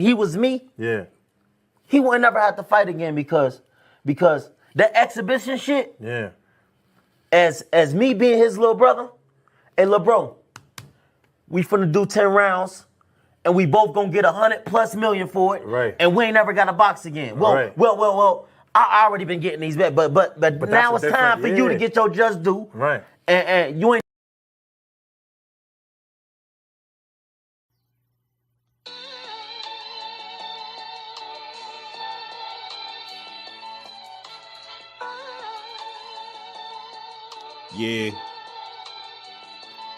he was me, yeah, he wouldn't never have to fight again because that exhibition shit, yeah. as me being his little brother, hey, little bro, we finna do 10 rounds, and we both gonna get 100+ million for it, Right. and we ain't never got to box again. Well, Right. well, I already been getting these bets, but now it's time for you to get your just due. Right. And you ain't. Yeah,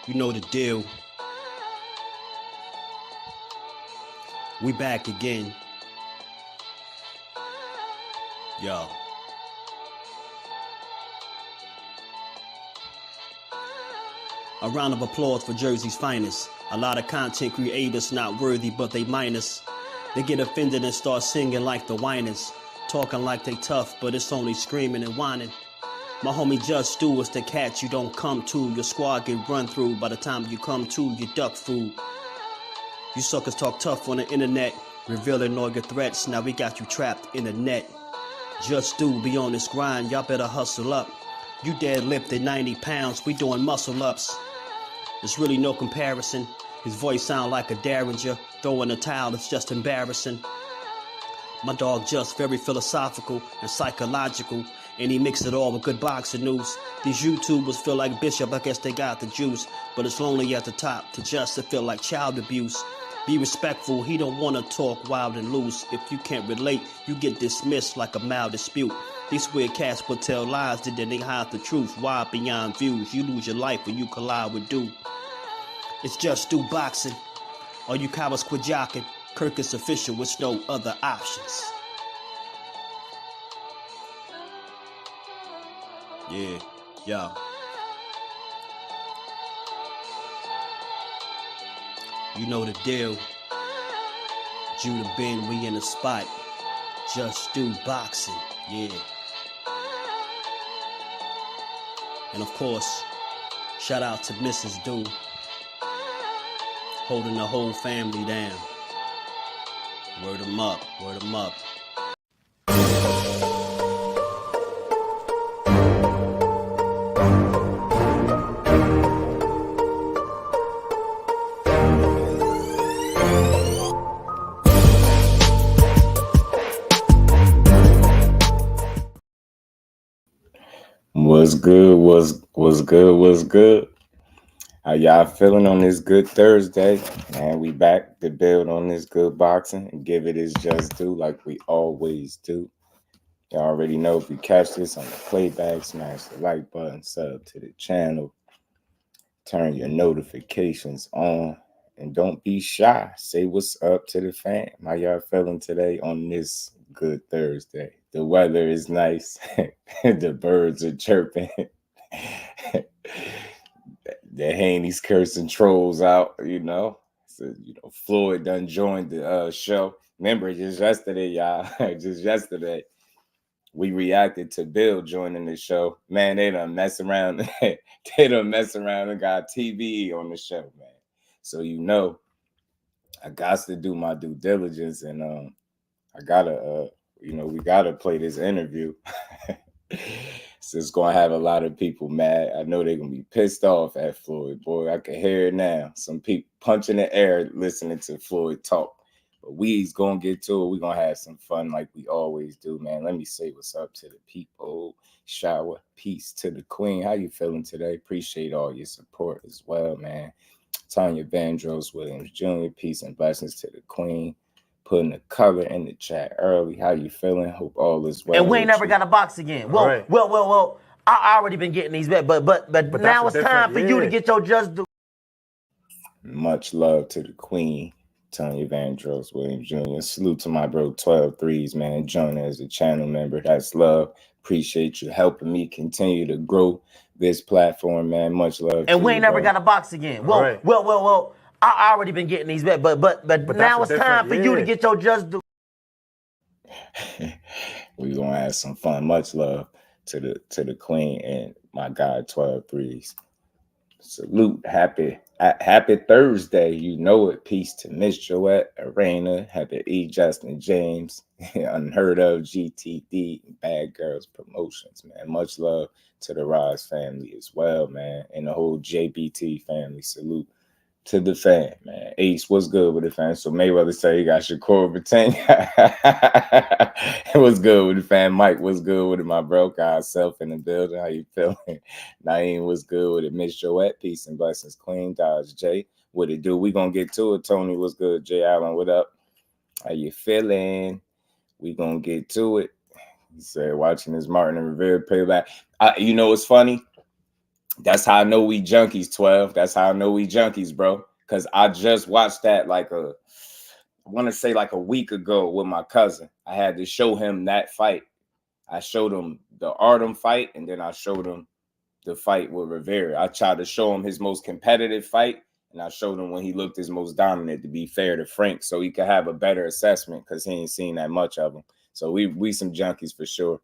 you know the deal. We back again. Yo. A round of applause for Jersey's finest. A lot of content creators not worthy, but they minus. They get offended and start singing like the whiners. Talking like they tough, but it's only screaming and whining. My homie JusDueBoxing is the cat you don't come to. Your squad get run through. By the time you come to, you duck food. You suckers talk tough on the internet, revealing all your threats. Now we got you trapped in the net. JusDueBoxing be on this grind, y'all better hustle up. You deadlifted 90 pounds, we doing muscle ups. There's really no comparison. His voice sound like a derringer. Throwing a towel, it's just embarrassing. My dog Just very philosophical and psychological, and he mixed it all with good boxing news. These YouTubers feel like Bishop, I guess they got the juice, but it's lonely at the top to Just to feel like child abuse. Be respectful, he don't want to talk wild and loose. If you can't relate, you get dismissed like a mild dispute. These weird cats would tell lies, then they hide the truth. Why beyond views? You lose your life when you collide with dude. It's JusDueBoxing. All you cowards quit jocking. Kirk is official with no other options. Yeah, yo. You know the deal. Judah Ben, we in the spot. JusDueBoxing, yeah. And of course, shout out to Mrs. Do, holding the whole family down. Word 'em up, word 'em up. What's good? What's good? How y'all feeling on this good Thursday? Man, we back to build on this good boxing and give it its just due like we always do. Y'all already know if you catch this on the playback, smash the like button, sub to the channel, turn your notifications on, and don't be shy. Say what's up to the fam. How y'all feeling today on this good Thursday? The weather is nice. The birds are chirping. The Haney's cursing trolls out, you know. So, Floyd done joined the show. Remember, just yesterday, y'all, just yesterday, we reacted to Bill joining the show. Man, they done mess around. They done mess around and got TV on the show, man. So, I got to do my due diligence, and I gotta, we gotta play this interview. So it's gonna have a lot of people mad. I know they're gonna be pissed off at Floyd. Boy, I can hear it now. Some people punching the air listening to Floyd talk. But we's gonna get to it. We're gonna have some fun like we always do, man. Let me say what's up to the people. Shower, peace to the queen. How you feeling today? Appreciate all your support as well, man. Tanya Vandross Williams Jr., peace and blessings to the queen. Putting the color in the chat early. How you feeling? Hope all is well. And we ain't never got to box again. Well, I already been getting these bets, but now it's time for you to get your just due. Much love to the queen, Tanya Vandross Williams Jr. Salute to my bro 12 Threes, man. Joining as a channel member. That's love. Appreciate you helping me continue to grow this platform, man. Much love. And we ain't never got to box again. Well, I already been getting these bets, but now it's time for you to get your just due. We're gonna have some fun. Much love to the queen and my guy 12 Threes. Salute. Happy Thursday. You know it. Peace to Miss Joette Arena. Happy E. Justin James. Unheard of GTD. Bad Girls Promotions, man. Much love to the Rise family as well, man. And the whole JBT family. Salute to the fan, man. Ace, what's good with the fan? So Mayweather say he got Shakur Britannia. What's good with the fan? Mike, what's good with it, my bro? God self in the building. How you feeling? Naeem, what's good with it? Miss Joette, peace and blessings. Queen Dodge J, what it do? We gonna get to it. Tony, what's good? Jay Allen, what up? How you feeling? We gonna get to it. He said watching this Martin and Rivera playback. You know what's funny? That's how I know we junkies, 12. That's how I know we junkies, bro. Because I just watched that I want to say like a week ago with my cousin. I had to show him that fight. I showed him the Artem fight, and then I showed him the fight with Rivera. I tried to show him his most competitive fight, and I showed him when he looked his most dominant, to be fair to Frank, so he could have a better assessment because he ain't seen that much of him. So we some junkies for sure.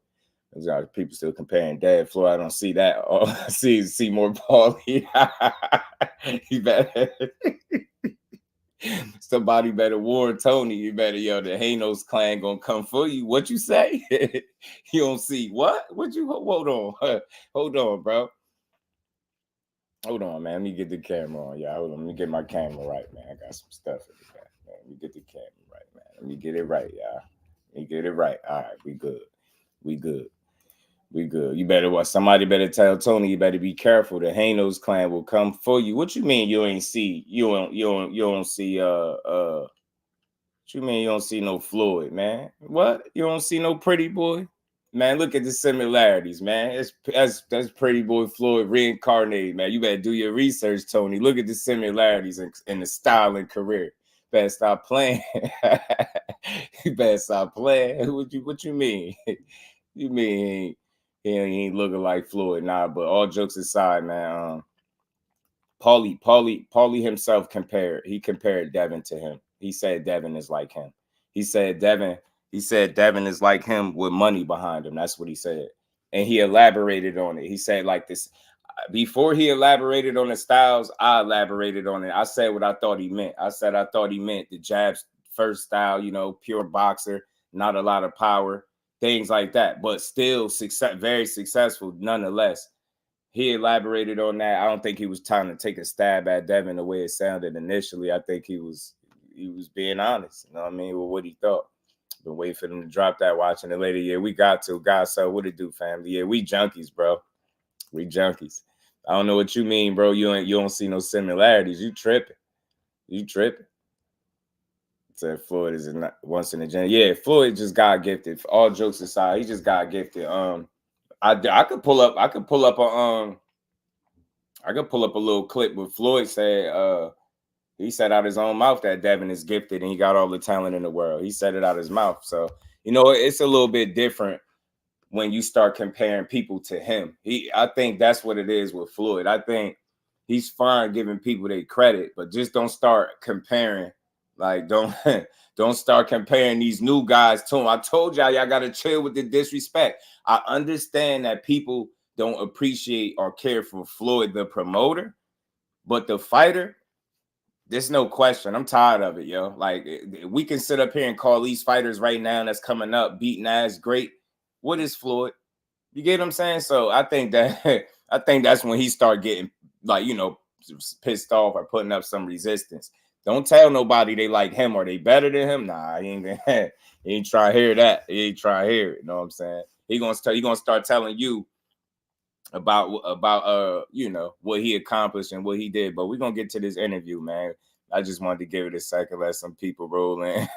People still comparing Dad Floyd. I don't see that. Oh, I see more Paulie. You better somebody better warn Tony. You better, the Hanos clan gonna come for you. What you say? You don't see what? What you hold on? Hold on, bro. Hold on, man. Let me get the camera on, y'all. Hold on. Let me get my camera right, man. I got some stuff in the back, man. Let me get the camera right, man. Let me get it right, y'all. Let me get it right. All right, we good. We good. We good. You better what? Somebody better tell Tony. You better be careful. The Hanos clan will come for you. What you mean you ain't see? You don't see? What you mean you don't see no Floyd, man? What? You don't see no Pretty Boy, man? Look at the similarities, man. That's Pretty Boy Floyd reincarnated, man. You better do your research, Tony. Look at the similarities in the style and career. Better stop playing. You better stop playing. What you mean? You mean he ain't looking like Floyd? Nah, but all jokes aside, man. Paulie himself compared Devin to him. He said Devin is like him. He said Devin is like him with money behind him. That's what he said. And he elaborated on it. He said like this. Before he elaborated on the styles, I elaborated on it. I said what I thought he meant. I said I thought he meant the jabs first style, pure boxer, not a lot of power, things like that, but still very successful nonetheless. He elaborated on that. I don't think he was trying to take a stab at Devin the way it sounded initially. I think he was being honest, you know what I mean, with what he thought. Been waiting for them to drop that, watching it later. Yeah, we got to. God, so what it do, family? Yeah, we junkies, bro. We junkies. I don't know what you mean, bro. You don't see no similarities. You tripping. Said Floyd is not once in a gen. Yeah, Floyd just got gifted. All jokes aside, he just got gifted. I could pull up a little clip where Floyd said he said out his own mouth that Devin is gifted and he got all the talent in the world. He said it out his mouth. So, it's a little bit different when you start comparing people to him. I think that's what it is with Floyd. I think he's fine giving people their credit, but just don't start comparing. Like, don't start comparing these new guys to him. I told y'all got to chill with the disrespect. I understand that people don't appreciate or care for Floyd, the promoter, but the fighter, there's no question. I'm tired of it, yo. Like, we can sit up here and call these fighters right now that's coming up, beating ass, great. What is Floyd? You get what I'm saying? So I think that's when he start getting pissed off or putting up some resistance. Don't tell nobody they like him or they better than him. Nah, he ain't trying to hear that. He ain't trying to hear it. You know what I'm saying? He gonna start telling you about what he accomplished and what he did. But we're gonna get to this interview, man. I just wanted to give it a second, let some people roll in.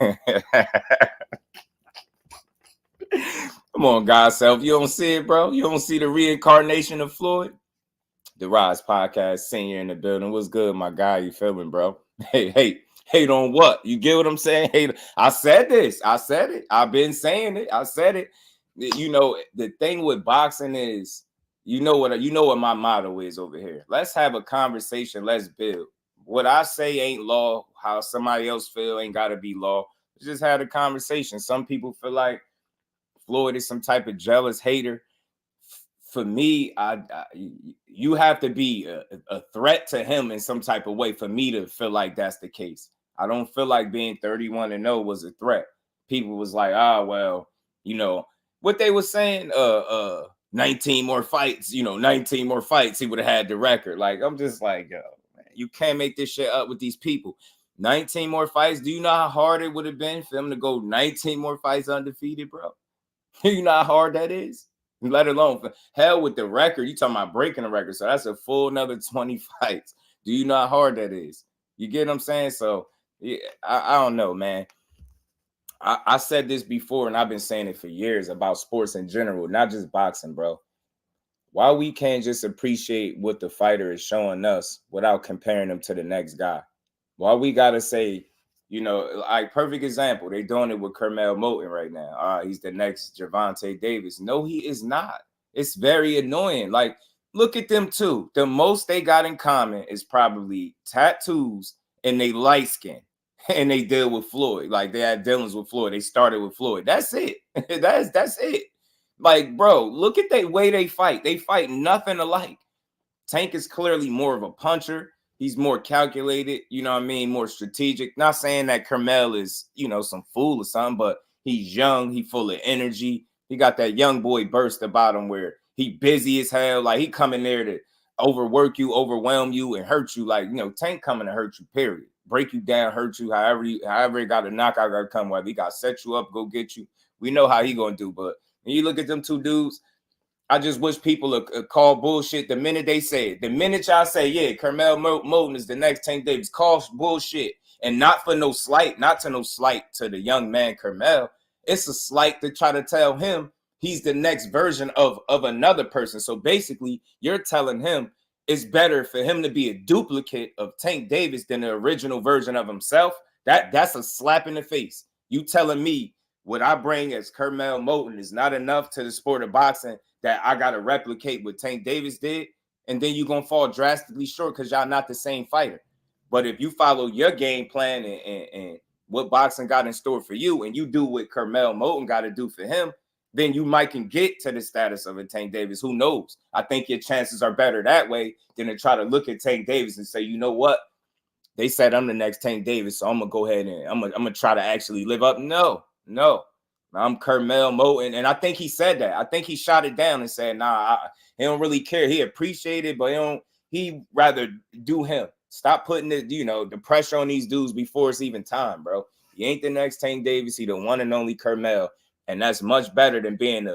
Come on, God's self. You don't see it, bro? You don't see the reincarnation of Floyd? The Rise Podcast Senior in the building. What's good, my guy? You feeling, bro? Hey, hate on what? You get what I'm saying? Hate. I said this. I said it. I've been saying it. I said it. The thing with boxing is, you know what my motto is over here. Let's have a conversation. Let's build. What I say ain't law. How somebody else feel ain't got to be law. Just had a conversation. Some people feel like Floyd is some type of jealous hater. for me, you have to be a threat to him in some type of way for me to feel like that's the case. I don't feel like being 31-0 was a threat. People was like, well, what they were saying, 19 more fights, 19 more fights, he would have had the record. Like, I'm just like, yo, man, you can't make this shit up with these people. 19 more fights. Do you know how hard it would have been for him to go 19 more fights undefeated, bro? You know how hard that is? Let alone, hell with the record. You talking about breaking the record. So that's a full another 20 fights. Do you know how hard that is? You get what I'm saying? So, yeah, I don't know, man. I said this before, and I've been saying it for years about sports in general, not just boxing, bro. Why we can't just appreciate what the fighter is showing us without comparing them to the next guy? Why we got to say, like perfect example, they doing it with Kermel Moton right now. He's the next Gervonta Davis. No, he is not. It's very annoying. Like, look at them two. The most they got in common is probably tattoos and they light skin. And they deal with Floyd. Like, they had dealings with Floyd. They started with Floyd. That's it. That's it. Like, bro, look at the way they fight. They fight nothing alike. Tank is clearly more of a puncher. He's more calculated, more strategic. Not saying that Kermel is, some fool or something, but he's young. He's full of energy. He got that young boy burst about him where he busy as hell. Like, he coming there to overwork you, overwhelm you, and hurt you. Like, Tank coming to hurt you, period. Break you down, hurt you, however he got a knockout got to come, whether he got to set you up, go get you. We know how he going to do, but when you look at them two dudes, I just wish people would call bullshit the minute they say it. The minute y'all say, yeah, Kermel Moton is the next Tank Davis, call bullshit. And not for no slight, not to no slight to the young man Kermel. It's a slight to try to tell him he's the next version of another person. So basically, you're telling him it's better for him to be a duplicate of Tank Davis than the original version of himself. That's a slap in the face. You telling me what I bring as Kermel Moton is not enough to the sport of boxing that I got to replicate what Tank Davis did, and then you're going to fall drastically short because y'all not the same fighter. But if you follow your game plan and what boxing got in store for you, and you do what Kermel Moton got to do for him, then you might can get to the status of a Tank Davis. Who knows? I think your chances are better that way than to try to look at Tank Davis and say, you know what? They said I'm the next Tank Davis, so I'm going to go ahead and I'm gonna try to actually live up. No. I'm Kermel Moton, and I think he said that. I think he shot it down and said, nah, he don't really care. He appreciated, but he rather do him. Stop putting the pressure on these dudes before it's even time, bro. He ain't the next Tank Davis. He the one and only Kermel, and that's much better than being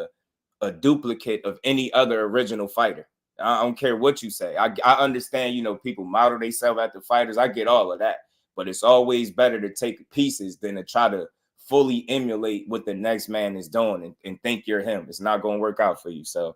a duplicate of any other original fighter. I don't care what you say. I understand, people model themselves after fighters. I get all of that, but it's always better to take pieces than to try to fully emulate what the next man is doing and think you're him. It's not going to work out for you. So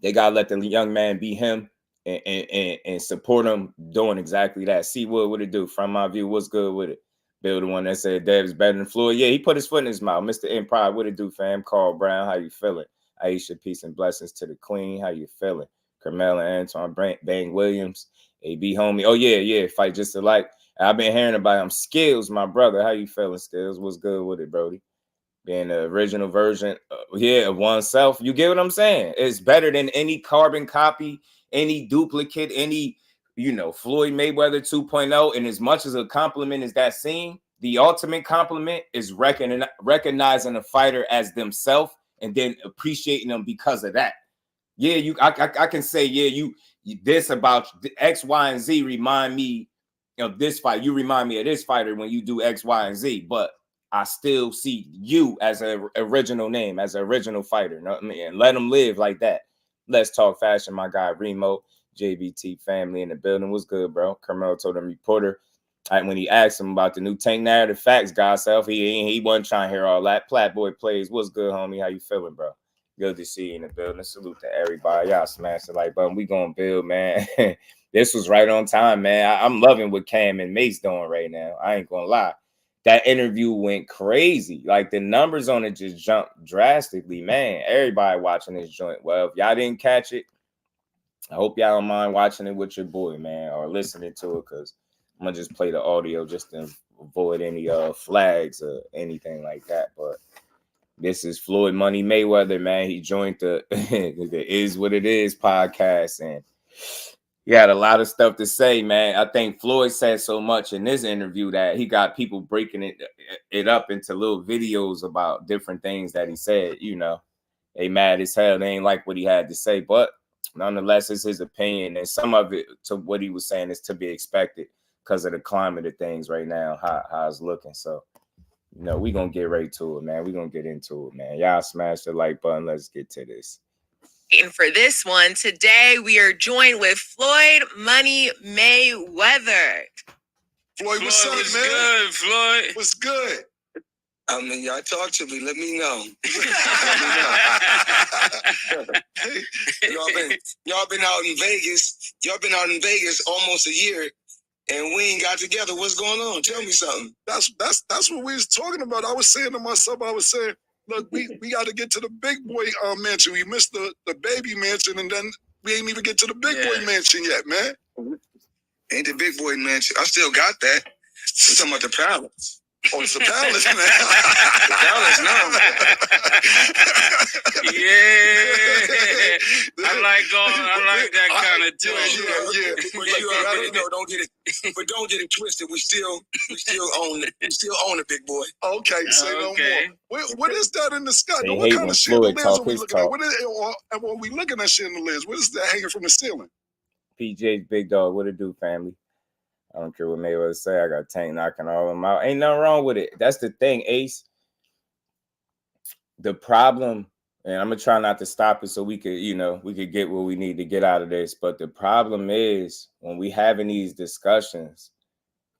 they got to let the young man be him and support him doing exactly that. See what it do. From my view, what's good with it? Bill, the one that said Dev is better than Floyd. Yeah, he put his foot in his mouth. Mr. Empire, what it do, fam? Carl Brown, how you feeling? Aisha, peace and blessings to the queen. How you feeling? Carmel and Antoine Bang Williams. AB homie. Oh, yeah. Fight just alike. I've been hearing about him. Skills, my brother. How you feeling, Skills? What's good with it, Brody? Being the original version, of oneself. You get what I'm saying? It's better than any carbon copy, any duplicate, any, Floyd Mayweather 2.0. And as much as a compliment as that scene, the ultimate compliment is recognizing a fighter as themselves and then appreciating them because of that. Yeah, I can say, you this about X, Y, and Z remind me of this fight. You remind me of this fighter when you do X, Y, and Z, but I still see you as an original name, as an original fighter. You know what I mean? And let them live like that. Let's talk fashion, my guy Remo, JBT family in the building. What's good, bro? Carmel told him reporter when he asked him about the new Tank narrative facts, God self, he wasn't trying to hear all that. Platboy plays. What's good, homie? How you feeling, bro? Good to see you in the building. Salute to everybody. Y'all smash the like button. We gonna build, man. This was right on time, man. I'm loving what Cam and Mase doing right now. I ain't gonna lie. That interview went crazy. Like, the numbers on it just jumped drastically, man. Everybody watching this joint. Well, if y'all didn't catch it, I hope y'all don't mind watching it with your boy, man, or listening to it, because I'm gonna just play the audio just to avoid any flags or anything like that. But This is Floyd Money Mayweather, man. He joined the the Is What It Is podcast, and he had a lot of stuff to say, man. I think Floyd said so much in this interview that he got people breaking it up into little videos about different things that he said. You know, they mad as hell. They ain't like what he had to say, but nonetheless, it's his opinion, and some of it to what he was saying is to be expected because of the climate of things right now, how it's looking. So, you know, we gonna get right to it, man. We gonna get into it, man. Y'all smash the like button. Let's get to this. And for this one, today we are joined with Floyd Money Mayweather. Floyd, what's up, what's man? good, Floyd? What's good? I mean, y'all talk to me. Let me know. y'all been out in Vegas. Y'all been out in Vegas almost a year, and we ain't got together. What's going on? Tell me something. That's what we was talking about. I was saying to myself, look, we got to get to the big boy mansion. We missed the baby mansion, and then we ain't even get to the big boy mansion yet, man. Ain't the big boy mansion. I still got that. We're talking about the palace. Oh, it's the palace, man. The palace, no. Yeah. I like that kind of too. Yeah. But you already know, don't get it twisted. We still own it. We still own it, big boy. Okay, say no more. What is that in the sky? They What hate kind when of chandeliers Floyd are we his looking at? talk. What is it, when we looking at chandeliers, what is that hanging from the ceiling? PJ's big dog. What it do, family? I don't care what Mayweather say. I got Tank knocking all of them out. Ain't nothing wrong with it. That's the thing, Ace. The problem, and I'm gonna try not to stop it so we could get what we need to get out of this. But the problem is when we having these discussions,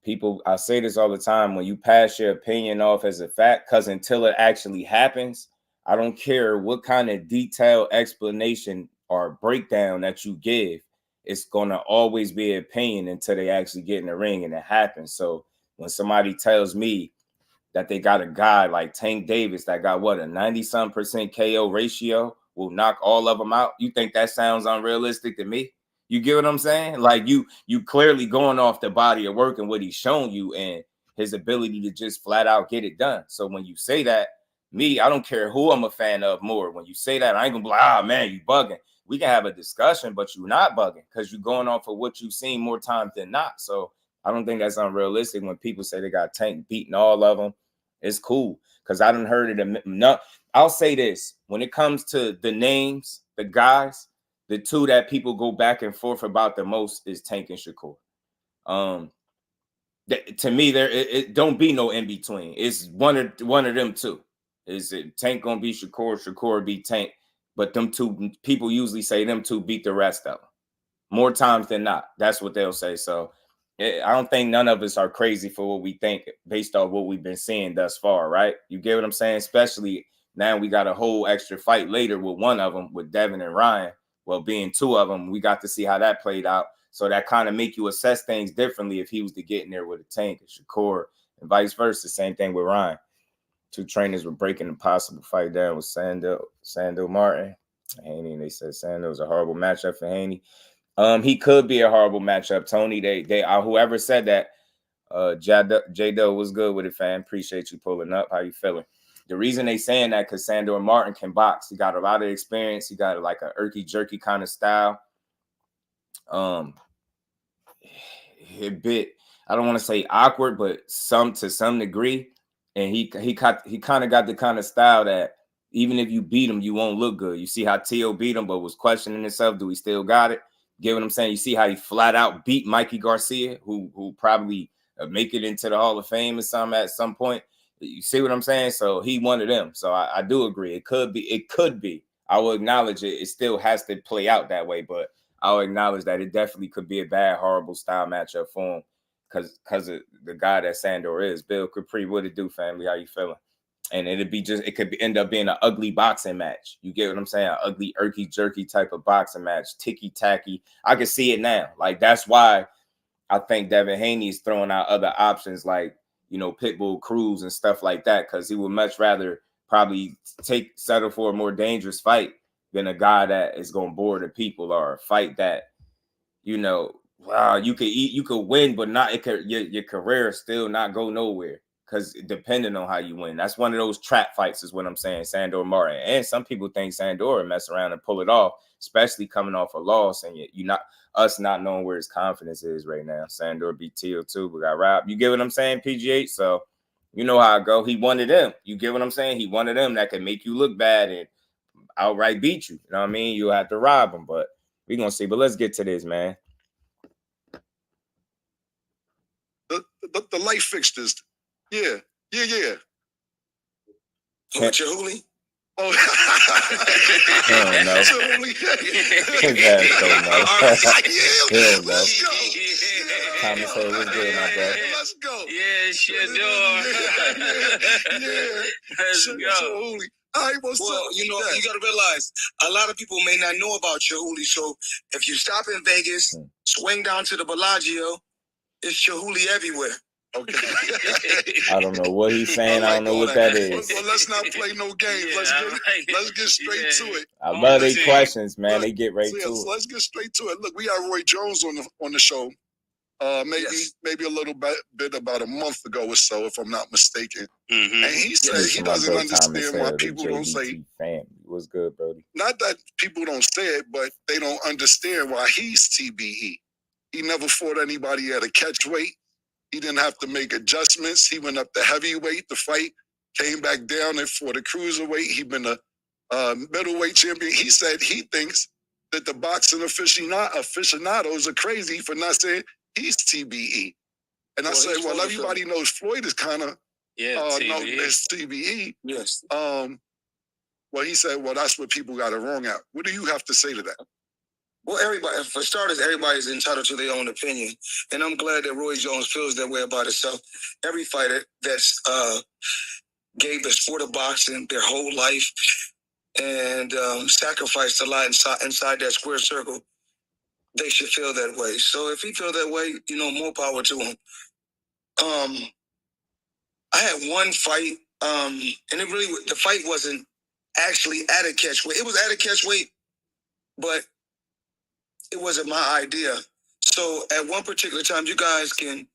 people, I say this all the time, when you pass your opinion off as a fact, because until it actually happens, I don't care what kind of detailed explanation or breakdown that you give. It's going to always be an opinion until they actually get in the ring and it happens. So when somebody tells me that they got a guy like Tank Davis that got a 90-some% KO ratio, will knock all of them out, you think that sounds unrealistic to me? You get what I'm saying? Like you clearly going off the body of work and what he's shown you and his ability to just flat out get it done. So when you say that, me, I don't care who I'm a fan of more. When you say that, I ain't gonna be like, man, you bugging. We can have a discussion, but you're not bugging because you're going off of what you've seen more times than not. So I don't think that's unrealistic when people say they got Tank beating all of them. It's cool because I done heard it. No, I'll say this. When it comes to the names, the guys, the two that people go back and forth about the most is Tank and Shakur. To me, it don't be no in between. It's one of them two. Is it Tank gonna be Shakur? Shakur be Tank? But them two people usually say them two beat the rest of them more times than not. That's what they'll say. So I don't think none of us are crazy for what we think based on what we've been seeing thus far, right? You get what I'm saying? Especially now we got a whole extra fight later with one of them, with Devin and Ryan. Well, being two of them, we got to see how that played out. So that kind of make you assess things differently if he was to get in there with a Tank and Shakur and vice versa. Same thing with Ryan. Two trainers were breaking the possible fight down with Sandor Martin, Haney, and they said Sandor was a horrible matchup for Haney. He could be a horrible matchup, Tony. They whoever said that, J-Doe was good with it, fam. Appreciate you pulling up. How you feeling? The reason they saying that because Sandor Martin can box. He got a lot of experience. He got like a irky-jerky kind of style. A bit, I don't want to say awkward, but to some degree. And he kind of got the kind of style that even if you beat him, you won't look good. You see how T.O. beat him, but was questioning himself. Do he still got it? Get what I'm saying? You see how he flat out beat Mikey Garcia, who probably make it into the Hall of Fame or something at some point. You see what I'm saying? So he one of them. So I do agree. It could be. I will acknowledge it. It still has to play out that way, but I'll acknowledge that it definitely could be a bad, horrible style matchup for him because of the guy that Sandor is. Bill Capri, what it do, family? How you feeling? And it could end up being an ugly boxing match. You get what I'm saying? An ugly, irky-jerky type of boxing match. Ticky-tacky. I can see it now. Like, that's why I think Devin Haney is throwing out other options like, Pitbull Cruz and stuff like that, because he would much rather probably settle for a more dangerous fight than a guy that is going to bore the people, or a fight that, wow, you could win, but not your career still not go nowhere. because depending on how you win, that's one of those trap fights is what I'm saying. Sandor Martin, and some people think Sandor mess around and pull it off, especially coming off a loss, and you not knowing where his confidence is right now. Sandor beat Teal too, but got robbed. You get what I'm saying, PGH? So you know how I go. He one of them. You get what I'm saying? He one of them that can make you look bad and outright beat you. You know what I mean? You have to rob him, but we're gonna see. But let's get to this, man. The light fixtures. Yeah. With Chihuly? Oh, Hell no. Chihuly. His ass don't know. Hell no. Let's go. Thomas said, what's good, my brother? Let's go. Yeah, shit, Yeah. Let's go. Chihuly. All right, what's Well, up? you know, you got to realize a lot of people may not know about Chihuly. So if you stop in Vegas, swing down to the Bellagio, it's Chihuly everywhere. Okay. I don't know what he's saying. I don't know what that is. Well, let's not play no games. Let's get straight to it. I love their questions, man. They get right So, to so it. let's get straight to it. Look, we had Roy Jones on the show. Maybe a little bit about a month ago or so, if I'm not mistaken. Mm-hmm. And he said he doesn't understand why people don't say. Family. What's good, Brody? Not that people don't say it, but they don't understand why he's TBE. He never fought anybody at a catch weight. He didn't have to make adjustments. He went up to heavyweight to fight, came back down and fought a cruiserweight. He been a middleweight champion. He said he thinks that the boxing aficionados are crazy for not saying he's TBE. And I said, well, everybody knows Floyd is kind of known as TBE. Yes. Well, he said, well, that's what people got it wrong at. What do you have to say to that? Well, everybody, for starters, everybody's entitled to their own opinion. And I'm glad that Roy Jones feels that way about himself. Every fighter that's gave the sport of boxing their whole life and sacrificed a lot inside that square circle, they should feel that way. So if he feels that way, you know, more power to him. I had one fight, and the fight wasn't actually at a catch weight. It was at a catch weight, but it wasn't my idea. So at one particular time, you guys can,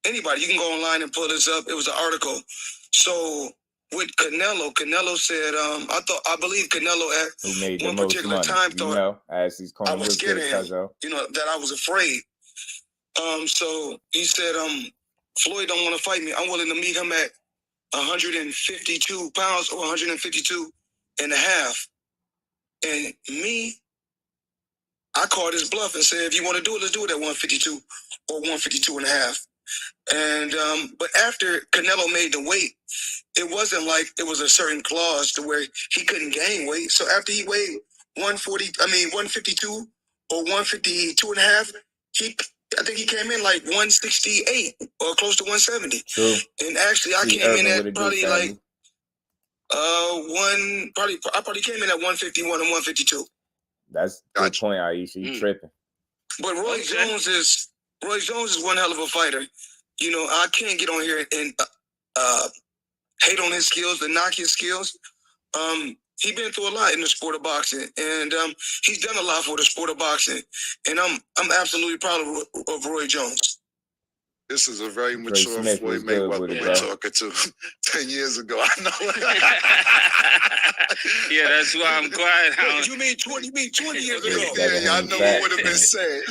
anybody, you can go online and pull this up. It was an article. So with Canelo said, I believe Canelo at Who made the one most particular money? time You thought know, as he's calling, I was scared of him, that I was afraid. So he said, Floyd don't want to fight me. I'm willing to meet him at 152 pounds or 152 and a half. And me, I called his bluff and said, if you want to do it, let's do it at 152 or 152 and a half. And, but after Canelo made the weight, it wasn't like it was a certain clause to where he couldn't gain weight. So after he weighed 152 or 152 and a half, I think he came in like 168 or close to 170. True. And actually, I came in at probably like I probably came in at 151 and 152. That's a good point, Aisha. You tripping. But Roy Jones is one hell of a fighter. You know, I can't get on here and hate on his skills and knock his skills. He's been through a lot in the sport of boxing, and he's done a lot for the sport of boxing. And I'm absolutely proud of Roy Jones. This is a very mature Floyd Mayweather we're talking to 10 years ago. I know. Yeah, that's why I'm quiet. You mean 20 years ago? Yeah, I know what would have been said.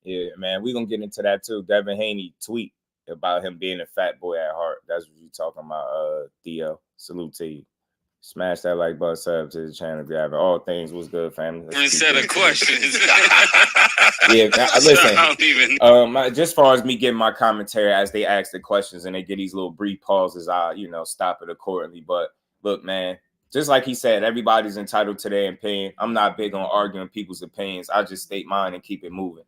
Yeah, man, we're going to get into that too. Devin Haney tweet about him being a fat boy at heart. That's what you're talking about, Theo. Salute to you. Smash that like button, sub to the channel if you have all things. What's good, family? Instead of questions. Yeah, listen. Just as far as me getting my commentary as they ask the questions and they get these little brief pauses, I stop it accordingly. But look, man, just like he said, everybody's entitled to their opinion. I'm not big on arguing people's opinions. I just state mine and keep it moving.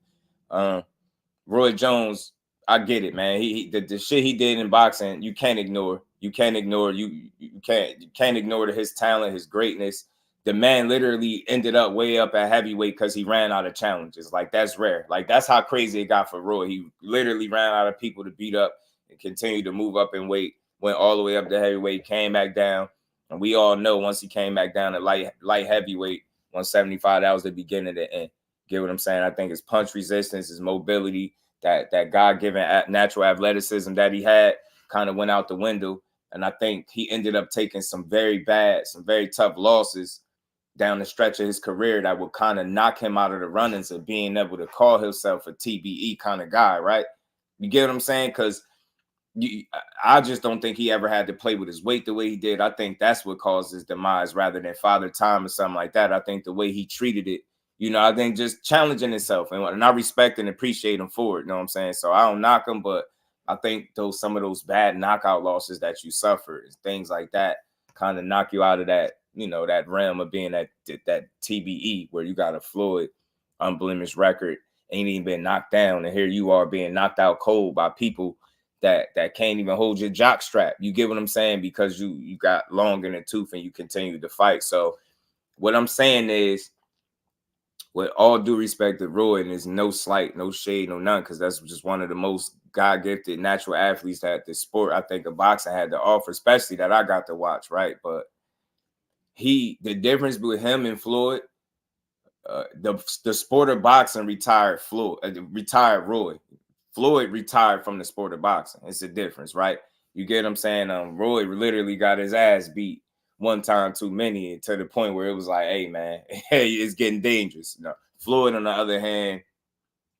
Roy Jones, I get it, man. The shit he did in boxing, you can't ignore. You can't ignore his talent, his greatness. The man literally ended up way up at heavyweight because he ran out of challenges. Like, that's rare. Like, that's how crazy it got for Roy. He literally ran out of people to beat up and continued to move up in weight. Went all the way up to heavyweight, came back down. And we all know once he came back down to light heavyweight, 175, that was the beginning of the end. Get what I'm saying? I think his punch resistance, his mobility, that God-given natural athleticism that he had kind of went out the window. And I think he ended up taking some very tough losses down the stretch of his career that would kind of knock him out of the runnings of being able to call himself a TBE kind of guy, right? You get what I'm saying? Because I just don't think he ever had to play with his weight the way he did. I think that's what caused his demise rather than Father Time or something like that. I think the way he treated it, I think just challenging himself. And I respect and appreciate him for it, you know what I'm saying? So I don't knock him, but I think some of those bad knockout losses that you suffer, things like that, kind of knock you out of that, that realm of being that TBE where you got a Floyd unblemished record, ain't even been knocked down, and here you are being knocked out cold by people that can't even hold your jock strap. You get what I'm saying? Because you got long in the tooth and you continue to fight. So what I'm saying is, with all due respect to Roy, and there's no slight, no shade, no none, because that's just one of the most God-gifted natural athletes that the sport, I think, of boxing had to offer, especially that I got to watch, right? But the difference with him and Floyd, the sport of boxing retired Roy. Floyd retired from the sport of boxing. It's a difference, right? You get what I'm saying? Roy literally got his ass beat one time too many, to the point where it was like, hey, man, it's getting dangerous. Floyd, on the other hand,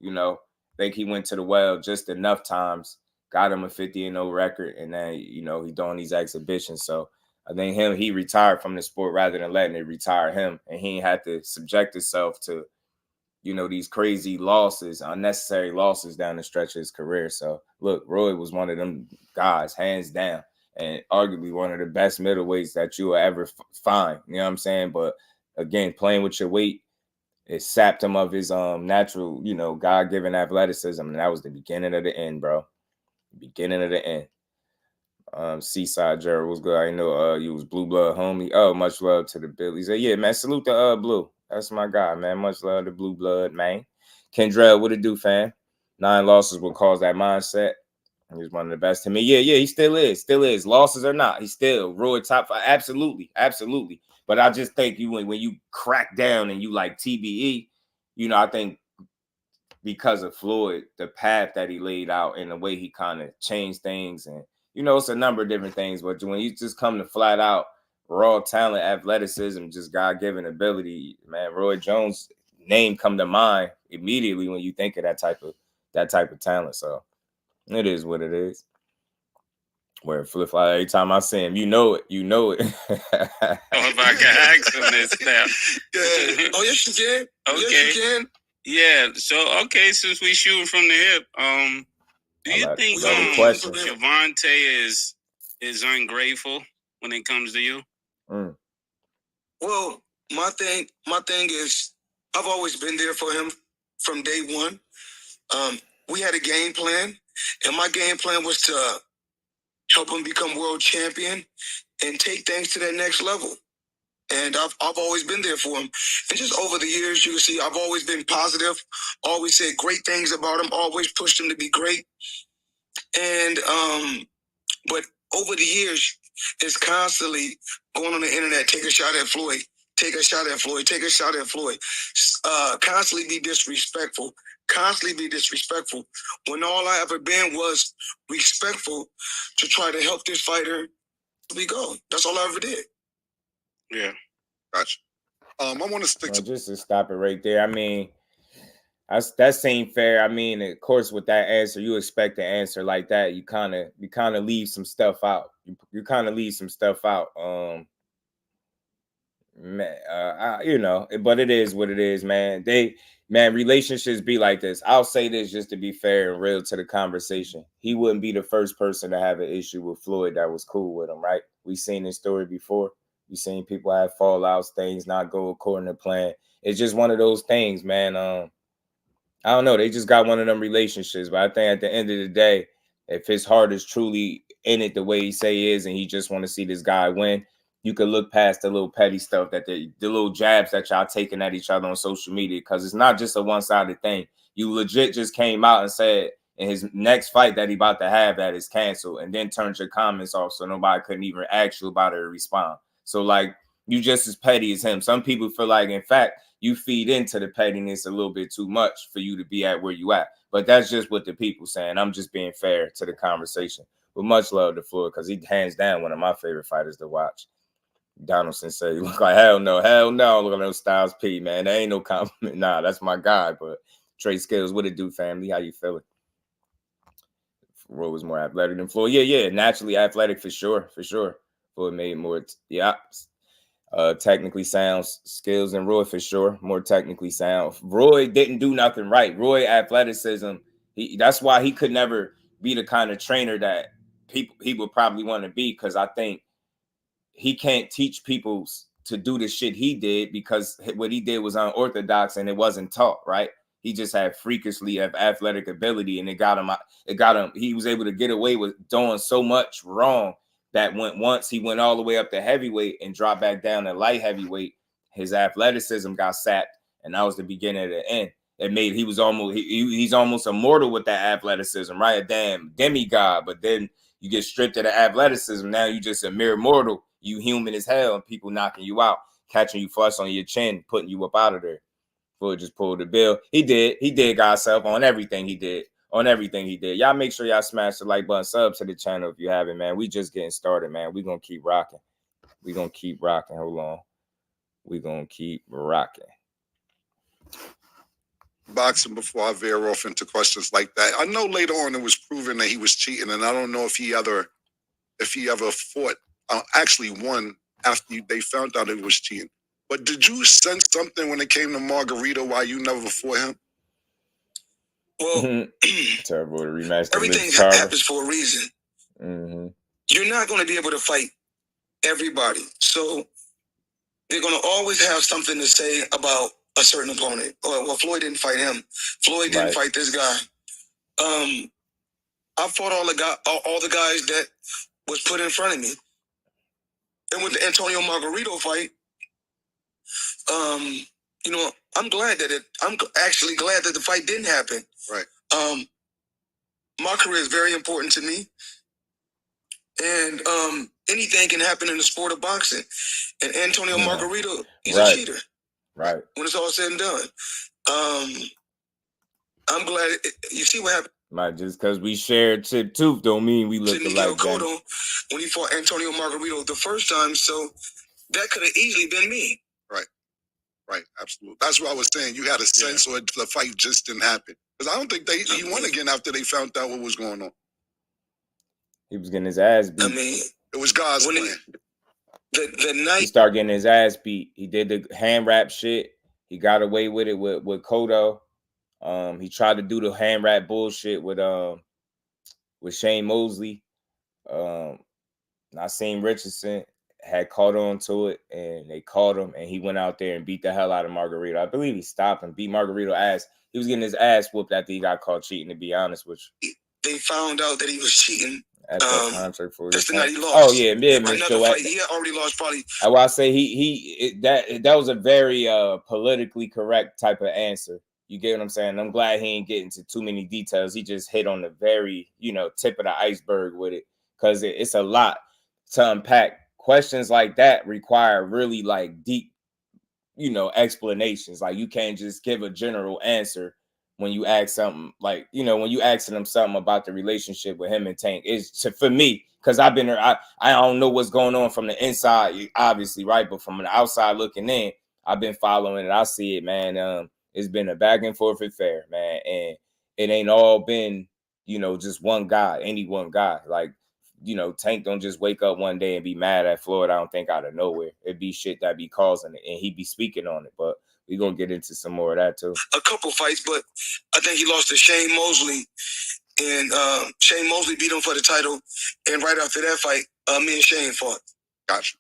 I think he went to the well just enough times, got him a 50-0 record, and then, he doing these exhibitions. So I think he retired from the sport rather than letting it retire him, and he ain't had to subject himself to, these crazy losses, unnecessary losses down the stretch of his career. So look, Roy was one of them guys, hands down, and arguably one of the best middleweights that you will ever find. You know what I'm saying? But again, playing with your weight, it sapped him of his natural, God-given athleticism. And that was the beginning of the end, bro. Beginning of the end. Seaside Gerald was good. I know you was blue blood homie. Oh, much love to the Bill. He said, yeah, man, salute the blue. That's my guy, man. Much love to blue blood, man. Kendrell, what it do, fam? 9 losses will cause that mindset. He's one of the best to me. Yeah, he still is. Losses or not, he's still Roy top 5. Absolutely. But I just think when you crack down and you like TBE, I think because of Floyd, the path that he laid out and the way he kind of changed things, and it's a number of different things. But when you just come to flat out raw talent, athleticism, just God-given ability, man, Roy Jones' name come to mind immediately when you think of that type of talent. So it is what it is. Where flip flop every time I see him, you know it. Oh, if I can ask him this now. Yeah. Oh, yes, you can. Okay. Yes, you can. Yeah. So, okay, since we shooting from the hip, do you think Gervonta is ungrateful when it comes to you? Well, my thing is, I've always been there for him from day one. We had a game plan, and my game plan was to help him become world champion and take things to that next level. And I've always been there for him. And just over the years, you can see I've always been positive, always said great things about him, always pushed him to be great. And but over the years, it's constantly going on the internet, take a shot at Floyd, take a shot at Floyd, take a shot at Floyd. Constantly be disrespectful. When all I ever been was respectful to try to help this fighter go. That's all I ever did. Yeah. Gotcha. I want to stick to just to stop it right there. I mean, that seemed fair. I mean, of course, with that answer, you expect an answer like that. You kind of leave some stuff out. You kind of leave some stuff out. But it is what it is, man. Relationships be like this. I'll say this just to be fair and real to the conversation. He wouldn't be the first person to have an issue with Floyd that was cool with him, right? We've seen this story before. We've seen people have fallouts, things not go according to plan. It's just one of those things, man. I don't know. They just got one of them relationships. But I think at the end of the day, if his heart is truly in it the way he say he is, and he just want to see this guy win, you could look past the little petty stuff, that the little jabs that y'all taking at each other on social media, because it's not just a one-sided thing. You legit just came out and said in his next fight that he about to have that is canceled, and then turned your comments off so nobody couldn't even ask you about it or respond. So, like, you just as petty as him. Some people feel like, in fact, you feed into the pettiness a little bit too much for you to be at where you at. But that's just what the people saying. I'm just being fair to the conversation. But much love to Floyd because he hands down one of my favorite fighters to watch. Donaldson said, "You look like hell no. Look at those Styles P, man. There ain't no compliment. Nah, that's my guy. But Trey Skills, what it do, family? How you feeling?" Roy was more athletic than Floyd. Yeah, naturally athletic for sure. Floyd made more, technically sound skills than Roy for sure. More technically sound. Roy didn't do nothing right. Roy athleticism. That's why he could never be the kind of trainer that he would probably want to be, because I think he can't teach people to do the shit he did because what he did was unorthodox and it wasn't taught, right? He just had freakishly athletic ability, and it got him. He was able to get away with doing so much wrong that once he went all the way up to heavyweight and dropped back down to light heavyweight, his athleticism got sapped, and that was the beginning of the end. It made he's almost immortal with that athleticism, right? A damn demigod, but then you get stripped of the athleticism. Now you just a mere mortal. You human as hell, and people knocking you out, catching you flush on your chin, putting you up out of there. Floyd just pulled the bill. He did Godself on everything he did. Y'all make sure y'all smash the like button, sub to the channel if you haven't, man. We just getting started, man. We gonna keep rocking. Hold on. We gonna keep rocking. Boxing, before I veer off into questions like that, I know later on it was proven that he was cheating, and I don't know if he ever fought, actually won after they found out it was cheating. But did you sense something when it came to Margarito why you never fought him? Well, terrible to rematch. Everything happens for a reason. Mm-hmm. You're not going to be able to fight everybody, so they're going to always have something to say about a certain opponent. Well, Floyd didn't fight him. Floyd didn't fight this guy. I fought all the guys that was put in front of me. And with the Antonio Margarito fight, I'm actually glad that the fight didn't happen. Right. My career is very important to me, and anything can happen in the sport of boxing. And Antonio Margarito, he's a cheater. Right. When it's all said and done, I'm glad. You see what happened. Right, just because we shared chip tooth don't mean we look alike. When he fought Antonio Margarito the first time, so that could have easily been me. Right, absolutely. That's what I was saying. You had a sense, or the fight just didn't happen. Because I don't think he won again after they found out what was going on. He was getting his ass beat. I mean, it was God's plan. The night he started getting his ass beat. He did the hand wrap shit. He got away with it with Cotto. He tried to do the hand wrap bullshit with Shane Mosley. Naseem Richardson had caught on to it, and they caught him, and he went out there and beat the hell out of Margarito. I believe he stopped and beat Margarito ass. He was getting his ass whooped after he got caught cheating, to be honest with you. They found out that he was cheating. At that concert for that's the night he lost. Oh yeah, Right, he had already lost probably. I will say that was a very politically correct type of answer. You get what I'm saying? I'm glad he ain't get into too many details. He just hit on the very, tip of the iceberg with it, because it's a lot to unpack. Questions like that require really like deep, explanations. Like you can't just give a general answer when you ask something like, when you asking them something about the relationship with him and Tank. Is for me, because I've been there. I don't know what's going on from the inside, obviously, right? But from the outside looking in, I've been following it. I see it, man. It's been a back and forth affair, man. And it ain't all been, just one guy, any one guy. Like, Tank don't just wake up one day and be mad at Floyd, I don't think, out of nowhere. It'd be shit that be causing it, and he be speaking on it. But we're going to get into some more of that, too. A couple fights, but I think he lost to Shane Mosley, and Shane Mosley beat him for the title. And right after that fight, me and Shane fought. Gotcha.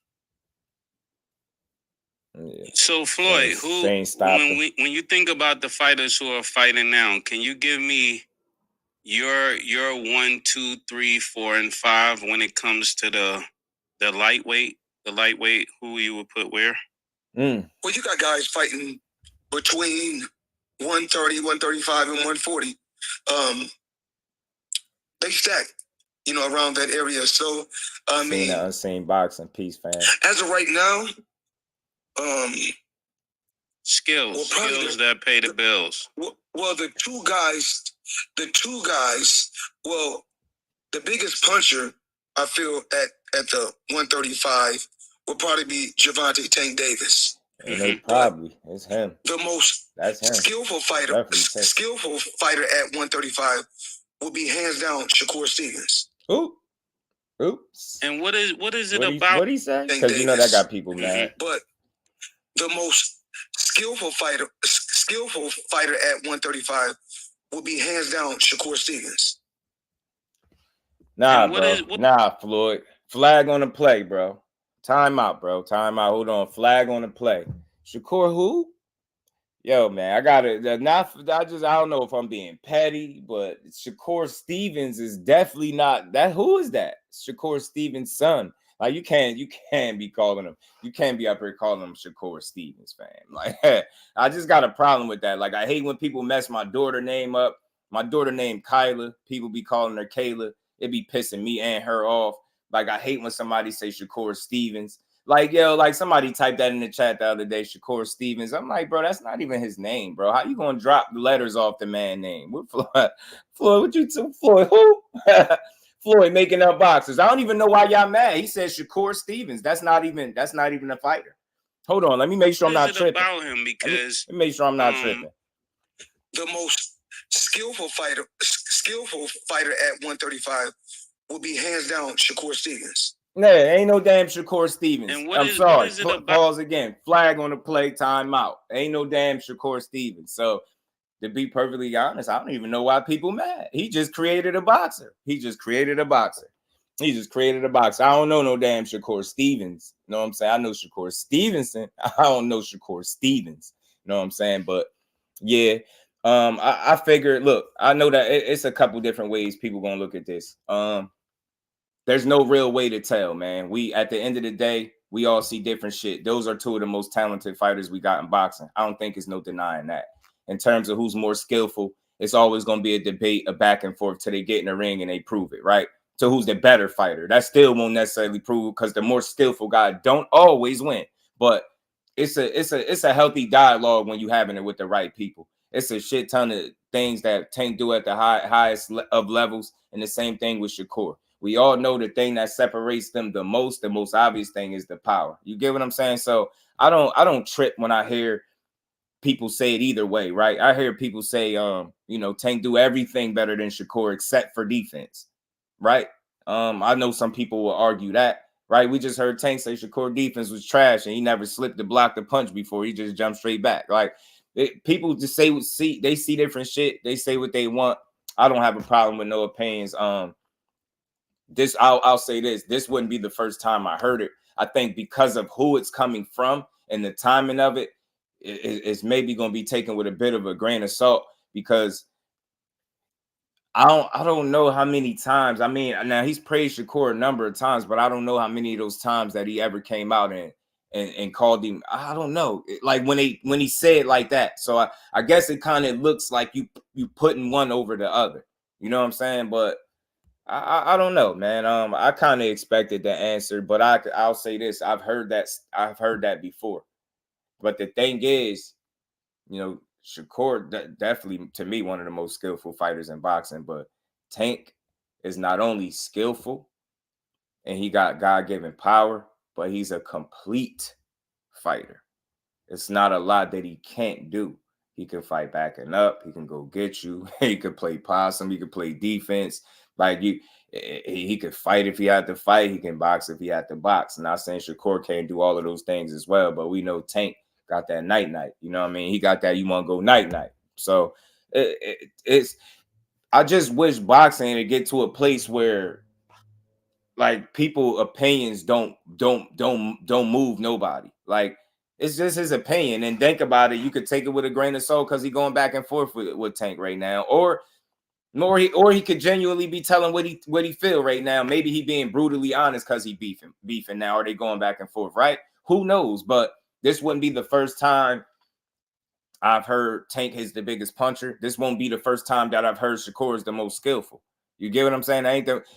Yeah. So, Floyd, when you think about the fighters who are fighting now, can you give me your 1, 2, 3, 4, and 5 when it comes to the lightweight, who you would put where? Well, you got guys fighting between 130, 135, and 140. They stack, around that area. So, I mean, Unseen Boxing, peace, fam. As of right now, skills that pay the bills. Well, the two guys. Well, The biggest puncher I feel at the 135 would probably be Gervonta Tank Davis. Probably it's him. The most skillful fighter at 135 would be hands down Shakur Stevens. Oops. And what is it about? What he say? Because you know that got people mad. But the most skillful fighter at 135 would be hands down Shakur Stevens. Nah, Nah, Floyd. Flag on the play, bro. Time out, bro. Time out. Hold on. Flag on the play. Shakur who? Yo, man, I don't know if I'm being petty, but Shakur Stevens is definitely not that. Who is that? Shakur Stevens' son. Like you can't be calling him. You can't be up here calling him Shakur Stevens, fam. Like I just got a problem with that. Like I hate when people mess my daughter name up. My daughter named Kyla. People be calling her Kayla. It be pissing me and her off. Like I hate when somebody say Shakur Stevens. Like, yo, like somebody typed that in the chat the other day, Shakur Stevens. I'm like, bro, that's not even his name, bro. How you gonna drop the letters off the man name? What Floyd? What you two? Floyd who? Floyd making up boxes. I don't even know why y'all mad. He said Shakur Stevens. That's not even a fighter. Hold on, let me make sure I'm not tripping. About him because let me make sure I'm not tripping. The most skillful fighter at 135 would be hands down Shakur Stevens. Nah, ain't no damn Shakur Stevens. I'm sorry. What is it about? Pause again. Flag on the play. Time out. Ain't no damn Shakur Stevens. So to be perfectly honest, I don't even know why people mad. He just created a boxer. I don't know no damn Shakur Stevens. You know what I'm saying? I know Shakur Stevenson. I don't know Shakur Stevens. You know what I'm saying? But yeah, I figured, look, I know that it's a couple different ways people gonna look at this. There's no real way to tell, man. We, at the end of the day, we all see different shit. Those are two of the most talented fighters we got in boxing. I don't think there's no denying that. In terms of who's more skillful, it's always going to be a debate, a back and forth till they get in the ring and they prove it, right? So who's the better fighter? That still won't necessarily prove because the more skillful guy don't always win. But it's a healthy dialogue when you having it with the right people. It's a shit ton of things that Tank do at the highest of levels, and the same thing with Shakur. We all know the thing that separates them the most obvious thing is the power. You get what I'm saying? So I don't trip when I hear people say it either way, right? I hear people say, Tank do everything better than Shakur except for defense, right? I know some people will argue that, right? We just heard Tank say Shakur defense was trash and he never slipped to block the punch before. He just jumped straight back. Like people just they see different shit. They say what they want. I don't have a problem with no opinions. I'll say this wouldn't be the first time I heard it. I think because of who it's coming from and the timing of it, it's maybe going to be taken with a bit of a grain of salt, because I don't know how many times. I mean, now he's praised Shakur a number of times, but I don't know how many of those times that he ever came out and called him. I don't know, like when he said like that. So I guess it kind of looks like you putting one over the other. You know what I'm saying? But I don't know, man. I kind of expected the answer, but I'll say this: I've heard that before. But the thing is, Shakur definitely, to me, one of the most skillful fighters in boxing. But Tank is not only skillful, and he got God-given power, but he's a complete fighter. It's not a lot that he can't do. He can fight backing up. He can go get you. He could play possum. He could play defense. Like he could fight if he had to fight. He can box if he had to box. Not saying Shakur can't do all of those things as well, but we know Tank got that night. You know what I mean? He got that you want to go night. So it's. I just wish boxing to get to a place where, like, people opinions don't move nobody. Like, it's just his opinion, and think about it. You could take it with a grain of salt because he's going back and forth with Tank right now, or he could genuinely be telling what he feel right now. Maybe he being brutally honest because he beefing now. Are they going back and forth? Right? Who knows? But this wouldn't be the first time I've heard Tank is the biggest puncher. This won't be the first time that I've heard Shakur is the most skillful. You get what I'm saying? Paulie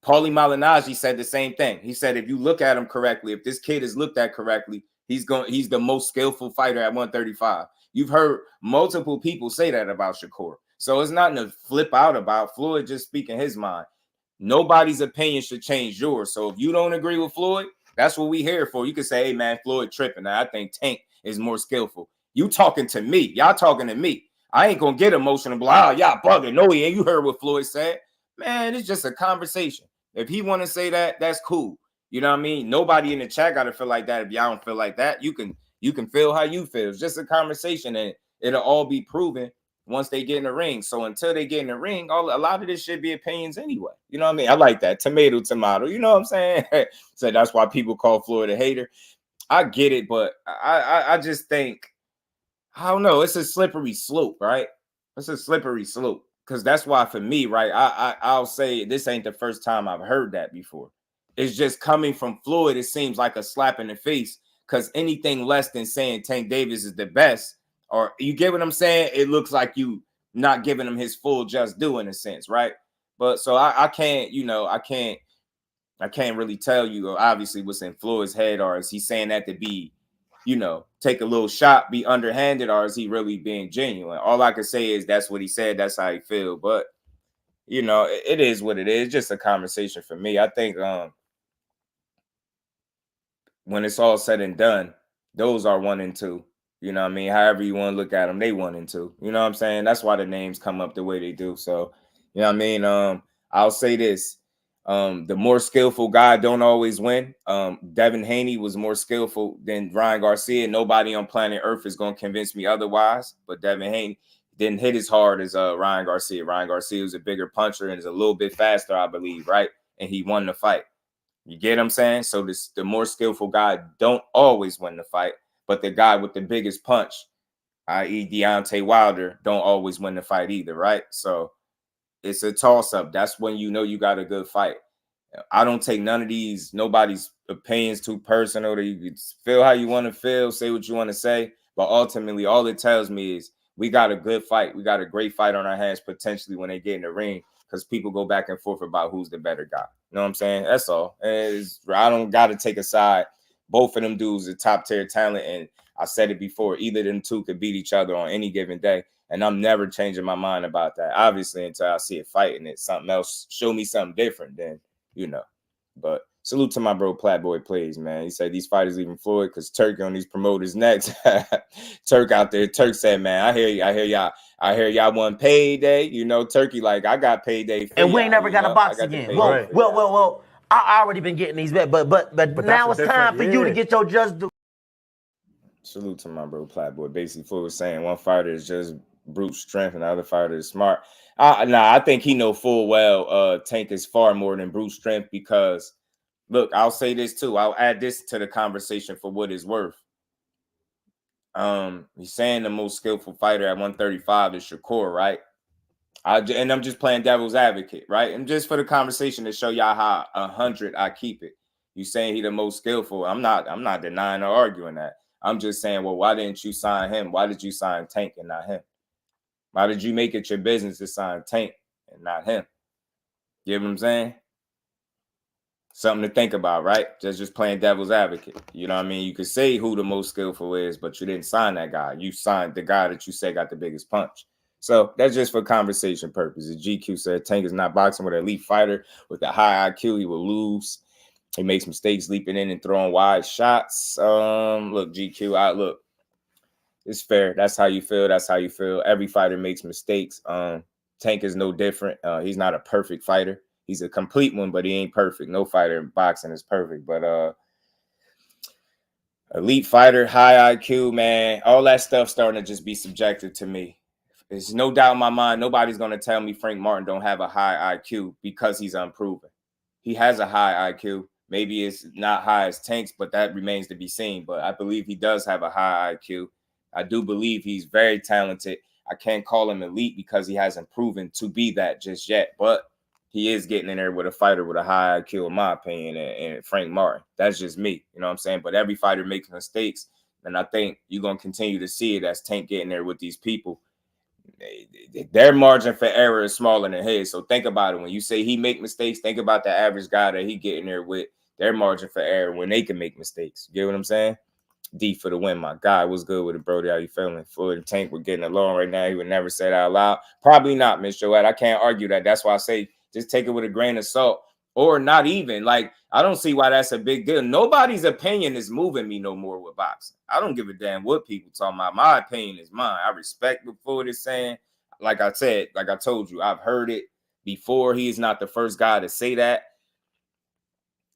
Malignaggi said the same thing. He said if you look at him correctly, if this kid is looked at correctly, he's the most skillful fighter at 135. You've heard multiple people say that about Shakur. So it's nothing to flip out about. Floyd just speaking his mind. Nobody's opinion should change yours. So if you don't agree with Floyd, that's what we here for. You can say, hey, man, Floyd tripping. Now, I think Tank is more skillful. You talking to me. Y'all talking to me. I ain't going to get emotional. Blah, y'all bugging. No, he ain't. You heard what Floyd said. Man, it's just a conversation. If he want to say that, that's cool. You know what I mean? Nobody in the chat got to feel like that. If y'all don't feel like that, you can feel how you feel. It's just a conversation, and it'll all be proven once they get in the ring. So until they get in the ring, a lot of this should be opinions anyway. You know what I mean? I like that. Tomato. You know what I'm saying? So that's why people call Floyd a hater. I get it, but I just think, I don't know. It's a slippery slope, right? It's a slippery slope. Because that's why for me, right, I'll say this ain't the first time I've heard that before. It's just coming from Floyd, it seems like a slap in the face, because anything less than saying Tank Davis is the best, or you get what I'm saying, it looks like you not giving him his full just due in a sense, right? But so I can't, you know, I can't really tell you obviously what's in Floyd's head, or is he saying that to be, you know, take a little shot, be underhanded, or is he really being genuine? All I can say is that's what he said, that's how he feel. But, you know, it is what it is. Just a conversation for me. I think when it's all said and done, those are 1 and 2. You know what I mean? However you want to look at them, they 1 and 2. You know what I'm saying? That's why the names come up the way they do. So, you know what I mean? I'll say this. The more skillful guy don't always win. Devin Haney was more skillful than Ryan Garcia. Nobody on planet Earth is going to convince me otherwise. But Devin Haney didn't hit as hard as Ryan Garcia. Ryan Garcia was a bigger puncher and is a little bit faster, I believe, right? And he won the fight. You get what I'm saying? So the more skillful guy don't always win the fight, but the guy with the biggest punch, i.e. Deontay Wilder, don't always win the fight either, right? So it's a toss-up. That's when you know you got a good fight. I don't take none of nobody's opinions too personal. You can feel how you want to feel, say what you want to say, but ultimately all it tells me is we got a good fight. We got a great fight on our hands potentially when they get in the ring, because people go back and forth about who's the better guy. You know what I'm saying? That's all. I don't got to take a side. Both of them dudes are top-tier talent, and I said it before, either of them two could beat each other on any given day, and I'm never changing my mind about that, obviously, until I see it fighting it. Something else, show me something different, then, you know. But salute to my bro Platboy Plays, man. He said these fighters leaving Floyd because Turk on these promoters next. Turk out there. Turk said, man, I hear y'all won payday. You know, Turkey, like, I got payday for and we ain't never got a box again. Well, I already been getting these back, but now it's time for you to get your just due. Salute to my bro Platboy. Basically, Floyd was saying one fighter is just brute strength and the other fighter is smart. I think he know full well Tank is far more than brute strength, because look, I'll say this too. I'll add this to the conversation for what it's worth. He's saying the most skillful fighter at 135 is Shakur, right? And I'm just playing devil's advocate, right? And just for the conversation to show y'all how 100 I keep it. You saying he the most skillful? I'm not denying or arguing that. I'm just saying, well, why didn't you sign him? Why did you sign Tank and not him? Why did you make it your business to sign Tank and not him? You know what I'm saying? Something to think about, right? Just playing devil's advocate. You know what I mean? You could say who the most skillful is, but you didn't sign that guy. You signed the guy that you said got the biggest punch. So that's just for conversation purposes. GQ said Tank is not boxing with an elite fighter with a high IQ. He will lose. He makes mistakes leaping in and throwing wide shots. Look, GQ, look. It's fair. That's how you feel. That's how you feel. Every fighter makes mistakes. Tank is no different. He's not a perfect fighter. He's a complete one, but he ain't perfect. No fighter in boxing is perfect. But elite fighter, high IQ, man, all that stuff starting to just be subjective to me. There's no doubt in my mind, nobody's going to tell me Frank Martin don't have a high IQ because he's unproven. He has a high IQ. Maybe it's not high as Tank's, but that remains to be seen. But I believe he does have a high IQ. I do believe he's very talented. I can't call him elite because he hasn't proven to be that just yet. But he is getting in there with a fighter with a high IQ, in my opinion, and Frank Martin. That's just me. You know what I'm saying? But every fighter makes mistakes. And I think you're going to continue to see it as Tank getting there with these people. Their margin for error is smaller than his. So think about it. When you say he make mistakes, think about the average guy that he getting there with. Their margin for error when they can make mistakes. You get what I'm saying? D for the win, my guy. What's good with it, Brody? How you feeling? Floyd and Tank, we're getting along right now. He would never say that out loud. Probably not, Miss Joette. I can't argue that. That's why I say just take it with a grain of salt. Or not even. Like, I don't see why that's a big deal. Nobody's opinion is moving me no more with boxing. I don't give a damn what people talking about. My opinion is mine. I respect what Floyd is saying. Like I said, like I told you, I've heard it before. He is not the first guy to say that.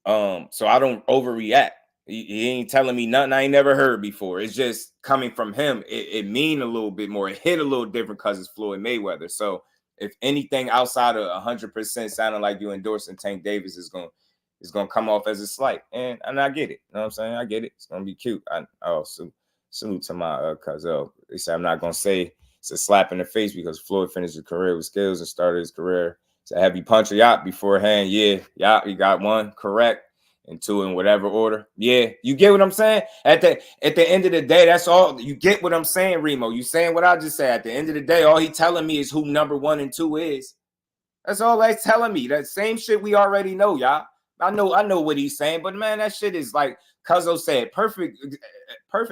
So I don't overreact. He ain't telling me nothing I ain't never heard before. It's just coming from him. It mean a little bit more. It hit a little different because it's Floyd Mayweather. So if anything outside of 100% sounding like you endorsing Tank Davis is gonna come off as a slight, and I get it. You know what I'm saying? I get it. It's gonna be cute. Salute to my cousin. They say I'm not gonna say it's a slap in the face because Floyd finished his career with skills and started his career. It's a heavy puncher yacht beforehand. Yeah, yacht, you got one correct. And two in whatever order. Yeah, you get what I'm saying? At the end of the day, that's all. You get what I'm saying, Remo. You saying what I just said. At the end of the day, all he telling me is who number 1 and 2 is. That's all he's telling me. That same shit we already know, y'all. I know what he's saying, but man, that shit is like Cuzzo said, perfect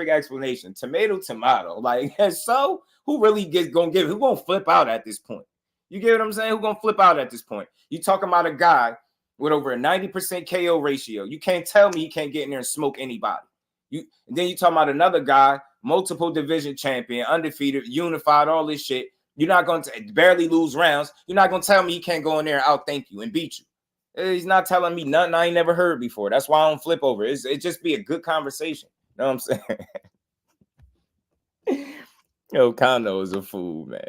explanation. Tomato. Like, so who really who gonna flip out at this point? You get what I'm saying? Who gonna flip out at this point? You talking about a guy with over a 90% KO ratio. You can't tell me he can't get in there and smoke anybody. And then you talking about another guy, multiple division champion, undefeated, unified, all this shit. You're not going to barely lose rounds. You're not going to tell me he can't go in there and outthink you and beat you. He's not telling me nothing I ain't never heard before. That's why I don't flip over. It just be a good conversation. You know what I'm saying? Yo, Kono is a fool, man.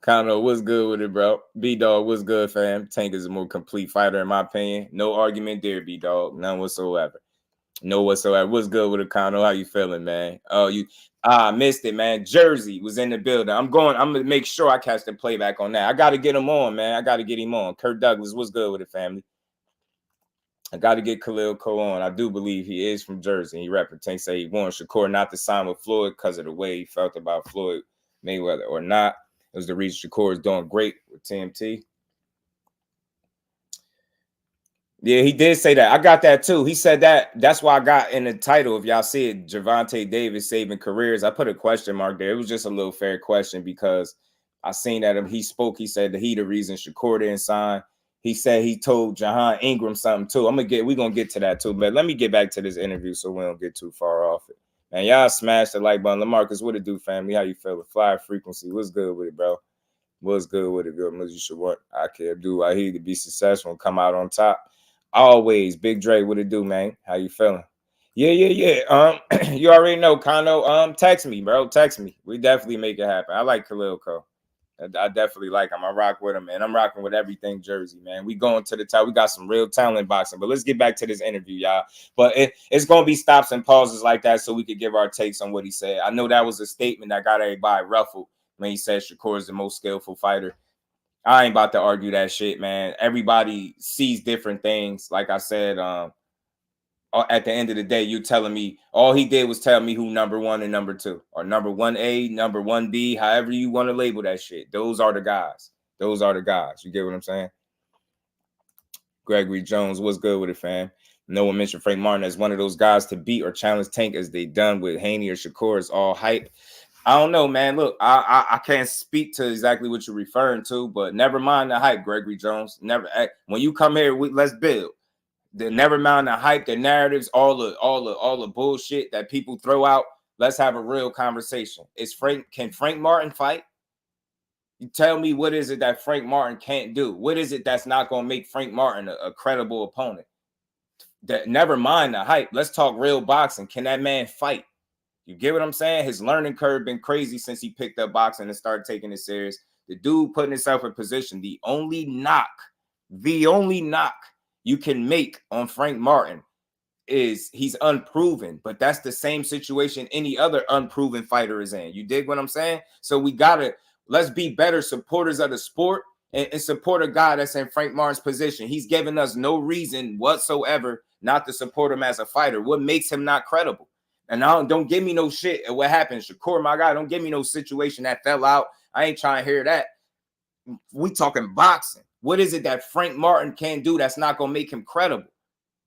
Kono, what's good with it, bro? B-Dog, what's good, fam? Tank is a more complete fighter, in my opinion. No argument there, B-Dog. None whatsoever. No whatsoever. What's good with it, Kono? How you feeling, man? Oh, I missed it, man. Jersey was in the building. I'm going to make sure I catch the playback on that. I got to get him on, man. I got to get him on. Kurt Douglas, what's good with it, family? I got to get Khalil Cole on. I do believe he is from Jersey. He repping. Tank say he wanted Shakur not to sign with Floyd because of the way he felt about Floyd Mayweather or not. It was the reason Shakur is doing great with TMT. Yeah, he did say that. I got that too. He said that. That's why I got in the title. If y'all see it, Gervonta Davis saving careers. I put a question mark there. It was just a little fair question because I seen that he spoke. He said that he the reason Shakur didn't sign. He said he told Ingram something too. We're gonna get to that too. But let me get back to this interview so we don't get too far off it. Man, y'all smash the like button. LaMarcus, what it do, family? How you feeling? Fly frequency. What's good with it, bro? What's good with it, girl? You should what I care do. I hear to be successful and come out on top. Always. Big Dre, what it do, man? How you feeling? Yeah. You already know, Kono. Text me, bro. Text me. We definitely make it happen. I like Khalil Cole. I definitely like him. I rock with him, man. I'm rocking with everything Jersey, man. We going to the top. We got some real talent boxing. But let's get back to this interview, y'all. But it's going to be stops and pauses like that so we could give our takes on what he said. I know that was a statement that got everybody ruffled when he said Shakur is the most skillful fighter. I ain't about to argue that shit, man. Everybody sees different things. Like I said, at the end of the day, you telling me all he did was tell me who number 1 and number 2 or number 1A, number 1B, however you want to label that shit. Those are the guys. Those are the guys. You get what I'm saying? Gregory Jones, what's good with it, fam? No one mentioned Frank Martin as one of those guys to beat or challenge Tank as they done with Haney or Shakur. Is all hype. I don't know, man. Look, I can't speak to exactly what you're referring to, but never mind the hype, Gregory Jones. Never. When you come here, let's build. Never mind the hype, the narratives, all the bullshit that people throw out. Let's have a real conversation. Can Frank Martin fight? You tell me, what is it that Frank Martin can't do? What is it that's not going to make Frank Martin a credible opponent? Never mind the hype. Let's talk real boxing. Can that man fight? You get what I'm saying? His learning curve been crazy since he picked up boxing and started taking it serious. The dude putting himself in position. The only knock you can make on Frank Martin is he's unproven, but that's the same situation any other unproven fighter is in. You dig what I'm saying? So let's be better supporters of the sport and support a guy that's in Frank Martin's position. He's given us no reason whatsoever not to support him as a fighter. What makes him not credible? And now don't give me no shit. What happened? Shakur, my guy, don't give me no situation that fell out. I ain't trying to hear that. We talking boxing. What is it that Frank Martin can do that's not going to make him credible?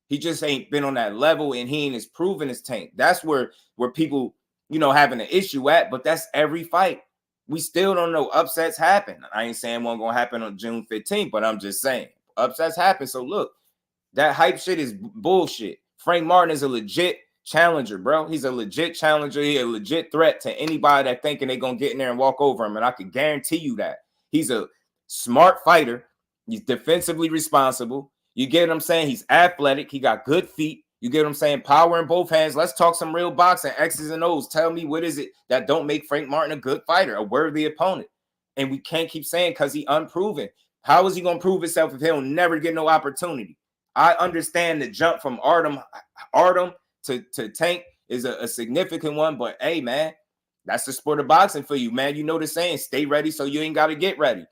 He just ain't been on that level, and he ain't as proven his Tank. That's where people, having an issue at, but that's every fight. We still don't know upsets happen. I ain't saying one going to happen on June 15th, but I'm just saying. Upsets happen. So look, that hype shit is bullshit. Frank Martin is a legit challenger, bro. He's a legit challenger. He's a legit threat to anybody that thinking they're going to get in there and walk over him. And I can guarantee you that. He's a smart fighter. He's defensively responsible. You get what I'm saying? He's athletic. He got good feet. You get what I'm saying? Power in both hands. Let's talk some real boxing, X's and O's. Tell me, what is it that don't make Frank Martin a good fighter, a worthy opponent? And we can't keep saying because he's unproven. How is he going to prove himself if he'll never get no opportunity? I understand the jump from Artem to Tank is a significant one, but hey, man, that's the sport of boxing for you, man. You know the saying, stay ready so you ain't got to get ready.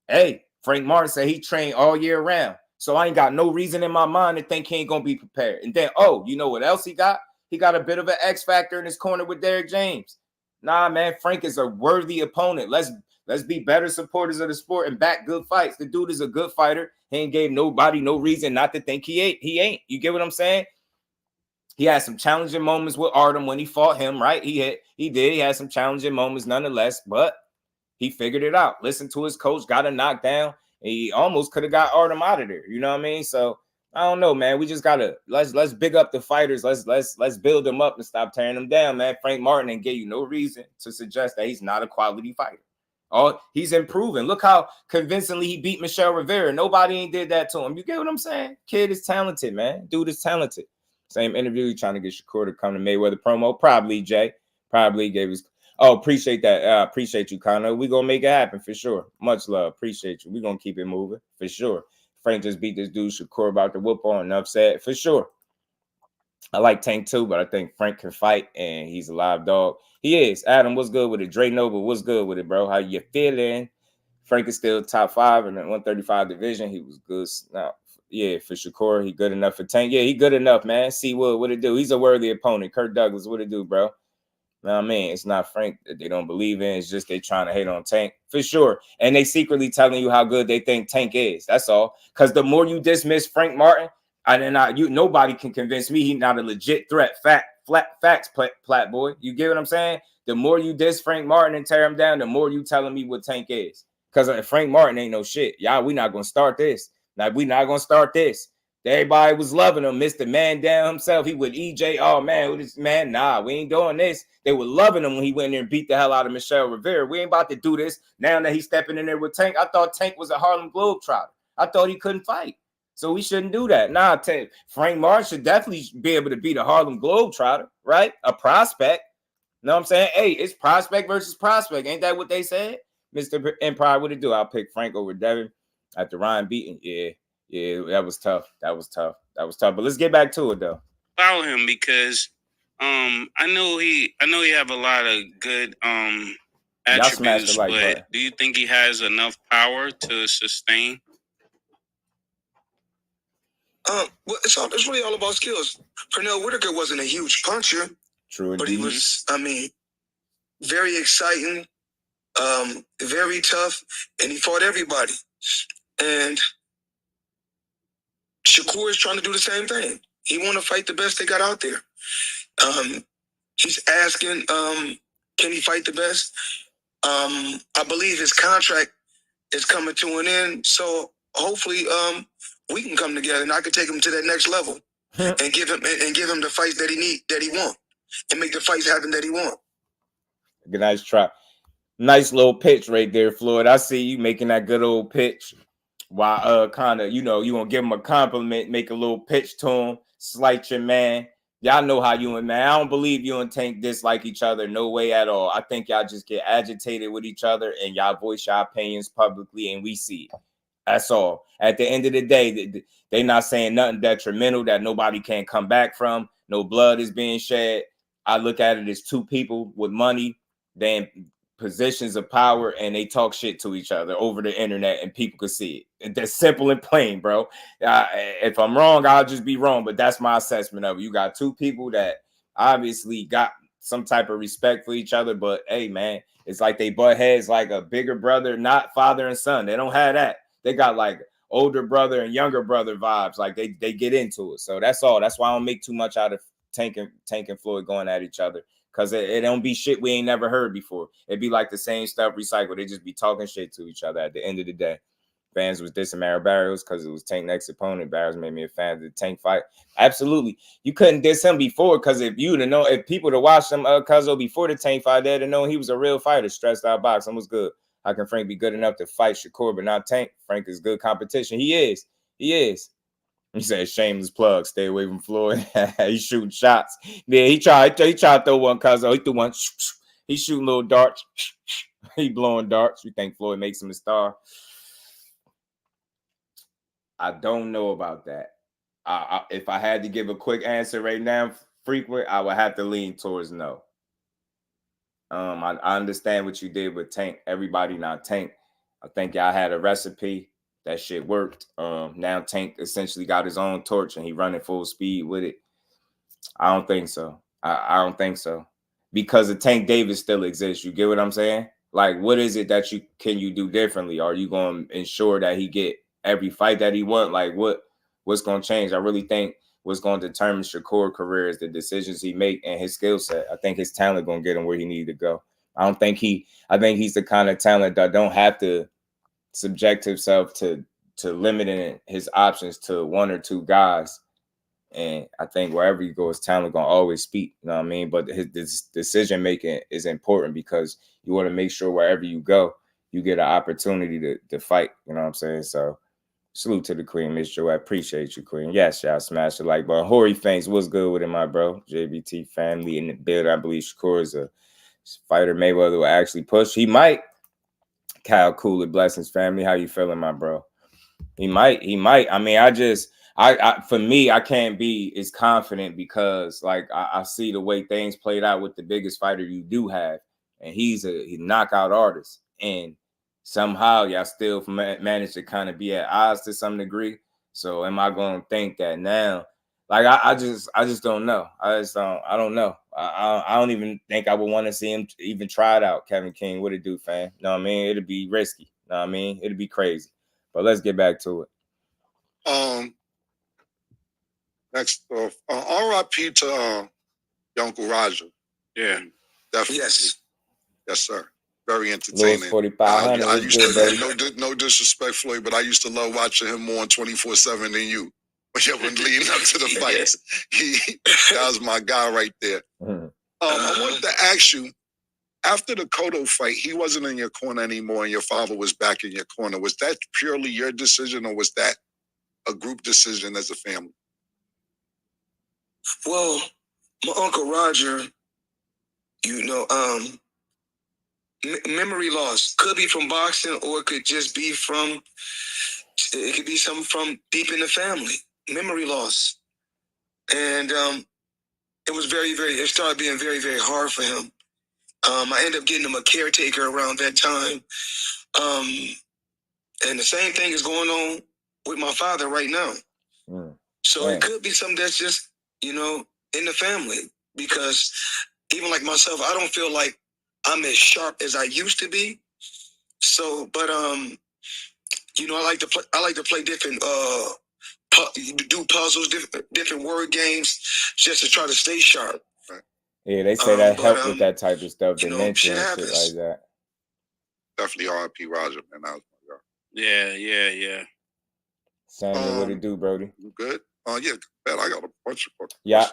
Hey, Frank Martin said he trained all year round, so I ain't got no reason in my mind to think he ain't going to be prepared. And then, oh, you know what else he got? He got a bit of an X factor in his corner with Derrick James. Nah, man, Frank is a worthy opponent. Let's be better supporters of the sport and back good fights. The dude is a good fighter. He ain't gave nobody no reason not to think he ain't. You get what I'm saying? He had some challenging moments with Artem when he fought him, right? He did. He had some challenging moments nonetheless, but he figured it out. Listened to his coach, got a knockdown. He almost could have got Artem out of there. You know what I mean? So I don't know, man. We just gotta let's big up the fighters. Let's build them up and stop tearing them down, man. Frank Martin ain't gave you no reason to suggest that he's not a quality fighter. Oh, he's improving. Look how convincingly he beat Michelle Rivera. Nobody ain't did that to him. You get what I'm saying? Kid is talented, man. Dude is talented. Same interview, he trying to get Shakur to come to Mayweather promo. Probably, Jay. Probably gave his. Oh, appreciate that. Appreciate you, Connor. We gonna make it happen for sure. Much love. Appreciate you. We gonna keep it moving for sure. Frank just beat this dude Shakur about the whoop on and upset for sure. I like Tank too, but I think Frank can fight and he's a live dog. He is. Adam, what's good with it? Dre Nova, what's good with it, bro? How you feeling? Frank is still top 5 in the 135 division. He was good. Now, yeah, for Shakur, he good enough for Tank. Yeah, he good enough, man. See what it do? He's a worthy opponent. Kirk Douglas, what it do, bro? You know what I mean? It's not Frank that they don't believe in. It's just they trying to hate on Tank for sure. And they secretly telling you how good they think Tank is. That's all. Because the more you dismiss Frank Martin, nobody can convince me he's not a legit threat. Facts, plat boy. You get what I'm saying? The more you diss Frank Martin and tear him down, the more you telling me what Tank is. Because Frank Martin ain't no shit. Y'all, we not going to start this. Now, we not going to start this. Everybody was loving him. Mr. Man down himself. He would EJ. Oh, man, this man. Nah, we ain't doing this. They were loving him when he went in there and beat the hell out of Michelle Rivera. We ain't about to do this now that he's stepping in there with Tank. I thought Tank was a Harlem Globetrotter. I thought he couldn't fight. So we shouldn't do that. Nah, Frank Martin should definitely be able to beat a Harlem Globetrotter, right? A prospect. You know what I'm saying? Hey, it's prospect versus prospect. Ain't that what they said? Mr. Empire, what it do? I'll pick Frank over Devin after Ryan beating. Yeah, that was tough. But let's get back to it though. Follow him because I know he have a lot of good attributes, but button. Do you think he has enough power to sustain? Well, it's really all about skills. Pernell Whitaker wasn't a huge puncher. True, but he was, very exciting, very tough, and he fought everybody. And Shakur is trying to do the same thing. He want to fight the best they got out there. He's asking, can he fight the best? I believe his contract is coming to an end, so hopefully we can come together and I can take him to that next level and give him the fights that he want, and make the fights happen that he want. Good, nice try. Nice little pitch right there, Floyd. I see you making that good old pitch. While kind of, you want to give him a compliment, make a little pitch to him, slight your man. Y'all know how you and man. I don't believe you and Tank dislike each other. No way at all. I think y'all just get agitated with each other and y'all voice your opinions publicly and we see it. That's all. At the end of the day, they not saying nothing detrimental that nobody can come back from. No blood is being shed. I look at it as two people with money, then positions of power, and they talk shit to each other over the internet and people can see it. That's simple and plain, bro. If I'm wrong, I'll just be wrong, but that's my assessment of it. You got two people that obviously got some type of respect for each other, but hey, man, it's like they butt heads like a bigger brother, not father and son. They don't have that. They got like older brother and younger brother vibes. Like they get into it. So that's all. That's why I don't make too much out of Tank and Floyd going at each other. Because it don't be shit we ain't never heard before. It'd be like the same stuff recycled. They just be talking shit to each other at the end of the day. fans was dissing Barrios because it was Tank next opponent. Barrios made me a fan of the Tank fight. Absolutely. You couldn't diss him before because if people to watch him, Cuzzo before the Tank fight, they'd have known he was a real fighter, stressed out boxing was good. How can Frank be good enough to fight Shakur but not Tank? Frank is good competition. He is. He said, shameless plug. Stay away from Floyd. He's shooting shots. Yeah, he tried to throw one, Cuzzo. He threw one. He's shooting little darts. He blowing darts. You think Floyd makes him a star? I don't know about that. If I had to give a quick answer right now, frequent, I would have to lean towards no. I understand what you did with Tank. Everybody not Tank. I think y'all had a recipe. That shit worked. Now Tank essentially got his own torch and he running full speed with it. I don't think so. I don't think so. Because the Tank Davis still exists. You get what I'm saying? Like, what is it that you do differently? Are you going to ensure that he get every fight that he want? Like, what's going to change? I really think what's going to determine Shakur's career is the decisions he make and his skill set. I think his talent going to get him where he needs to go. I think he's the kind of talent that don't have to subject himself to limiting his options to one or two guys. And I think wherever you go, his talent gonna always speak. You know what I mean? But his decision making is important because you want to make sure wherever you go, you get an opportunity to fight. You know what I'm saying? So salute to the Queen, Miss Joe. I appreciate you, Queen. Yes, y'all smash the like button. Hori Fangs, what's good with it, my bro? JBT family in the build. I believe Shakur is a fighter Mayweather will actually push. He might. Kyle Cooley, blessings family. How you feeling, my bro? He might. I mean, for me, I can't be as confident because, like, I see the way things played out with the biggest fighter you do have, and he's a knockout artist, and somehow y'all still managed to kind of be at odds to some degree. So, am I going to think that now? Like, I just don't know. I don't know. I don't even think I would want to see him even try it out. Kevin King, what it do, fam? You know what I mean? It'd be risky. You know what I mean? It'd be crazy. But let's get back to it. Next off, R.I.P. to your Uncle Roger. Yeah. Definitely. Yes. Yes, sir. Very entertaining. 4,500. I used to, no disrespect, Floyd, but I used to love watching him more on 24/7 than you. When leading up to the fights. That was my guy right there. I wanted to ask you, after the Cotto fight, he wasn't in your corner anymore and your father was back in your corner. Was that purely your decision or was that a group decision as a family? Well, my Uncle Roger, memory loss could be from boxing or it could just be it could be something from deep in the family. Memory loss. And it was it started being very, very hard for him. I ended up getting him a caretaker around that time. And the same thing is going on with my father right now. So it could be something that's just, in the family. Because even like myself, I don't feel like I'm as sharp as I used to be. So, but I like to play different do puzzles, different word games, just to try to stay sharp. Yeah, they say that help with that type of stuff, dementia and shit like that. Definitely R.I.P. Roger, man. That was my guy. Yeah. Samuel, what it do, Brody? You good? Yeah, man, I got a bunch of questions. Yeah.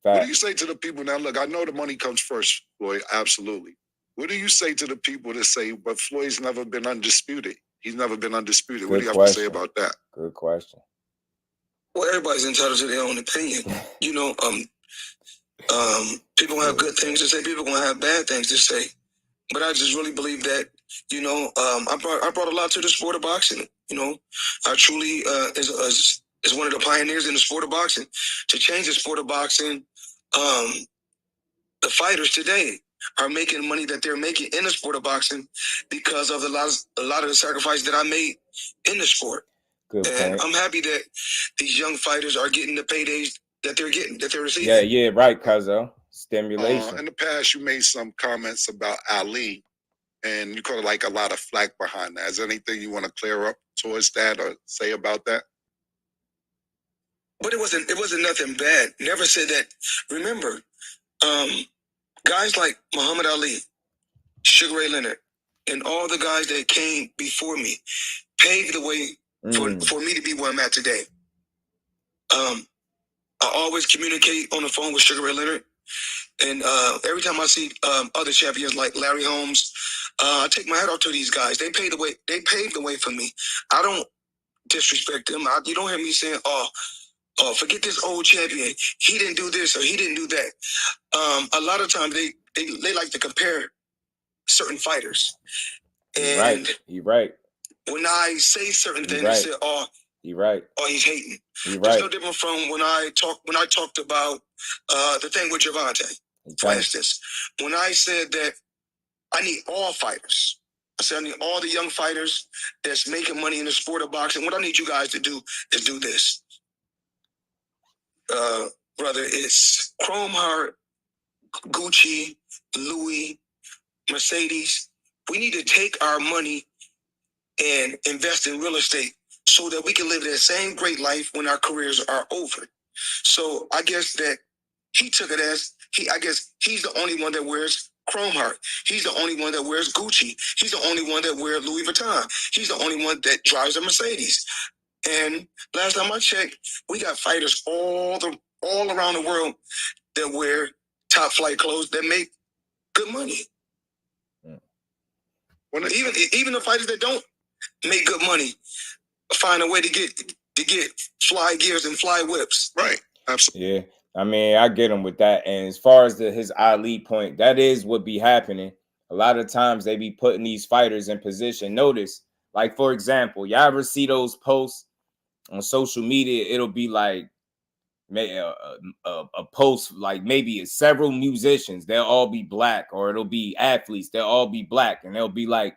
What do you say to the people now? Look, I know the money comes first, Floyd. Absolutely. What do you say to the people that say, but Floyd's never been undisputed? He's never been undisputed. What do you have to say about that? Good question. Well, everybody's entitled to their own opinion. People gonna have good things to say. People gonna have bad things to say. But I just really believe that, I brought a lot to the sport of boxing. I truly is one of the pioneers in the sport of boxing to change the sport of boxing. The fighters today are making the money that they're making in the sport of boxing because of a lot of the sacrifice that I made in the sport. Good and point. I'm happy that these young fighters are getting the paydays that they're receiving. Yeah, right, Cuzzo. Stimulation. In the past, you made some comments about Ali, and you caught like a lot of flack behind that. Is there anything you want to clear up towards that or say about that? But it wasn't nothing bad. Never said that. Remember, guys like Muhammad Ali, Sugar Ray Leonard, and all the guys that came before me paved the way for me to be where I'm at today. I always communicate on the phone with Sugar Ray Leonard. And every time I see other champions like Larry Holmes, I take my hat off to these guys. They paved the way. They paved the way for me. I don't disrespect them. You don't hear me saying, "Oh, forget this old champion. He didn't do this or he didn't do that." A lot of times they like to compare certain fighters. And You're right. When I say certain things, right. they say, "Oh, you're right. Oh, he's hating." You're There's right. no different from when I talked about the thing with Gervonta. For instance, when I said that I need all fighters, I said I need all the young fighters that's making money in the sport of boxing. What I need you guys to do is do this. Brother, it's Chrome Heart, Gucci, Louis, Mercedes. We need to take our money and invest in real estate so that we can live that same great life when our careers are over. So I guess that he took it as I guess he's the only one that wears Chrome Heart. He's the only one that wears Gucci. He's the only one that wears Louis Vuitton. He's the only one that drives a Mercedes. And last time I checked, we got fighters all around the world that wear top flight clothes that make good money. Even the fighters that don't make good money find a way to get fly gears and fly whips. Right. Absolutely. Yeah. I mean, I get him with that. And as far as his Ali point, that is what be happening. A lot of times they be putting these fighters in position. Notice, like, for example, y'all ever see those posts on social media? It'll be like a post, like maybe several musicians. They'll all be black, or it'll be athletes. They'll all be black. And they'll be like,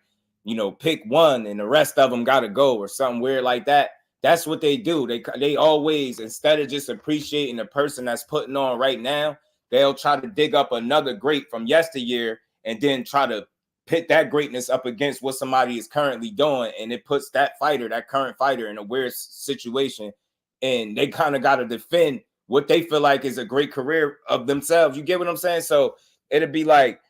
pick one and the rest of them got to go, or something weird like that. That's what they do. They always, instead of just appreciating the person that's putting on right now, they'll try to dig up another great from yesteryear and then try to pit that greatness up against what somebody is currently doing. And it puts that current fighter in a weird situation. And they kind of got to defend what they feel like is a great career of themselves. You get what I'm saying? So it'd be like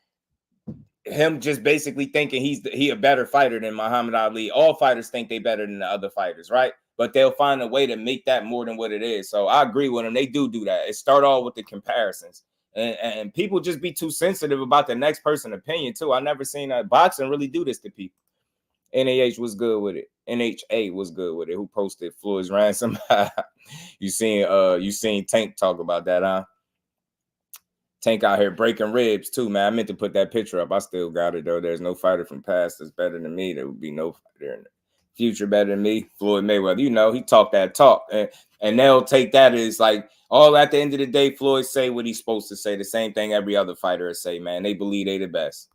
him just basically thinking he a better fighter than Muhammad Ali. All fighters think they better than the other fighters, right? But they'll find a way to make that more than what it is. So I agree with them. They do that. It start all with the comparisons. And people just be too sensitive about the next person's opinion, too. I never seen boxing really do this to people. NAH was good with it. NHA was good with it. Who posted Floyd's ransom? You seen Tank talk about that, huh? Tank out here breaking ribs too, man. I meant to put that picture up. I still got it though. There's no fighter from past that's better than me. There would be no fighter in the future better than me. Floyd Mayweather, he talked that talk, and they'll take that as like all at the end of the day. Floyd say what he's supposed to say. The same thing every other fighter say, man. They believe they the best.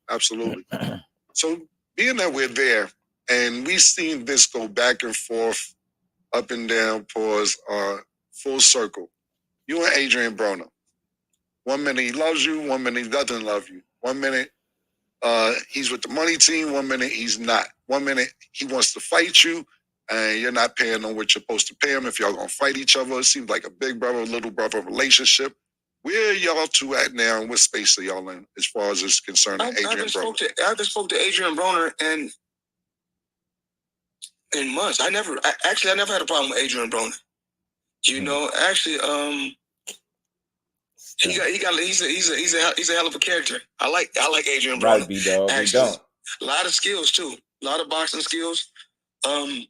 Absolutely. So being that we're there and we've seen this go back and forth, up and down, pause, full circle. You and Adrian Broner. 1 minute he loves you, 1 minute he doesn't love you. 1 minute he's with the money team, 1 minute he's not. 1 minute he wants to fight you, and you're not paying him what you're supposed to pay him if y'all gonna fight each other. It seems like a big brother, little brother relationship. Where are y'all two at now, and what space are y'all in as far as it's concerned? I haven't spoke to Adrian Broner in months. I never had a problem with Adrian Broner. He's a hell of a character. I like Adrian Broner. Right, B-Dog. Actually, a lot of skills too. A lot of boxing skills. I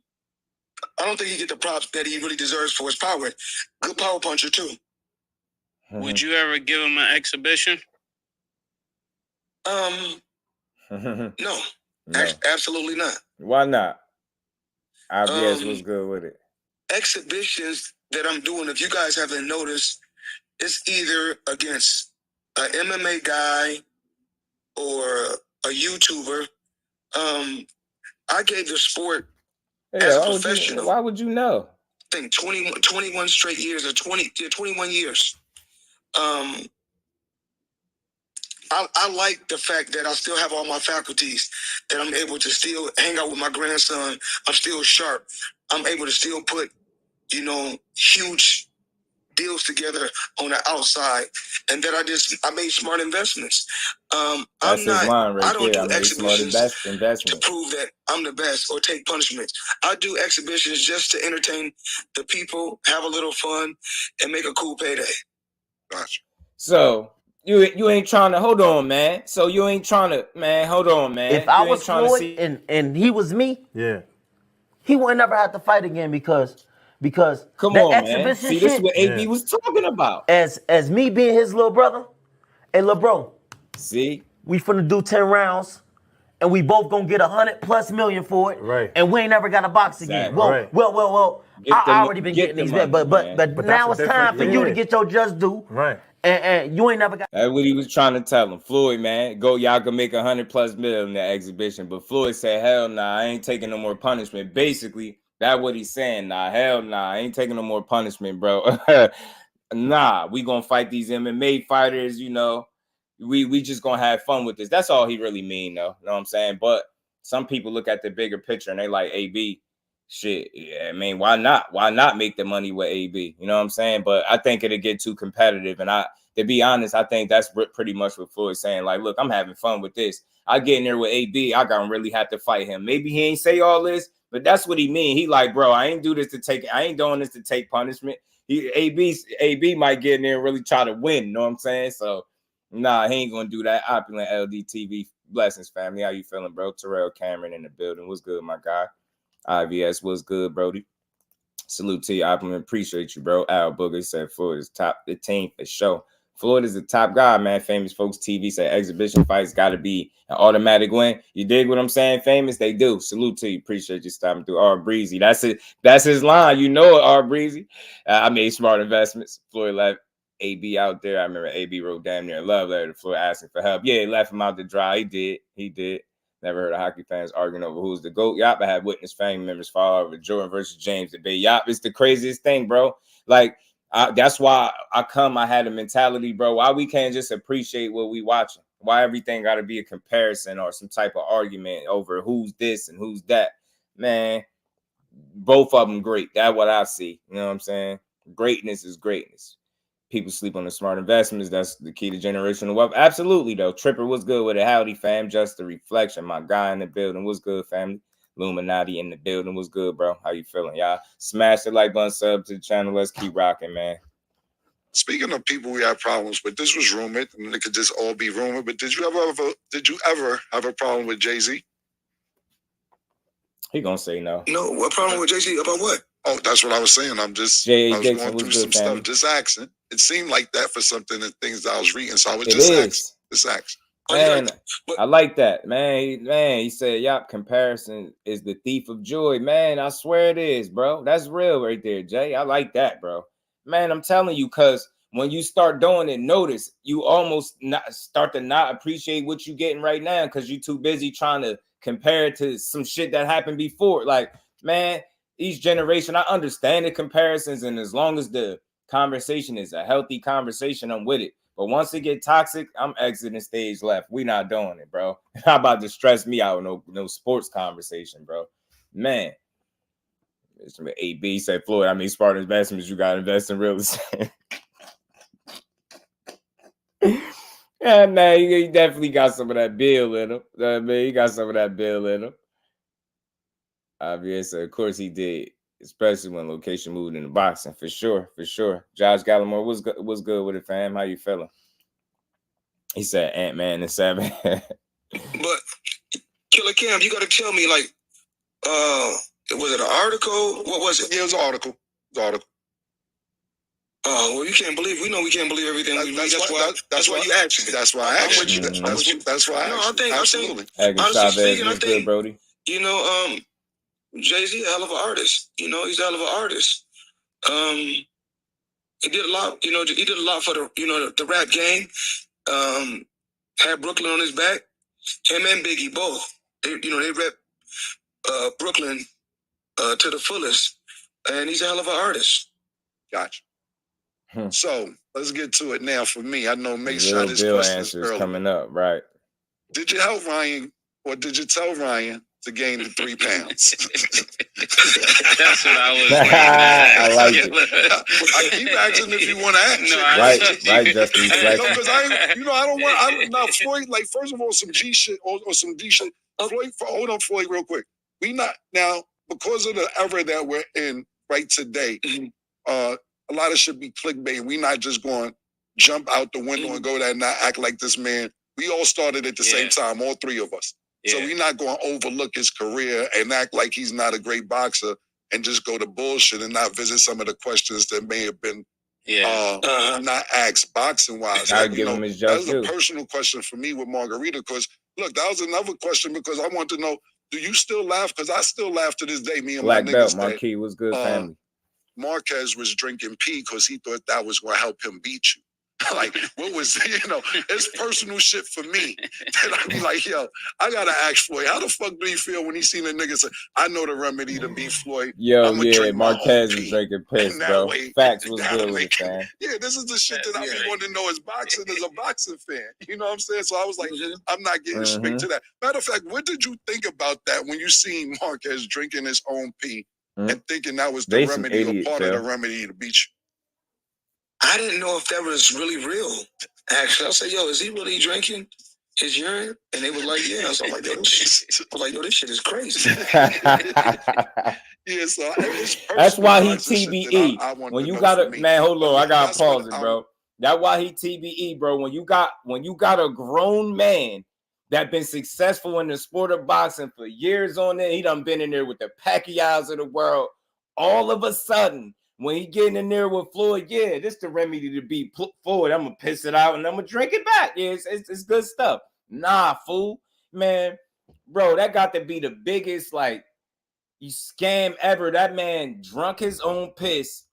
don't think he get the props that he really deserves for his power. Good power puncher too. Would you ever give him an exhibition? No. Absolutely not. Why not? IBS was good with it. Exhibitions that I'm doing, if you guys haven't noticed, it's either against an MMA guy or a YouTuber. I gave the sport as a professional. Why would you know? I think 21 straight years or 21 years. I like the fact that I still have all my faculties, that I'm able to still hang out with my grandson. I'm still sharp. I'm able to still put, huge deals together on the outside, and that I made smart investments. That's his line right I don't there. do I made smart investments to prove that I'm the best or take punishments. I do exhibitions just to entertain the people, have a little fun, and make a cool payday. Gotcha. So you ain't trying to hold on, man. So you ain't trying to, man. Hold on, man. If I was Floyd and he was me, he would never have to fight again because come that on, exhibition man. See, shit, this is what AB was talking about. As me being his little brother, hey, little bro. See, we finna do 10 rounds, and we both gonna get $100+ million for it. Right. And we ain't never got to box again. Well, I already been getting these, but now it's time for you to get your just due. Right. And you ain't never got. That's what he was trying to tell him. Floyd, man, y'all can make $100+ million in that exhibition. But Floyd said, hell nah, I ain't taking no more punishment. Basically, that's what he's saying. Nah, hell nah, I ain't taking no more punishment, bro. Nah, we gonna fight these MMA fighters, you know. We just gonna have fun with this. That's all he really mean, though. You know what I'm saying? But some people look at the bigger picture and they like, AB, shit, yeah, I mean, why not? Why not make the money with AB? You know what I'm saying? But I think it'll get too competitive. And to be honest, I think that's pretty much what Floyd's saying. Like, look, I'm having fun with this. I get in there with AB, I gonna really have to fight him. Maybe he ain't say all this, but that's what he mean. He like, bro, I ain't doing this to take punishment. AB might get in there and really try to win. You know what I'm saying? So, nah, he ain't gonna do that. Opulent LDTV blessings, family. How you feeling, bro? Terrell Cameron in the building. What's good, my guy? IVS, what's good, Brody? Salute to you, Opulent. Appreciate you, bro. Al Booger said Floyd is top 15 for sure. Floyd is the top guy, man. Famous Folks TV said exhibition fights got to be an automatic win. You dig what I'm saying, Famous? They do. Salute to you. Appreciate you stopping through. R Breezy. That's it. That's his line. You know it, R Breezy. I made smart investments. Floyd left AB out there. I remember AB wrote damn near love letter to Floyd asking for help. Yeah, he left him out to dry. He did. Never heard of hockey fans arguing over who's the GOAT. Yop, I had witnessed family members fall over Jordan versus James debate. Yop, it's the craziest thing, bro. Like, that's why I had a mentality, bro. Why we can't just appreciate what we watching? Why everything got to be a comparison or some type of argument over who's this and who's that? Man, both of them great. That's what I see. You know what I'm saying? Greatness is greatness. People sleep on the smart investments. That's the key to generational wealth. Absolutely, though. Tripper, what's good with it? Howdy, fam. Just a reflection. My guy in the building. What's good, family? Illuminati in the building. What's good, bro? How you feeling, y'all? Smash the like button, sub to the channel. Let's keep rocking, man. Speaking of people we have problems with, this was rumored, and it could just all be rumored. But did you ever have a problem with Jay-Z? He gonna say no. No, what problem with Jay-Z about what? Oh, that's what I was saying. I was Dixon, going through some stuff, just asking. It seemed like that for something and things that I was reading, so I was just asking. Man, I like that, man. He said, "Yup, comparison is the thief of joy." Man, I swear it is, bro. That's real right there, Jay. I like that, bro. Man, I'm telling you, because when you start doing it, notice you almost start to not appreciate what you're getting right now because you're too busy trying to compare it to some shit that happened before. Like, man, each generation, I understand the comparisons, and as long as the conversation is a healthy conversation, I'm with it. But once it get toxic, I'm exiting stage left. We not doing it, bro. How about to stress me out? No sports conversation, bro. Man. AB said, Floyd, I mean, smart investments, you got to invest in real estate. Yeah, man, he definitely got some of that bill in him. Man, he got some of that bill in him. Obviously, of course he did. Especially when location moved into boxing, for sure. Josh Gallimore, what's good with it, fam? How you feeling? He said Ant-Man and 7. But Killer Cam, you got to tell me, like, was it an article? What was it? Yeah, it was an article. Oh, well, we know we can't believe everything we read. That's why you asked me. That's why I asked you. That's why I asked you. Absolutely. Honestly speaking, I think, Brody. You know, Jay-Z, a hell of an artist. You know, he's a hell of an artist. He did a lot. You know, he did a lot for the rap game. Had Brooklyn on his back. Him and Biggie both. They rep Brooklyn to the fullest, and he's a hell of an artist. Gotcha. So let's get to it now. For me, I know Mase shot his questions early. Coming up, right? Did you help Ryan, or did you tell Ryan to gain the 3 pounds. That's what I was like. I like it. I keep asking if you want to ask. No, right, Justin. No, because I don't want. Now Floyd, like, first of all, some G shit or some D shit. Floyd, hold on, Floyd, real quick. We not now because of the era that we're in right today. A lot of shit be clickbait. We not just going to jump out the window and go there and not act like this man. We all started at the same time, all 3 of us. So we're not going to overlook his career and act like he's not a great boxer and just go to bullshit and not visit some of the questions that may have been not asked boxing-wise. I'll give him his just That was a personal question for me with Margarita because, look, that was another question because I want to know, do you still laugh? Because I still laugh to this day, me and Black my belt, niggas. Marquis was good family. Marquez was drinking pee because he thought that was going to help him beat you. Like, what was, it's personal shit for me. That I be like, yo, I got to ask Floyd, how the fuck do you feel when he seen a nigga say, I know the remedy to beat Floyd? Yo, Marquez was drinking piss, bro. Facts was good with it, man. Yeah, this is the shit that I be wanting to know as boxing, as a boxing fan. You know what I'm saying? So I was like, I'm not getting straight to that. Matter of fact, what did you think about that when you seen Marquez drinking his own pee and thinking that was the remedy or part of the remedy to beat you? I didn't know if that was really real. Actually, I said, yo, is he really drinking his urine? And they was like, yeah. So I'm like, yo, this shit is crazy. Yeah, so that's why he TBE. When you got man, hold on, I gotta pause it, bro. That's why he TBE, bro. When you got a grown man that been successful in the sport of boxing for years on there, he done been in there with the Pacquiaos of the world. All of a sudden, when he getting in there with Floyd, yeah, this the remedy to beat Floyd. I'm gonna piss it out and I'm gonna drink it back. Yeah, it's good stuff. Nah, fool, man, bro, that got to be the biggest you scam ever. That man drunk his own piss,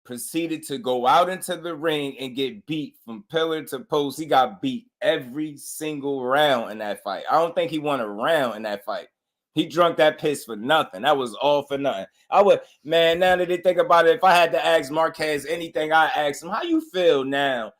proceeded to go out into the ring and get beat from pillar to post. He got beat every single round in that fight. I don't think he won a round in that fight. He drunk that piss for nothing. That was all for nothing. Now that they think about it, if I had to ask Marquez anything, I ask him, how you feel now?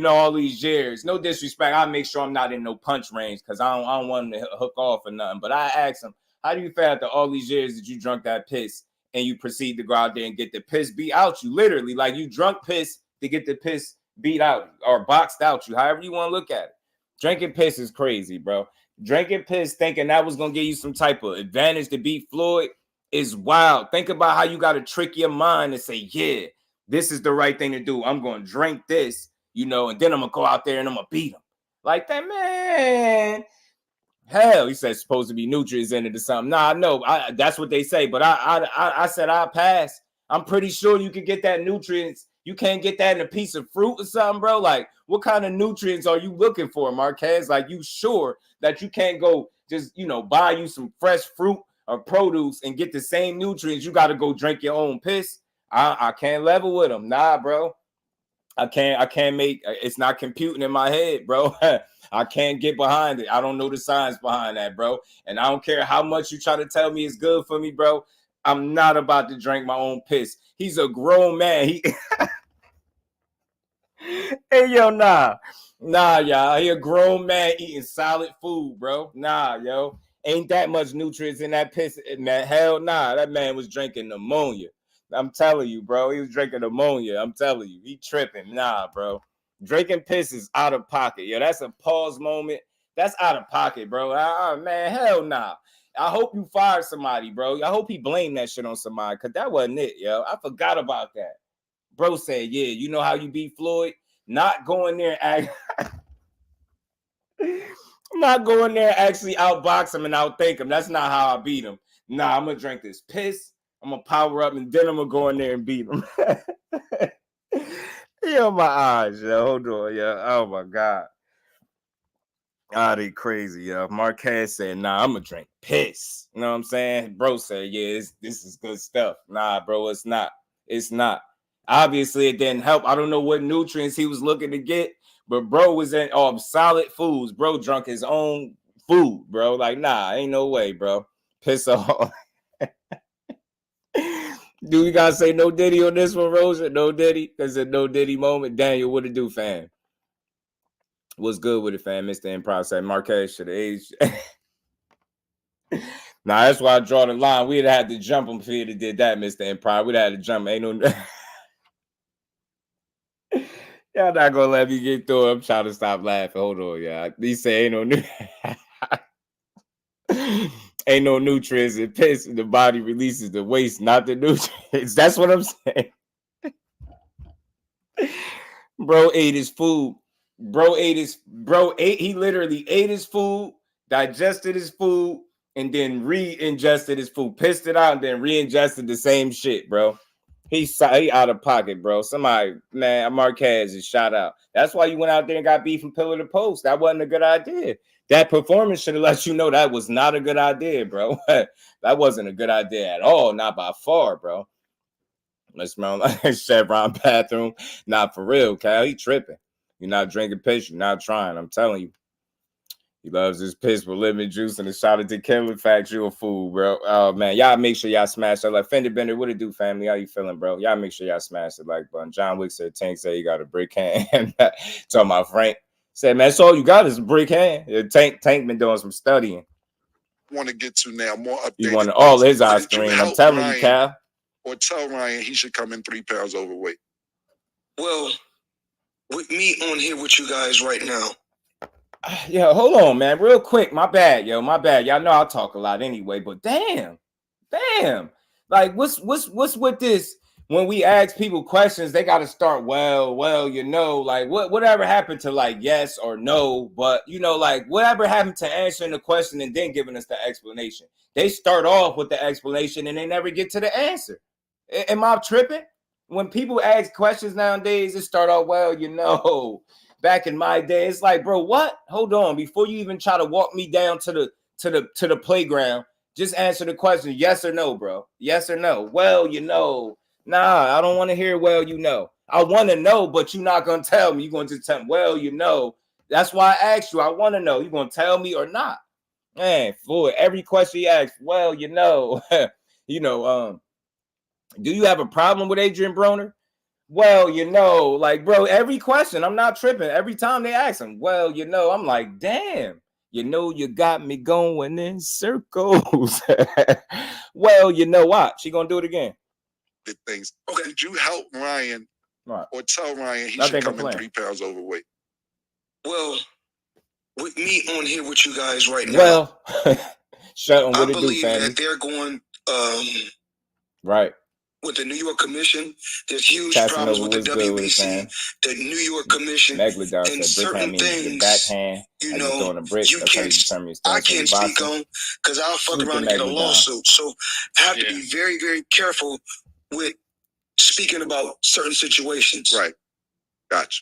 All these years. No disrespect. I make sure I'm not in no punch range because I don't want him to hook off or nothing. But I asked him, how do you feel after all these years that you drunk that piss and you proceed to go out there and get the piss beat out you? Literally, like you drunk piss to get the piss beat out or boxed out you, however you want to look at it. Drinking piss is crazy, bro. Drinking piss thinking that was going to give you some type of advantage to beat Floyd is wild. Think about how you got to trick your mind and say, yeah, this is the right thing to do. I'm going to drink this, and then I'm going to go out there and I'm going to beat him. Like that, man. Hell, he said it's supposed to be nutrients in it or something. Nah, no, that's what they say. But I said I'll pass. I'm pretty sure you can get that nutrients. You can't get that in a piece of fruit or something, bro. Like, what kind of nutrients are you looking for, Marquez? Like, you sure that you can't go just, buy you some fresh fruit or produce and get the same nutrients? You got to go drink your own piss. I can't level with them. Nah, bro. I can't make, it's not computing in my head, bro. I can't get behind it. I don't know the science behind that, bro. And I don't care how much you try to tell me it's good for me, bro. I'm not about to drink my own piss. He's a grown man. Hey, yo, nah, y'all. He a grown man eating solid food, bro. Nah, yo. Ain't that much nutrients in that piss, man. Hell nah. That man was drinking pneumonia. I'm telling you, bro. He was drinking ammonia. I'm telling you. He tripping. Nah, bro. Drinking piss is out of pocket. Yo, that's a pause moment. That's out of pocket, bro. Man, hell nah. I hope you fired somebody, bro. I hope he blamed that shit on somebody because that wasn't it, yo. I forgot about that. Bro said, yeah, you know how you beat Floyd? Not going there and not going there and actually outbox him and outthink him. That's not how I beat him. Nah, I'm going to drink this piss. I'm going to power up and then I'm going to go in there and beat him. Yo, my eyes, yo. Hold on, yo. Oh, my God. They crazy, yo. Marquez said, nah, I'm going to drink piss. You know what I'm saying? Bro said, yeah, this is good stuff. Nah, bro, it's not. It's not. Obviously, it didn't help. I don't know what nutrients he was looking to get, but bro was in solid foods. Bro drunk his own food, bro. Like, nah, ain't no way, bro. Piss off. Do we gotta say no Diddy on this one, Rosa? No Diddy? Because it's a no Diddy moment. Daniel, what it do, fam? What's good with it, fam? Mr. Improv said Marquez should have aged. Nah, that's why I draw the line. We'd have had to jump him if he'd have did that, Mr. Empire. We'd have had to jump. Ain't no. Y'all not gonna let me get through it. I'm trying to stop laughing. Hold on, y'all. He say ain't no new. Ain't no nutrients in piss. The body releases the waste, not the nutrients. That's what I'm saying. Bro ate his food. He literally ate his food, digested his food, and then re-ingested his food. Pissed it out and then re-ingested the same shit, bro. He out of pocket, bro. Somebody, man, Marquez is shot out. That's why you went out there and got beef from pillar to post. That wasn't a good idea. That performance should have let you know that was not a good idea, bro. That wasn't a good idea at all, not by far, bro. Let's smell like Chevron bathroom. Not for real, Cal. He tripping. You're not drinking piss. You're not trying. I'm telling you. He loves his piss with lemon juice and a shot of tequila. In fact, you a fool, bro. Oh, man. Y'all make sure y'all smash that like Fender Bender. What it do, family? How you feeling, bro? Y'all make sure y'all smash the like button. John Wick said, Tank said he got a brick hand. Talking about Frank. Said, man, that's all you got is a brick hand. Tank been doing some studying. Want to get to now more updated. You want all his eye screen. I'm telling you, Cal. Or tell Ryan he should come in 3 pounds overweight. Well, with me on here with you guys right now. Yeah, hold on, man. Real quick. My bad, yo. My bad. Y'all know I talk a lot anyway, but damn. Like, what's with this? When we ask people questions, they got to start, well, you know, like whatever happened to like yes or no, but you know, like whatever happened to answering the question and then giving us the explanation. They start off with the explanation and they never get to the answer. Am I tripping? When people ask questions nowadays, it start off, well, you know, back in my day, it's like, bro, what? Hold on, before you even try to walk me down to the playground, just answer the question, yes or no, bro. Yes or no. Well, you know. Nah, I don't want to hear, well, you know. I want to know, but you're not going to tell me. You're going to tell me, well, you know. That's why I asked you. I want to know. You going to tell me or not? Man, Floyd, every question he asks, well, you know. You know, do you have a problem with Adrian Broner? Well, you know, like, bro, every question, I'm not tripping. Every time they ask him, well, you know, I'm like, damn. You know, you got me going in circles. Well, you know what? She going to do it again. Things. Okay, did you help Ryan or tell Ryan he should come in 3 pounds overweight? Well, with me on here with you guys right now. Well, I believe that they're going right with the New York Commission. There's huge problems with the WBC, the New York Commission, and certain things. Backhand, you know, you can't. I can't speak on because I'll fuck around and get a lawsuit. So I have to be very, very careful with speaking about certain situations. Right. Gotcha.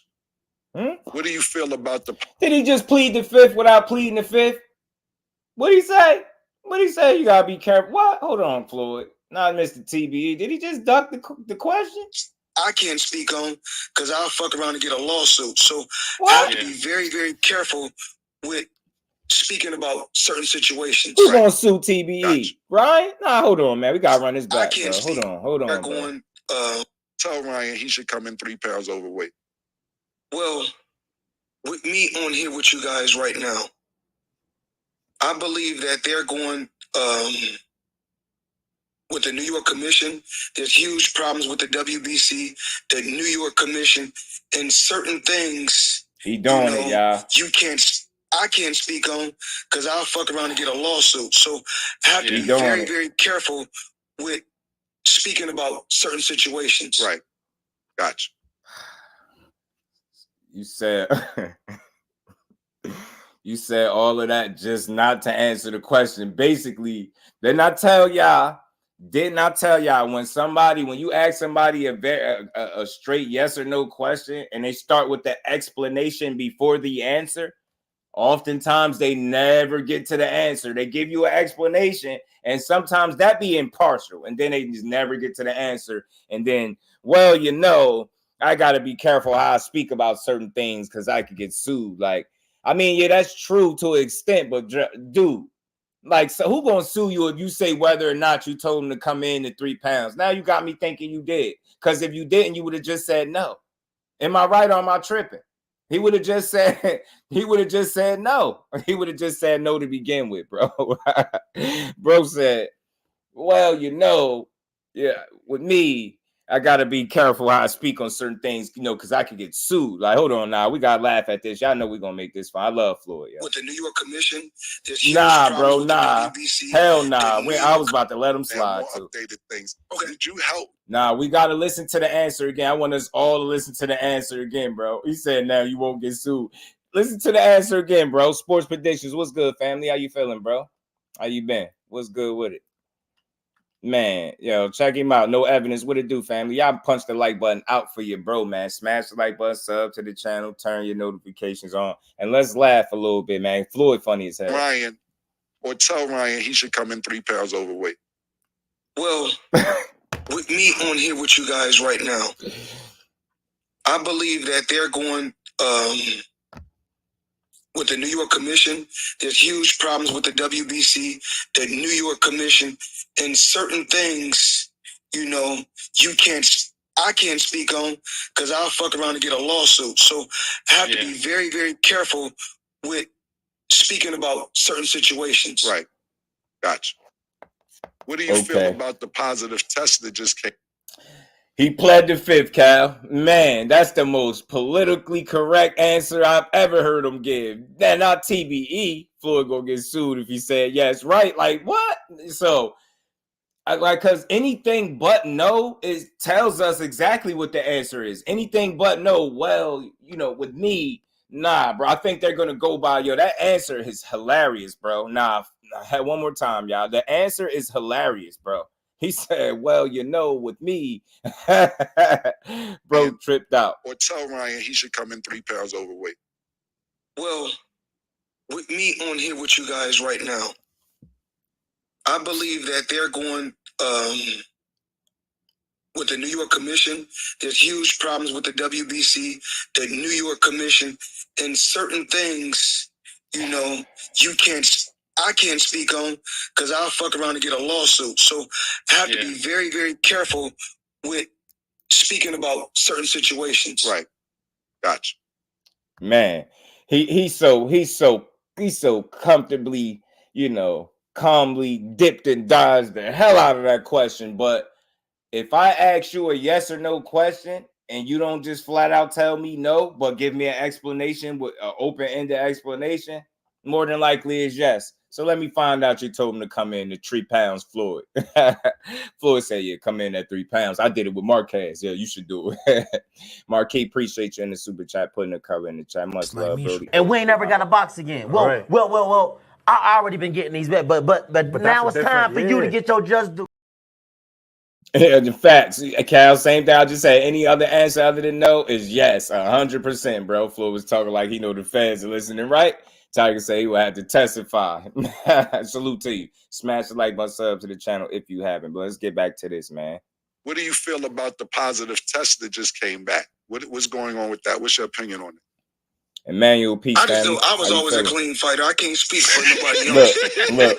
What do you feel about the... Did he just plead the fifth without pleading the fifth? What'd he say? What'd he say? You gotta be careful. What? Hold on, Floyd. Not Mr. TBE. Did he just duck the question? I can't speak on because I'll fuck around and get a lawsuit. So I have to be very, very careful with speaking about certain situations. Who's gonna sue TBE? Gotcha. Right? Nah, hold on, man. We gotta run this back, bro. Hold on. Going, tell Ryan he should come in 3 pounds overweight. Well, with me on here with you guys right now, I believe that they're going with the New York Commission. There's huge problems with the WBC, the New York Commission, and certain things. He doing it, y'all. I can't speak on because I'll fuck around and get a lawsuit. So I have to be very, very careful with speaking about certain situations. Right. Gotcha. You said all of that just not to answer the question. Basically, did not tell y'all when you ask somebody a straight yes or no question and they start with the explanation before the answer, oftentimes they never get to the answer. They give you an explanation and sometimes that be impartial and then they just never get to the answer. And then, well, you know, I got to be careful how I speak about certain things because I could get sued. Like, I mean, yeah, that's true to an extent, but dude, like, so who gonna sue you if you say whether or not you told him to come in at 3 pounds? Now you got me thinking you did. Because if you didn't, you would have just said no. Am I right or am I tripping? He would have just said no. He would have just said no to begin with, bro. Bro said, well, yeah, with me, I gotta be careful how I speak on certain things, because I could get sued. Like, hold on now, we gotta laugh at this. Y'all know we're gonna make this fun. I love Floyd. Yeah. With the New York Commission, nah, bro, nah. Hell nah. I was about to let him slide too. Updated things. Okay. Did you help? Nah, we gotta listen to the answer again. I want us all to listen to the answer again, bro. He said now you won't get sued. Listen to the answer again, bro. Sports predictions. What's good, family? How you feeling, bro? How you been? What's good with it? Man, check him out. No evidence. What it do, family? Y'all punch the like button out for your bro, man. Smash the like button, sub to the channel, turn your notifications on, and let's laugh a little bit, man. Floyd funny as hell. Ryan, or tell Ryan he should come in 3 pounds overweight. Well, with me on here with you guys right now, I believe that they're going with the New York Commission. There's huge problems with the WBC, the New York Commission, and certain things, I can't speak on because I'll fuck around and get a lawsuit. So I have to be very, very careful with speaking about certain situations. Right. Gotcha. What do you feel about the positive test that just came? He pled the fifth, Cal. Man, that's the most politically correct answer I've ever heard him give. That not TBE. Floyd gonna get sued if he said yes, right? Like what? So, because anything but no tells us exactly what the answer is. Anything but no. Well, with me, nah, bro. I think they're gonna go by that answer is hilarious, bro. Nah, one more time, y'all. The answer is hilarious, bro. He said, well, with me, bro tripped out. Or tell Ryan he should come in 3 pounds overweight. Well, with me on here with you guys right now, I believe that they're going with the New York Commission. There's huge problems with the WBC, the New York Commission, and certain things, I can't speak on because I'll fuck around and get a lawsuit. So I have to be very, very careful with speaking about certain situations. Right. Gotcha. Man, he's so comfortably, calmly dipped and dodged the hell out of that question. But if I ask you a yes or no question and you don't just flat out tell me no, but give me an explanation with an open-ended explanation, more than likely is yes. So let me find out you told him to come in at 3 pounds, Floyd. Floyd said, come in at 3 pounds. I did it with Marquez. Yeah, you should do it. Marquez, appreciate you in the super chat, putting the cover in the chat. Much love, Brody. And we ain't never got a box again. Well, I already been getting these back, but now it's time for you to get your just due. Yeah, the facts. Cal, same thing I just said. Any other answer other than no is yes, 100%, bro. Floyd was talking like he know the fans are listening, right? Tiger say he will have to testify. Salute to you. Smash the like button, sub to the channel if you haven't. But let's get back to this, man. What do you feel about the positive test that just came back? What's going on with that? What's your opinion on it? Emmanuel P. I just know I was always a clean fighter. I can't speak for nobody else. Look.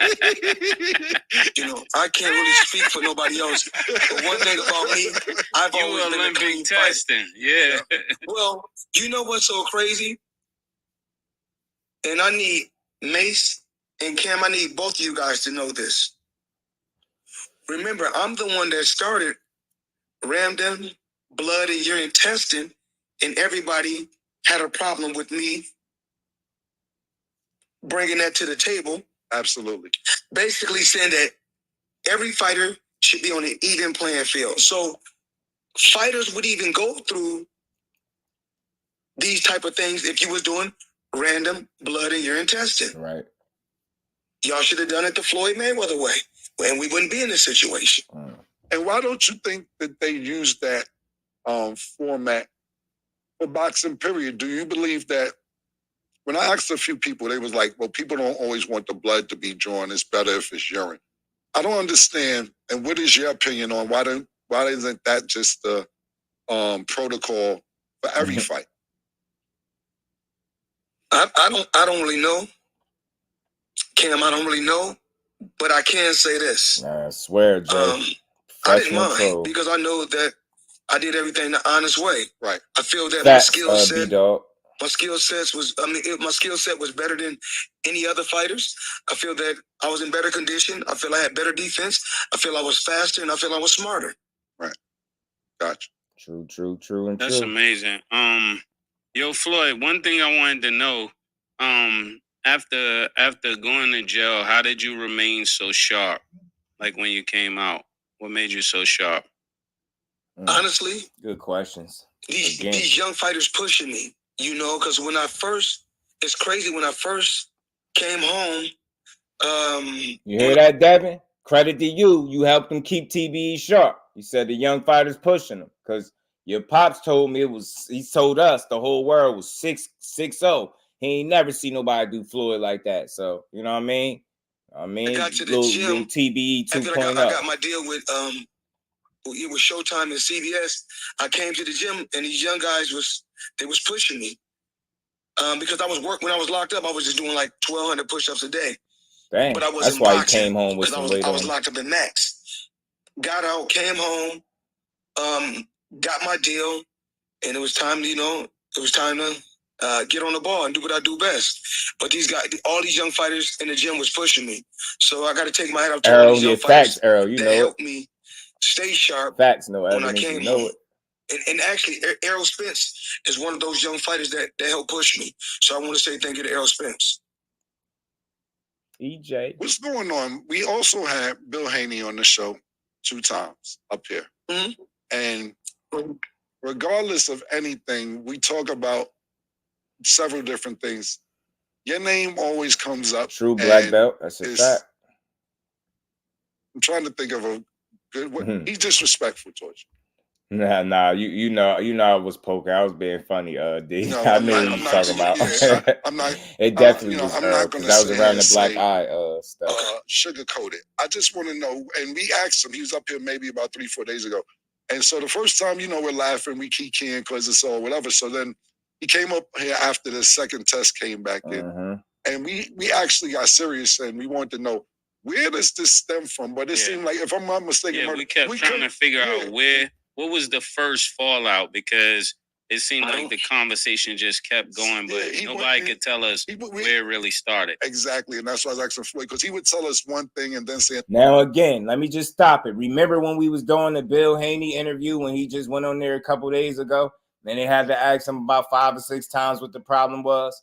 I can't really speak for nobody else. But one thing about me, I've always been a clean testing. fighter. Yeah. Well, you know what's so crazy? And I need Mase and Cam, I need both of you guys to know this. Remember, I'm the one that started random blood and urine testing, and everybody had a problem with me bringing that to the table. Absolutely. Basically saying that every fighter should be on an even playing field. So fighters would even go through these type of things if you was doing random blood and urine testing. Right. Y'all should have done it the Floyd Mayweather way, and we wouldn't be in this situation. And why don't you think that they use that format for boxing, period? Do you believe that? When I asked a few people, they was like, well, people don't always want the blood to be drawn. It's better if it's urine. I don't understand. And what is your opinion on why isn't that just the protocol for every fight? I don't really know. Cam, I don't really know. But I can say this. I swear, Joe. I didn't mind because I know that I did everything the honest way. Right. I feel that my skill set. B-Dog. My skill set was better than any other fighters. I feel that I was in better condition. I feel I had better defense. I feel I was faster, and I feel I was smarter. Right. Gotcha. True, and That's amazing. Yo, Floyd, one thing I wanted to know, after going to jail, how did you remain so sharp? Like when you came out, what made you so sharp? Honestly, good questions. These young fighters pushing me, because it's crazy. When I first came home, you hear that, Devin? Credit to you. You helped them keep TBE sharp. You said the young fighters pushing them because your pops told me he told us the whole world was 6-0. He ain't never seen nobody do Floyd like that. So, you know what I mean? I got to the little gym, TBE 2.0. I got my deal with it was Showtime and CBS. I came to the gym and these young guys was pushing me. Because when I was locked up, I was just doing like 1,200 push-ups a day. Dang, but I wasn't that's why boxing, he came home with some weight. I was locked up in Max. Got out, came home, got my deal, and it was time to, get on the ball and do what I do best. But these guys, all these young fighters in the gym was pushing me. So I got to take my hat off to Errol, all these young fighters Errol, you that know helped me stay sharp. Facts, no when I evidence, came you know home. it. And actually, Errol Spence is one of those young fighters that helped push me. So I want to say thank you to Errol Spence. EJ. What's going on? We also had Bill Haney on the show 2 times up here. Mm-hmm. And regardless of anything, we talk about several different things. Your name always comes up. True black belt. That's a fact. I'm trying to think of a good way. He's disrespectful towards you. Nah, you know I was poking. I was being funny, D. No, I knew what you were talking about. Yeah, I'm not. It definitely was I'm not because going that was to around the black eye stuff. Sugarcoat it. I just want to know, and we asked him. He was up here maybe about 3-4 days ago, and so the first time, we're laughing, we keep keying because it's all whatever. So then he came up here after the second test came back in, and we actually got serious and we wanted to know, where does this stem from? But it seemed like, if I'm not mistaken, we kept trying to figure out what was the first fallout, because it seemed like the conversation just kept going, but nobody could tell us where it really started. Exactly, and that's why I was asking Floyd, because he would tell us one thing and then say... Now, again, let me just stop it. Remember when we was doing the Bill Haney interview when he just went on there a couple days ago? And they had to ask him about 5 or 6 times what the problem was?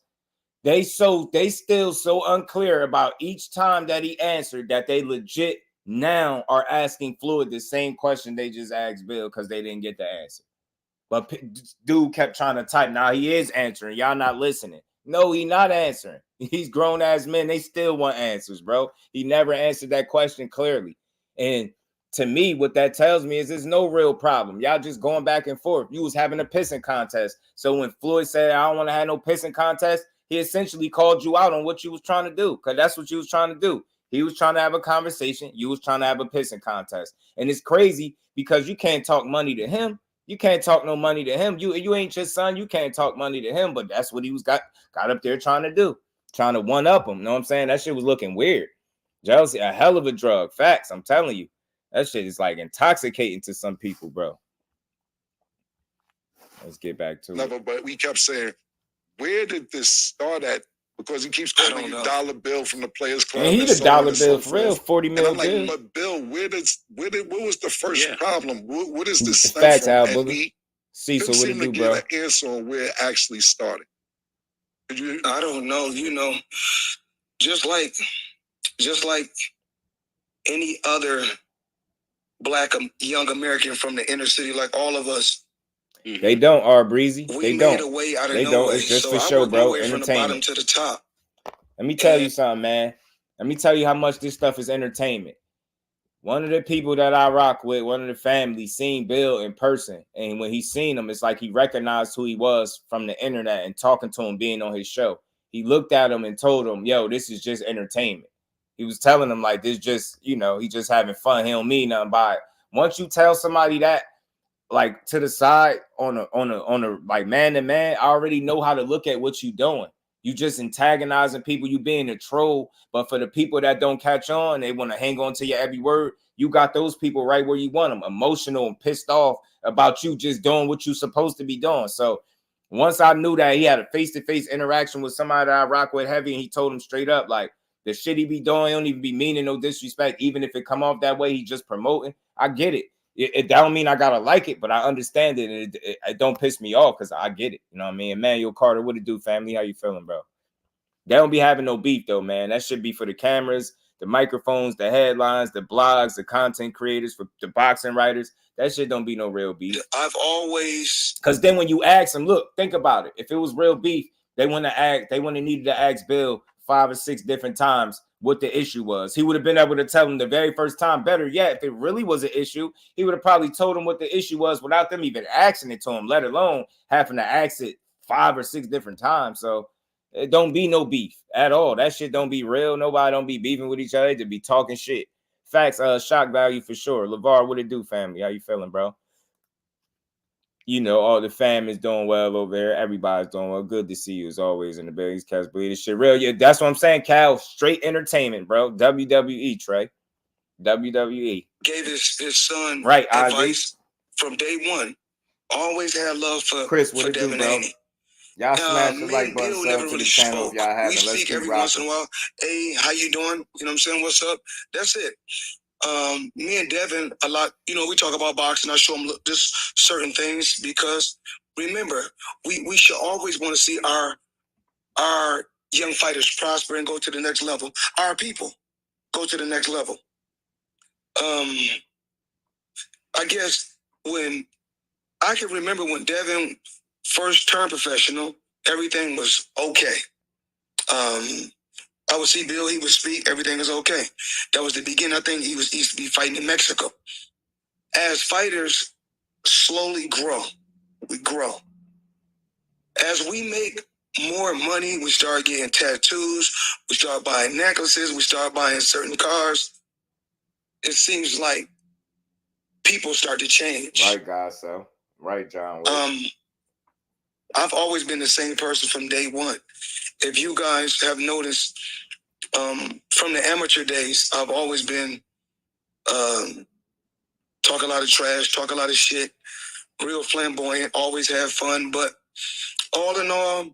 They still so unclear about each time that he answered that they legit now are asking Floyd the same question they just asked Bill because they didn't get the answer. But dude kept trying to type. Now he is answering. Y'all not listening. No, he not answering. He's grown ass men. They still want answers, bro. He never answered that question clearly. And to me, what that tells me is there's no real problem. Y'all just going back and forth. You was having a pissing contest. So when Floyd said, I don't want to have no pissing contest, he essentially called you out on what you was trying to do, because that's what you was trying to do. He was trying to have a conversation. You was trying to have a pissing contest. And it's crazy because you can't talk money to him. You can't talk no money to him. You ain't your son. You can't talk money to him. But that's what he was got up there trying to do, trying to one up him. You know what I'm saying? That shit was looking weird. Jealousy, a hell of a drug. Facts. I'm telling you, that shit is like intoxicating to some people, bro. Let's get back to it. But we kept saying, where did this start at? Because he keeps calling you dollar bill from the Players Club. And he's a dollar bill for real, 40 million. And I'm like, but Bill, what was the first problem? What is this stuff facts, from? Al, And we Cecil, what it do, get bro? an answer on where it actually started. I don't know. Just like any other black young American from the inner city, like all of us. They don't, R Breezy. They don't. A way out of they no don't. Way. It's just so for show, bro. From the bottom to the top. Let me tell you something, man. Let me tell you how much this stuff is entertainment. One of the people that I rock with, one of the family, seen Bill in person. And when he seen him, it's like he recognized who he was from the internet and talking to him, being on his show. He looked at him and told him, yo, this is just entertainment. He was telling him like this just, he just having fun. He don't mean nothing by it. Once you tell somebody that, like to the side on a like man to man, I already know how to look at what you doing. You just antagonizing people, you being a troll. But for the people that don't catch on, they want to hang on to your every word. You got those people right where you want them, emotional and pissed off about you just doing what you're supposed to be doing. So Once I knew that he had a face-to-face interaction with somebody that I rock with heavy, and he told him straight up, like, the shit he be doing, he don't even be meaning no disrespect. Even if it come off that way, he just promoting. I get it. It don't mean I gotta like it, but I understand it. And it don't piss me off because I get it. You know what I mean? Emmanuel Carter, what it do, family? How you feeling, bro? They don't be having no beef, though, man. That should be for the cameras, the microphones, the headlines, the blogs, the content creators, for the boxing writers. That shit don't be no real beef. I've always... Because then when you ask them, look, think about it. If it was real beef, they wouldn't have needed to ask Bill 5 or 6 different times what the issue was. He would have been able to tell them the very first time. Better yet, if it really was an issue, he would have probably told them what the issue was without them even asking it to him, let alone having to ask it 5 or 6 different times. So it don't be no beef at all. That shit don't be real. Nobody don't be beefing with each other. They be talking shit. Facts, shock value for sure. LeVar, what it do, family? How you feeling, bro? You know, all the fam is doing well over there. Everybody's doing well. Good to see you as always in the building. Cats believe this shit real. Yeah, that's what I'm saying, Cal. Straight entertainment, bro. WWE, Trey. WWE. Gave his son right, advice from day one. Always had love for Chris. What for it Devin do, bro? Haney. Y'all smash the like button, Bill sub never to really the channel if y'all haven't. We Let's speak every rocking. once in a while. Hey, how you doing? You know what I'm saying? What's up? That's it. Me and Devin a lot, you know, we talk about boxing. I show him just certain things because remember, we should always want to see our young fighters prosper and go to the next level. Our people go to the next level. I guess when I can remember when Devin first turned professional, everything was okay. I would see Bill, he would speak, everything was okay. That was the beginning. I think he used to be fighting in Mexico. As fighters slowly grow, we grow. As we make more money, we start getting tattoos, we start buying necklaces, we start buying certain cars. It seems like people start to change. Right, guys, so. Right, John. I've always been the same person from day one. If you guys have noticed, from the amateur days, I've always been talk a lot of trash, talk a lot of shit, real flamboyant, always have fun. But all in all,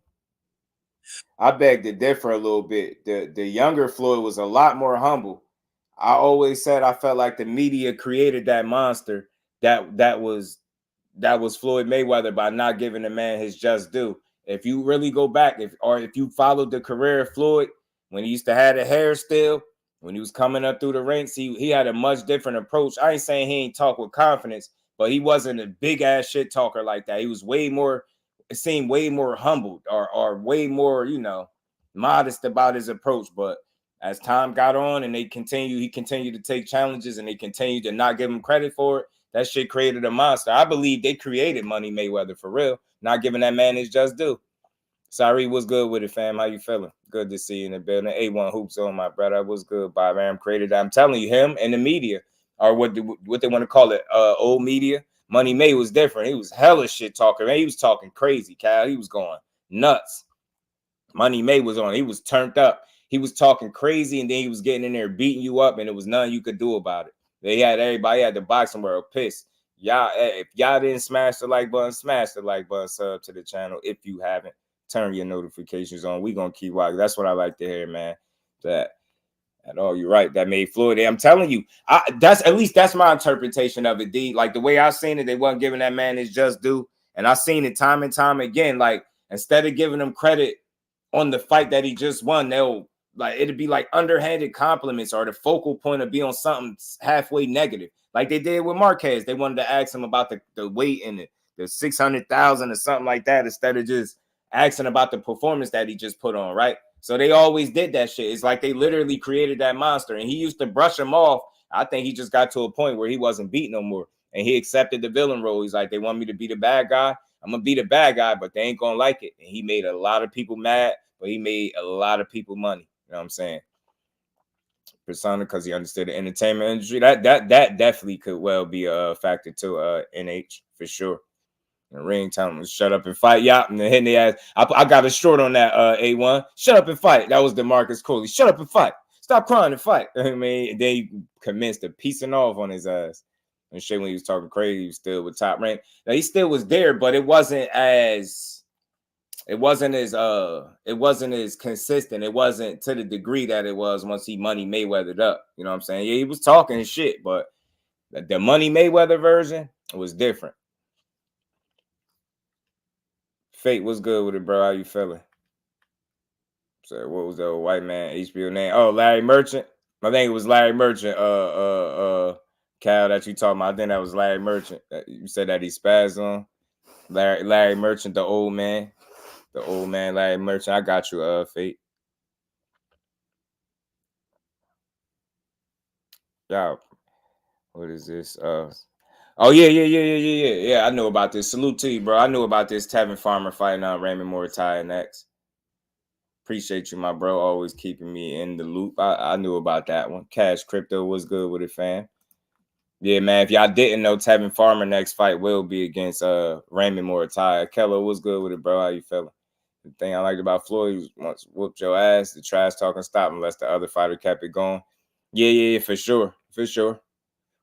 I beg to differ a little bit. The younger Floyd was a lot more humble. I always said I felt like the media created that monster that was Floyd Mayweather by not giving the man his just due. If you really go back, if you followed the career of Floyd, when he used to have the hair still, when he was coming up through the ranks, he had a much different approach. I ain't saying he ain't talk with confidence, but he wasn't a big ass shit talker like that. He was way more, it seemed way more humbled or way more, you know, modest about his approach. But as time got on and he continued to take challenges and they continued to not give him credit for it, that shit created a monster. I believe they created Money Mayweather for real, not giving that man his just due. Sorry, what's good with it, fam? How you feeling? Good to see you in the building. A1 Hoops on, my brother. What's good, Bob Aram created that. I'm telling you, him and the media, or what they want to call it, old media. Money May was different. He was hella shit talker, man. He was talking crazy, Cal. He was going nuts. Money May was on. He was turned up. He was talking crazy, and then he was getting in there beating you up, and there was nothing you could do about it. They had everybody at the boxing world pissed. Y'all, if y'all didn't smash the like button, smash the like button, sub to the channel. If you haven't, turn your notifications on. We gonna keep watching. That's what I like to hear, man. That at all, you're right. That made Floyd. I'm telling you, that's my interpretation of it, D. Like the way I seen it, they wasn't giving that man his just due. And I seen it time and time again. Like instead of giving him credit on the fight that he just won, it'd be like underhanded compliments or the focal point of be on something halfway negative. Like they did with Marquez. They wanted to ask him about the weight and the 600,000 or something like that instead of just asking about the performance that he just put on, right? So they always did that shit. It's like they literally created that monster, and he used to brush him off. I think he just got to a point where he wasn't beat no more, and he accepted the villain role. He's like, they want me to be the bad guy. I'm gonna be the bad guy, but they ain't gonna like it. And he made a lot of people mad, but he made a lot of people money. You know what I'm saying? Persona, because he understood the entertainment industry. That definitely could well be a factor to NH for sure. And ring time was shut up and fight. Yeah, and then hitting the ass. I got a short on that A1. Shut up and fight. That was DeMarcus Coley. Shut up and fight. Stop crying and fight. I mean, and then he commenced to piecing off on his ass. And shit, when he was talking crazy, he was still with Top Rank. Now he still was there, but it wasn't as it wasn't as consistent. It wasn't to the degree that it was once he Money Mayweathered up. You know what I'm saying? Yeah, he was talking shit, but the Money Mayweather version was different. Fate, what's good with it, bro? How you feeling? So what was the old white man HBO name? Oh, Larry Merchant. I think it was Larry Merchant. Cal, that you talking about. I think that was Larry Merchant. You said that he spazzed on. Larry Merchant, the old man. The old man, Larry Merchant. I got you, Fate. Y'all, what is this? Oh, yeah. I know about this. Salute to you, bro. I knew about this Tevin Farmer fighting on Raymond Moritai next. Appreciate you, my bro. Always keeping me in the loop. I knew about that one. Cash Crypto was good with it, fam. Yeah, man. If y'all didn't know, Tevin Farmer next fight will be against Raymond Moritai. Kello was good with it, bro. How you feeling? The thing I liked about Floyd was once whooped your ass, the trash talking stopped unless the other fighter kept it going. Yeah, for sure.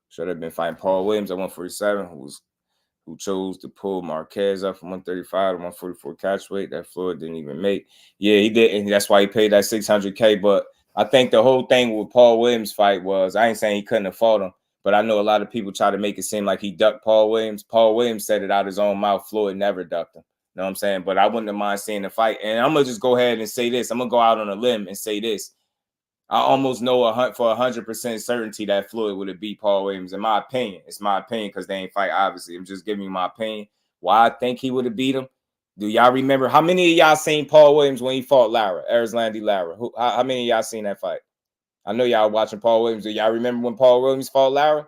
Should have been fighting Paul Williams at 147, who chose to pull Marquez up from 135 to 144 catch weight that Floyd didn't even make. Yeah, he did, and that's why he paid that $600K. But I think the whole thing with Paul Williams' fight was, I ain't saying he couldn't have fought him, but I know a lot of people try to make it seem like he ducked Paul Williams. Paul Williams said it out his own mouth. Floyd never ducked him. You know what I'm saying? But I wouldn't have mind seeing the fight. And I'm going to just go ahead and say this. I'm going to go out on a limb and say this. I almost know for 100% certainty that Floyd would have beat Paul Williams. In my opinion, it's my opinion because they ain't fight. Obviously, I'm just giving you my opinion. Why I think he would have beat him. Do y'all remember how many of y'all seen Paul Williams when he fought Lara, Arizlandi Lara? How many of y'all seen that fight? I know y'all watching Paul Williams. Do y'all remember when Paul Williams fought Lara?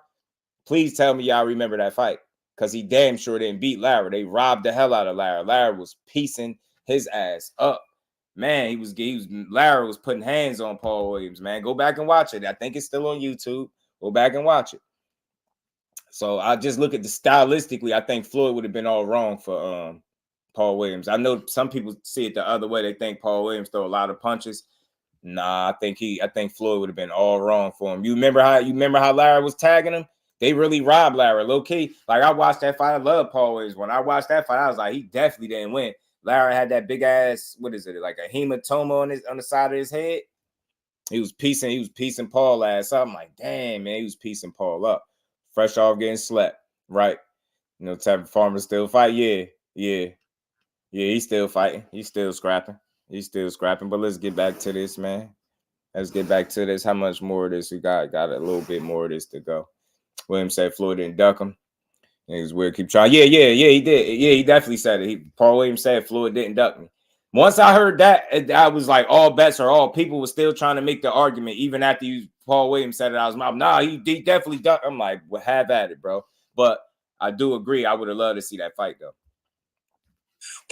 Please tell me y'all remember that fight because he damn sure didn't beat Lara. They robbed the hell out of Lara. Lara was piecing his ass up. Man, Lara was putting hands on Paul Williams, man. Go back and watch it. I think it's still on YouTube. Go back and watch it. So I just look at the stylistically, I think Floyd would have been all wrong for Paul Williams. I know some people see it the other way. They think Paul Williams throw a lot of punches. Nah, I think Floyd would have been all wrong for him. You remember how Lara was tagging him? They really robbed Lara, low key. Like I watched that fight. I love Paul Williams. When I watched that fight, I was like, he definitely didn't win. Lara had that big ass, what is it, like a hematoma on the side of his head. He was piecing Paul ass up. I'm like, damn, man, he was piecing Paul up. Fresh off getting slept, right? You know, Tevin Farmer still fight. Yeah, he's still fighting. He's still scrapping. But let's get back to this, man. Let's get back to this. How much more of this we got? Got a little bit more of this to go. Williams said Floyd didn't duck him. Niggas weird. Keep trying. Yeah, he did. Yeah, he definitely said it. Paul Williams said Floyd didn't duck me. Once I heard that, I was like, all bets are off. People were still trying to make the argument, even after Paul Williams said it out his mouth. Nah, he definitely ducked. I'm like, well, have at it, bro. But I do agree. I would have loved to see that fight, though.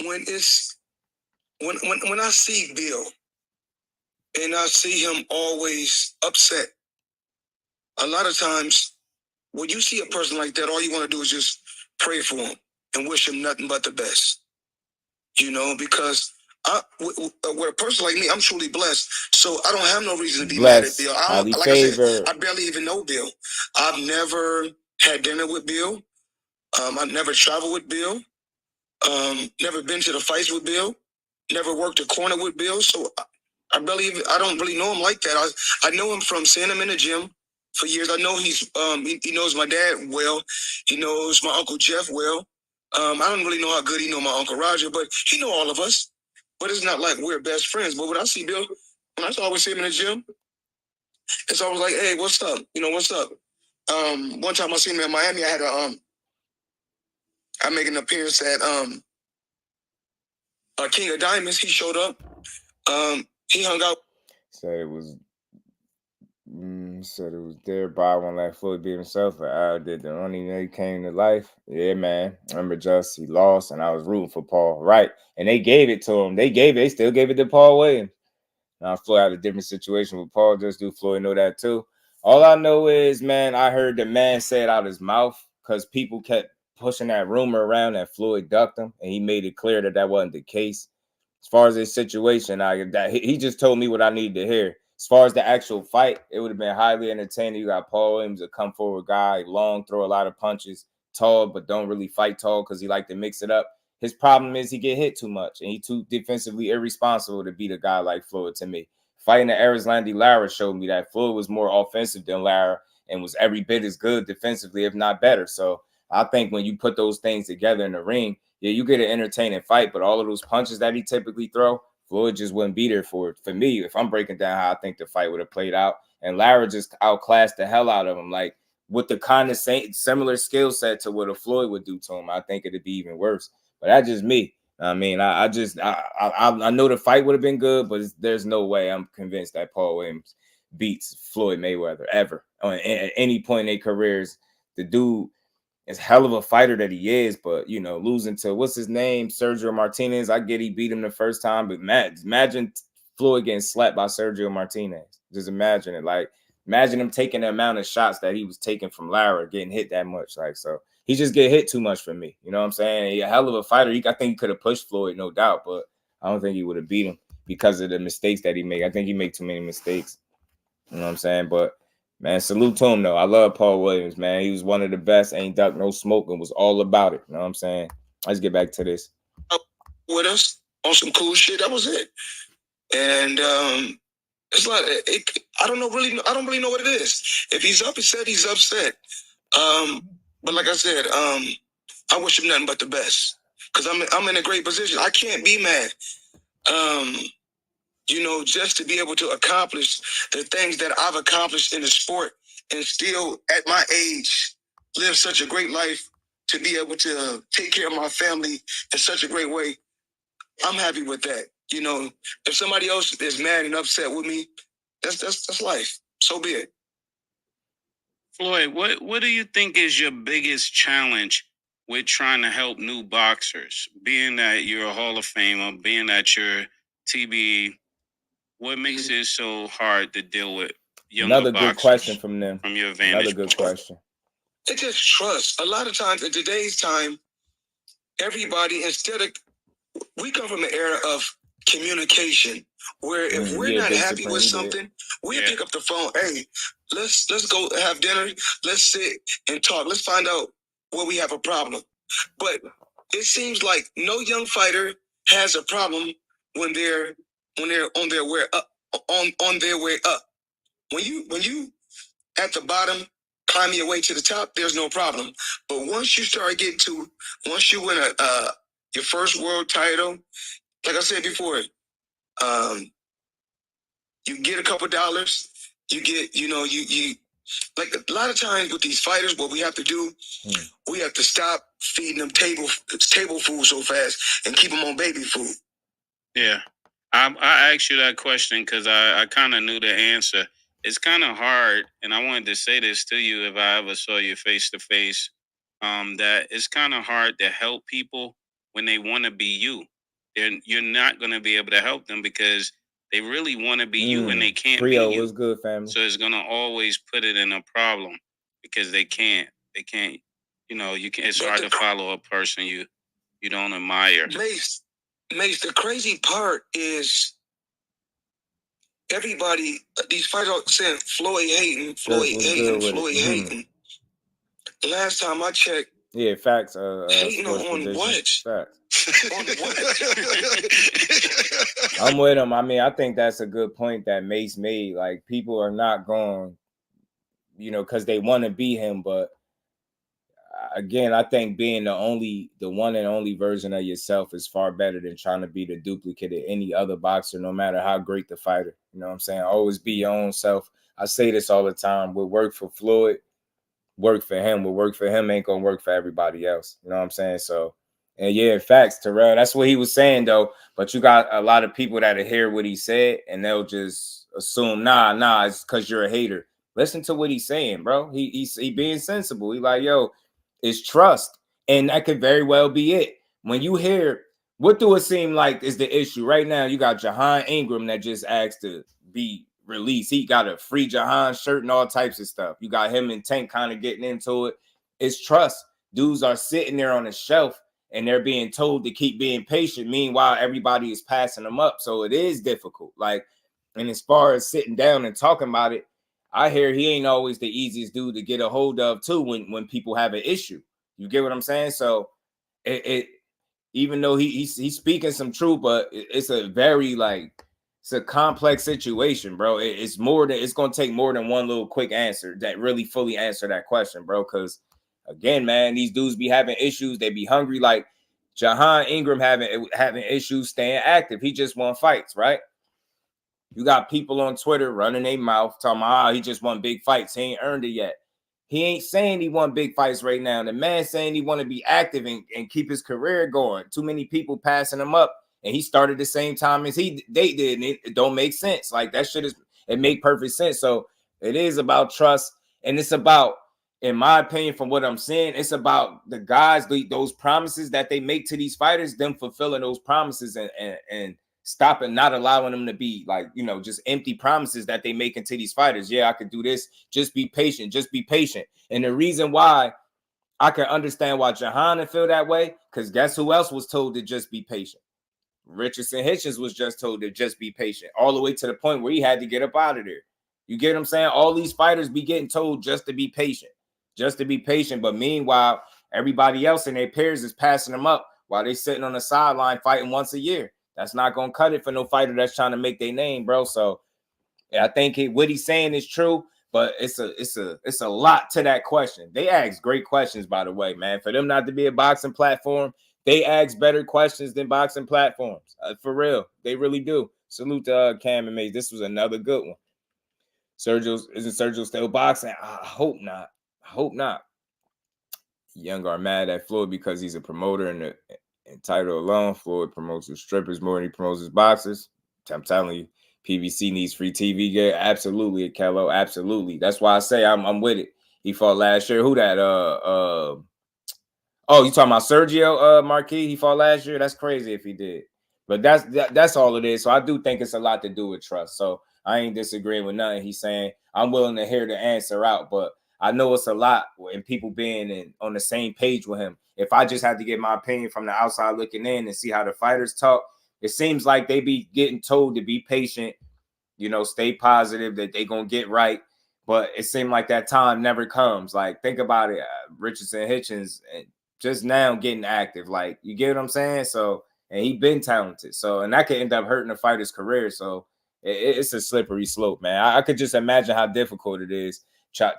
When I see Bill and I see him always upset, a lot of times when you see a person like that, all you want to do is just pray for him and wish him nothing but the best. You know, because with a person like me, I'm truly blessed. So I don't have no reason to be mad at Bill. I barely even know Bill. I've never had dinner with Bill. I've never traveled with Bill. Never been to the fights with Bill. Never worked a corner with Bill. So I don't really know him like that. I know him from seeing him in the gym for years. I know he knows my dad well. He knows my Uncle Jeff well. I don't really know how good he know my Uncle Roger, but he know all of us. But it's not like we're best friends. But when I see Bill, when I always see him in the gym, it's always like, hey, what's up? You know, what's up? One time I seen him in Miami, I made an appearance at King of Diamonds. He showed up. He hung out. Said it was thereby when like Floyd beat himself. I did the only he came to life. Yeah, man. I remember he lost, and I was rooting for Paul. Right, and they gave it to him. They still gave it to Paul Williams. Now Floyd had a different situation with Paul. Just do Floyd know that too. All I know is, man, I heard the man say it out his mouth because people kept pushing that rumor around that Floyd ducked him, and he made it clear that that wasn't the case. As far as his situation, he just told me what I needed to hear. As far as the actual fight, it would have been highly entertaining. You got Paul Williams, a come forward guy, long, throw a lot of punches, tall, but don't really fight tall because he like to mix it up. his problem is he get hit too much, and he too defensively irresponsible to beat a guy like Floyd. To me, fighting the Erislandy Lara showed me that Floyd was more offensive than Lara and was every bit as good defensively, if not better. So I think when you put those things together in the ring, yeah, you get an entertaining fight, but all of those punches that he typically throw, Floyd just wouldn't be there for it. For me, if I'm breaking down how I think the fight would have played out, and Lara just outclassed the hell out of him, like with the kind of same similar skill set to what a Floyd would do to him, I think it'd be even worse. But that's just me. I mean, I know the fight would have been good, but there's no way I'm convinced that Paul Williams beats Floyd Mayweather ever at any point in their careers. The dude is hell of a fighter that he is, but you know, losing to what's his name, Sergio Martinez. I get he beat him the first time, but imagine Floyd getting slapped by Sergio Martinez. Just imagine it. Like, imagine him taking the amount of shots that he was taking from Lara, getting hit that much. Like, so he just get hit too much for me. You know what I'm saying? He's a hell of a fighter. I think he could have pushed Floyd, no doubt, but I don't think he would have beat him because of the mistakes that he made. I think he made too many mistakes. You know what I'm saying? But man, salute to him though. I love Paul Williams, man. He was one of the best. Ain't duck no smoke and was all about it. You know what I'm saying? Let's get back to this. With us on some cool shit. That was it. And it's like I don't really know what it is. If he's upset, he's upset. But like I said, I wish him nothing but the best because I'm in a great position. I can't be mad. You know, just to be able to accomplish the things that I've accomplished in the sport and still at my age live such a great life, to be able to take care of my family in such a great way. I'm happy with that. You know, if somebody else is mad and upset with me, that's life. So be it. Floyd, what do you think is your biggest challenge with trying to help new boxers? Being that you're a Hall of Famer, being that you're TBE, what makes it so hard to deal with younger Another boxers? Good question from them. From your vantage Another good question. It's just trust. A lot of times in today's time, everybody, we come from an era of communication where if we're not happy with something, we'll pick up the phone. Hey, let's go have dinner. Let's sit and talk. Let's find out where we have a problem. But it seems like no young fighter has a problem when they're on their way up. On their way up. When you at the bottom, climb your way to the top, there's no problem. But once you win your first world title, like I said before, you get a couple dollars, you get, you like a lot of times with these fighters, what we have to do, we have to stop feeding them table food so fast and keep them on baby food. Yeah. I asked you that question because I kind of knew the answer. It's kind of hard, and I wanted to say this to you if I ever saw you face to face, that it's kind of hard to help people when they want to be you. You're not going to be able to help them because they really want to be you and they can't be you. Was good, family. So it's going to always put it in a problem because they can't. You know, it's hard to follow a person you don't admire. Mase, the crazy part is everybody, these fighters are saying Floyd hating. Last time I checked, facts. Hating on what? Facts. On what? I'm with him. I mean, I think that's a good point that Mase made. Like, people are not going, because they want to be him. But again, I think being the one and only version of yourself is far better than trying to be the duplicate of any other boxer, no matter how great the fighter. You know what I'm saying? Always be your own self. I say this all the time. What worked for Floyd, work for him. What worked for him ain't gonna work for everybody else. You know what I'm saying? So, and in facts, Terrell, that's what he was saying though. But you got a lot of people that hear what he said and they'll just assume, nah, it's because you're a hater. Listen to what he's saying, bro. He being sensible. He like, yo, it's trust, and that could very well be it. When you hear, what do it seem like is the issue right now? You got Ingram that just asked to be released. He got a free Jahan shirt and all types of stuff. You got him and Tank kind of getting into it. It's trust. Dudes are sitting there on a shelf and they're being told to keep being patient. Meanwhile, everybody is passing them up. So it is difficult. And as far as sitting down and talking about it, I hear he ain't always the easiest dude to get a hold of too when people have an issue. You get what I'm saying? So even though he's speaking some truth, but it's a very it's a complex situation, bro. It's more than, it's gonna take more than one little quick answer that really fully answer that question, bro. Because again, man, these dudes be having issues. They be hungry. Like Ingram having issues staying active. He just won fights, right? You got people on Twitter running their mouth talking about, he just won big fights. He ain't earned it yet. He ain't saying he won big fights right now. The man saying he want to be active and keep his career going. Too many people passing him up, and he started the same time as they did. And it don't make sense. Like that shit it make perfect sense. So it is about trust, and it's about, in my opinion, from what I'm saying, it's about the guys, those promises that they make to these fighters, them fulfilling those promises and stopping, not allowing them to be like, just empty promises that they make into these fighters. Yeah, I could do this. Just be patient. Just be patient. And the reason why I can understand why Gervonta feel that way, because guess who else was told to just be patient? Richardson Hitchens was just told to just be patient, all the way to the point where he had to get up out of there. You get what I'm saying? All these fighters be getting told just to be patient. Just to be patient. But meanwhile, everybody else in their peers is passing them up while they sitting on the sideline fighting once a year. That's not gonna cut it for no fighter that's trying to make their name, bro. So yeah, I think what he's saying is true, but it's a lot to that question. They ask great questions, by the way, man. For them not to be a boxing platform, they ask better questions than boxing platforms. For real, they really do. Salute to Cam and Mase. This was another good one. Isn't Sergio still boxing? I hope not. I hope not. Young are mad at Floyd because he's a promoter and title alone. Floyd promotes his strippers more than he promotes his boxers. I'm telling you, PBC needs free TV gear. Absolutely, Kello. Absolutely. That's why I say I'm with it. He fought last year. Who that? Oh, you talking about Sergio Marquis? He fought last year. That's crazy if he did. But that's all it is. So I do think it's a lot to do with trust. So I ain't disagreeing with nothing he's saying. I'm willing to hear the answer out, but I know it's a lot in people being on the same page with him. If I just had to get my opinion from the outside looking in and see how the fighters talk, it seems like they be getting told to be patient, stay positive, that they going to get right. But it seemed like that time never comes. Like, think about it. Richardson Hitchens just now getting active. Like, you get what I'm saying? So, and he been talented. So, and that could end up hurting the fighter's career. So, it's a slippery slope, man. I could just imagine how difficult it is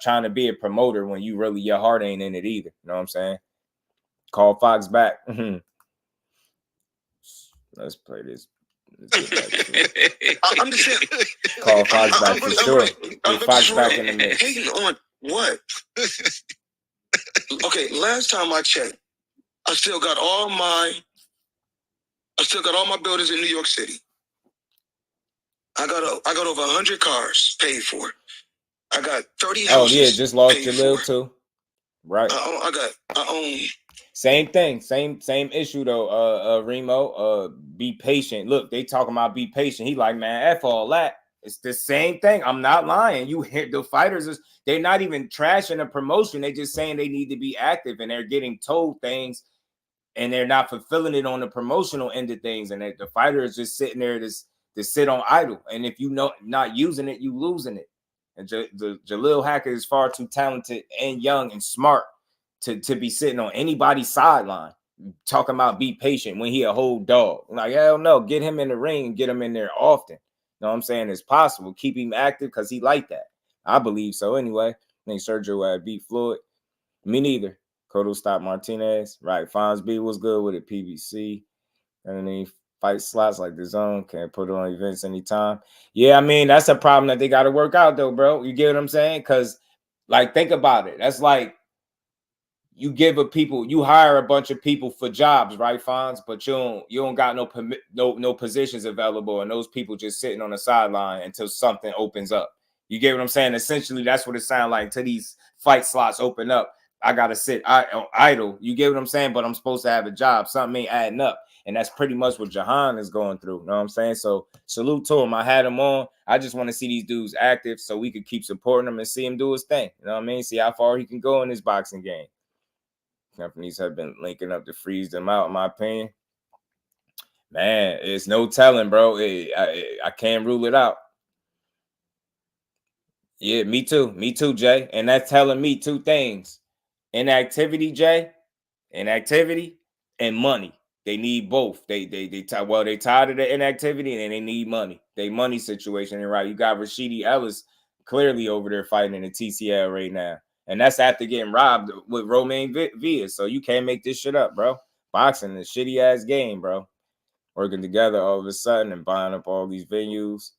trying to be a promoter when your heart ain't in it either. You know what I'm saying? Call Fox back. Let's play this. I'm just saying. Call Fox back for sure. Get Fox back in the mix. Hating on what? Okay, last time I checked, I still got all my buildings in New York City. I got over 100 cars paid for. I got 30 houses. Oh yeah, just lost Jalil too. Right. I own. Same thing. Same issue though. Remo. Be patient. Look, they talking about be patient. He like, man, F all that. It's the same thing. I'm not lying. You hear the fighters they're not even trashing the promotion. They just saying they need to be active, and they're getting told things, and they're not fulfilling it on the promotional end of things. And the fighter is just sitting there to sit on idle. And if not using it, you losing it. And Jalil Hackett is far too talented and young and smart to be sitting on anybody's sideline talking about be patient when he a whole dog. Like, hell no, get him in the ring and get him in there often. You know what I'm saying? It's possible. Keep him active because he like that. I believe so anyway. I think Sergio beat Floyd. Me neither. Cotto stopped Martinez. Right. Fonsby was good with it. PBC. And then he fight slots like the zone. Can't put it on events anytime. Yeah, I mean, that's a problem that they got to work out, though, bro. You get what I'm saying? Because, like, think about it. That's like you hire a bunch of people for jobs, right, Fonz? But you don't got no positions available, and those people just sitting on the sideline until something opens up. You get what I'm saying? Essentially, that's what it sounds like until these fight slots open up. I got to sit idle. You get what I'm saying? But I'm supposed to have a job. Something ain't adding up. And that's pretty much what Jahan is going through. You know what I'm saying? So salute to him. I had him on. I just want to see these dudes active so we could keep supporting him and see him do his thing. You know what I mean? See how far he can go in this boxing game. Companies have been linking up to freeze them out, in my opinion. Man, it's no telling, bro. I can't rule it out. Yeah, me too. Me too, Jay. And that's telling me two things. Inactivity, Jay. Inactivity and money. They need both. They tired of the inactivity and they need money. They money situation. And right, you got Rashidi Ellis clearly over there fighting in the TCL right now. And that's after getting robbed with Romain Villa. So you can't make this shit up, bro. Boxing is a shitty ass game, bro. Working together all of a sudden and buying up all these venues.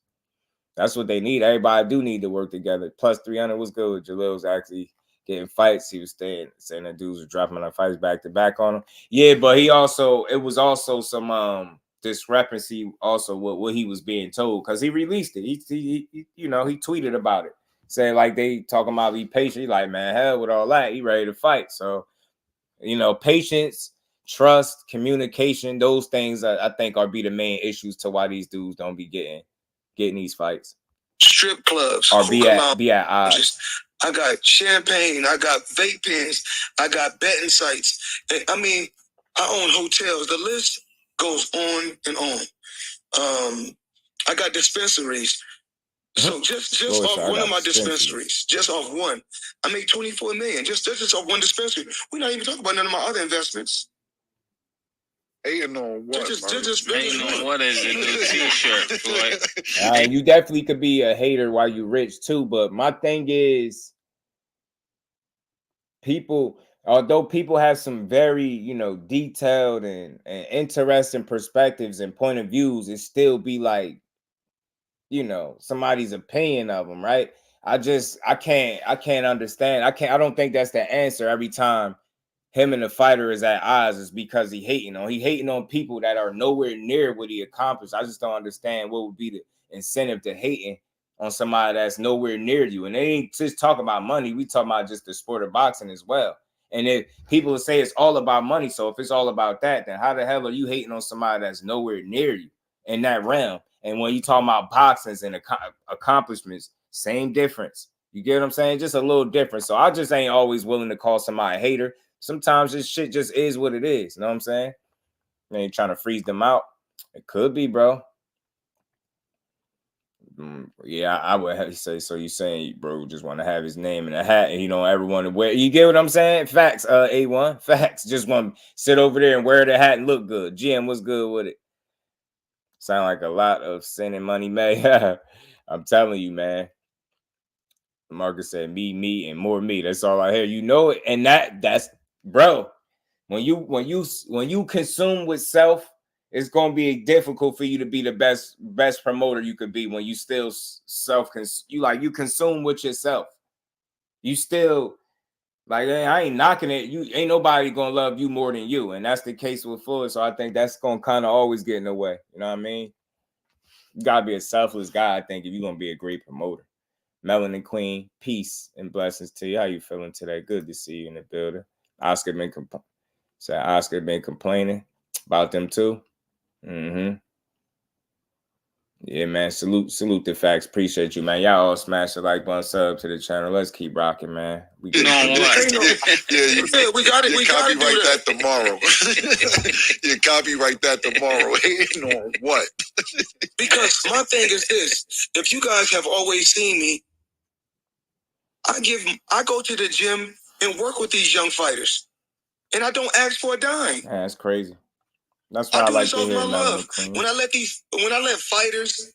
That's what they need. Everybody do need to work together. Plus 300 was good. Jalil's actually getting fights. He was saying that dudes were dropping the fights back to back on him. Yeah, but it was also some discrepancy also with what he was being told because he released it. He tweeted about it. Saying like they talking about be patient. He like, man, hell with all that. He ready to fight. So, patience, trust, communication, those things I think are be the main issues to why these dudes don't be getting these fights. Strip clubs or be at odds. I got champagne, I got vape pens, I got betting sites. I mean, I own hotels. The list goes on and on. I got dispensaries. So just off one of my dispensaries, just off one, I make $24 million. Just off one dispensary. We're not even talking about none of my other investments. Hating on what? Hating on what is it? The T-shirt, Floyd. You definitely could be a hater while you rich too, but my thing is, although people have some very, detailed and interesting perspectives and point of views, it still be like, somebody's opinion of them, right? I can't understand. I don't think that's the answer every time him and the fighter is at odds is because he hating on people that are nowhere near what he accomplished. I just don't understand what would be the incentive to hating on somebody that's nowhere near you. And they ain't just talking about money. We talking about just the sport of boxing as well. And if people say it's all about money, so if it's all about that, then how the hell are you hating on somebody that's nowhere near you in that realm? And when you talk about boxing and accomplishments, same difference. You get what I'm saying? Just a little different. So I just ain't always willing to call somebody a hater. Sometimes this shit just is what it is. You know what I'm saying? They ain't trying to freeze them out. It could be, bro. Yeah, I would have to say. So you saying, bro, just want to have his name in a hat and everyone to wear. You get what I'm saying? Facts, A1. Facts. Just want to sit over there and wear the hat and look good. GM, what's good with it? Sound like a lot of sin and money made. I'm telling you, man. Marcus said, me, and more me. That's all I hear. It. And that's bro. When you consume with self, it's gonna be difficult for you to be the best promoter you could be when you still you consume with yourself. You still I ain't knocking it. You ain't nobody gonna love you more than you, and that's the case with Floyd. So I think that's gonna kind of always get in the way. You know what I mean? You gotta be a selfless guy, I think, if you're gonna be a great promoter. Melanin Queen, peace and blessings to you. How you feeling today? Good to see you in the building. Oscar been complaining about them too. Yeah, man. Salute the facts. Appreciate you, man. Y'all all smash the like button, sub to the channel. Let's keep rocking, man. We got it. We copyright that tomorrow. You copyright that tomorrow. Hating on what? Because my thing is this: if you guys have always seen me, I go to the gym and work with these young fighters, and I don't ask for a dime. Man, that's crazy. That's what I like to hear. My love. When I let fighters,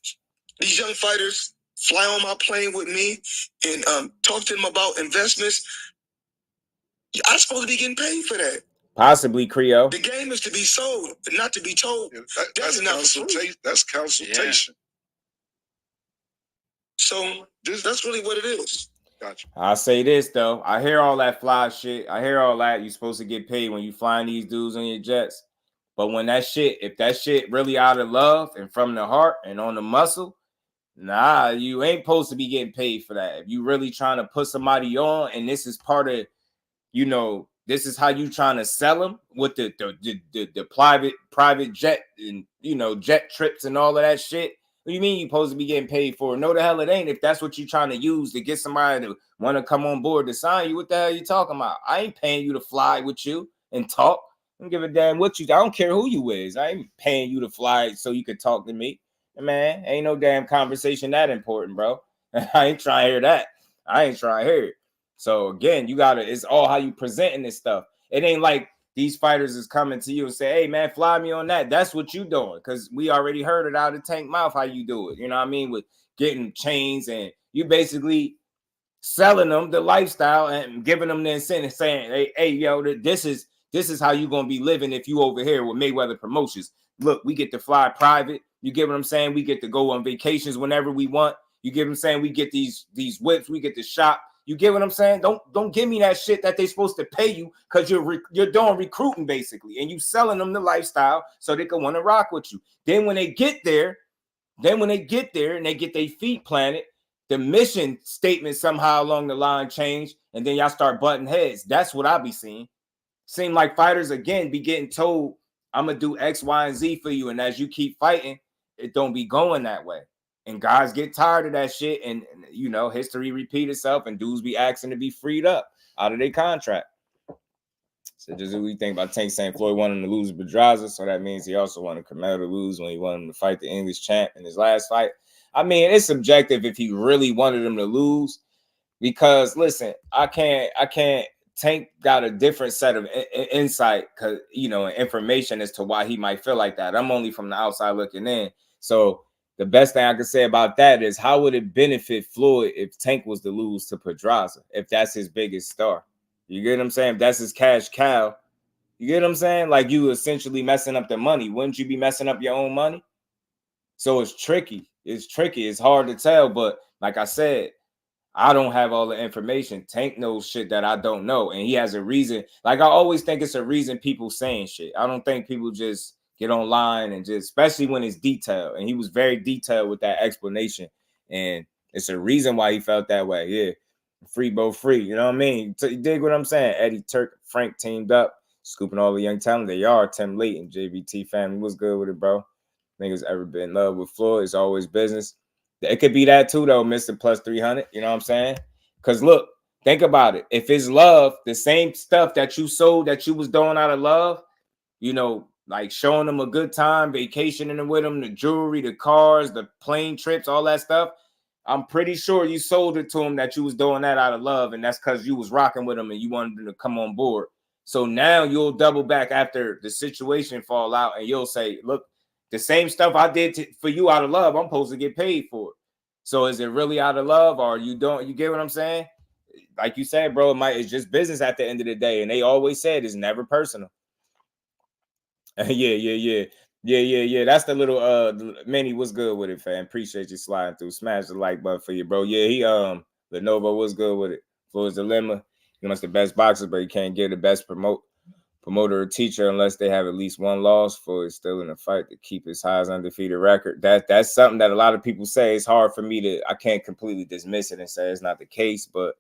these young fighters, fly on my plane with me and talk to them about investments, I'm supposed to be getting paid for that. Possibly, Creo. The game is to be sold, not to be told. That's consultation. That's consultation. Yeah. So that's really what it is. Gotcha. I'll say this though. I hear all that fly shit. I hear all that. You're supposed to get paid when you flying these dudes on your jets. But when if that shit really out of love and from the heart and on the muscle, nah, you ain't supposed to be getting paid for that. If you really trying to put somebody on, and this is part of, this is how you trying to sell them with the private jet and jet trips and all of that shit. What do you mean you supposed to be getting paid for it? No, the hell it ain't. If that's what you're trying to use to get somebody to want to come on board to sign you, what the hell are you talking about? I ain't paying you to fly with you and talk. I don't give a damn what I don't care who you is. I ain't paying you to fly so you can talk to me. Man, ain't no damn conversation that important, bro. I ain't trying to hear that. I ain't trying to hear it. So again, it's all how you presenting this stuff. It ain't like these fighters is coming to you and say, hey, man, fly me on that. That's what you doing, because we already heard it out of Tank mouth how you do it. You know what I mean? With getting chains, and you basically selling them the lifestyle and giving them the incentive, saying, hey, yo, this is how you going to be living if you over here with Mayweather Promotions. Look, we get to fly private. You get what I'm saying? We get to go on vacations whenever we want. You get what I'm saying? We get these whips. We get to shop. You get what I'm saying? Don't give me that shit that they supposed to pay you, because you're doing recruiting basically, and you selling them the lifestyle so they can want to rock with you. Then when they get there and they get their feet planted, the mission statement somehow along the line change, and then y'all start butting heads. That's what I be seeing. Seem like fighters again be getting told, I'm gonna do X, Y, and Z for you, and as you keep fighting, it don't be going that way. And guys get tired of that shit, and you know, history repeat itself, and dudes be asking to be freed up out of their contract. So just what we think about Tank saying Floyd wanted him to lose Pedraza, so that means he also wanted Carmelo to lose when he wanted him to fight the English champ in his last fight. I mean, it's subjective if he really wanted him to lose, because listen, I can't. Tank got a different set of insight, because you know, information as to why he might feel like that. I'm only from the outside looking in, so the best thing I could say about that is, how would it benefit Floyd if Tank was to lose to Pedraza, if that's his biggest star? You get what I'm saying? If that's his cash cow, you get what I'm saying? Like, you essentially messing up the money. Wouldn't you be messing up your own money? So it's tricky. It's tricky. It's hard to tell. But like I said, I don't have all the information. Tank knows shit that I don't know. And he has a reason. Like, I always think it's a reason people saying shit. I don't think people just get online and just, especially when it's detailed. And he was very detailed with that explanation. And it's a reason why he felt that way. Yeah. Free, both free. You know what I mean? You dig what I'm saying? Eddie, Turk, Frank teamed up, scooping all the young talent. They are. Tim Layton, JVT family. What's good with it, bro? Niggas ever been in love with Floyd. It's always business. It could be that too, though, Mr. Plus 300. You know what I'm saying? Because look, think about it. If it's love, the same stuff that you sold that you was doing out of love, you know, like showing them a good time, vacationing with them, the jewelry, the cars, the plane trips, all that stuff, I'm pretty sure you sold it to him that you was doing that out of love, and that's because you was rocking with him and you wanted him to come on board. So now you'll double back after the situation fall out, and you'll say, look, the same stuff I did for you out of love, I'm supposed to get paid for it. So is it really out of love, or you don't? You get what I'm saying? Like you said, bro, it's just business at the end of the day. And they always said it's never personal. Yeah. That's the little Manny. What's good with it, fam? Appreciate you sliding through. Smash the like button for you, bro. Yeah, he Lenovo was good with it. Floyd's dilemma. He wants the best boxer, but he can't get the best promoter or teacher unless they have at least one loss. Floyd is still in the fight to keep his highest undefeated record. That's something that a lot of people say. It's hard for me I can't completely dismiss it and say it's not the case, but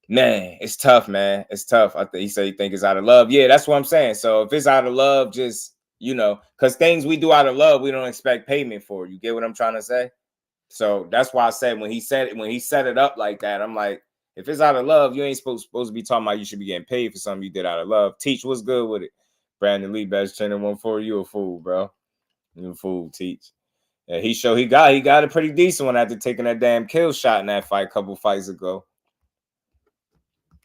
man, it's tough, man. It's tough. He said he think it's out of love. Yeah, that's what I'm saying. So if it's out of love, just, you know, because things we do out of love, we don't expect payment for. You get what I'm trying to say? So that's why I said when he set it up like that, I'm like, if it's out of love, you ain't supposed to be talking about you should be getting paid for something you did out of love. Teach, what's good with it? Brandon Lee, best channel 1 you a fool, bro. You a fool, Teach. Yeah, he got a pretty decent one after taking that damn kill shot in that fight a couple fights ago.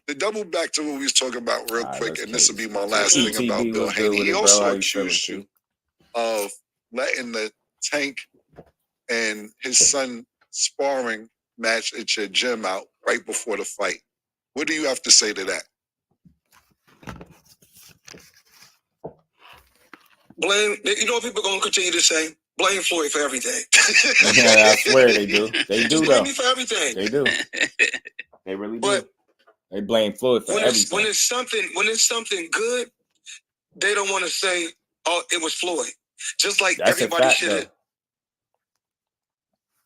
To double back to what we was talking about real quick, and this will be my last thing about Bill Haney. He also accused you of letting the Tank and his son sparring match at your gym out right before the fight. What do you have to say to that? Blame, you know what people are going to continue to say? Blame Floyd for everything. Yeah, I swear they do. They do, blame me for everything. They do. They really do. They blame Floyd for everything. When it's something good, they don't want to say, oh, it was Floyd. Just like that's everybody should have.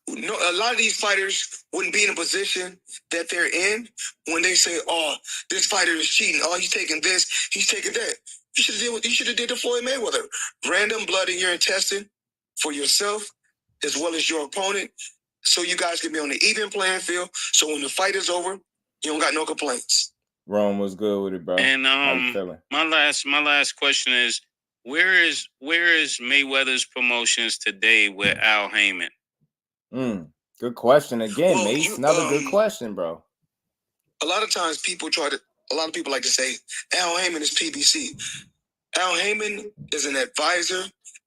No, a lot of these fighters wouldn't be in a position that they're in when they say, "Oh, this fighter is cheating. Oh, he's taking this, he's taking that." You should have did the Floyd Mayweather. Random blood in your intestine for yourself as well as your opponent, so you guys can be on the even playing field. So when the fight is over, you don't got no complaints. Rome was good with it, bro. And my last question is, where is Mayweather's promotions today with Al Heyman? Good question again, Mase. Another good question, bro. A lot of times people try to A lot of people like to say, Al Heyman is PBC. Al Heyman is an advisor.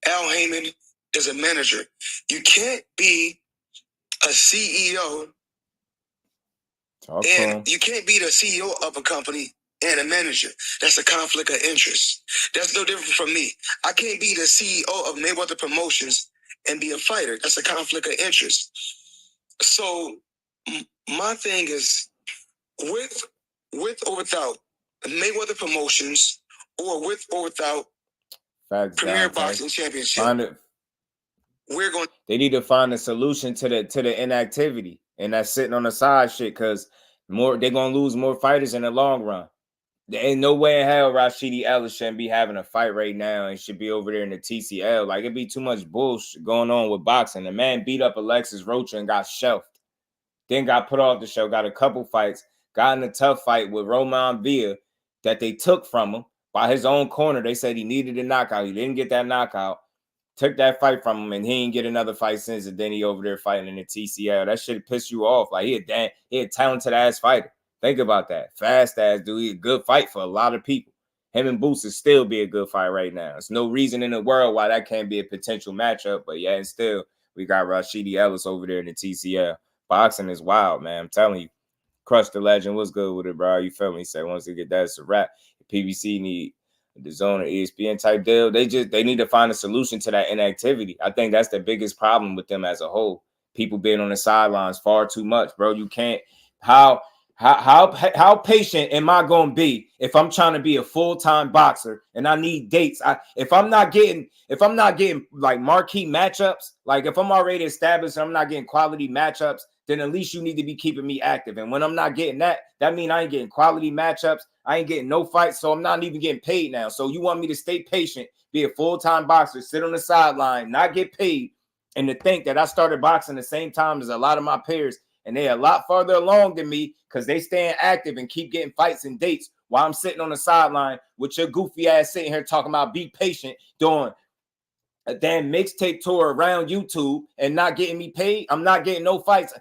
Al Heyman is a manager. You can't be a CEO you can't be the CEO of a company and a manager. That's a conflict of interest. That's no different from me. I can't be the CEO of Mayweather Promotions and be a fighter. That's a conflict of interest. So my thing is, with or without Mayweather Promotions, or with or without Premier Boxing Championship, they need to find a solution to the inactivity and that sitting on the side shit, because they're gonna lose more fighters in the long run. There ain't no way in hell Rashidi Ellis shouldn't be having a fight right now and should be over there in the TCL. Like, it'd be too much bullshit going on with boxing. The man beat up Alexis Rocha and got shelved. Then got put off the show, got a couple fights, got in a tough fight with Roman Villa that they took from him by his own corner. They said he needed a knockout. He didn't get that knockout. Took that fight from him, and he didn't get another fight since. And then he over there fighting in the TCL. That shit pissed you off. Like, he a talented ass fighter. Think about that. Fast ass dude. He a good fight for a lot of people. Him and Boots would still be a good fight right now. There's no reason in the world why that can't be a potential matchup. But yeah, and still, we got Rashidi Ellis over there in the TCL. Boxing is wild, man. I'm telling you. Crush the Legend. What's good with it, bro? You feel me? Say once they get that, it's a wrap. The PBC need the zone or ESPN type deal. They need to find a solution to that inactivity. I think that's the biggest problem with them as a whole. People being on the sidelines far too much, bro. You can't. How patient am I gonna be if I'm trying to be a full-time boxer and I need dates? If I'm not getting like marquee matchups, like if I'm already established and I'm not getting quality matchups, then at least you need to be keeping me active. And when I'm not getting that means I ain't getting quality matchups. I ain't getting no fights, so I'm not even getting paid now. So you want me to stay patient, be a full-time boxer, sit on the sideline, not get paid, and to think that I started boxing the same time as a lot of my peers, and they're a lot farther along than me because they staying active and keep getting fights and dates while I'm sitting on the sideline with your goofy ass sitting here talking about be patient, doing a damn mixtape tour around YouTube and not getting me paid. I'm not getting no fights.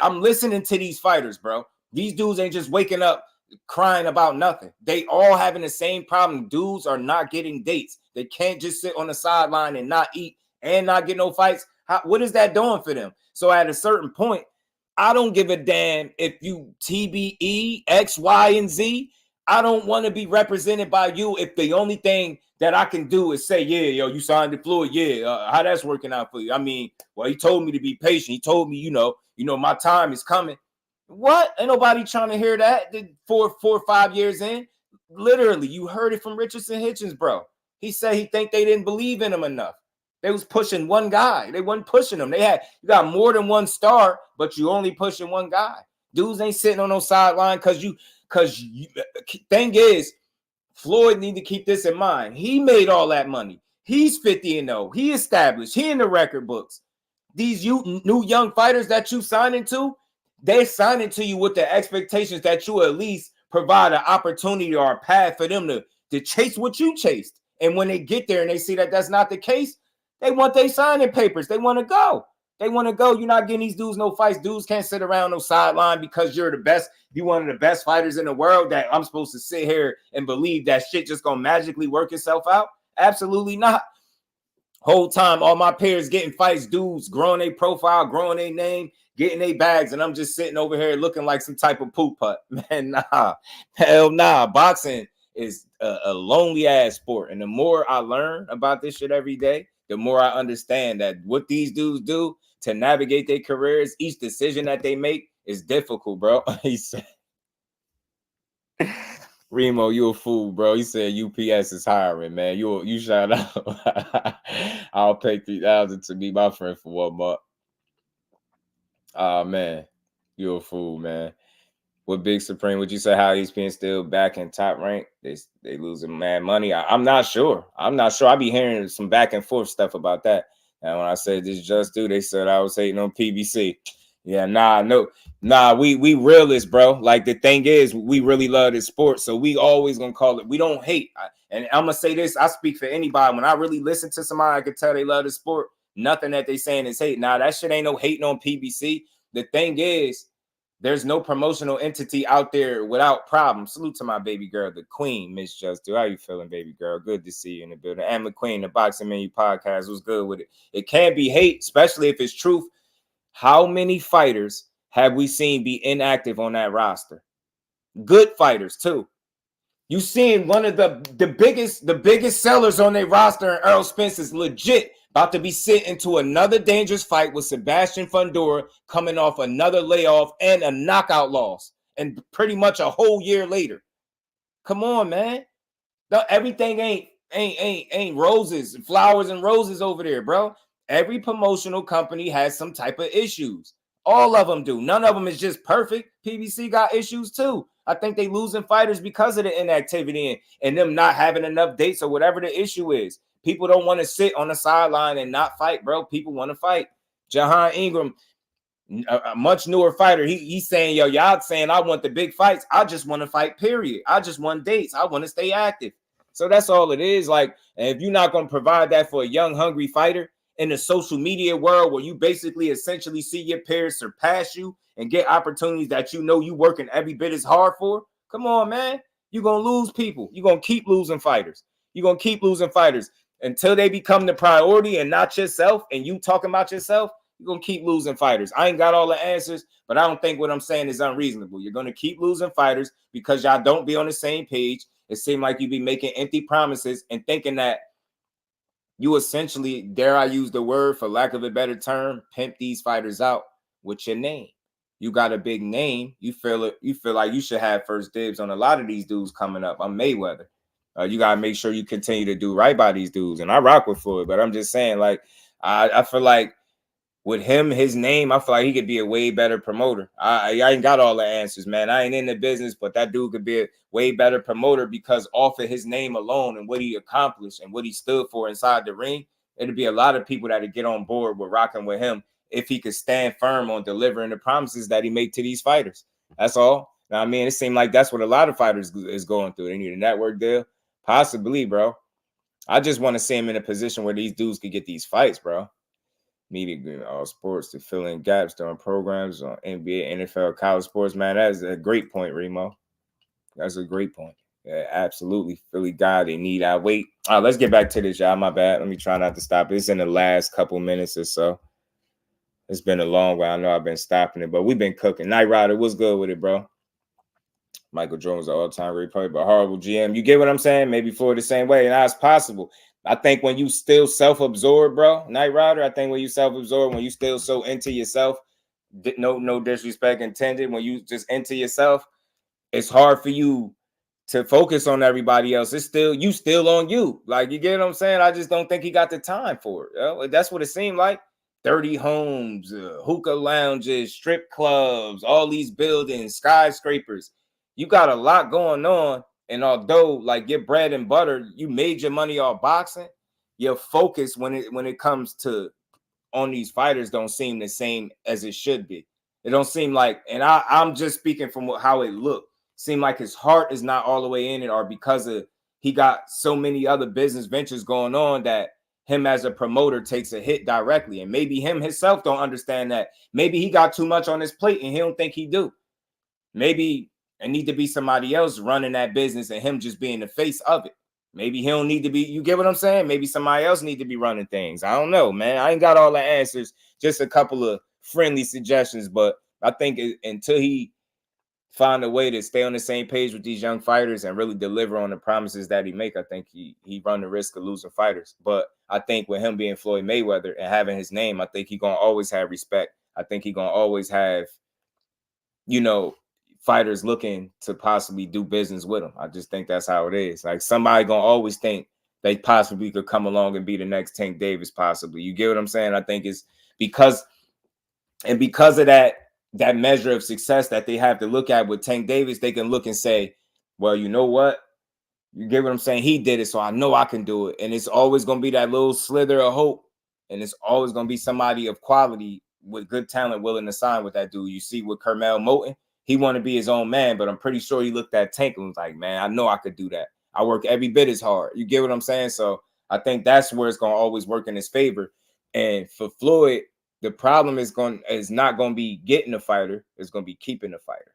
I'm listening to these fighters, bro. These dudes ain't just waking up crying about nothing. They all having the same problem. Dudes are not getting dates. They can't just sit on the sideline and not eat and not get no fights. What is that doing for them? So at a certain point, I don't give a damn if you TBE, X, Y, and Z. I don't want to be represented by you if the only thing that I can do is say, yeah, yo, you signed to Floyd. Yeah, how that's working out for you. I mean, well, he told me to be patient. He told me, you know, my time is coming. What? Ain't nobody trying to hear that 4 or 5 years in. Literally, you heard it from Richardson Hitchens, bro. He said he think they didn't believe in him enough. They was pushing one guy. They wasn't pushing him. You got more than one star, but you only pushing one guy. Dudes ain't sitting on no sideline because thing is, Floyd need to keep this in mind. He made all that money. He's 50-0. He established. He in the record books. These new young fighters that you signing to, they're signing to you with the expectations that you at least provide an opportunity or a path for them to chase what you chased. And when they get there and they see that that's not the case, they want their signing papers. They want to go. They want to go. You're not getting these dudes no fights. Dudes can't sit around no sideline because you're the best. You're one of the best fighters in the world that I'm supposed to sit here and believe that shit just going to magically work itself out. Absolutely not. Whole time, all my peers getting fights, dudes growing their profile, growing their name, getting their bags, and I'm just sitting over here looking like some type of poop putt. Man, nah. Hell nah. Boxing is a lonely ass sport. And the more I learn about this shit every day, the more I understand that what these dudes do to navigate their careers, each decision that they make is difficult, bro. He said, Remo, you a fool, bro. He said UPS is hiring, man. You shout out. I'll pay $3,000 to be my friend for 1 month. Man, you a fool, man. With Big Supreme, would you say how he's being still back in top rank? They losing mad money. I'm not sure. I be hearing some back and forth stuff about that. And when I said this just do, they said I was hating on PBC. Yeah, we realists, bro. Like, the thing is, we really love this sport, so we always gonna call it. We don't hate. And I'm gonna say this. I speak for anybody. When I really listen to somebody, I can tell they love the sport. Nothing that they saying is hate. Nah, that shit ain't no hating on PBC. The thing is, There's no promotional entity out there without problems. Salute to my baby girl, the queen, Miss JusDueBoxing. How you feeling, baby girl? Good to see you in the building. And McQueen, the Boxing Menu podcast was good with it. It can be hate, especially if it's truth. How many fighters have we seen be inactive on that roster? Good fighters too. You seen one of the biggest sellers on their roster, and Errol Spence is legit about to be sent into another dangerous fight with Sebastian Fundora, coming off another layoff and a knockout loss, and pretty much a whole year later. Come on, man. Everything ain't roses, flowers and roses over there, bro. Every promotional company has some type of issues. All of them do. None of them is just perfect. PBC got issues too. I think they losing fighters because of the inactivity and them not having enough dates or whatever the issue is. People don't want to sit on the sideline and not fight, bro. People want to fight. Ingram, a much newer fighter, he's saying, yo, y'all saying I want the big fights. I just want to fight, period. I just want dates. I want to stay active. So that's all it is. Like, if you're not going to provide that for a young, hungry fighter in the social media world where you basically essentially see your peers surpass you and get opportunities that you know you working every bit as hard for, come on, man. You're going to lose people. You're going to keep losing fighters. You're going to keep losing fighters until they become the priority and not yourself, and you talking about yourself. You're going to keep losing fighters. I ain't got all the answers, but I don't think what I'm saying is unreasonable. You're going to keep losing fighters because y'all don't be on the same page. It seems like you be making empty promises and thinking that you essentially, dare I use the word for lack of a better term, pimp these fighters out with your name. You got a big name. You feel like you should have first dibs on a lot of these dudes coming up. I'm Mayweather. You got to make sure you continue to do right by these dudes. And I rock with Floyd, but I'm just saying, like, I feel like with him, his name, I feel like he could be a way better promoter. I ain't got all the answers, man. I ain't in the business, but that dude could be a way better promoter because off of his name alone and what he accomplished and what he stood for inside the ring, it'd be a lot of people that would get on board with rocking with him if he could stand firm on delivering the promises that he made to these fighters. That's all. Now, I mean, it seemed like that's what a lot of fighters is going through. They need a network deal. Possibly, bro. I just want to see him in a position where these dudes could get these fights, bro. Media all sports to fill in gaps during programs on NBA, NFL, college sports, man. That's a great point, Remo. That's a great point. Yeah, absolutely. Philly guy, they need our weight. All right, let's get back to this, y'all. My bad. Let me try not to stop. It's in the last couple minutes or so. It's been a long while. I know I've been stopping it, but we've been cooking. Night Rider, what's good with it, bro? Michael Jordan's an all-time great player, but horrible GM. You get what I'm saying? Maybe Floyd the same way, and that's possible. I think when you still self-absorbed, bro, Night Rider, I think when you self-absorbed, when you still so into yourself, no disrespect intended, when you just into yourself, it's hard for you to focus on everybody else. It's still, you still on you. Like, you get what I'm saying? I just don't think he got the time for it. You know? That's what it seemed like. 30 homes, hookah lounges, strip clubs, all these buildings, skyscrapers. You got a lot going on. And although, like, your bread and butter, you made your money off boxing, your focus when it comes to on these fighters don't seem the same as it should be. It don't seem like, and I'm just speaking from how it looked. Seem like his heart is not all the way in it, or because of he got so many other business ventures going on that him as a promoter takes a hit directly. And maybe him himself don't understand that. Maybe he got too much on his plate and he don't think he do. Maybe it need to be somebody else running that business and him just being the face of it. Maybe he don't need to be, you get what I'm saying? Maybe somebody else need to be running things. I don't know, man. I ain't got all the answers, just a couple of friendly suggestions, but I think until he find a way to stay on the same page with these young fighters and really deliver on the promises that he make, I think he run the risk of losing fighters. But I think with him being Floyd Mayweather and having his name, I think he gonna always have respect. I think he gonna always have, you know, fighters looking to possibly do business with him. I just think that's how it is. Like, somebody gonna always think they possibly could come along and be the next Tank Davis, possibly. You get what I'm saying? I think it's because of that measure of success that they have to look at with Tank Davis, they can look and say, well, you know what? You get what I'm saying? He did it, so I know I can do it. And it's always going to be that little slither of hope. And it's always going to be somebody of quality with good talent willing to sign with that dude. You see with Kermel Moton, he want to be his own man, but I'm pretty sure he looked at Tank and was like, man, I know I could do that. I work every bit as hard. You get what I'm saying? So I think that's where it's going to always work in his favor. And for Floyd, the problem is not going to be getting a fighter. It's going to be keeping a fighter.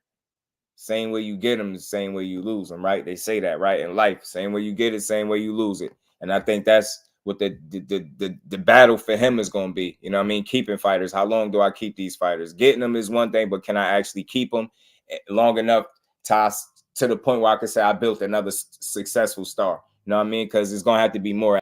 Same way you get them, the same way you lose them, right? They say that, right? In life, same way you get it, same way you lose it. And I think that's what the battle for him is going to be. You know what I mean? Keeping fighters. How long do I keep these fighters? Getting them is one thing, but can I actually keep them long enough to the point where I can say I built another successful star? You know what I mean? Because it's going to have to be more.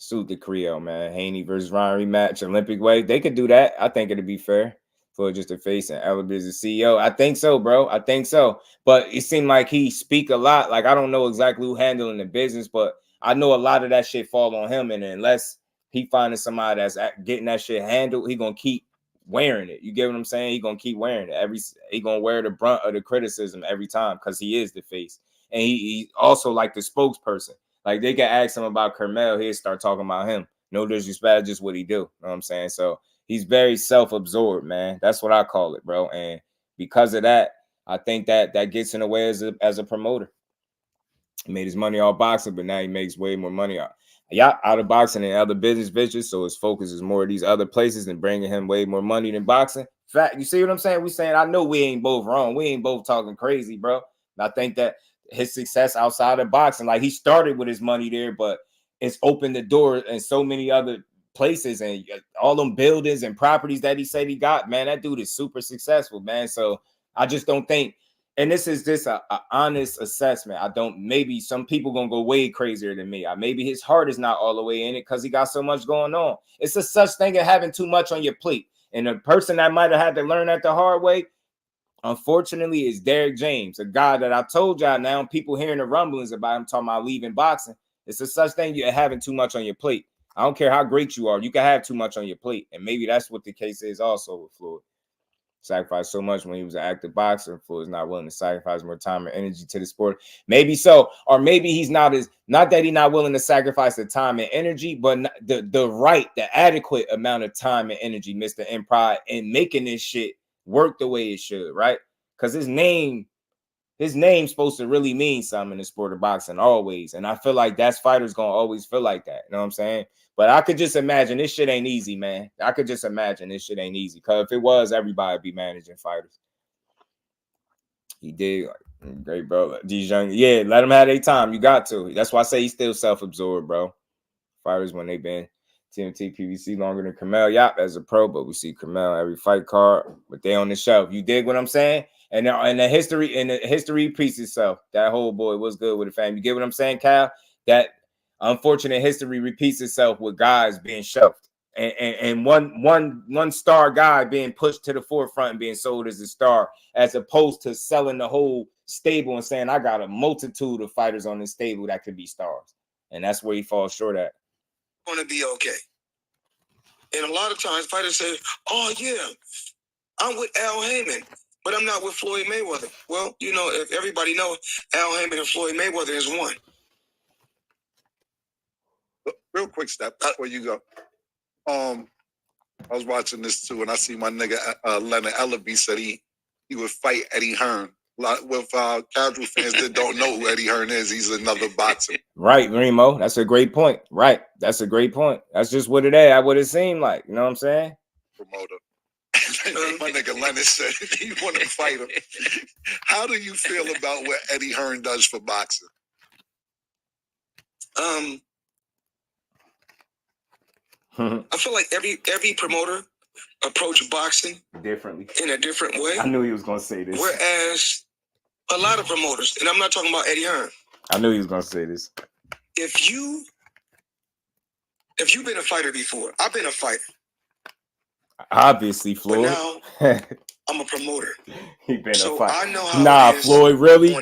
Suit the Creole, man. Haney versus Ryan rematch, Olympic way. They could do that. I think it'd be fair for just a face and Errol as the CEO. I think so, bro. I think so. But it seemed like he speak a lot. Like, I don't know exactly who handling the business, but I know a lot of that shit fall on him. And unless he finding somebody that's getting that shit handled, he gonna keep wearing it. You get what I'm saying? He gonna keep wearing it. He gonna wear the brunt of the criticism every time because he is the face. And he also like the spokesperson. Like, they can ask him about Carmel, he'll start talking about him. No disrespect, just what he do. You know what I'm saying? So he's very self-absorbed, man. That's what I call it, bro. And because of that, I think that gets in the way as a promoter. He made his money off boxing, but now he makes way more money out of boxing and other business ventures. So his focus is more of these other places and bringing him way more money than boxing. Fact, you see what I'm saying? We saying, I know we ain't both wrong. We ain't both talking crazy, bro. And I think that his success outside of boxing, like, he started with his money there, but it's opened the door in so many other places and all them buildings and properties that he said he got, man. That dude is super successful, man. So I just don't think, and this is just a honest assessment. Maybe some people gonna go way crazier than me. Maybe his heart is not all the way in it because he got so much going on. It's a such thing as having too much on your plate. And the person that might have had to learn that the hard way, unfortunately, is Derrick James, a guy that I told y'all now people hearing the rumblings about him talking about leaving boxing. It's a such thing you're having too much on your plate. I don't care how great you are. You can have too much on your plate. And maybe that's what the case is also with Floyd. Sacrificed so much when he was an active boxer. Floyd's not willing to sacrifice more time and energy to the sport. Maybe so. Or maybe he's not that he's not willing to sacrifice the time and energy, but the adequate amount of time and energy, Mr. Empire, in making this shit work the way it should, right? Because his name's supposed to really mean something in the sport of boxing always. And I feel like that's fighters gonna always feel like that. You know what I'm saying? But I could just imagine this shit ain't easy, man. I could just imagine this shit ain't easy. Because if it was, everybody be managing fighters. He did. Great, bro. These young, yeah, let them have their time. You got to. That's why I say he's still self-absorbed, bro. Fighters when they've been TMT, PVC longer than Carmel Yap as a pro, but we see Carmel every fight card, but they on the shelf. You dig what I'm saying? And the history repeats itself. That whole boy was good with the fam. You get what I'm saying, Cal? That unfortunate history repeats itself with guys being shelved. And one star guy being pushed to the forefront and being sold as a star, as opposed to selling the whole stable and saying, I got a multitude of fighters on this stable that could be stars. And that's where he falls short at. Going to be okay. And a lot of times fighters say, oh yeah, I'm with Al Heyman, but I'm not with Floyd Mayweather. Well, you know, if everybody knows, Al Heyman and Floyd Mayweather is one. Real quick step before you go. I was watching this too, and I see my nigga Leonard Ellaby said he would fight Eddie Hearn. With casual fans that don't know who Eddie Hearn is, he's another boxer. Right, Remo. That's a great point. Right. That's a great point. That's just what it is. That's what it seemed like. You know what I'm saying? Promoter. My nigga Leonard said he want to fight him. How do you feel about what Eddie Hearn does for boxing? I feel like every promoter approach boxing differently in a different way. I knew he was gonna say this. Whereas a lot of promoters, and I'm not talking about Eddie Hearn. I knew he was gonna say this. If you've been a fighter before, I've been a fighter. Obviously, Floyd. But now I'm a promoter. He been so a fighter. I know how it is. Floyd, really?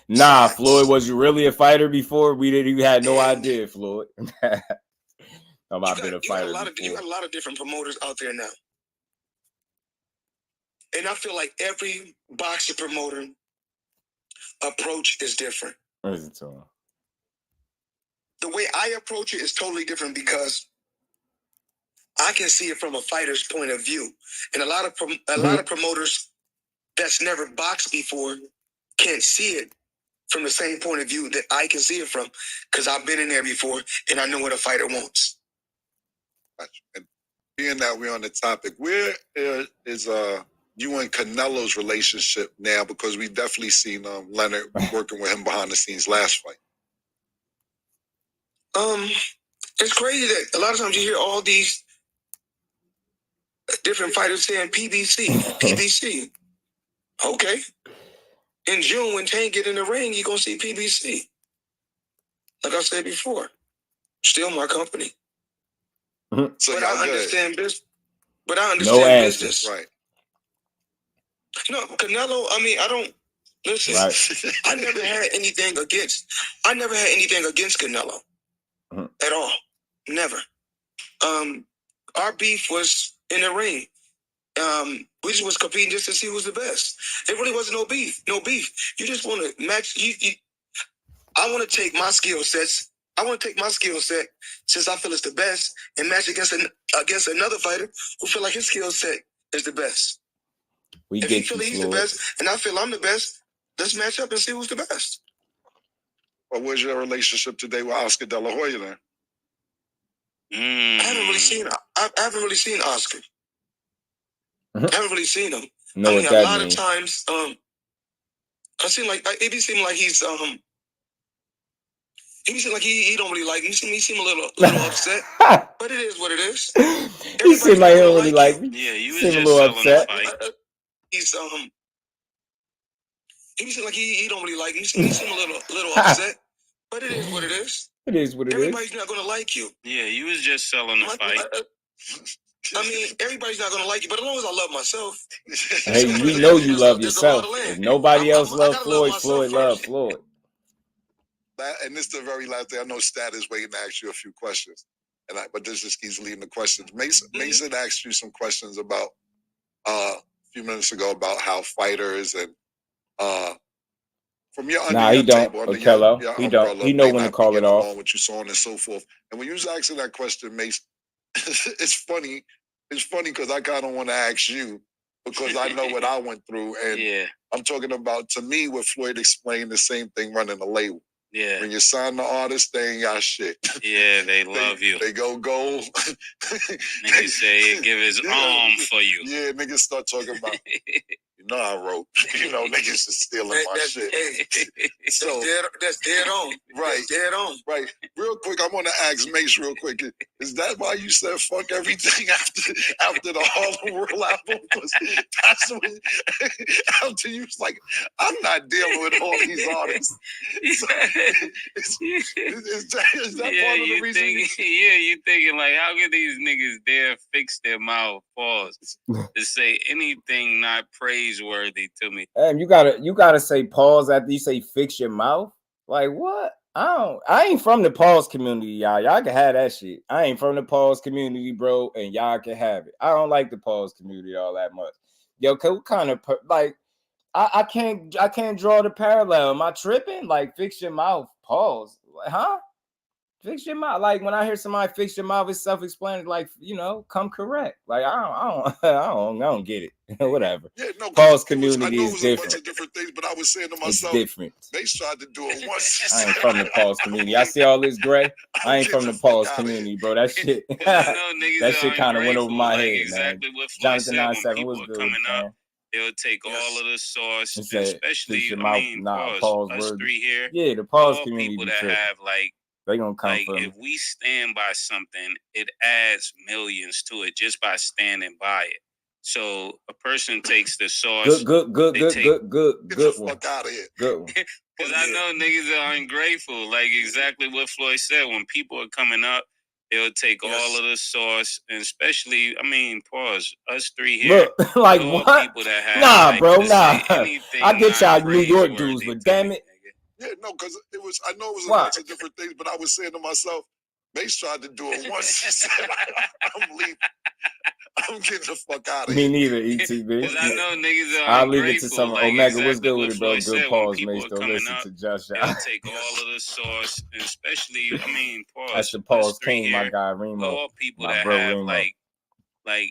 Nah, sides. Floyd, was you really a fighter before? You had no idea, Floyd. You got a lot of different promoters out there now. And I feel like every boxing promoter approach is different. What is it to? The way I approach it is totally different because I can see it from a fighter's point of view. And a lot of promoters that's never boxed before can't see it from the same point of view that I can see it from, because I've been in there before and I know what a fighter wants. And being that we're on the topic, where is you and Canelo's relationship now? Because we definitely seen Leonard working with him behind the scenes last fight. It's crazy that a lot of times you hear all these different fighters saying PBC, PBC. Okay. In June, when Tank get in the ring, you're gonna see PBC. Like I said before, still my company. So but I understand business. But I No understand answer. business. Right. No, Canelo, I mean, I don't listen. Right. I never had anything against Canelo at all. Never. Our beef was in the ring. We just was competing just to see who was the best. It really wasn't no beef. No beef. You just want to match. I want to take my skill sets. I want to take my skill set, since I feel it's the best, and match against another fighter who feel like his skill set is the best. If he feel he's the best, and I feel I'm the best, let's match up and see who's the best. Well, where's your relationship today with Oscar De La Hoya then? I haven't really seen Oscar. I haven't really seen him. Know I mean, what that a lot means. of times, I seem like it be seem like he's he seem like he don't really like me. He seem a little upset, but it is what it is. He seemed like he don't really like me. Yeah, you was Seemed just a little selling upset. the fight. He's he seem like he don't really like me. He seem a little upset, but it is what it is. It is what it is. Everybody's not gonna like you. Yeah, you was just selling the fight. I mean, everybody's not gonna like you, but as long as I love myself. Hey, we know you love yourself. If nobody else loves Floyd, Floyd loves Floyd. And this is the very last thing. I know Stat is waiting to ask you a few questions, but this just keeps leading the questions. Mason asked you some questions about a few minutes ago about how fighters and from your Nah, he don't. Okello, he don't. He know when to call it off. With you, so on and so forth. And when you was asking that question, Mason, it's funny. It's funny because I kind of want to ask you because I know what I went through, and Yeah. I'm talking about, to me, what Floyd explained, the same thing running a label. Yeah. When you sign the artist, they ain't got shit. Yeah, they love you. They go gold. Niggas say he give his arm for you. Yeah, niggas start talking about, you know I wrote. You know, niggas is stealing my shit. So that's dead on. Right. That's dead on. Right. Real quick, I want to ask Mase real quick. Is that why you said fuck everything after the Harlem World album? That's when, after you was like, I'm not dealing with all these artists. So, is that part of the reason? You thinking like, how can these niggas dare fix their mouth, pause, to say anything not praiseworthy to me? You gotta say pause after you say fix your mouth. Like what? I ain't from the pause community, y'all. Y'all can have that shit. I ain't from the pause community, bro, and y'all can have it. I don't like the pause community all that much. Yo, what kind of like I can't draw the parallel. Am I tripping? Like fix your mouth, pause. Like, huh? Fix your mouth. Like when I hear somebody fix your mouth, it's self-explanatory. Like, you know, come correct. Like I don't get it. Whatever. Yeah, no, pause community is different. A bunch of different things, but I was saying to myself, it's different. They tried to do it once. I ain't from the pause community. I see all this gray. I ain't from the pause community, bro. That shit. That shit kind of went over my head, exactly man. What Jonathan said, 97 was good, coming man. Up, they'll take all of the sauce, Said, especially pause us word. three here. Yeah, the pause all community people that have like. They gonna come like from if we stand by something, it adds millions to it just by standing by it. So a person takes the sauce. Good. Get the fuck out of here. Good one. Because I know niggas are ungrateful. Like exactly what Floyd said. When people are coming up, they'll take all of the sauce, and especially, I mean, pause. Us three here, look, like what? People that have, bro, I get y'all New York dudes, but damn it. Yeah, no, because I know it was a bunch of different things, but I was saying to myself, Mase tried to do it once. He said, I'm leaving. I'm getting the fuck out of here. Me neither, ETB. I know niggas are I'll leave it to some Omega. What's good with it, bro? Good pause, Mase. Don't listen to Josh. They'll take all of the sauce, and especially, I mean, pause. That's the pause king, my guy, Remo. All people that have, Remo. Like,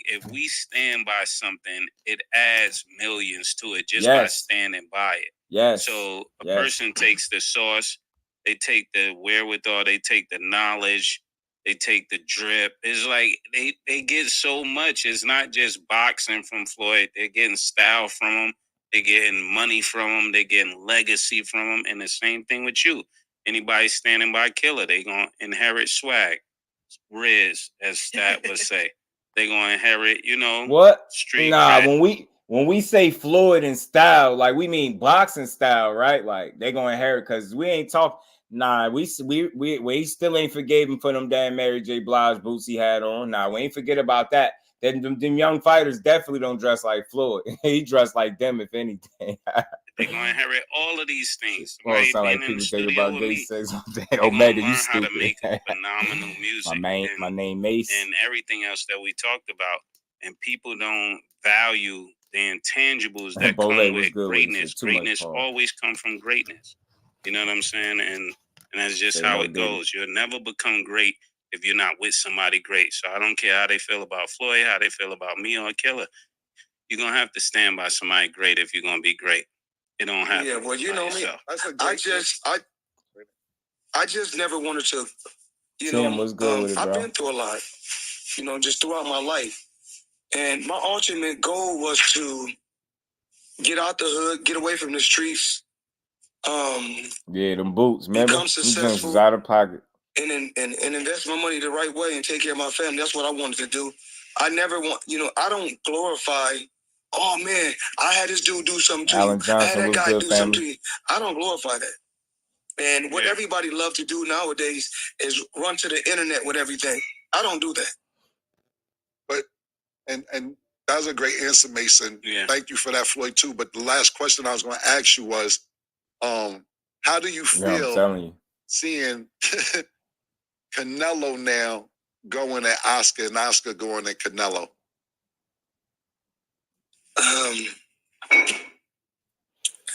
if we stand by something, it adds millions to it just by standing by it. Yes. So a person takes the sauce, they take the wherewithal, they take the knowledge, They take the drip. It's like they get so much. It's not just boxing from Floyd. They're getting style from him. They're getting money from him. They're getting legacy from him. And the same thing with you. Anybody standing by Killer, they going to inherit swag. Riz, as Stat would say. They going to inherit, what? Street Nah, cred. when we say Floyd and style, like we mean boxing style, right? Like they going to inherit, because we ain't talk. Nah, we still ain't forgave him for them damn Mary J. Blige boots he had on. Nah, we ain't forget about that. Them young fighters definitely don't dress like Floyd. He dressed like them, if anything. They're going to inherit all of these things. Well, sound like people think about gay sex. Omega, you stupid. How to make phenomenal music. my name Mase. And everything else that we talked about. And people don't value the intangibles that come with greatness. Greatness always come from greatness. You know what I'm saying? And that's just how it goes. You'll never become great if you're not with somebody great. So I don't care how they feel about Floyd, how they feel about me or Killer. You're going to have to stand by somebody great if you're going to be great. It don't happen. Yeah, well, you know me. I just never wanted to, Tim, what's good with it, bro? I've been through a lot, just throughout my life. And my ultimate goal was to get out the hood, get away from the streets. Yeah, them boots, remember? Become successful, was out of pocket. And invest my money the right way and take care of my family. That's what I wanted to do. I never want, I don't glorify, oh man, I had this dude do something to Alan you. Johnson, I had that guy do family. something to you. I don't glorify that. And what everybody loves to do nowadays is run to the internet with everything. I don't do that. But and that was a great answer, Mason. Yeah. Thank you for that, Floyd, too. But the last question I was going to ask you was, how do you feel seeing Canelo now going at Oscar and Oscar going at Canelo?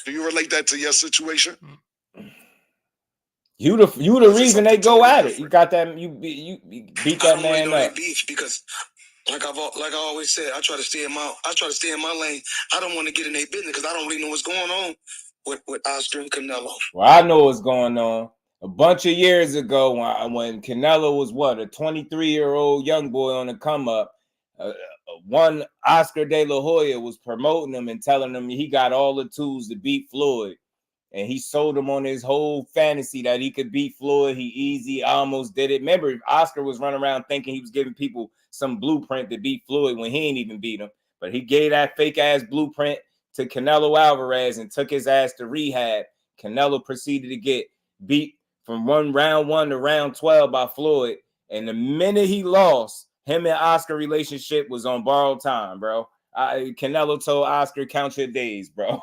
Do you relate that to your situation? You the reason they go at it. You got that. You beat that man up. Beef because, like I always said, I try to stay in my lane. I don't want to get in their business because I don't really know what's going on with Oscar and Canelo. Well, I know what's going on. A bunch of years ago, when Canelo was a 23-year-old young boy on the come up, one Oscar De La Hoya was promoting him and telling him he got all the tools to beat Floyd. And he sold him on his whole fantasy that he could beat Floyd. He easy, almost did it. Remember, Oscar was running around thinking he was giving people some blueprint to beat Floyd when he ain't even beat him. But he gave that fake-ass blueprint to Canelo Alvarez and took his ass to rehab. Canelo proceeded to get beat from round 1 to round 12 by Floyd. And the minute he lost, him and Oscar relationship was on borrowed time, bro. Canelo told Oscar, count your days, bro.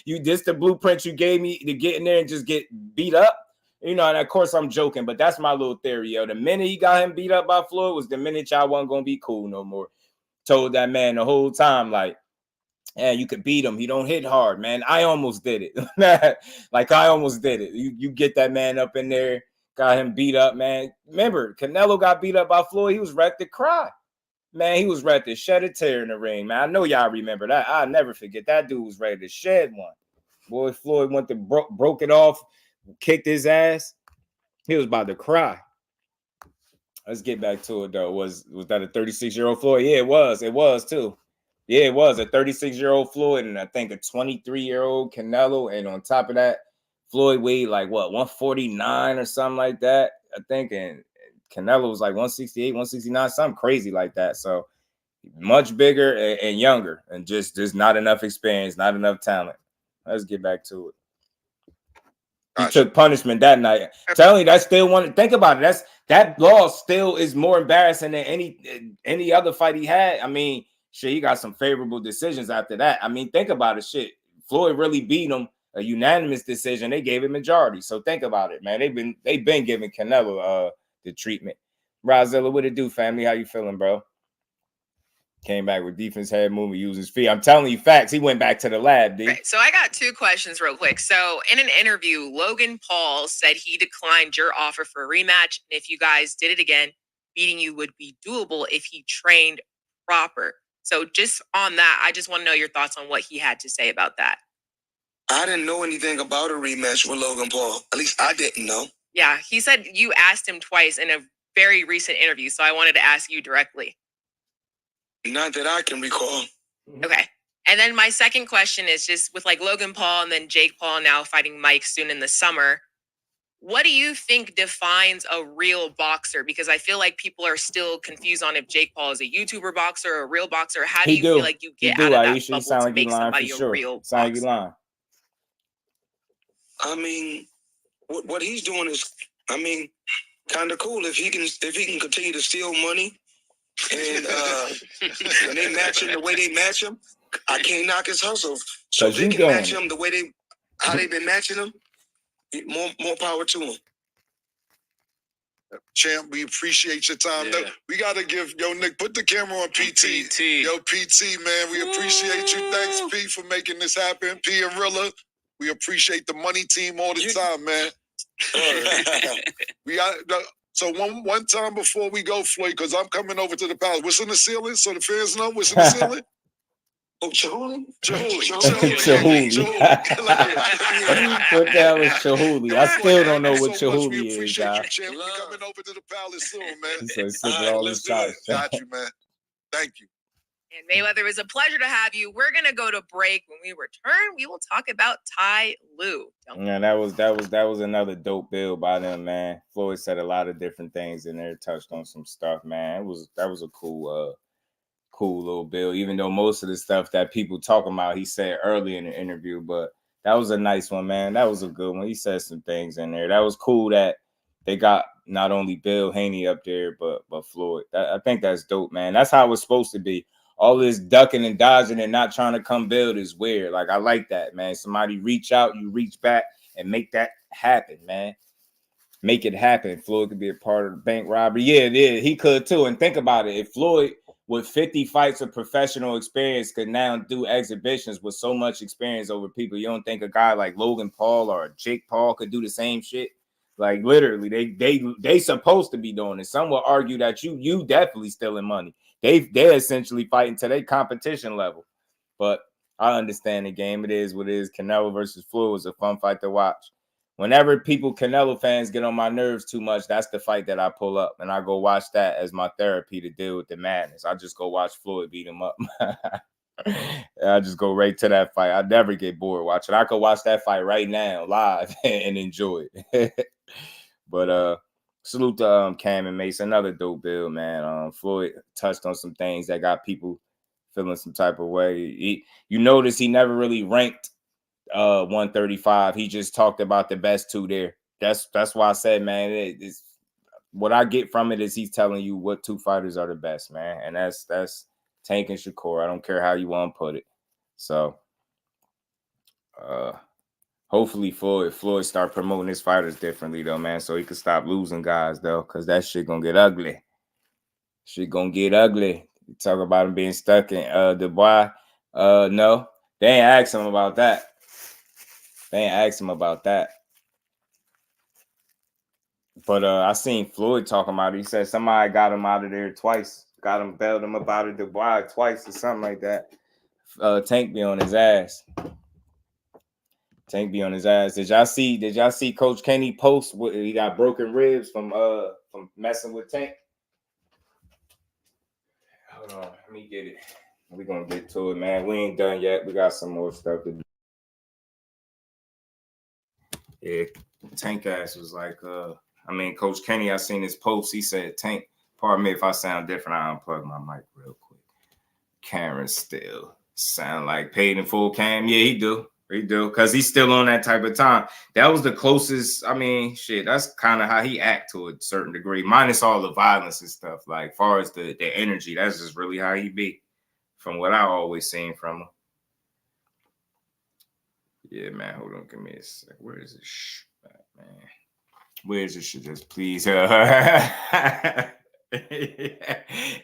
This the blueprint you gave me to get in there and just get beat up. And of course I'm joking, but that's my little theory, yo. The minute he got him beat up by Floyd was the minute y'all wasn't gonna be cool no more. Told that man the whole time, like, and you could beat him. He don't hit hard, man. I almost did it. Like I almost did it. You get that man up in there, got him beat up, man. Remember, Canelo got beat up by Floyd. He was ready to cry. Man, he was ready to shed a tear in the ring, man. I know y'all remember that. I'll never forget. That dude was ready to shed one. Boy, Floyd went to broke it off, kicked his ass. He was about to cry. Let's get back to it, though. Was that a 36-year-old Floyd? Yeah, it was. It was, too. Yeah, it was a 36-year-old Floyd and I think a 23-year-old Canelo. And on top of that, Floyd weighed like, 149 or something like that, I think. And Canelo was like 168, 169, something crazy like that. So much bigger and younger and just not enough experience, not enough talent. Let's get back to it. He took punishment that night. Telling you, that still one. Think about it. That loss still is more embarrassing than any other fight he had. I mean, shit, he got some favorable decisions after that. I mean, think about it. Shit, Floyd really beat him. A unanimous decision. They gave him majority. So think about it, man. They've been giving Canelo the treatment. Rozilla, what it do, family? How you feeling, bro? Came back with defense head movement, using his feet. I'm telling you facts. He went back to the lab, D. Right, so I got 2 questions real quick. So in an interview, Logan Paul said he declined your offer for a rematch. And if you guys did it again, beating you would be doable if he trained proper. So just on that, I just want to know your thoughts on what he had to say about that. I didn't know anything about a rematch with Logan Paul. At least I didn't know. Yeah, he said you asked him twice in a very recent interview, so I wanted to ask you directly. Not that I can recall. Okay. And then my second question is just with like Logan Paul and then Jake Paul now fighting Mike soon in the summer. What do you think defines a real boxer? Because I feel like people are still confused on if Jake Paul is a YouTuber boxer or a real boxer. How do you feel like you get out of that Aisha, bubble to make somebody a real boxer? I mean, what he's doing is, I mean, kind of cool if he can continue to steal money and when they match him the way they match him, I can't knock his hustle. So if they can match him the way how they've been matching him, more power to him. Champ, we appreciate your time. Yeah. We got to give, Nick, put the camera on PT. Yo, PT, man, we appreciate you. Thanks, P, for making this happen. P and Rilla, we appreciate the money team all the time, man. We got... So one time before we go, Floyd, because I'm coming over to the palace. What's in the ceiling? So the fans know what's in the ceiling? Oh, Chihuly? Chihuly. What the hell is Chihuly? I still don't know what Chihuly is, guys. We're coming over to the palace soon, man. Let's do it. Got you, man. Thank you. And Mayweather, it was a pleasure to have you. We're gonna go to break. When we return, we will talk about Ty Lue. Yeah, that was another dope build by them, man. Floyd said a lot of different things in there, touched on some stuff, man. That was a cool little build. Even though most of the stuff that people talking about, he said early in the interview, but that was a nice one, man. That was a good one. He said some things in there. That was cool that they got not only Bill Haney up there, but Floyd. I think that's dope, man. That's how it's supposed to be. All this ducking and dodging and not trying to come build is weird. Like, I like that, man. Somebody reach out, you reach back and make that happen, man. Make it happen. Floyd could be a part of the bank robbery. Yeah, it is. He could too. And think about it. If Floyd, with 50 fights of professional experience, could now do exhibitions with so much experience over people, you don't think a guy like Logan Paul or Jake Paul could do the same shit? Like, literally, they supposed to be doing it. Some will argue that you definitely stealing money. They're essentially fighting to their competition level. But I understand the game. It is what it is. Canelo versus Floyd was a fun fight to watch. Whenever Canelo fans get on my nerves too much, that's the fight that I pull up. And I go watch that as my therapy to deal with the madness. I just go watch Floyd beat him up. I just go right to that fight. I never get bored watching. I could watch that fight right now live and enjoy it. But salute to Cam and Mase. Another dope build, man. Floyd touched on some things that got people feeling some type of way. You notice he never really ranked 135. He just talked about the best two there. That's why I said, man, it's what I get from it is he's telling you what two fighters are the best, man. And that's Tank and Shakur. I don't care how you want to put it. So hopefully Floyd start promoting his fighters differently though, man, so he can stop losing guys though, because that shit gonna get ugly. You talk about him being stuck in Dubai. No, they ain't asked him about that. But I seen Floyd talking about it. He said somebody got him out of there twice. Bailed him up out of Dubai twice or something like that. Tank be on his ass. Did y'all see Coach Kenny post? He got broken ribs from messing with Tank. Hold on, let me get it. We're gonna get to it, man. We ain't done yet. We got some more stuff to do. Yeah, Tank ass was like, Coach Kenny, I seen his post. He said, Tank, pardon me if I sound different. I unplug my mic real quick. Karen still sound like paid in full Cam. Yeah, he do. Because he's still on that type of time. That was the closest. That's kind of how he act to a certain degree, minus all the violence and stuff. Like, far as the energy, that's just really how he be, from what I always seen from him. Yeah, man, hold on, give me a sec. Where is this shit, man? Where's this shit? Just please.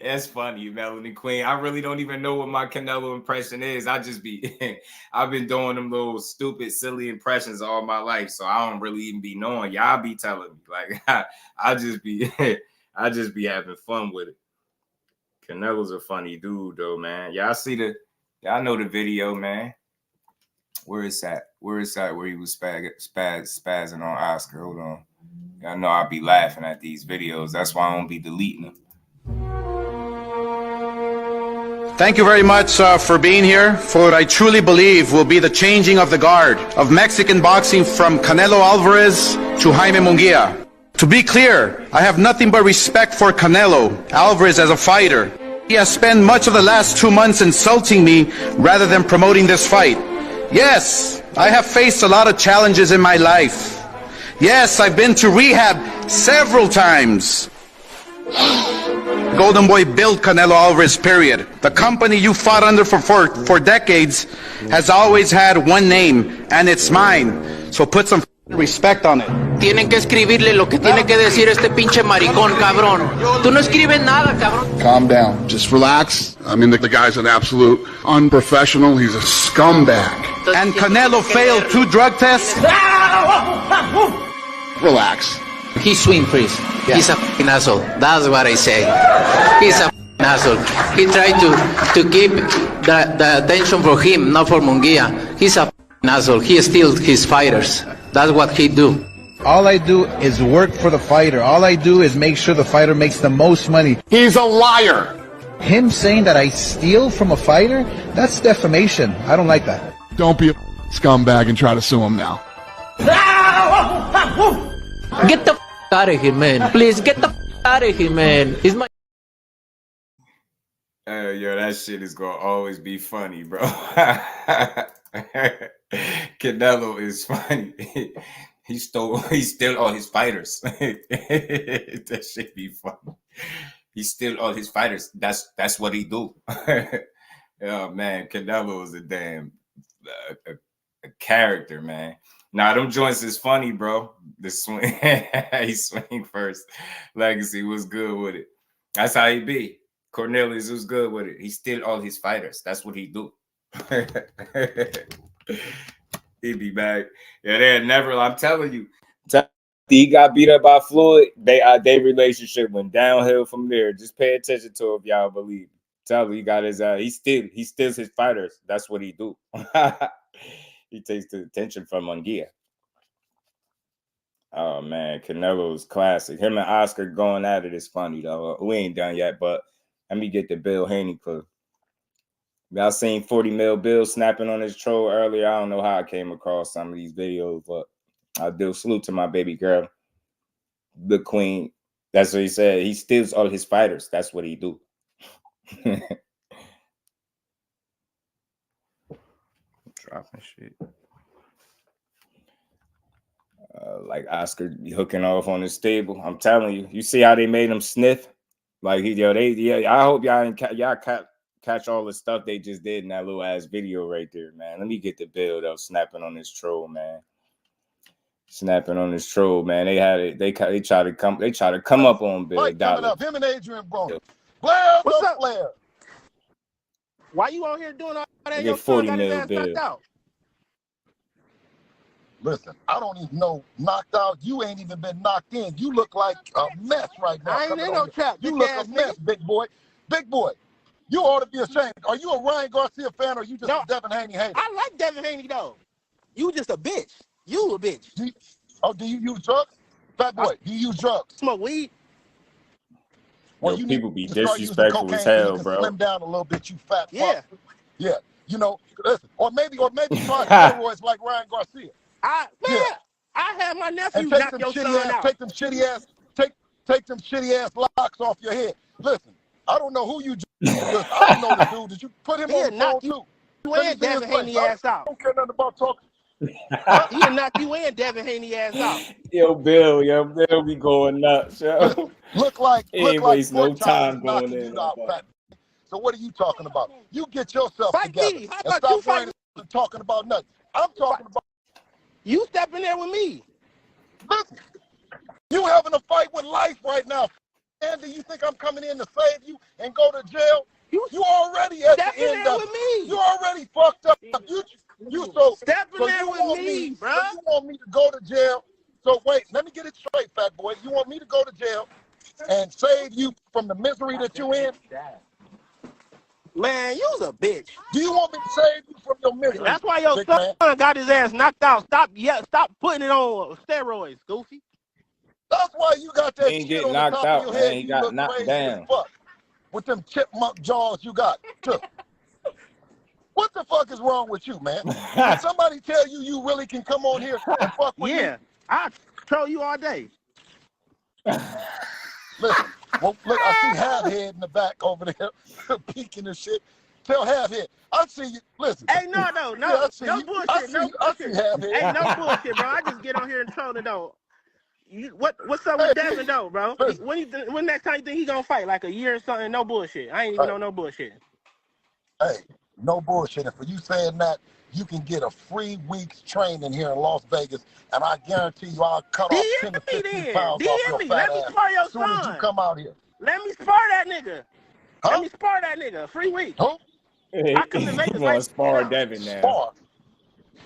That's funny, Melanie Queen. I really don't even know what my Canelo impression is. I've been doing them little stupid, silly impressions all my life, so I don't really even be knowing. Y'all be telling me, like, I just be having fun with it. Canelo's a funny dude, though, man. Y'all know the video, man. Where is that? Where he was spazzing on Oscar? Hold on. I know I'll be laughing at these videos. That's why I don't be deleting them. Thank you very much for being here for what I truly believe will be the changing of the guard of Mexican boxing from Canelo Alvarez to Jaime Munguia. To be clear, I have nothing but respect for Canelo Alvarez as a fighter. He has spent much of the last 2 months insulting me rather than promoting this fight. Yes, I have faced a lot of challenges in my life. Yes, I've been to rehab several times. Golden Boy built Canelo Alvarez, period. The company you fought under for decades has always had one name, and it's mine. So put some respect on it. Tienen que escribirle lo que tiene que decir este pinche maricón, cabrón. Tú no escribes nada, cabrón. Calm down. Just relax. I mean, the guy's an absolute unprofessional. He's a scumbag. And Canelo failed 2 drug tests? Relax. He's swing freeze. Yeah. He's a f***ing asshole. That's what I say. He's a f***ing asshole. He tried to keep the attention for him, not for Munguia. He's a f***ing asshole. He steals his fighters. That's what he do. All I do is work for the fighter. All I do is make sure the fighter makes the most money. He's a liar. Him saying that I steal from a fighter, that's defamation. I don't like that. Don't be a scumbag and try to sue him now. Get the f*** out of here, man. Please, get the f*** out of here, man. He's my... Yo, that shit is gonna always be funny, bro. Canelo is funny. He still all his fighters. That shit be funny. He still all his fighters. That's what he do. Oh man, Canelo is a damn a character, man. Nah, them joints is funny, bro. The swing, he swing first. Legacy was good with it. That's how he be. Cornelius was good with it. He still all his fighters. That's what he do. He be back. Yeah, they never. I'm telling you, he got beat up by Floyd. They relationship went downhill from there. Just pay attention to it if y'all believe. Tell him he got his. He steals his fighters. That's what he do. He takes the attention from Munguia. Oh man, Canelo's classic. Him and Oscar going at it is funny though. We ain't done yet, but let me get the Bill Haney clip. Y'all seen 40 mil Bill snapping on his troll earlier. I don't know how I came across some of these videos, but I do salute to my baby girl, the queen. That's what he said. He steals all his fighters. That's what he do. Dropping shit. Like Oscar be hooking off on his stable. I'm telling you. You see how they made him sniff? Like I hope y'all catch all the stuff they just did in that little ass video right there, man. Let me get the Bill though, snapping on this troll, man. Snapping on this troll, man. They had it. They try to come up on Bill. Fight coming up. Him and Adrian Broner. Blair, what's up, Blair? Why you out here doing all that? Get 40 mil Bill. Listen, I don't even know knocked out. You ain't even been knocked in. You look like a mess right now. I ain't in no trap. You look a mess, big boy. Big boy. You ought to be ashamed. Are you a Ryan Garcia fan or you just a Devin Haney hater? I like Devin Haney though. You just a bitch. You a bitch. Do you use drugs? Fat boy, do you use drugs? Smoke weed. Well, you people be disrespectful as hell, bro. Slim down a little bit, you fat fuck. Yeah. You know, listen, or maybe try steroids like Ryan Garcia. I had my nephew knock your son out. Take them shitty ass locks off your head. Listen, I don't know who you just. I don't know the dude. Did you put him on the phone too? You and Devin Haney ass out. I don't care nothing about talking. He'll knock you and Devin Haney ass out. Yo, Bill be going nuts. Yo. Look like waste no time going in. So what are you talking about? You get yourself fight together me. and stop worrying and talking about nothing. I'm talking about you stepping there with me. Listen, you having a fight with life right now. And do you think I'm coming in to save you and go to jail? You already at the end of it. You already fucked up. You so stepping there with me, bro. So you want me to go to jail? So wait, let me get it straight, fat boy. You want me to go to jail and save you from the misery that you in? Man, you's a bitch. Do you want me to save you from your misery? That's why your son got his ass knocked out. Stop putting it on steroids, Goofy. That's why you got that He ain't shit get on the knocked top out, of your head. man. He You got look knocked crazy down. as fuck with them chipmunk jaws you got. What the fuck is wrong with you, man? Did somebody tell you you really can come on here and fuck with me? Yeah, I troll you all day. Listen, well, look, I see Half-Head in the back over there peeking and shit. Tell Half-Head, I see you. Listen. Hey, no bullshit, no bullshit. I see Half-Head. Hey, no bullshit, bro. I just get on here and troll it though. What's up with Devin though, bro? When next time you think he gonna fight? Like a year or something? No bullshit. I ain't even on no bullshit. Hey, no bullshit. And for you saying that, you can get a free week's training here in Las Vegas, and I guarantee you I'll cut off 10 to 15 pounds off your fat Let me ass spar your as soon as you come out here. Let me spar that nigga. Huh? Let me spar that nigga. Free week. Who? I come to Vegas. You want to spar Devin now?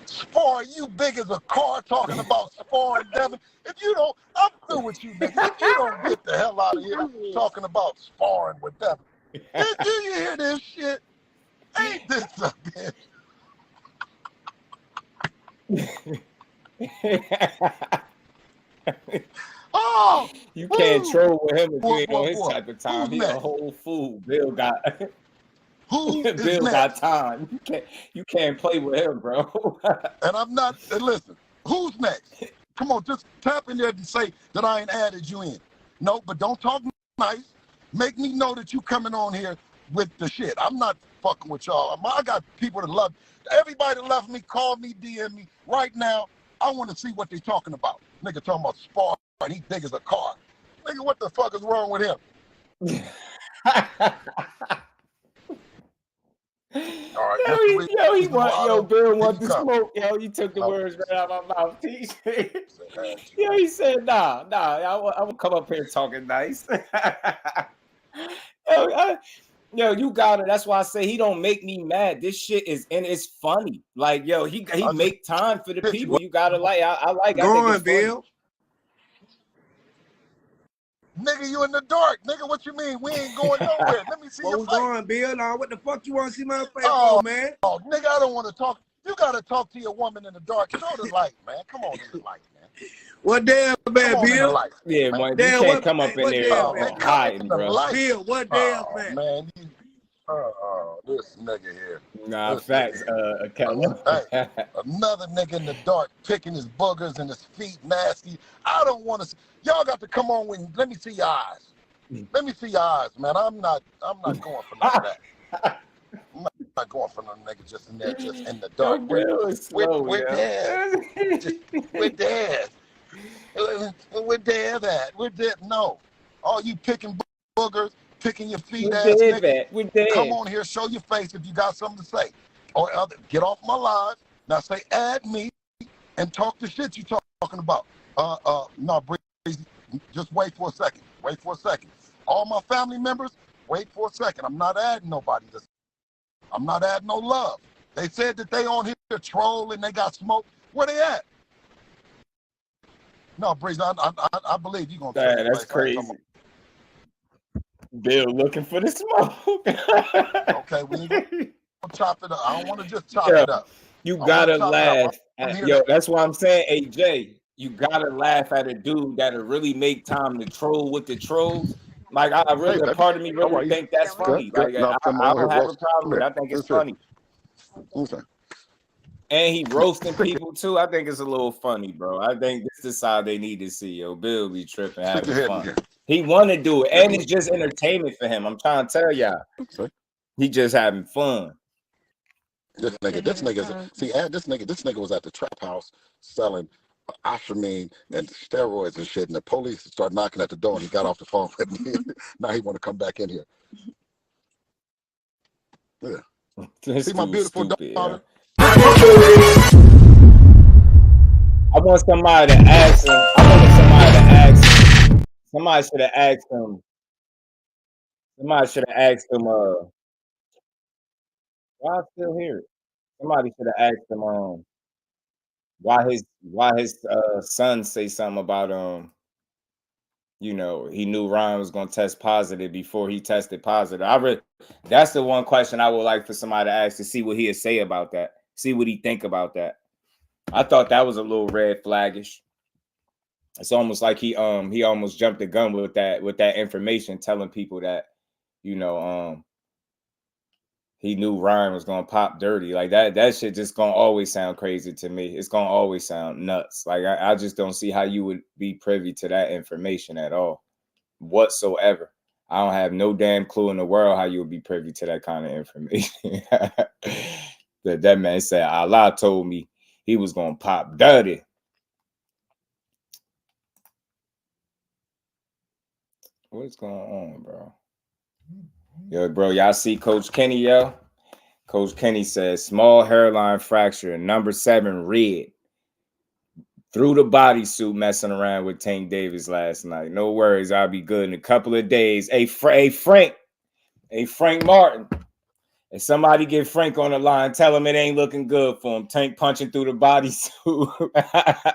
Spar, you big as a car talking about sparring Devin. If you don't, I'm through with you niggas. If you don't get the hell out of here talking about sparring with Devin. Do you hear this shit? Ain't this a bitch? Oh, you can't troll with him if you ain't on his boy. type of time. He's a whole fool. Bill got time. You can't play with him, bro. And I'm not. And listen, who's next? Come on, just tap in there and say that I ain't added you in. No, but don't talk nice. Make me know that you coming on here with the shit. I'm not fucking with y'all. I got people that love. Everybody that love me, call me, DM me right now. I want to see what they talking about. Nigga talking about spar. He big as a car. Nigga, what the fuck is wrong with him? All right, Bill want to smoke. Yo, you took the words right out of my mouth. He said, nah, I will come up here talking nice. Yo, you got it. That's why I say he don't make me mad. This shit is, and it's funny. Like, yo, he make time for the people. You gotta like. I like. Go on, Bill. Nigga, you in the dark. Nigga, what you mean? We ain't going nowhere. Let me see your face. Going, Bill? Now, what the fuck you want to see my face for, man? Oh, nigga, I don't want to talk. You got to talk to your woman in the dark. Show the light, man. Come on in the light, man. What damn, man, Bill? Yeah, man. You can't come up in there hiding, bro. Bill, what damn, man? Man, this nigga here. Nah, facts. Hey, another nigga in the dark picking his boogers and his feet nasty. I don't want to. Y'all got to come on with. Let me see your eyes. Let me see your eyes, man. I'm not going for none of that. I'm not going for no nigga just in there, just in the dark. We're dead. We're dead. We're dead at. We're dead. No. All you picking boogers, picking your feet ass niggas. We're dead. Come on here, show your face if you got something to say. Or get off my live. Now say add me and talk the shit you talking about. No, Breezy, just wait for a second. Wait for a second. All my family members, wait for a second. I'm not adding nobody. I'm not adding no love. They said that they on here trolling, they got smoke. Where they at? No, Breezy, I believe you're gonna. Yeah, that's crazy. Bill looking for the smoke. Okay, we gonna chop it up. I don't want to just chop it up. You gotta laugh. Yo, that's why I'm saying, AJ, you gotta laugh at a dude that'll really make time to troll with the trolls. Like, I really, a part of me really think that's funny. Like, I don't have a problem with it. I think it's funny. Okay. And he roasting people too. I think it's a little funny, bro. I think this is the side they need to see. Yo, Bill be tripping, having fun. He want to do it, and it's just entertainment for him. I'm trying to tell y'all. He just having fun. This nigga was at the trap house selling Ashramine and steroids and shit, and the police started knocking at the door, and he got off the phone with me. Now he want to come back in here. Yeah. See my beautiful daughter. I want somebody to ask him. Somebody should have asked him. Why I still hear it? Somebody should have asked him why his son say something about you know, he knew Ryan was gonna test positive before he tested positive. That's the one question I would like for somebody to ask, to see what he'd say about that. See what he think about that. I thought that was a little red flaggish. it's almost like he almost jumped the gun with that information, telling people that, you know, he knew Ryan was gonna pop dirty. Like that shit just gonna always sound crazy to me. It's gonna always sound nuts. Like I just don't see how you would be privy to that information at all, whatsoever. I don't have no damn clue in the world how you would be privy to that kind of information. that man said Allah told me he was gonna pop dirty. What's going on, bro? Yo, bro, y'all see Coach Kenny, yo? Coach Kenny says, small hairline fracture, number 7 red. Through the bodysuit messing around with Tank Davis last night. No worries, I'll be good in a couple of days. Hey, Frank Martin. If somebody get Frank on the line, tell him it ain't looking good for him. Tank punching through the bodysuit.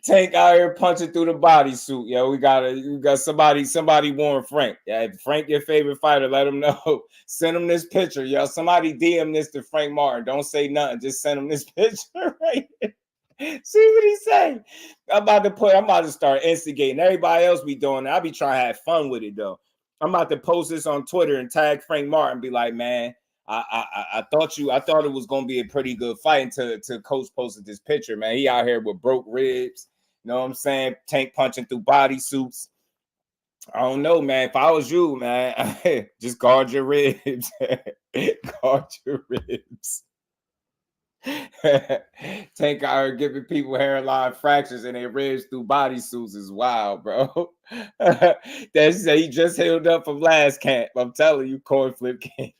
Tank out here punching through the bodysuit. Yo, we got somebody warn Frank. Yeah, if Frank your favorite fighter, let him know. Send him this picture. Yo, somebody DM this to Frank Martin. Don't say nothing. Just send him this picture right here. See what he say. I'm about to start instigating. Everybody else be doing it. I be trying to have fun with it though. I'm about to post this on Twitter and tag Frank Martin. Be like, man, I thought it was gonna be a pretty good fight until Coach posted this picture, man. He out here with broke ribs. You know what I'm saying? Tank punching through bodysuits. I don't know, man. If I was you, man, just guard your ribs. Guard your ribs. Tank out here giving people hairline fractures in their ribs through bodysuits is wild, bro. He just healed up from last camp. I'm telling you, coin flip king.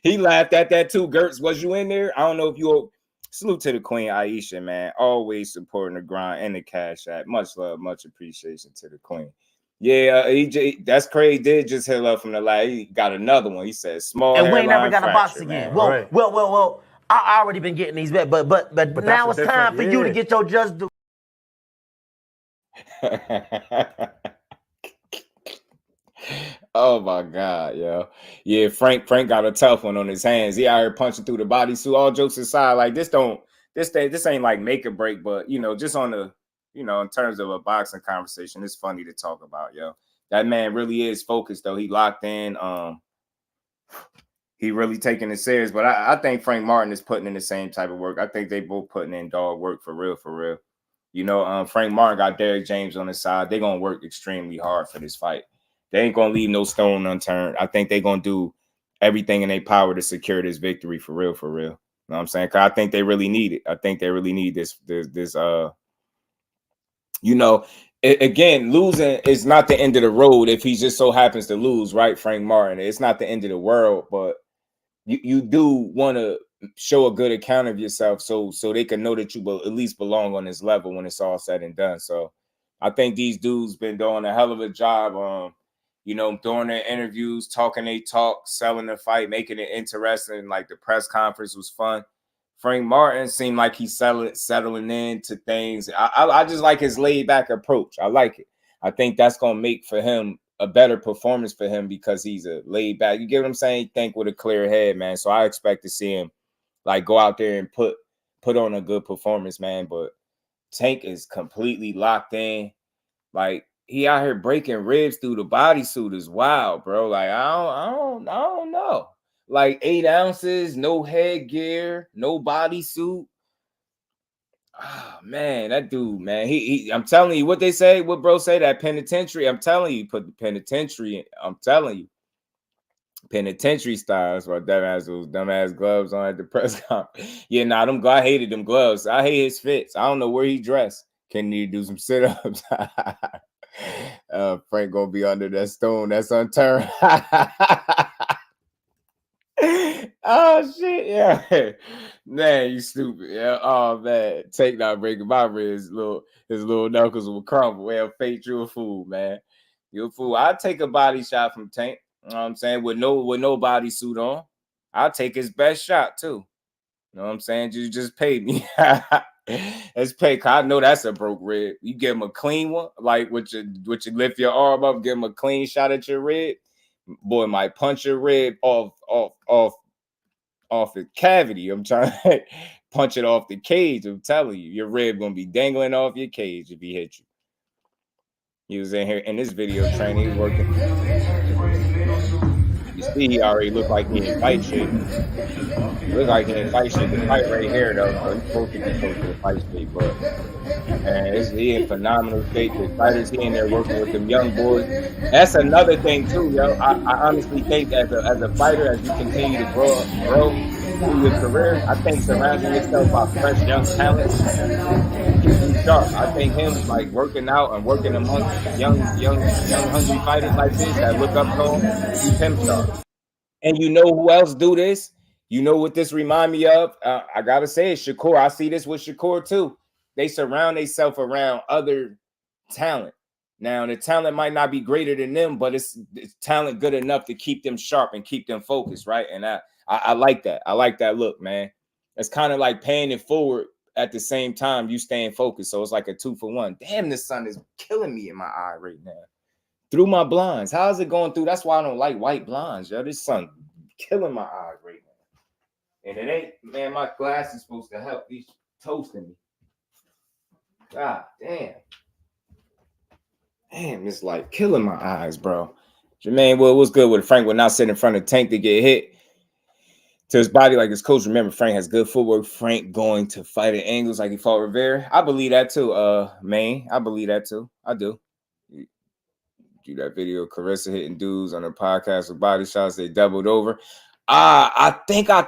He laughed at that too. Gertz, was you in there? I don't know if you. Salute to the Queen Aisha, man. Always supporting the grind and the cash app. Much love, much appreciation to the Queen. Yeah, that's crazy. He did just heal up from the last. He got another one. He said small. And we ain't never got a box again. Well. I already been getting these back, but now it's time for you to get your just do. Oh my God, yo. Yeah, Frank got a tough one on his hands. He out here punching through the bodysuit. All jokes aside, like this ain't like make or break, but you know, just on the, you know, in terms of a boxing conversation, it's funny to talk about, yo. That man really is focused though. He locked in. He really taking it serious, but I think Frank Martin is putting in the same type of work. I think they both putting in dog work for real, for real. You know, Frank Martin got Derrick James on his side. They're gonna work extremely hard for this fight. They ain't gonna leave no stone unturned. I think they're gonna do everything in their power to secure this victory for real, for real. You know what I'm saying? Cause I think they really need it. I think they really need this you know, again, losing is not the end of the road if he just so happens to lose, right? Frank Martin. It's not the end of the world, but you do want to show a good account of yourself so they can know that you will at least belong on this level when it's all said and done. So I think these dudes been doing a hell of a job, you know, during their interviews, talking they talk, selling the fight, making it interesting. Like the press conference was fun. Frank Martin seemed like he's settling into things. I just like his laid back approach. I like it. I think that's going to make for him a better performance for him because he's a laid back. You get what I'm saying? Think with a clear head, man. So I expect to see him like go out there and put on a good performance, man. But Tank is completely locked in. Like he out here breaking ribs through the bodysuit is wild, bro. Like I don't know. Like 8 ounces, no headgear, no bodysuit. Oh man, that dude, man. He I'm telling you what they say, what bro say, that penitentiary. I'm telling you, put the penitentiary in. I'm telling you. Penitentiary style. That's why those dumbass gloves on at the press conference. Yeah, nah, I hated them gloves. I hate his fits. I don't know where he dressed. Can he do some sit-ups? Frank gonna be under that stone that's unturned. Oh shit, yeah. Man, you stupid. Yeah. Oh man. Take not breaking my ribs. His little knuckles will crumble. Well, fate, you a fool, man. You a fool. I'll take a body shot from Tank. You know what I'm saying? With no bodysuit on. I'll take his best shot too. You know what I'm saying? You just paid me. Let's pay. I know that's a broke rib. You give him a clean one, like with you lift your arm up, give him a clean shot at your rib. Boy might punch your rib off the cavity. I'm trying to punch it off the cage. I'm telling you, your rib gonna be dangling off your cage if he hit you. He was in here in this video training. He's working. You see, he already looked like he in fight shape. Look like he in fight shape. The fight right here, though, so he's supposed to be close to the fight shape. But man, he in phenomenal shape. The fighters he in there working with them young boys. That's another thing too, yo. I honestly think as a fighter, as you continue to grow through your career, I think surrounding yourself by fresh young talent keeps you sharp. I think him like working out and working amongst young hungry fighters like this that look up to him, keeps him sharp. And you know who else do this? You know what this remind me of? I gotta say it, Shakur. I see this with Shakur too. They surround themselves around other talent. Now the talent might not be greater than them, but it's talent good enough to keep them sharp and keep them focused, right? And I like that. I like that look, man. It's kind of like paying it forward at the same time you staying focused. So it's like a 2-for-1. Damn, this sun is killing me in my eye right now. Through my blinds. How is it going through? That's why I don't like white blinds, yo. This sun killing my eyes right now. And it ain't, man, my glass is supposed to help. These toasting me. God damn. Damn, it's like killing my eyes, bro. Jermaine, well, what's good with Frank would not sit in front of Tank to get hit to his body like his coach. Remember, Frank has good footwork. Frank going to fight at angles like he fought Rivera. I believe that too, man. I believe that too. I do. Do that video of Carissa hitting dudes on the podcast with body shots. They doubled over. I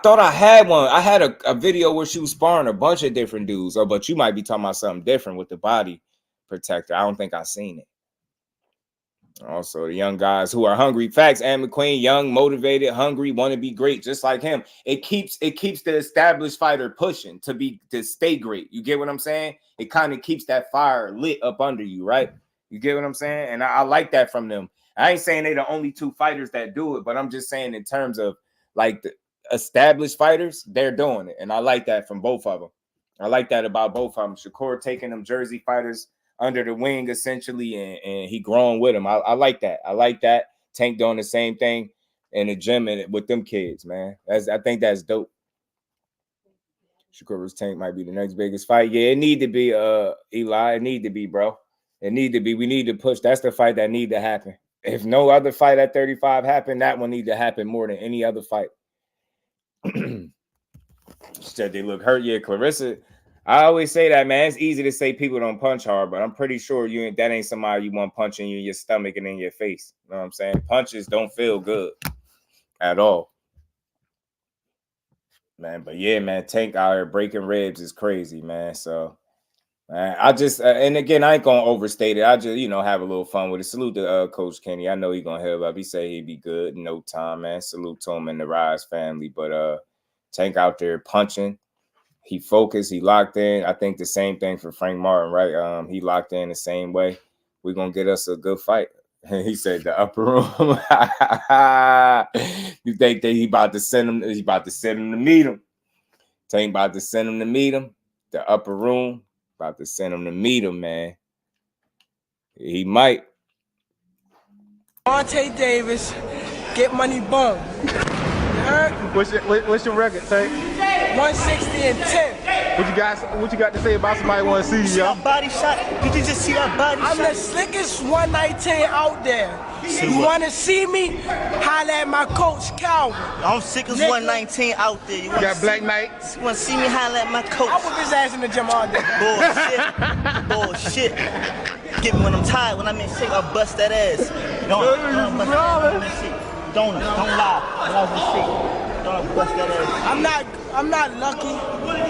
thought I had one. I had a video where she was sparring a bunch of different dudes. Oh, but you might be talking about something different with the body protector. I don't think I've seen it. Also, the young guys who are hungry. Facts, and McQueen, young, motivated, hungry, want to be great, just like him. It keeps the established fighter pushing to stay great. You get what I'm saying? It kind of keeps that fire lit up under you, right? You get what I'm saying? And I like that from them. I ain't saying they're the only two fighters that do it, but I'm just saying in terms of like the established fighters, they're doing it. And I like that from both of them. I like that about both of them. Shakur taking them Jersey fighters under the wing, essentially, and he growing with them. I like that. I like that. Tank doing the same thing in the gym and with them kids, man. I think that's dope. Shakur's Tank might be the next biggest fight. Yeah, it need to be, Eli. It need to be, bro. It need to be. We need to push. That's the fight that need to happen. If no other fight at 35 happened, that one need to happen more than any other fight. Said they look hurt. Yeah, Clarissa. I always say that, man. It's easy to say people don't punch hard, but I'm pretty sure that ain't somebody you want punching you in your stomach and in your face. You know what I'm saying? Punches don't feel good at all. Man, but yeah, man, Tank out here breaking ribs is crazy, man. So I just and again, I ain't gonna overstate it. I just have a little fun with it. Salute to Coach Kenny. I know he gonna help up. He say he'd be good in no time, man. Salute to him and the Rise family. But Tank out there punching. He focused. He locked in. I think the same thing for Frank Martin, right? He locked in the same way. We're gonna get us a good fight. He said the upper room. You think that he about to send him? He about to send him to meet him. Tank about to send him to meet him. The upper room. About to send him to meet him, man. He might. Gervonta Davis, get money, boom. What's your record, Tank? 160-10. What you got to say about somebody want to see you, y'all? Body shot. Did you just see that body shot? I'm the slickest 119 out there. You want to see me? Holla at my coach, Calvin. I'm sick as 119 out there. You got Black Knight? You want to see me? Holla at my coach. I whip his ass in the gym all day. Bullshit. Get me when I'm tired. When I'm in shape, I'll bust that ass. Don't lie. When I was in shape, don't bust that ass. I'm not lucky.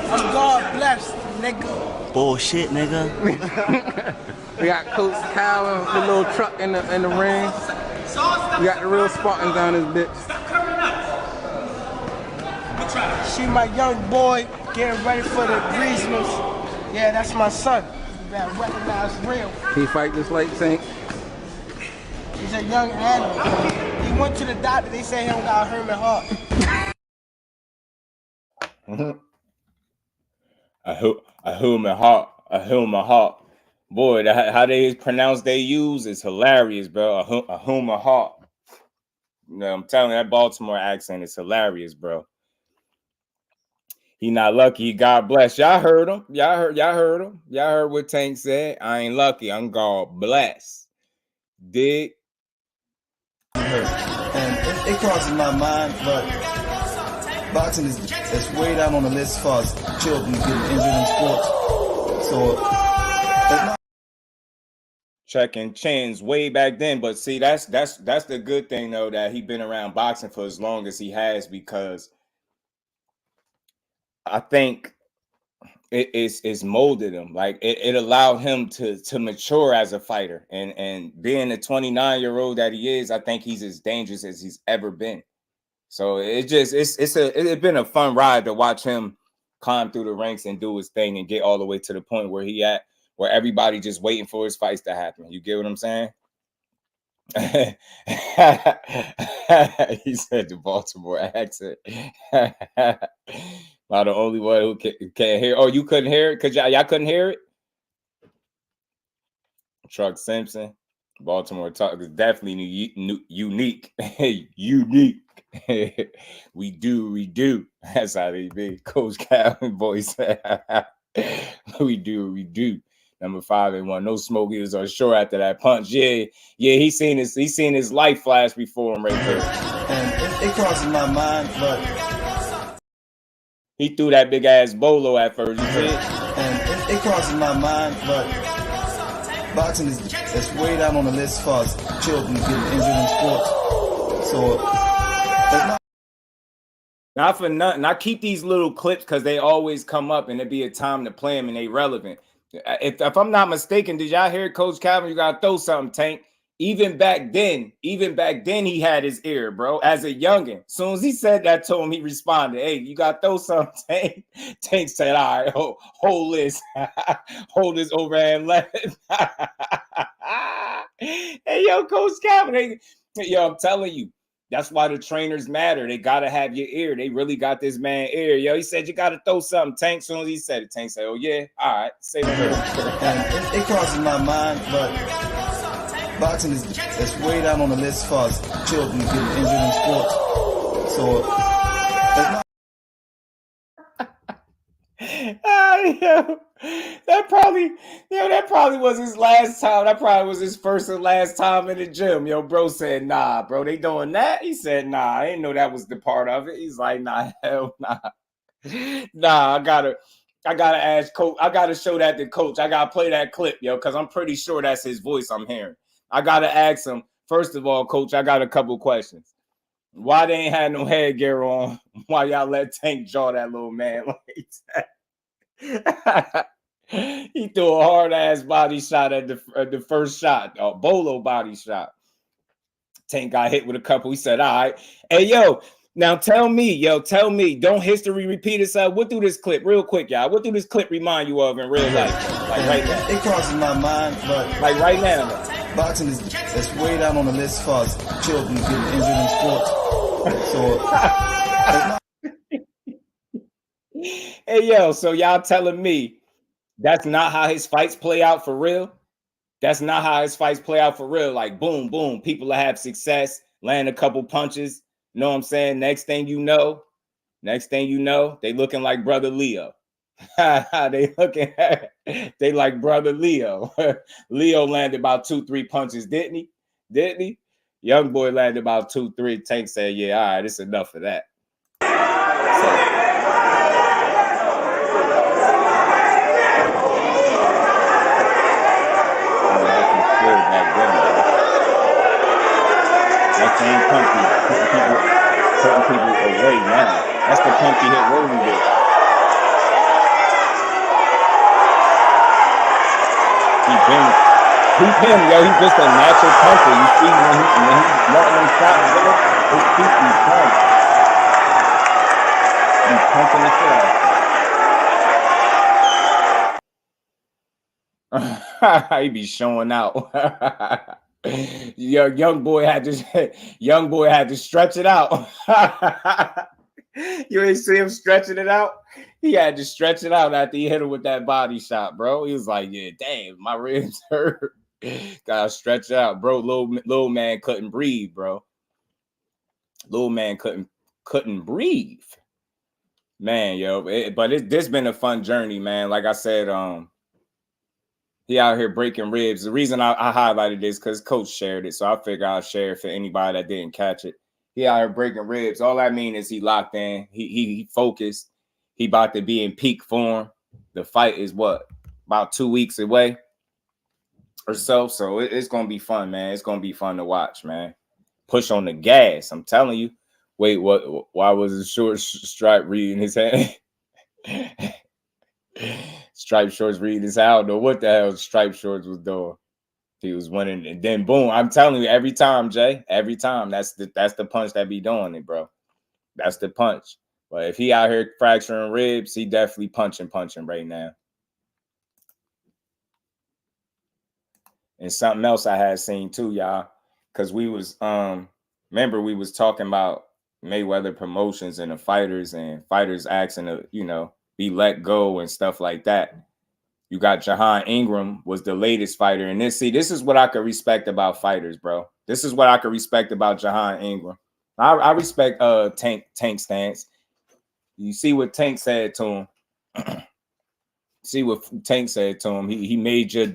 I'm God blessed, nigga. Bullshit, nigga. We got Coach Calvin with the little truck in the ring. We got the real Spartans on this bitch. See my young boy getting ready for the Griezmanns. Yeah, that's my son. You better recognize real. He fight just like Tank. He's a young animal. He went to the doctor. They said he don't got a Herman heart. A human heart. Boy, how they pronounce they use is hilarious, bro. A human heart. I'm telling you, that Baltimore accent is hilarious, bro. He not lucky. God bless. Y'all heard him. Y'all heard him. Y'all heard what Tank said. I ain't lucky. I'm God bless. Dig. And it crosses my mind, but boxing is way down on the list as far as children getting injured in sports. So checking chins way back then, but see, that's the good thing though, that he been around boxing for as long as he has, because I think it's molded him. Like it allowed him to mature as a fighter, and being the 29-year-old that he is, I think he's as dangerous as he's ever been. So it's been a fun ride to watch him climb through the ranks and do his thing and get all the way to the point where he at, where everybody just waiting for his fights to happen. You get what I'm saying? He said the Baltimore accent. I'm the only one who can't hear. Oh, you couldn't hear it? Because y'all couldn't hear it? Truck Simpson. Baltimore talk is definitely unique. Unique. we do. That's how they be. Coach Calvin voice. we do. Number 5-1. No smoke. He was on shore after that punch. Yeah. He seen his life flash before him right there. And it crosses my mind, but he threw that big ass bolo at first. You see? And it crosses my mind, but boxing is way down on the list as far as children getting injured in sports. So not for nothing. I keep these little clips because they always come up and it be a time to play them and they relevant. If I'm not mistaken, did y'all hear Coach Calvin? You gotta throw something, Tank. Even back then, he had his ear, bro. As a youngin, as soon as he said that to him, he responded, "Hey, you gotta throw something, Tank." Tank said, "All right, hold this, hold this overhand left." Hey, yo, Coach Calvin, yo, I'm telling you. That's why the trainers matter. They gotta have your ear. They really got this man ear. Yo, he said you gotta throw something. Tank, as soon as he said it, Tank said, "Oh yeah, all right." Say the word. It crosses my mind, but boxing is way down on the list as far as children getting injured in sports. So that probably was his last time. That probably was his first and last time in the gym. Yo, bro said, "Nah, bro, they doing that?" He said, "Nah, I didn't know that was the part of it." He's like, "Nah, hell nah." Nah, I gotta ask Coach. I gotta show that to Coach. I gotta play that clip, yo, because I'm pretty sure that's his voice I'm hearing. I gotta ask him. First of all, Coach, I got a couple questions. Why they ain't had no headgear on? Why y'all let Tank jaw that little man like that? He threw a hard ass body shot at the first shot, a bolo body shot. Tank got hit with a couple. He said, "All right, hey yo, now tell me, don't history repeat itself? What do this clip, real quick, y'all? What do this clip remind you of in real life, like right now?" It crosses my mind, but like right now, boxing is way down on the list as far as children getting injured in sports. So hey yo, so y'all telling me that's not how his fights play out for real? That's not how his fights play out for real. Like boom, boom, people that have success, land a couple punches. You know what I'm saying? Next thing you know, they looking like brother Leo. They like brother Leo. Leo landed about 2-3 punches, didn't he? Young boy landed about 2-3. Tank said, "Yeah, all right, it's enough of that." That same pump putting people away now. That's the pump he hit Rolling with. He's him, yo. He's just a natural puncher. You see when he's letting him shot, his feet be pumped. He's pumping the shit out. He be showing out. Young boy had to stretch it out. You ain't see him stretching it out? He had to stretch it out after he hit him with that body shot, bro. He was like, "Yeah, damn, my ribs hurt." Gotta stretch it out, bro. Little man couldn't breathe, bro. Little man couldn't breathe. Man, yo, this been a fun journey, man. Like I said, he out here breaking ribs. The reason I highlighted this because Coach shared it, so I figure I'll share it for anybody that didn't catch it. He out here breaking ribs. All I mean is he locked in. He focused. He about to be in peak form. The fight is about 2 weeks away or so. So it's gonna be fun, man. It's gonna be fun to watch, man. Push on the gas. I'm telling you. Wait, what? Why was the short stripe reading his hand? Striped shorts reading his hand. I don't know what the hell striped shorts was doing. He was winning, and then boom! I'm telling you, every time, Jay, every time. That's the punch that be doing it, bro. That's the punch. But if he out here fracturing ribs, he definitely punching right now. And something else I had seen too, y'all, because we was remember we was talking about Mayweather promotions and the fighters asking to, be let go and stuff like that. You got Ingram was the latest fighter. And this is what I could respect about fighters, bro. This is what I could respect about Ingram. I respect Tank stance. You see what Tank said to him. He made your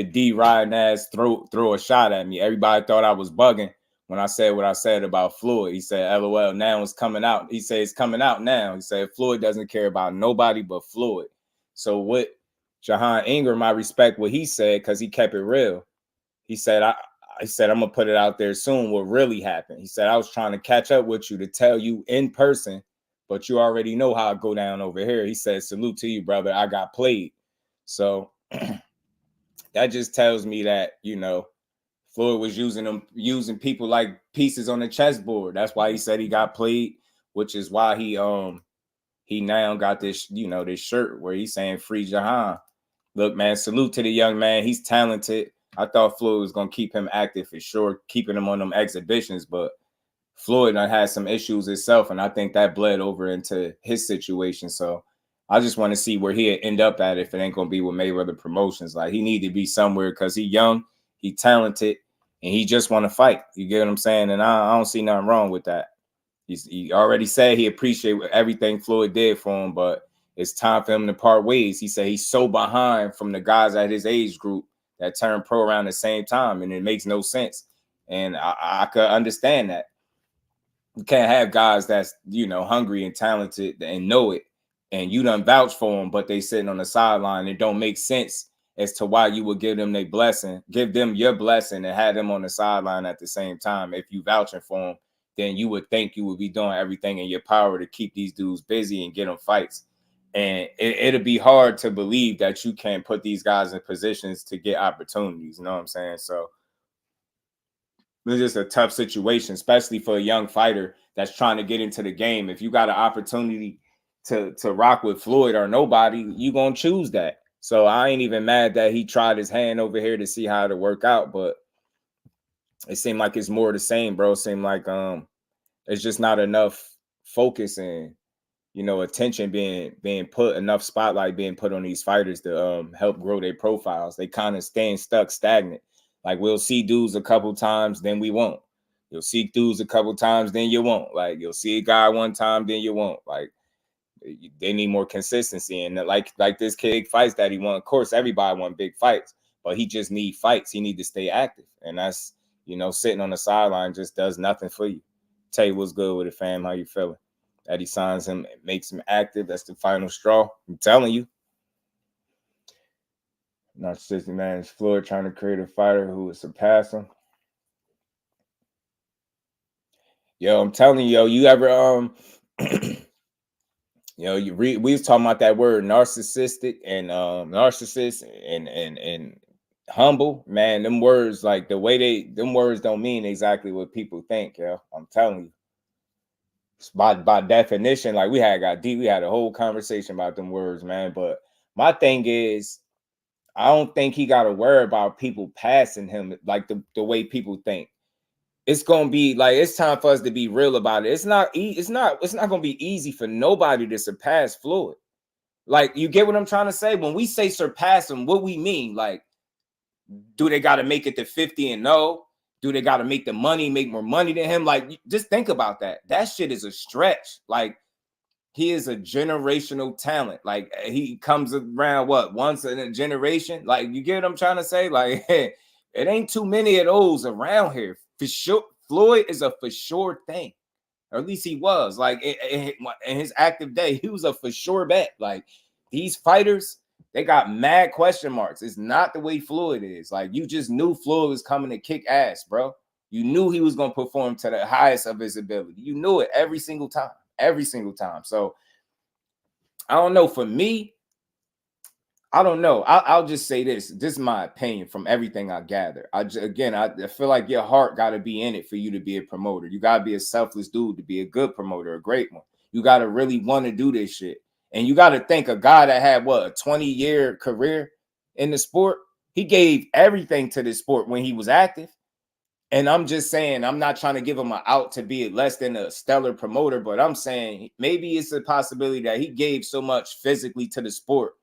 D riding ass throw a shot at me. Everybody thought I was bugging when I said what I said about Floyd. He said, LOL, now it's coming out. He said it's coming out now. He said Floyd doesn't care about nobody but Floyd. So what Ingram, I respect what he said because he kept it real. He said, I said, I'm gonna put it out there soon what really happened. He said, I was trying to catch up with you to tell you in person, but you already know how I go down over here. He said, salute to you, brother. I got played. So that just tells me that, Floyd was using people like pieces on the chessboard. That's why he said he got played, which is why he now got this, this shirt where he's saying free Jahan. Look, man, salute to the young man. He's talented. I thought Floyd was going to keep him active for sure, keeping him on them exhibitions, but Floyd had some issues himself, and I think that bled over into his situation. So I just want to see where he'll end up at if it ain't going to be with Mayweather Promotions. Like, he need to be somewhere because he young, he talented, and he just want to fight. You get what I'm saying? And I don't see nothing wrong with that. He already said he appreciate everything Floyd did for him, but it's time for him to part ways. He said he's so behind from the guys at his age group that turned pro around the same time, and it makes no sense. And I could understand that. You can't have guys that's, hungry and talented and know it, and you done vouch for them, but they sitting on the sideline. It don't make sense as to why you would give them their blessing, give them your blessing and have them on the sideline at the same time. If you vouching for them, then you would think you would be doing everything in your power to keep these dudes busy and get them fights. And it'll be hard to believe that you can't put these guys in positions to get opportunities. You know what I'm saying? So it's just a tough situation, especially for a young fighter that's trying to get into the game. If you got an opportunity to rock with Floyd or nobody, you going to choose that. So I ain't even mad that he tried his hand over here to see how to work out, but it seemed like it's more the same, bro. It seemed like it's just not enough focus and attention being put, enough spotlight being put on these fighters to help grow their profiles. They kind of staying stuck, stagnant. Like, we'll see dudes a couple times, then we won't. You'll see dudes a couple times, then you won't. Like, you'll see a guy one time, then you won't. Like, they need more consistency. And like this kid fights that he won. Of course, everybody won big fights, but he just need fights. He need to stay active. And that's, sitting on the sideline just does nothing for you. Tell you what's good with it, fam. How you feeling? That he signs him, makes him active. That's the final straw. I'm telling you. Narcissistic man is Floyd trying to create a fighter who would surpass him. Yo, I'm telling you, you ever we was talking about that word narcissistic and narcissist and humble, man. Them words, like the way them words don't mean exactly what people think, yo. I'm telling you. By definition, like we had a whole conversation about them words, man. But my thing is, I don't think he got to worry about people passing him like the way people think. It's gonna be like, it's time for us to be real about it. It's not gonna be easy for nobody to surpass Floyd. Like, you get what I'm trying to say? When we say surpass him, what we mean? Like, do they got to make it to 50-0? Do they got to make more money than him? Like, just think about that. That shit is a stretch. Like, He is a generational talent. Like, he comes around once in a generation. Like, you get what I'm trying to say? Like, it ain't too many of those around here. For sure, Floyd is a for sure thing. Or at least he was. Like, in his active day, he was a for sure bet. Like, these fighters, they got mad question marks. It's not the way Floyd is. Like, you just knew Floyd was coming to kick ass, bro. You knew he was going to perform to the highest of his ability. You knew it every single time. Every single time. So, I don't know. For me, I don't know. I'll just say this. This is my opinion from everything I gather. I feel like your heart got to be in it for you to be a promoter. You got to be a selfless dude to be a good promoter, a great one. You got to really want to do this shit. And you got to think a guy that had, a 20-year career in the sport, he gave everything to this sport when he was active. And I'm just saying, I'm not trying to give him an out to be less than a stellar promoter, but I'm saying maybe it's a possibility that he gave so much physically to the sport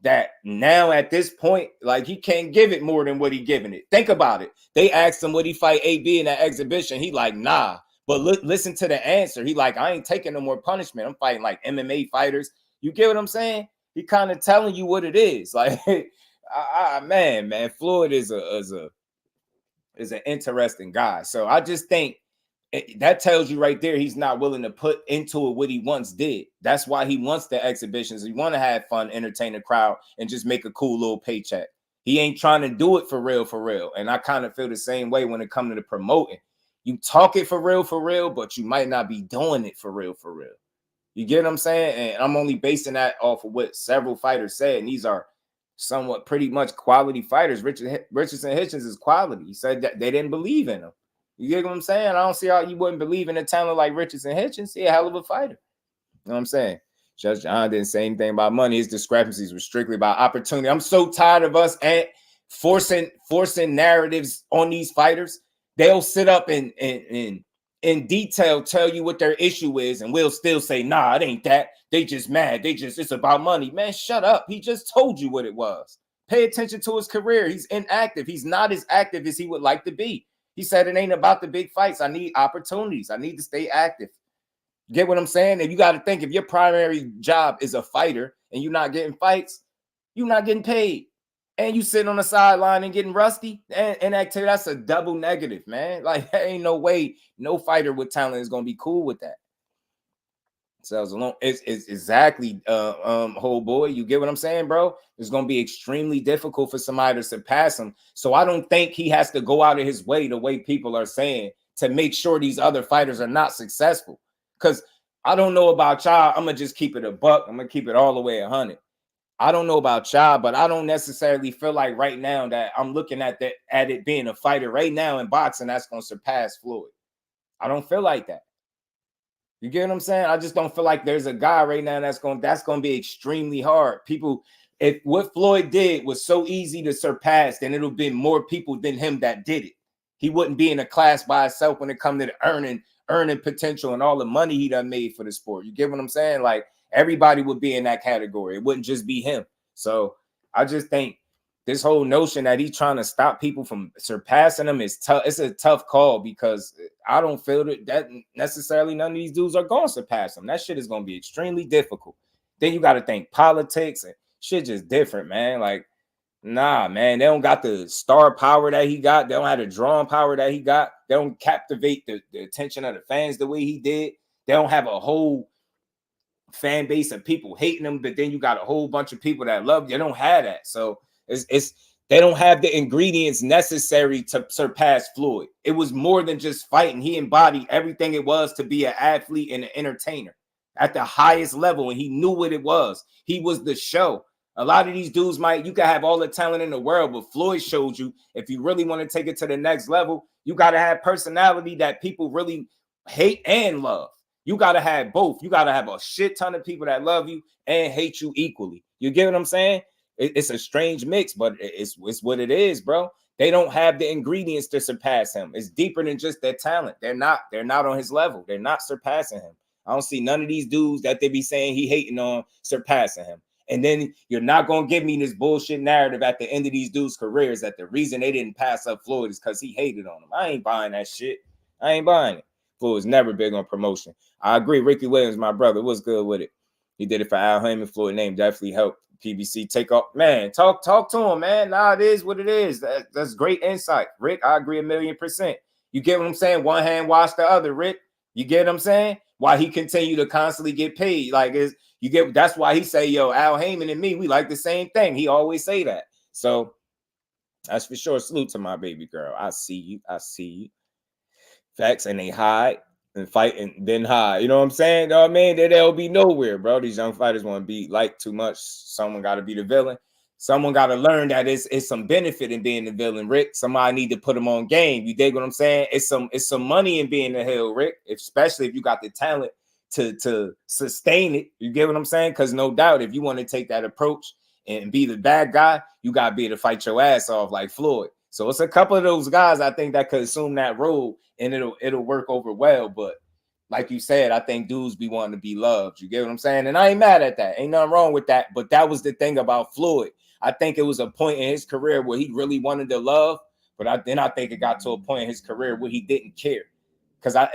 that now at this point, like, he can't give it more than what he giving it. Think about it. They asked him, would he fight AB in that exhibition? He like, nah. But listen to the answer. He like, I ain't taking no more punishment. I'm fighting like MMA fighters. You get what I'm saying? He kind of telling you what it is. Like, man, Floyd is an interesting guy. So I just think that tells you right there he's not willing to put into it what he once did. That's why he wants the exhibitions. He want to have fun, entertain the crowd, and just make a cool little paycheck. He ain't trying to do it for real. And I kind of feel the same way when it comes to the promoting. You talk it for real, but you might not be doing it for real. You get what I'm saying? And I'm only basing that off of what several fighters said, and these are somewhat pretty much quality fighters. Richardson Hitchens is quality. He said that they didn't believe in him. You get what I'm saying? I don't see how you wouldn't believe in a talent like Richardson Hitchens. He a hell of a fighter. You know what I'm saying? Judge John didn't say anything about money. His discrepancies were strictly about opportunity. I'm so tired of us forcing narratives on these fighters. They'll sit up and in detail tell you what their issue is, and we'll still say, nah, it ain't that. They just mad. It's about money. Man, shut up. He just told you what it was. Pay attention to his career. He's inactive. He's not as active as he would like to be. He said it ain't about the big fights. I need opportunities. I need to stay active. Get what I'm saying? And you got to think, if your primary job is a fighter and you're not getting fights, you're not getting paid. And you sitting on the sideline and getting rusty and activity, that's a double negative, man. Like, there ain't no way no fighter with talent is going to be cool with that. So it's exactly, whole boy. You get what I'm saying, bro? It's going to be extremely difficult for somebody to surpass him. So I don't think he has to go out of his way, the way people are saying, to make sure these other fighters are not successful. Because I don't know about y'all. I'm going to just keep it a buck. I'm going to keep it all the way 100. I don't know about y'all, but I don't necessarily feel like right now that I'm looking at it being a fighter right now in boxing that's going to surpass Floyd. I don't feel like that. You get what I'm saying? I just don't feel like there's a guy right now that's going to be extremely hard. People, if what Floyd did was so easy to surpass, then it'll be more people than him that did it. He wouldn't be in a class by himself when it comes to the earning potential and all the money he done made for the sport. You get what I'm saying? Like, everybody would be in that category. It wouldn't just be him. So I just think this whole notion that he's trying to stop people from surpassing him is tough. It's a tough call, because I don't feel that necessarily none of these dudes are going to surpass him. That shit is going to be extremely difficult. Then you got to think politics and shit just different, man. Like, nah, man, they don't got the star power that he got. They don't have the drawing power that he got. They don't captivate the attention of the fans the way he did. They don't have a whole fan base of people hating him, but then you got a whole bunch of people that love you. They don't have that. So they don't have the ingredients necessary to surpass Floyd. It was more than just fighting. He embodied everything it was to be an athlete and an entertainer at the highest level, and he knew what it was. He was the show. A lot of these dudes you can have all the talent in the world, but Floyd showed you, if you really want to take it to the next level, you got to have personality that people really hate and love. You got to have both. You got to have a shit ton of people that love you and hate you equally. You get what I'm saying? It's a strange mix, but it's what it is, bro. They don't have the ingredients to surpass him. It's deeper than just their talent. They're not on his level. They're not surpassing him. I don't see none of these dudes that they be saying he hating on surpassing him. And then you're not going to give me this bullshit narrative at the end of these dudes' careers that the reason they didn't pass up Floyd is because he hated on him. I ain't buying that shit. I ain't buying it. Floyd's never big on promotion. I agree. Ricky Williams, my brother, was good with it. He did it for Al Heyman. Floyd name definitely helped PBC take off. Man, talk to him, man. Nah, it is what it is. That's great insight, Rick. I agree 1,000,000%. You get what I'm saying? One hand wash the other, Rick. You get what I'm saying? Why he continue to constantly get paid? Like, that's why he say, yo, Al Heyman and me, we like the same thing. He always say that. So that's for sure. Salute to my baby girl. I see you. I see you. Facts, and they hide and fight and then hide. You know what I'm saying? You know what I mean? They'll be nowhere, bro. These young fighters want to be like too much. Someone got to be the villain. Someone got to learn that it's some benefit in being the villain, Rick. Somebody need to put them on game. You dig what I'm saying? It's some money in being the heel, Rick, especially if you got the talent to sustain it. You get what I'm saying? Because no doubt, if you want to take that approach and be the bad guy, you got to be able to fight your ass off like Floyd. So it's a couple of those guys I think that could assume that role and it'll work over well. But like you said, I think dudes be wanting to be loved. You get what I'm saying? And I ain't mad at that. Ain't nothing wrong with that. But that was the thing about Floyd. I think it was a point in his career where he really wanted to love. But I think it got to a point in his career where he didn't care.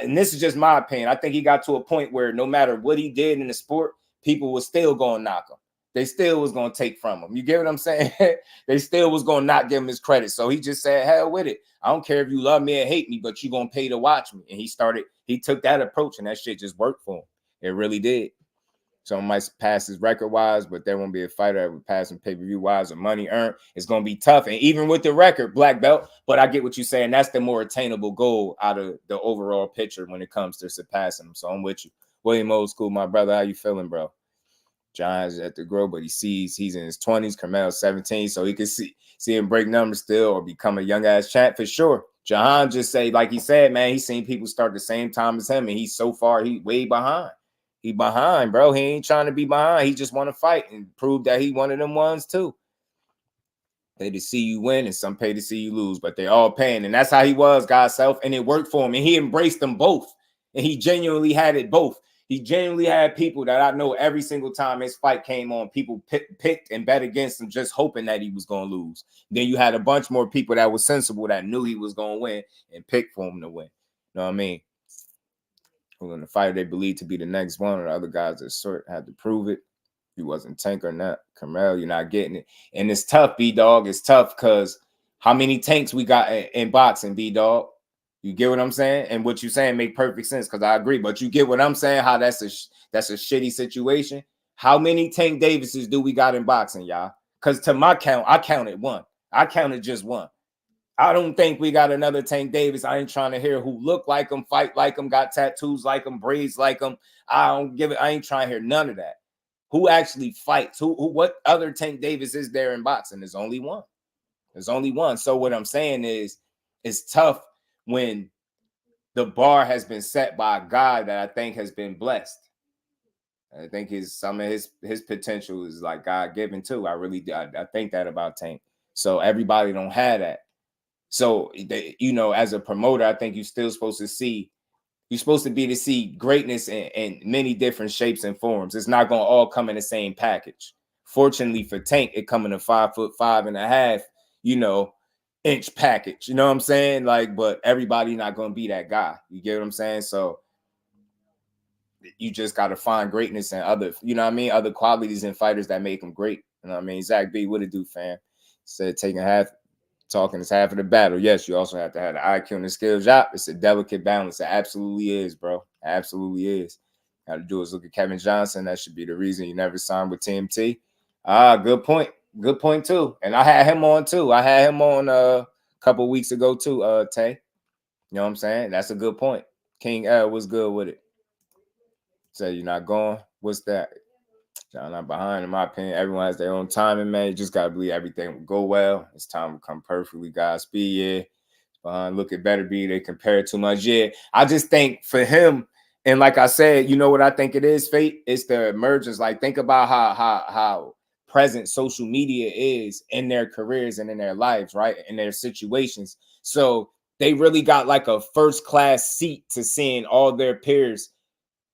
And this is just my opinion. I think he got to a point where no matter what he did in the sport, people were still going to knock him. They still was going to take from him. You get what I'm saying? They still was going to not give him his credit. So he just said, hell with it. I don't care if you love me or hate me, but you're going to pay to watch me. And he took that approach and that shit just worked for him. It really did. So might pass his record-wise, but there won't be a fighter that would pass him pay-per-view-wise or money earned. It's going to be tough. And even with the record, black belt, but I get what you're saying. That's the more attainable goal out of the overall picture when it comes to surpassing him. So I'm with you. William Old School, my brother, how you feeling, bro? John's at the grow, but he sees he's in his 20s. Carmel's 17, so he can see him break numbers still or become a young-ass champ for sure. Jahan just say, like he said, man, he's seen people start the same time as him, and he's so far, he way behind. He behind, bro. He ain't trying to be behind. He just want to fight and prove that he one of them ones too. Pay to see you win and some pay to see you lose, but they all paying. And that's how he was, God's self, and it worked for him. And he embraced them both. And he genuinely had it both. He genuinely had people that I know every single time his fight came on, people picked and bet against him just hoping that he was going to lose. Then you had a bunch more people that were sensible that knew he was going to win and picked for him to win. You know what I mean? Who in the fighter they believe to be the next one, or the other guys that sort had to prove it. He wasn't Tank or not. Carmel, you're not getting it. And it's tough, B-Dog. It's tough because how many tanks we got in boxing, B-Dog? You get what I'm saying? And what you're saying make perfect sense because I agree. But you get what I'm saying, how that's a shitty situation. How many Tank Davises do we got in boxing, y'all? Because to my count, I counted one. I counted just one. I don't think we got another Tank Davis. I ain't trying to hear who look like him, fight like him, got tattoos like him, braids like him. I ain't trying to hear none of that. Who actually fights? What other Tank Davis is there in boxing? There's only one. There's only one. So what I'm saying is it's tough when the bar has been set by a guy that I think has been blessed. I think some of his potential is like God-given too. I think that about Tank. So everybody don't have that. So, as a promoter, I think you're still supposed to see greatness in many different shapes and forms. It's not going to all come in the same package. Fortunately for Tank, it come in a 5'5.5", inch package. You know what I'm saying? But everybody not going to be that guy. You get what I'm saying? So you just got to find greatness in other, other qualities in fighters that make them great. You know what I mean? Zach B, what it do, fam? Said talking is half of the battle. Yes, you also have to have the IQ and the skills. It's a delicate balance. It absolutely is, bro. Absolutely is. Got to do is look at Kevin Johnson. That should be the reason you never signed with TMT. Good point. Good point, too. And I had him on, too. I had him on a couple weeks ago, too, Tay. You know what I'm saying? That's a good point. King L was good with it. Say you're not going. What's that? John, I'm behind, in my opinion. Everyone has their own timing, man. You just got to believe everything will go well. It's time will come perfectly. Godspeed, yeah. Behind, look at better be. They compare too much, yeah. I just think for him, and like I said, you know what I think it is, Fate? It's the emergence. Like, think about how present social media is in their careers and in their lives, right? In their situations. So they really got like a first-class seat to seeing all their peers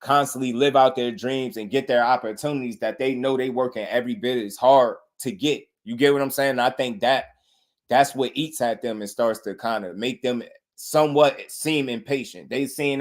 constantly live out their dreams and get their opportunities that they know they working every bit as hard to get. You get what I'm saying? I think that's what eats at them and starts to kind of make them somewhat seem impatient. They seeing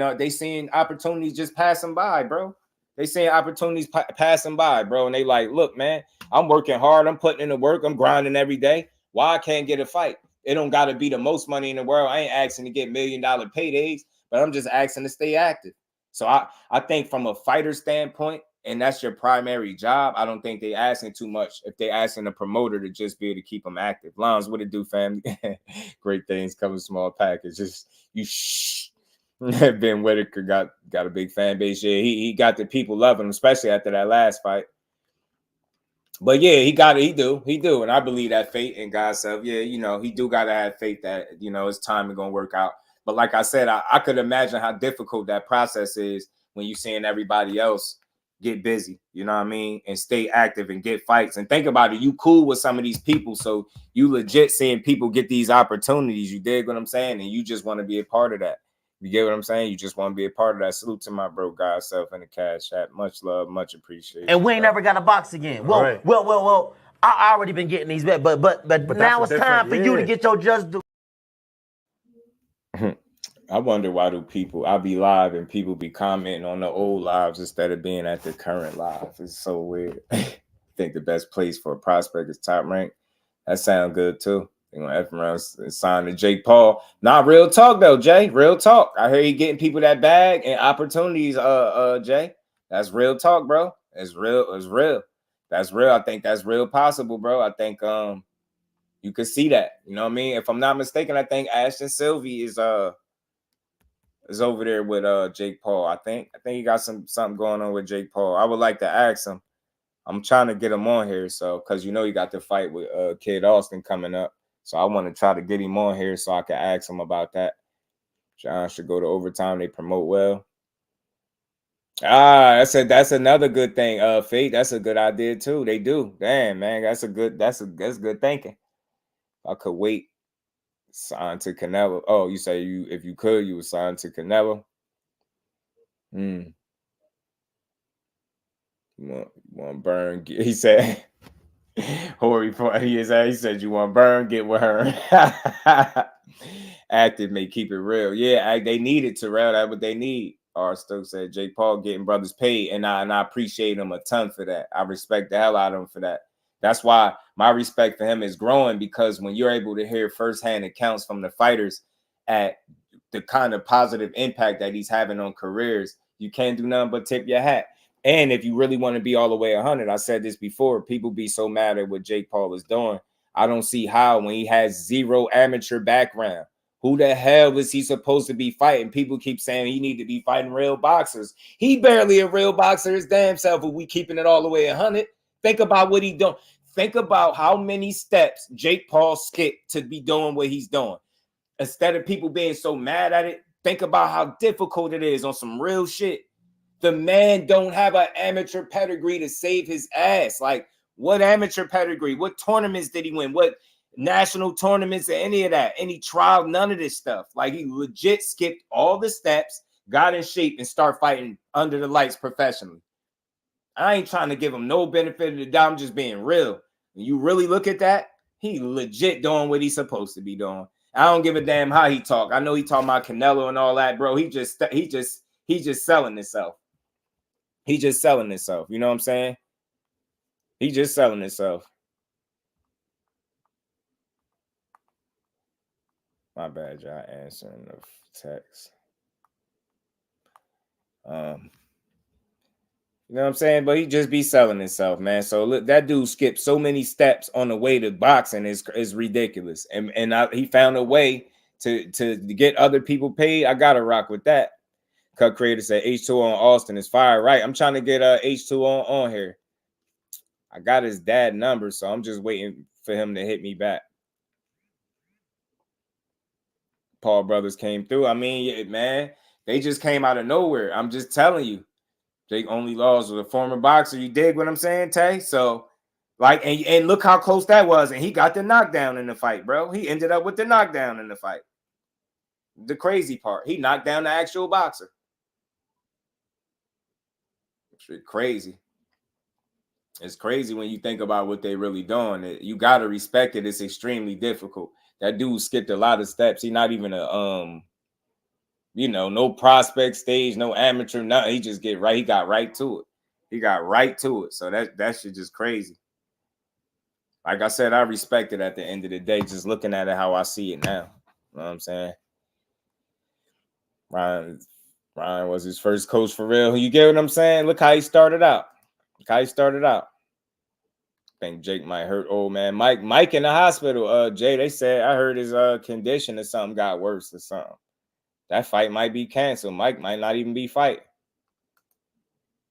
opportunities just passing by, bro. They seeing opportunities passing by, bro. And they like, look, man, I'm working hard. I'm putting in the work. I'm grinding every day. Why I can't get a fight? It don't got to be the most money in the world. I ain't asking to get $1 million paydays, but I'm just asking to stay active. So I think from a fighter standpoint, and that's your primary job, I don't think they asking too much if they asking a promoter to just be able to keep them active. Lons, what it do, family? Great things come in small package. Just you shh. Ben Whitaker got a big fan base. Yeah, he got the people loving him, especially after that last fight. But yeah, he do. And I believe that faith in God's self. Yeah, you know, he do gotta have faith that, you know, his time is gonna work out. But like I said, I could imagine how difficult that process is when you're seeing everybody else get busy, you know what I mean, and stay active and get fights. And think about it, you cool with some of these people, so you legit seeing people get these opportunities. You dig what I'm saying? And you just want to be a part of that. You get what I'm saying? You just want to be a part of that. Salute to my bro, God's self in the cash app. Much love, much appreciation. And we ain't never got a box again. Well, right. well. I already been getting these bets, but now it's time for you to get your just due. I wonder why I be live and people be commenting on the old lives instead of being at the current live. It's so weird. I think the best place for a prospect is Top Rank. That sound good too. You know, F around sign to Jake Paul. Not real talk though, Jay. Real talk. I hear you getting people that bag and opportunities, Jay. That's real talk, bro. It's real. It's real. That's real. I think that's real possible, bro. I think you could see that. You know what I mean? If I'm not mistaken, I think Ashton Sylvie is over there with Jake Paul. I think he got something going on with Jake Paul. I would like to ask him. I'm trying to get him on here, so because you know you got the fight with Kid Austin coming up. So I want to try to get him on here so I can ask him about that. John should go to overtime. They promote well. That's another good thing. Fate, that's a good idea too. They do. Damn, man, that's good thinking. I could wait. Sign to Canelo. Oh, you say if you could, you would sign to Canelo. You want burn? He said. He said you want burn, get with her. Active may keep it real. Yeah, they need it, Terrell. That's what they need. R. Stokes said Jake Paul getting brothers paid, and I appreciate him a ton for that. I respect the hell out of him for that. That's why my respect for him is growing, because when you're able to hear firsthand accounts from the fighters at the kind of positive impact that he's having on careers, you can't do nothing but tip your hat. And if you really want to be all the way 100, I said this before, people be so mad at what Jake Paul is doing. I don't see how, when he has zero amateur background. Who the hell is he supposed to be fighting? People keep saying he need to be fighting real boxers. He barely a real boxer his damn self if we keeping it all the way 100. Think about what he doing. Think about how many steps Jake Paul skipped to be doing what he's doing. Instead of people being so mad at it, think about how difficult it is on some real shit. The man don't have an amateur pedigree to save his ass. Like, what amateur pedigree? What tournaments did he win? What national tournaments or any of that? Any trial? None of this stuff. Like, he legit skipped all the steps, got in shape, and start fighting under the lights professionally. I ain't trying to give him no benefit of the doubt. I'm just being real. When you really look at that, he legit doing what he's supposed to be doing. I don't give a damn how he talk. I know he talking about Canelo and all that, bro. He just selling himself. He just selling himself. You know what I'm saying? He just selling himself. My bad, y'all answering the text. You know what I'm saying? But he just be selling himself, man. So look, that dude skipped so many steps on the way to boxing is ridiculous. And he found a way to get other people paid. I gotta rock with that. Cut Creator said H2 on Austin is fire. Right. I'm trying to get H2 on here. I got his dad number, so I'm just waiting for him to hit me back. Paul brothers came through. I mean, yeah, man, they just came out of nowhere. I'm just telling you. Jake only lost with a former boxer. You dig what I'm saying, Tay? So, like, and look how close that was. And he got the knockdown in the fight, bro. He ended up with the knockdown in the fight. The crazy part, he knocked down the actual boxer. Shit crazy. It's crazy when you think about what they really doing. You gotta respect it. It's extremely difficult. That dude skipped a lot of steps. He not even a no prospect stage, no amateur, nothing. He just get right. He got right to it. So that shit just crazy. Like I said, I respect it at the end of the day. Just looking at it how I see it now. You know what I'm saying? Ryan was his first coach for real. You get what I'm saying? Look how he started out. I think Jake might hurt old man Mike in the hospital. Jay, they said I heard his condition or something got worse or something. That fight might be canceled. Mike might not even be fighting.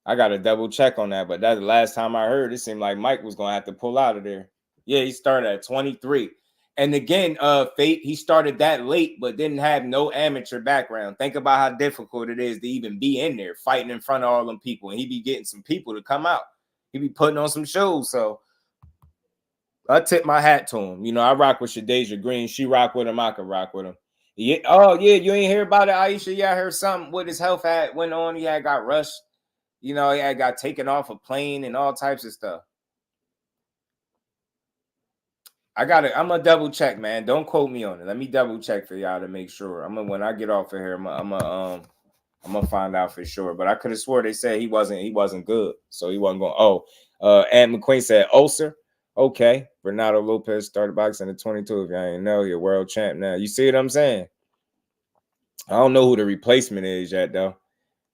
I got to double check on that, but that's the last time I heard. It seemed like Mike was gonna have to pull out of there. Yeah, he started at 23. And again, Fate, he started that late, but didn't have no amateur background. Think about how difficult it is to even be in there fighting in front of all them people, and he be getting some people to come out. He be putting on some shows. So I tip my hat to him. You know, I rock with Shadeja Green. She rock with him. I can rock with him. Yeah. Oh, yeah. You ain't hear about it, Aisha? Yeah, I heard something with his health went on. He had got rushed. You know, he had got taken off a plane and all types of stuff. I'm gonna double check, man. Don't quote me on it. Let me double check for y'all to make sure. When I get off of here, I'm gonna find out for sure. But I could have swore they said he wasn't good, so he wasn't going. Aunt McQueen said ulcer. Okay, Bernardo Lopez started boxing at 22. If y'all ain't know, you're world champ now. You see what I'm saying? I don't know who the replacement is yet, though.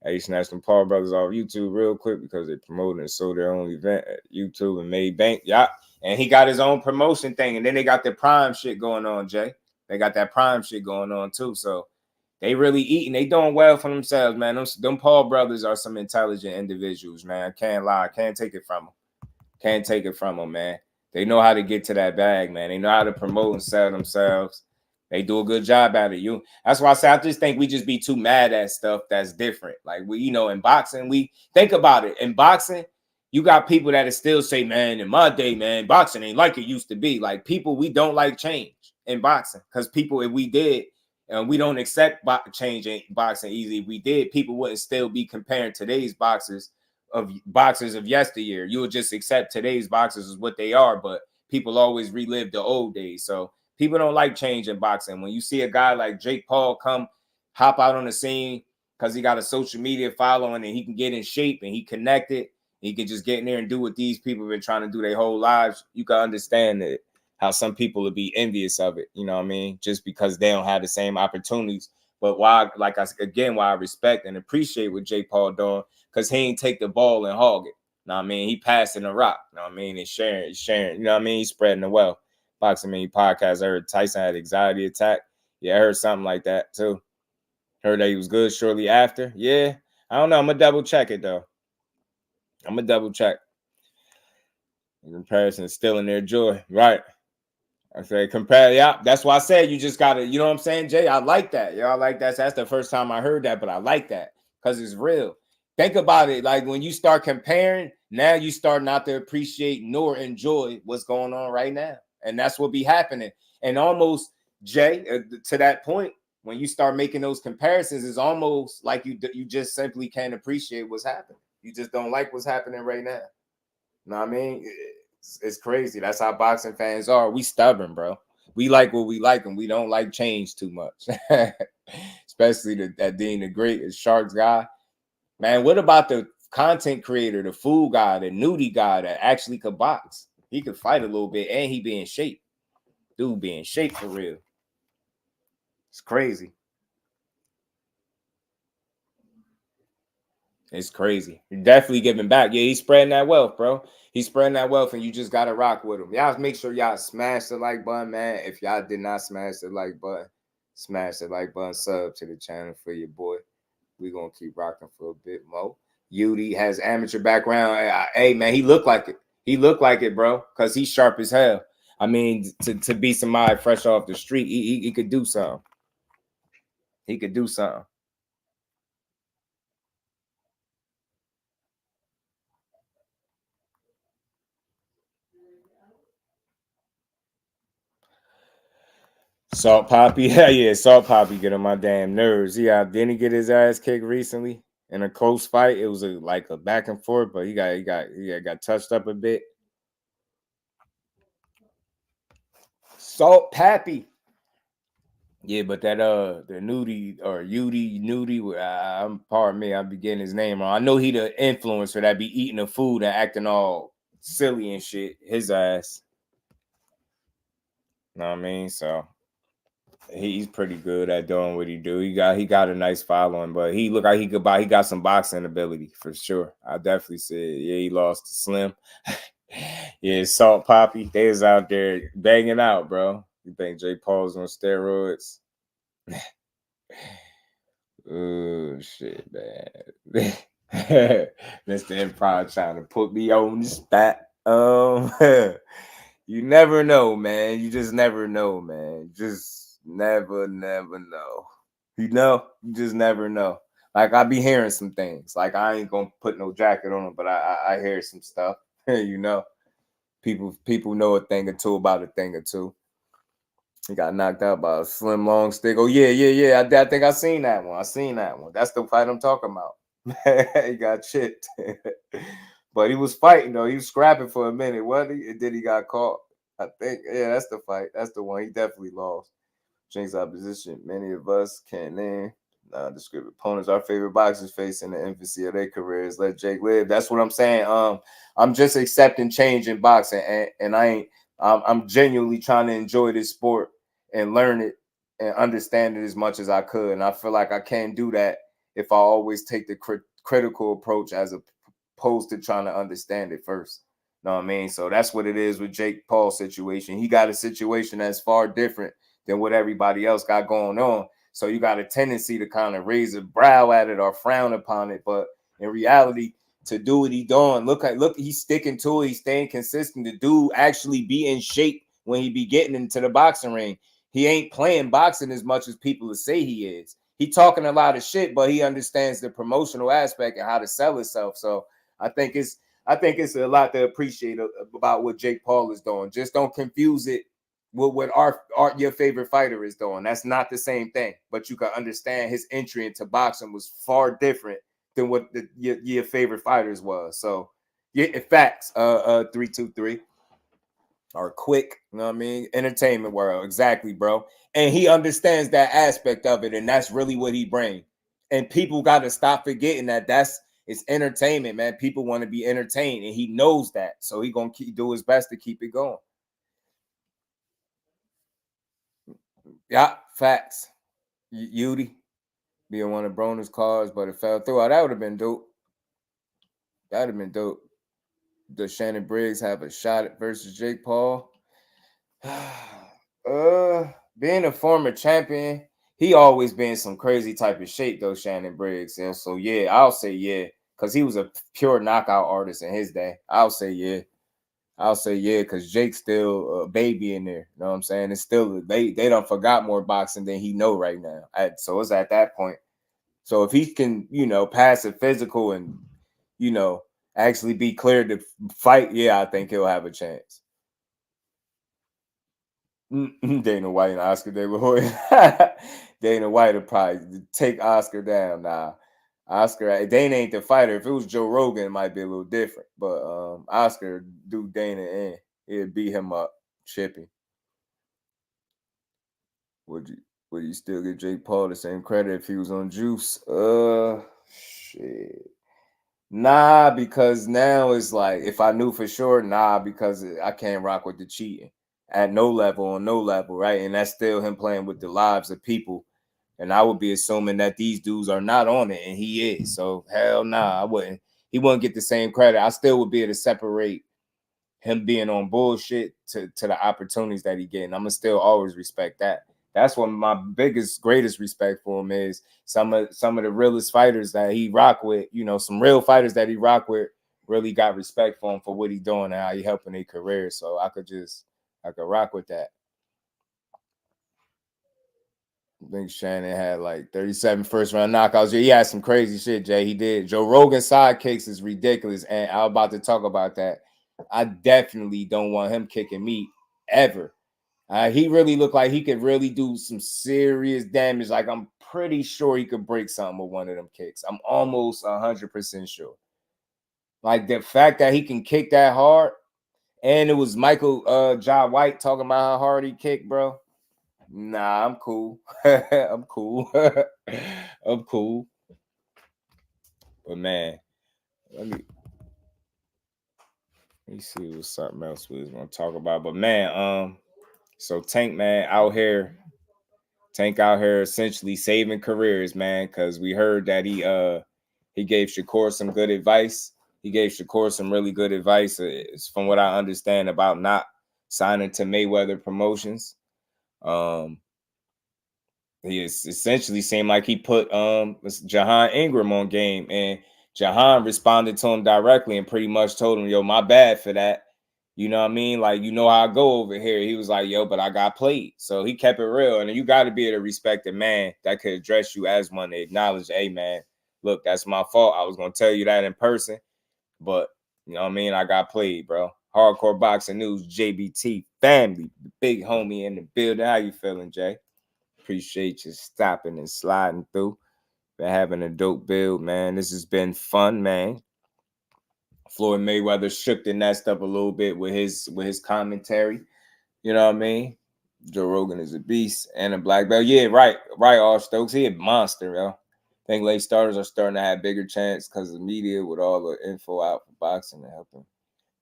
Hey, snatched them Paul brothers off YouTube real quick because they promoted and sold their own event at YouTube and made bank. Yeah. And he got his own promotion thing. And then they got the Prime shit going on, Jay. They got that Prime shit going on, too. So they really eating. They doing well for themselves, man. Them Paul brothers are some intelligent individuals, man. I can't lie. I can't take it from them. Man. They know how to get to that bag, man. They know how to promote and sell themselves. They do a good job at it. That's why I say I just think we just be too mad at stuff that's different. Like in boxing, we think about it. In boxing, you got people that still say, man, in my day, man, boxing ain't like it used to be. Like people, we don't like change in boxing because people, if we did, and we don't accept change in boxing easily. If we did, people wouldn't still be comparing today's boxers of yesteryear. You would just accept today's boxers as what they are, but people always relive the old days. So people don't like change in boxing. When you see a guy like Jake Paul hop out on the scene because he got a social media following and he can get in shape and he connected, he can just get in there and do what these people have been trying to do their whole lives, you can understand that how some people would be envious of it, you know what I mean? Just because they don't have the same opportunities. But why I respect and appreciate what Jake Paul doing, because he ain't take the ball and hog it. You know what I mean? He passing the rock, you know what I mean? And sharing, you know what I mean? He's spreading the wealth. Boxing Mini podcast. I heard Tyson had anxiety attack. Yeah, I heard something like that too. Heard that he was good shortly after. Yeah, I don't know. I'm gonna double check it though. I'm gonna double check. In comparison, still in their joy, right? I say compare. Yeah, that's why I said you just gotta. You know what I'm saying, Jay? I like that. Yeah, I like that. So that's the first time I heard that, but I like that because it's real. Think about it. Like when you start comparing, now you start not to appreciate nor enjoy what's going on right now. And that's what be happening. And almost, Jay, to that point, when you start making those comparisons, it's almost like you just simply can't appreciate what's happening. You just don't like what's happening right now. You know what I mean? It's crazy. That's how boxing fans are. We stubborn, bro. We like what we like, and we don't like change too much. Especially that Dean the Great, Sharks guy. Man, what about the content creator, the food guy, the nudie guy that actually could box? He could fight a little bit, and he be in shape. Dude be in shape for real. It's crazy. It's crazy. You're definitely giving back. Yeah, he's spreading that wealth, bro. He's spreading that wealth, and you just got to rock with him. Y'all make sure y'all smash the like button, man. If y'all did not smash the like button, smash the like button. Sub to the channel for your boy. We're going to keep rocking for a bit more. Yudi has amateur background. Hey, man, he looked like it. He looked like it, bro, because he's sharp as hell. I mean, to be somebody fresh off the street, he could do something. He could do something. Salt Poppy, yeah, Salt Poppy get on my damn nerves. Yeah, didn't he get his ass kicked recently? in a close fight. It was like a back and forth, but he got touched up a bit. Salt Pappy. Yeah, but that the Nudie or Nudie, pardon me, I'm getting his name wrong. I know he the influencer that be eating the food and acting all silly and shit. His ass. Know what I mean? So he's pretty good at doing what he do. He got a nice following, but he look like he got some boxing ability for sure. I definitely said, yeah, he lost to Slim. Yeah, Salt Poppy. They was out there banging out, bro. You think Jake Paul's on steroids? Oh shit, man. Mr. Improv trying to put me on the spot. You never know, man. You just never know, man. Just never know. You just never know. Like I be hearing some things. Like I ain't gonna put no jacket on them, but I hear some stuff. People know a thing or two about a thing or two. He got knocked out by a slim long stick. Oh yeah. I think I seen that one. That's the fight I'm talking about. He got chipped. But he was fighting though. He was scrapping for a minute. Then he got caught. I think, yeah, that's the fight. That's the one. He definitely lost. Jinx opposition. Many of us can't name describe opponents. Our favorite boxers face in the infancy of their careers. Let Jake live. That's what I'm saying. I'm just accepting change in boxing, and I'm genuinely trying to enjoy this sport and learn it and understand it as much as I could. And I feel like I can't do that if I always take the critical approach as opposed to trying to understand it first. Know what I mean? So that's what it is with Jake Paul's situation. He got a situation that's far different than what everybody else got going on. So you got a tendency to kind of raise a brow at it or frown upon it. But in reality, to do what he doing, look, he's sticking to it. He's staying consistent. The dude actually be in shape when he be getting into the boxing ring. He ain't playing boxing as much as people say he is. He talking a lot of shit, but he understands the promotional aspect and how to sell himself. So I think it's a lot to appreciate about what Jake Paul is doing. Just don't confuse it with what your favorite fighter is doing. That's not the same thing. But you can understand his entry into boxing was far different than what your favorite fighters was. So yeah, facts. 323 are quick. You know what I mean? Entertainment world, exactly, bro. And he understands that aspect of it, and that's really what he brings. And people got to stop forgetting that it's entertainment, man. People want to be entertained, and he knows that. So he gonna do his best to keep it going. Yeah, facts. Yudi being one of Broner's cards, but it fell through. Oh, that would have been dope. That would have been dope. Does Shannon Briggs have a shot versus Jake Paul? Being a former champion, he always been some crazy type of shape though, Shannon Briggs. And so yeah, I'll say yeah, because he was a pure knockout artist in his day. I'll say yeah, because Jake's still a baby in there. You know what I'm saying? It's still they done forgot more boxing than he know right now. So it's at that point. So if he can, pass a physical and actually be cleared to fight, yeah, I think he'll have a chance. Dana White and Oscar De La Hoya. Dana White will probably take Oscar down. Nah, Dana ain't the fighter. If it was Joe Rogan, it might be a little different. But Oscar do Dana in. He'd beat him up, chipping. Would you still give Jake Paul the same credit if he was on juice? Shit. Nah, because now it's like, if I knew for sure, because I can't rock with the cheating at no level, right? And that's still him playing with the lives of people. And I would be assuming that these dudes are not on it, and he is. So hell nah, I wouldn't. He wouldn't get the same credit. I still would be able to separate him being on bullshit to the opportunities that he getting. I'm gonna still always respect that. That's what my greatest respect for him is. Some of the realest fighters that he rock with, some real fighters that he rock with, really got respect for him for what he doing and how he helping their career. So I could rock with that. I think Shannon had like 37 first-round knockouts. Yeah, he had some crazy shit, Jay. He did. Joe Rogan sidekicks is ridiculous, and I'm about to talk about that. I definitely don't want him kicking me ever. He really looked like he could really do some serious damage. Like, I'm pretty sure he could break something with one of them kicks. I'm almost 100% sure. Like the fact that he can kick that hard, and it was Michael John White talking about how hard he kicked, bro. Nah, I'm cool. I'm cool. I'm cool. But man, let me see what's something else we was gonna talk about. But man, so Tank out here essentially saving careers, man, because we heard that he gave Shakur some good advice. He gave Shakur some really good advice, from what I understand, about not signing to Mayweather Promotions. He essentially seemed like he put Jahan Ingram on game, and Jahan responded to him directly and pretty much told him, yo, my bad for that. You know what I mean? Like, you know how I go over here. He was like, yo, but I got played. So he kept it real. And you got to be able to respect a man that could address you as one, to acknowledge, hey, man, look, that's my fault. I was going to tell you that in person. But, you know what I mean? I got played, bro. Hardcore Boxing News, JBT family, the big homie in the building. How you feeling, Jay? Appreciate you stopping and sliding through. Been having a dope build, man. This has been fun, man. Floyd Mayweather shook the nest up a little bit with his commentary. You know what I mean? Joe Rogan is a beast and a black belt. Yeah, right, all Stokes. He a monster, yo. I think late starters are starting to have bigger chance because of the media with all the info out for boxing and helping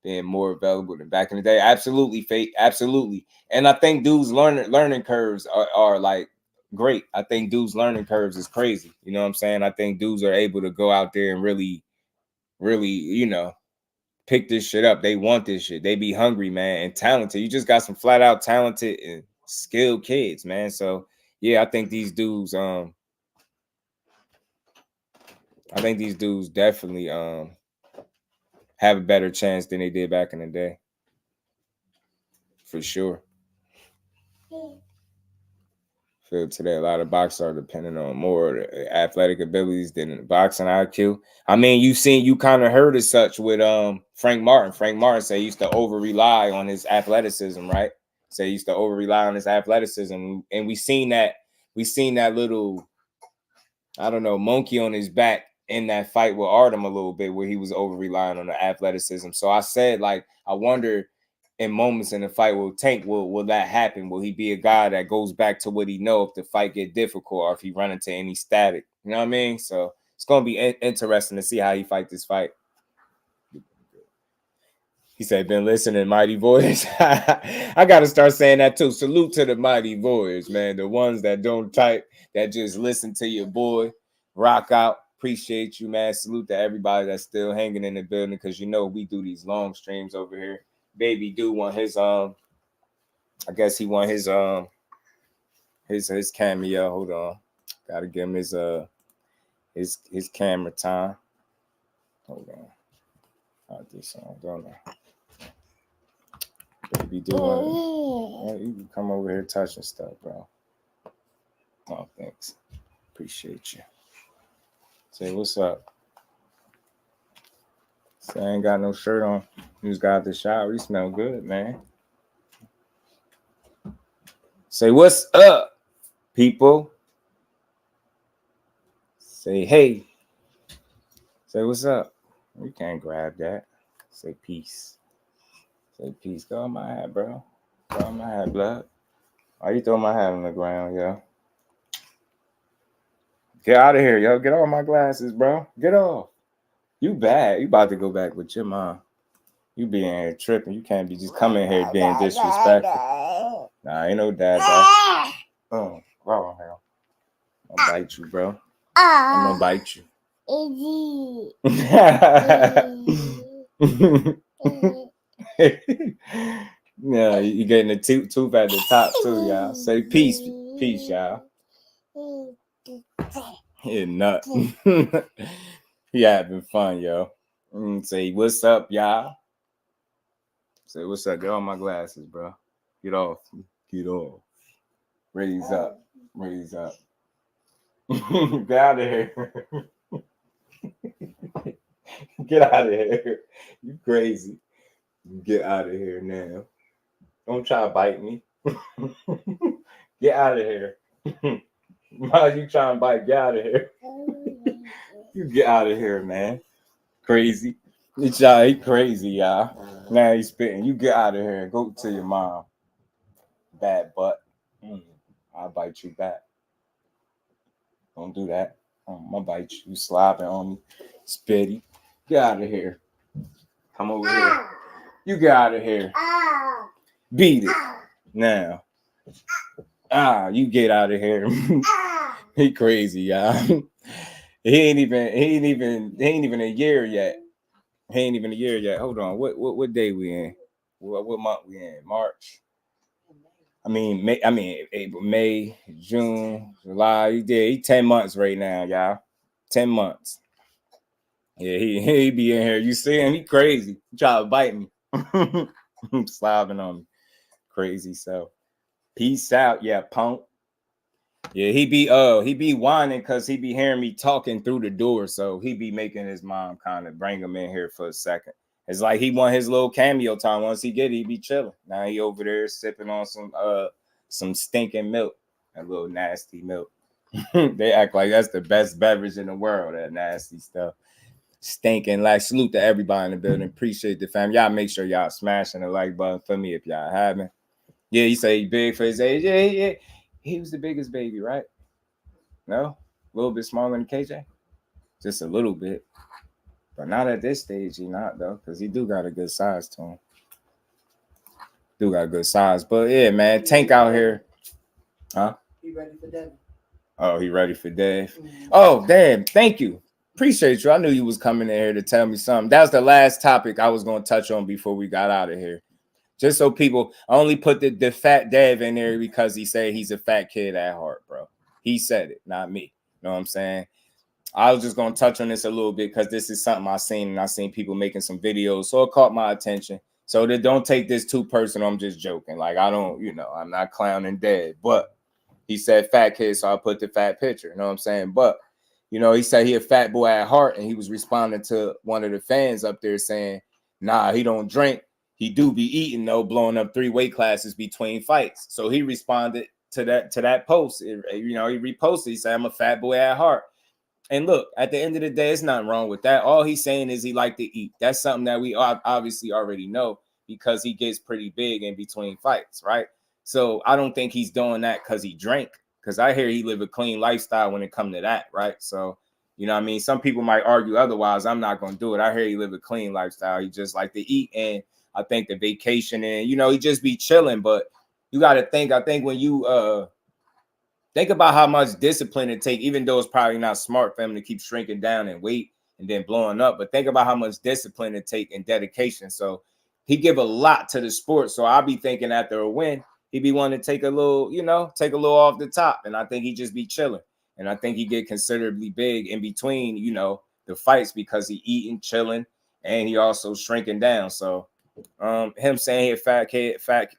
being more available than back in the day. Absolutely, Fate. Absolutely. And I think dudes' learning curves are like great. I think dudes' learning curves is crazy. You know what I'm saying? I think dudes are able to go out there and really, you know, pick this shit up. They want this shit. They be hungry, man, and talented. You just got some flat out talented and skilled kids, man. So yeah, I think these dudes definitely have a better chance than they did back in the day. For sure. Feel today a lot of boxers are depending on more athletic abilities than boxing IQ. I mean, you kind of heard as such with Frank Martin. Frank Martin said he used to over rely on his athleticism, right? Say he used to over rely on his athleticism, and we seen that little, I don't know, monkey on his back in that fight with Artem a little bit, where he was over relying on the athleticism. So I said, like, I wonder, in moments in the fight with Tank, will that happen? Will he be a guy that goes back to what he know if the fight get difficult or if he run into any static? You know what I mean? So it's going to be interesting to see how he fight this fight. He said, been listening, Mighty Warriors. I got to start saying that too. Salute to the Mighty Warriors, man. The ones that don't type, that just listen to your boy. Rock out. Appreciate you, man. Salute to everybody that's still hanging in the building, because you know we do these long streams over here. Baby do want his I guess he want his cameo. Hold on. Gotta give him his camera time. Hold on. I'll do something, don't I? Baby do want, you can come over here touching stuff, bro. Oh, thanks. Appreciate you. Say what's up. Say I ain't got no shirt on. You just got out the shower. You smell good, man. Say what's up, people. Say hey. Say what's up. You can't grab that. Say peace. Say peace. Go on my hat, bro. Go on my hat, blood. Why you throw my hat on the ground, yo? Get out of here, yo. Get off my glasses, bro. Get off. You bad. You about to go back with your mom. You be in here tripping. You can't be just coming here being disrespectful. Nah, ain't no dad, bro. Oh, wow, hell. I'm gonna bite you, bro. I'm gonna bite you. Yeah, you getting the tooth at the top too, y'all. Say peace, y'all. Yeah, nut. Yeah, having fun, yo. Say what's up, y'all. Say what's up. Get on my glasses, bro. Get off. Get off. Raise up. Raise up. Get out of here. Get out of here. You crazy. Get out of here now. Don't try to bite me. Get out of here. Why you trying to bite? Get out of here. You get out of here, man. Crazy. He crazy, y'all. Now he's spitting. You get out of here and go to your mom. Bad butt. I'll bite you back. Don't do that. I'm gonna bite you. You slobbing on me. Spitty. Get out of here. Come over here. You get out of here. Beat it. Now. You get out of here. He crazy, y'all. He ain't even a year yet. Hold on. What day we in? What month we in? March. April, May, June, July. He 10 months right now, y'all. 10 months. Yeah, he be in here. You see him? He crazy. He try to bite me. Slobbing on me. Crazy. So peace out. Yeah, punk. Yeah, he be whining because he be hearing me talking through the door. So he be making his mom kind of bring him in here for a second. It's like he want his little cameo time. Once he get it, he be chilling. Now he over there sipping on some stinking milk. That little nasty milk. They act like that's the best beverage in the world, that nasty stuff. Stinking. Like, salute to everybody in the building. Appreciate the fam. Y'all make sure y'all smashing the like button for me if y'all haven't. Yeah, he say he big for his age. Yeah. He was the biggest baby, right? No? A little bit smaller than KJ? Just a little bit. But not at this stage, he not, though, because he do got a good size to him. But, yeah, man, Tank out here. Huh? He ready for Devin. Oh, he ready for Dev. Oh, damn. Thank you. Appreciate you. I knew you was coming in here to tell me something. That was the last topic I was going to touch on before we got out of here. Just so people, I only put the fat Dev in there because he said he's a fat kid at heart, bro. He said it, not me. You know what I'm saying? I was just going to touch on this a little bit because this is something I seen people making some videos. So it caught my attention. So that don't take this too personal. I'm just joking. Like, I'm not clowning Dev. But he said fat kid, so I put the fat picture. You know what I'm saying? But, he said he a fat boy at heart, and he was responding to one of the fans up there saying, nah, he don't drink. He do be eating, though, blowing up 3 weight classes between fights. So he responded to that post. He reposted. He said, I'm a fat boy at heart. And look, at the end of the day, it's nothing wrong with that. All he's saying is he like to eat. That's something that we obviously already know because he gets pretty big in between fights, right? So I don't think he's doing that because he drank. Because I hear he live a clean lifestyle when it comes to that, right? So, some people might argue otherwise. I'm not going to do it. I hear he live a clean lifestyle. He just like to eat. And I think the vacation and, he just be chilling. But you got to think, I think when you think about how much discipline it take, even though it's probably not smart for him to keep shrinking down in weight and then blowing up. But think about how much discipline it take and dedication. So he give a lot to the sport. So I'll be thinking after a win, he be wanting to take a little off the top. And I think he just be chilling. And I think he get considerably big in between, the fights because he eating, chilling, and he also shrinking down. So him saying he a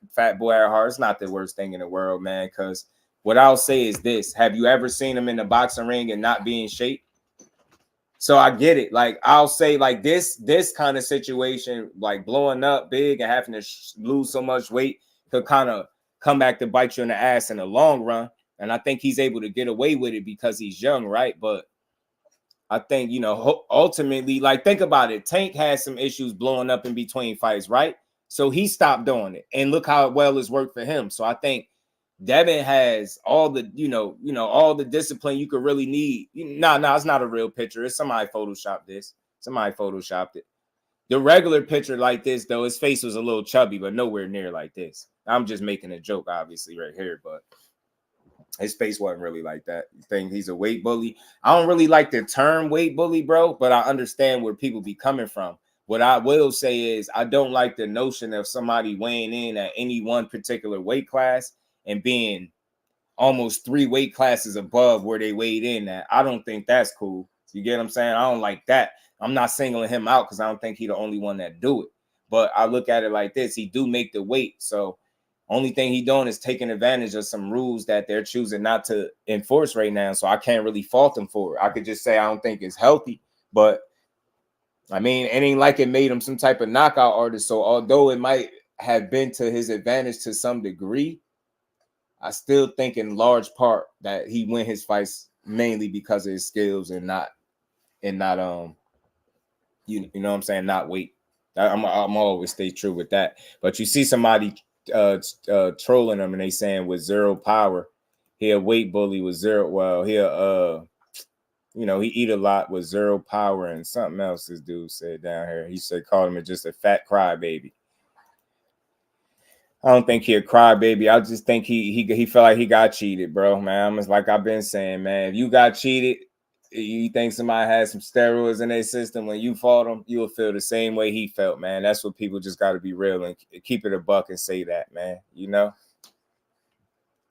fat boy at heart, it's not the worst thing in the world, man. Because what I'll say is this: have you ever seen him in the boxing ring and not be in shape? So I get it. Like, I'll say, like, this kind of situation, like blowing up big and having to lose so much weight, could kind of come back to bite you in the ass in the long run. And I think he's able to get away with it because he's young, right? But I think, ultimately, like, think about it. Tank had some issues blowing up in between fights, right? So he stopped doing it. And look how well it's worked for him. So I think Devin has all the, all the discipline you could really need. No, it's not a real picture. It's somebody photoshopped this. Somebody photoshopped it. The regular picture like this, though, his face was a little chubby, but nowhere near like this. I'm just making a joke, obviously, right here, but his face wasn't really like that. You think he's a weight bully? I don't really like the term weight bully, bro, but I understand where people be coming from. What I will say is I don't like the notion of somebody weighing in at any one particular weight class and being almost 3 weight classes above where they weighed in at. I don't think that's cool. You get what I'm saying? I don't like that. I'm not singling him out because I don't think he's the only one that do it. But I look at it like this. He do make the weight. So only thing he doing is taking advantage of some rules that they're choosing not to enforce right now. So I can't really fault him for it. I could just say I don't think it's healthy. But, I mean, it ain't like it made him some type of knockout artist. So although it might have been to his advantage to some degree, I still think in large part that he win his fights mainly because of his skills and not you know what I'm saying, not weight. I'm always stay true with that. But you see somebody trolling him and they saying with zero power, he a weight bully with zero. Well, you know, he eat a lot with zero power and something else. This dude said down here. He said called him just a fat crybaby. I don't think he a crybaby. I just think he felt like he got cheated, bro. Man, I'm just like I've been saying, man. If you got cheated, you think somebody had some steroids in their system when you fought them, you will feel the same way he felt, man. That's what people just got to be real and keep it a buck and say that, man. You know,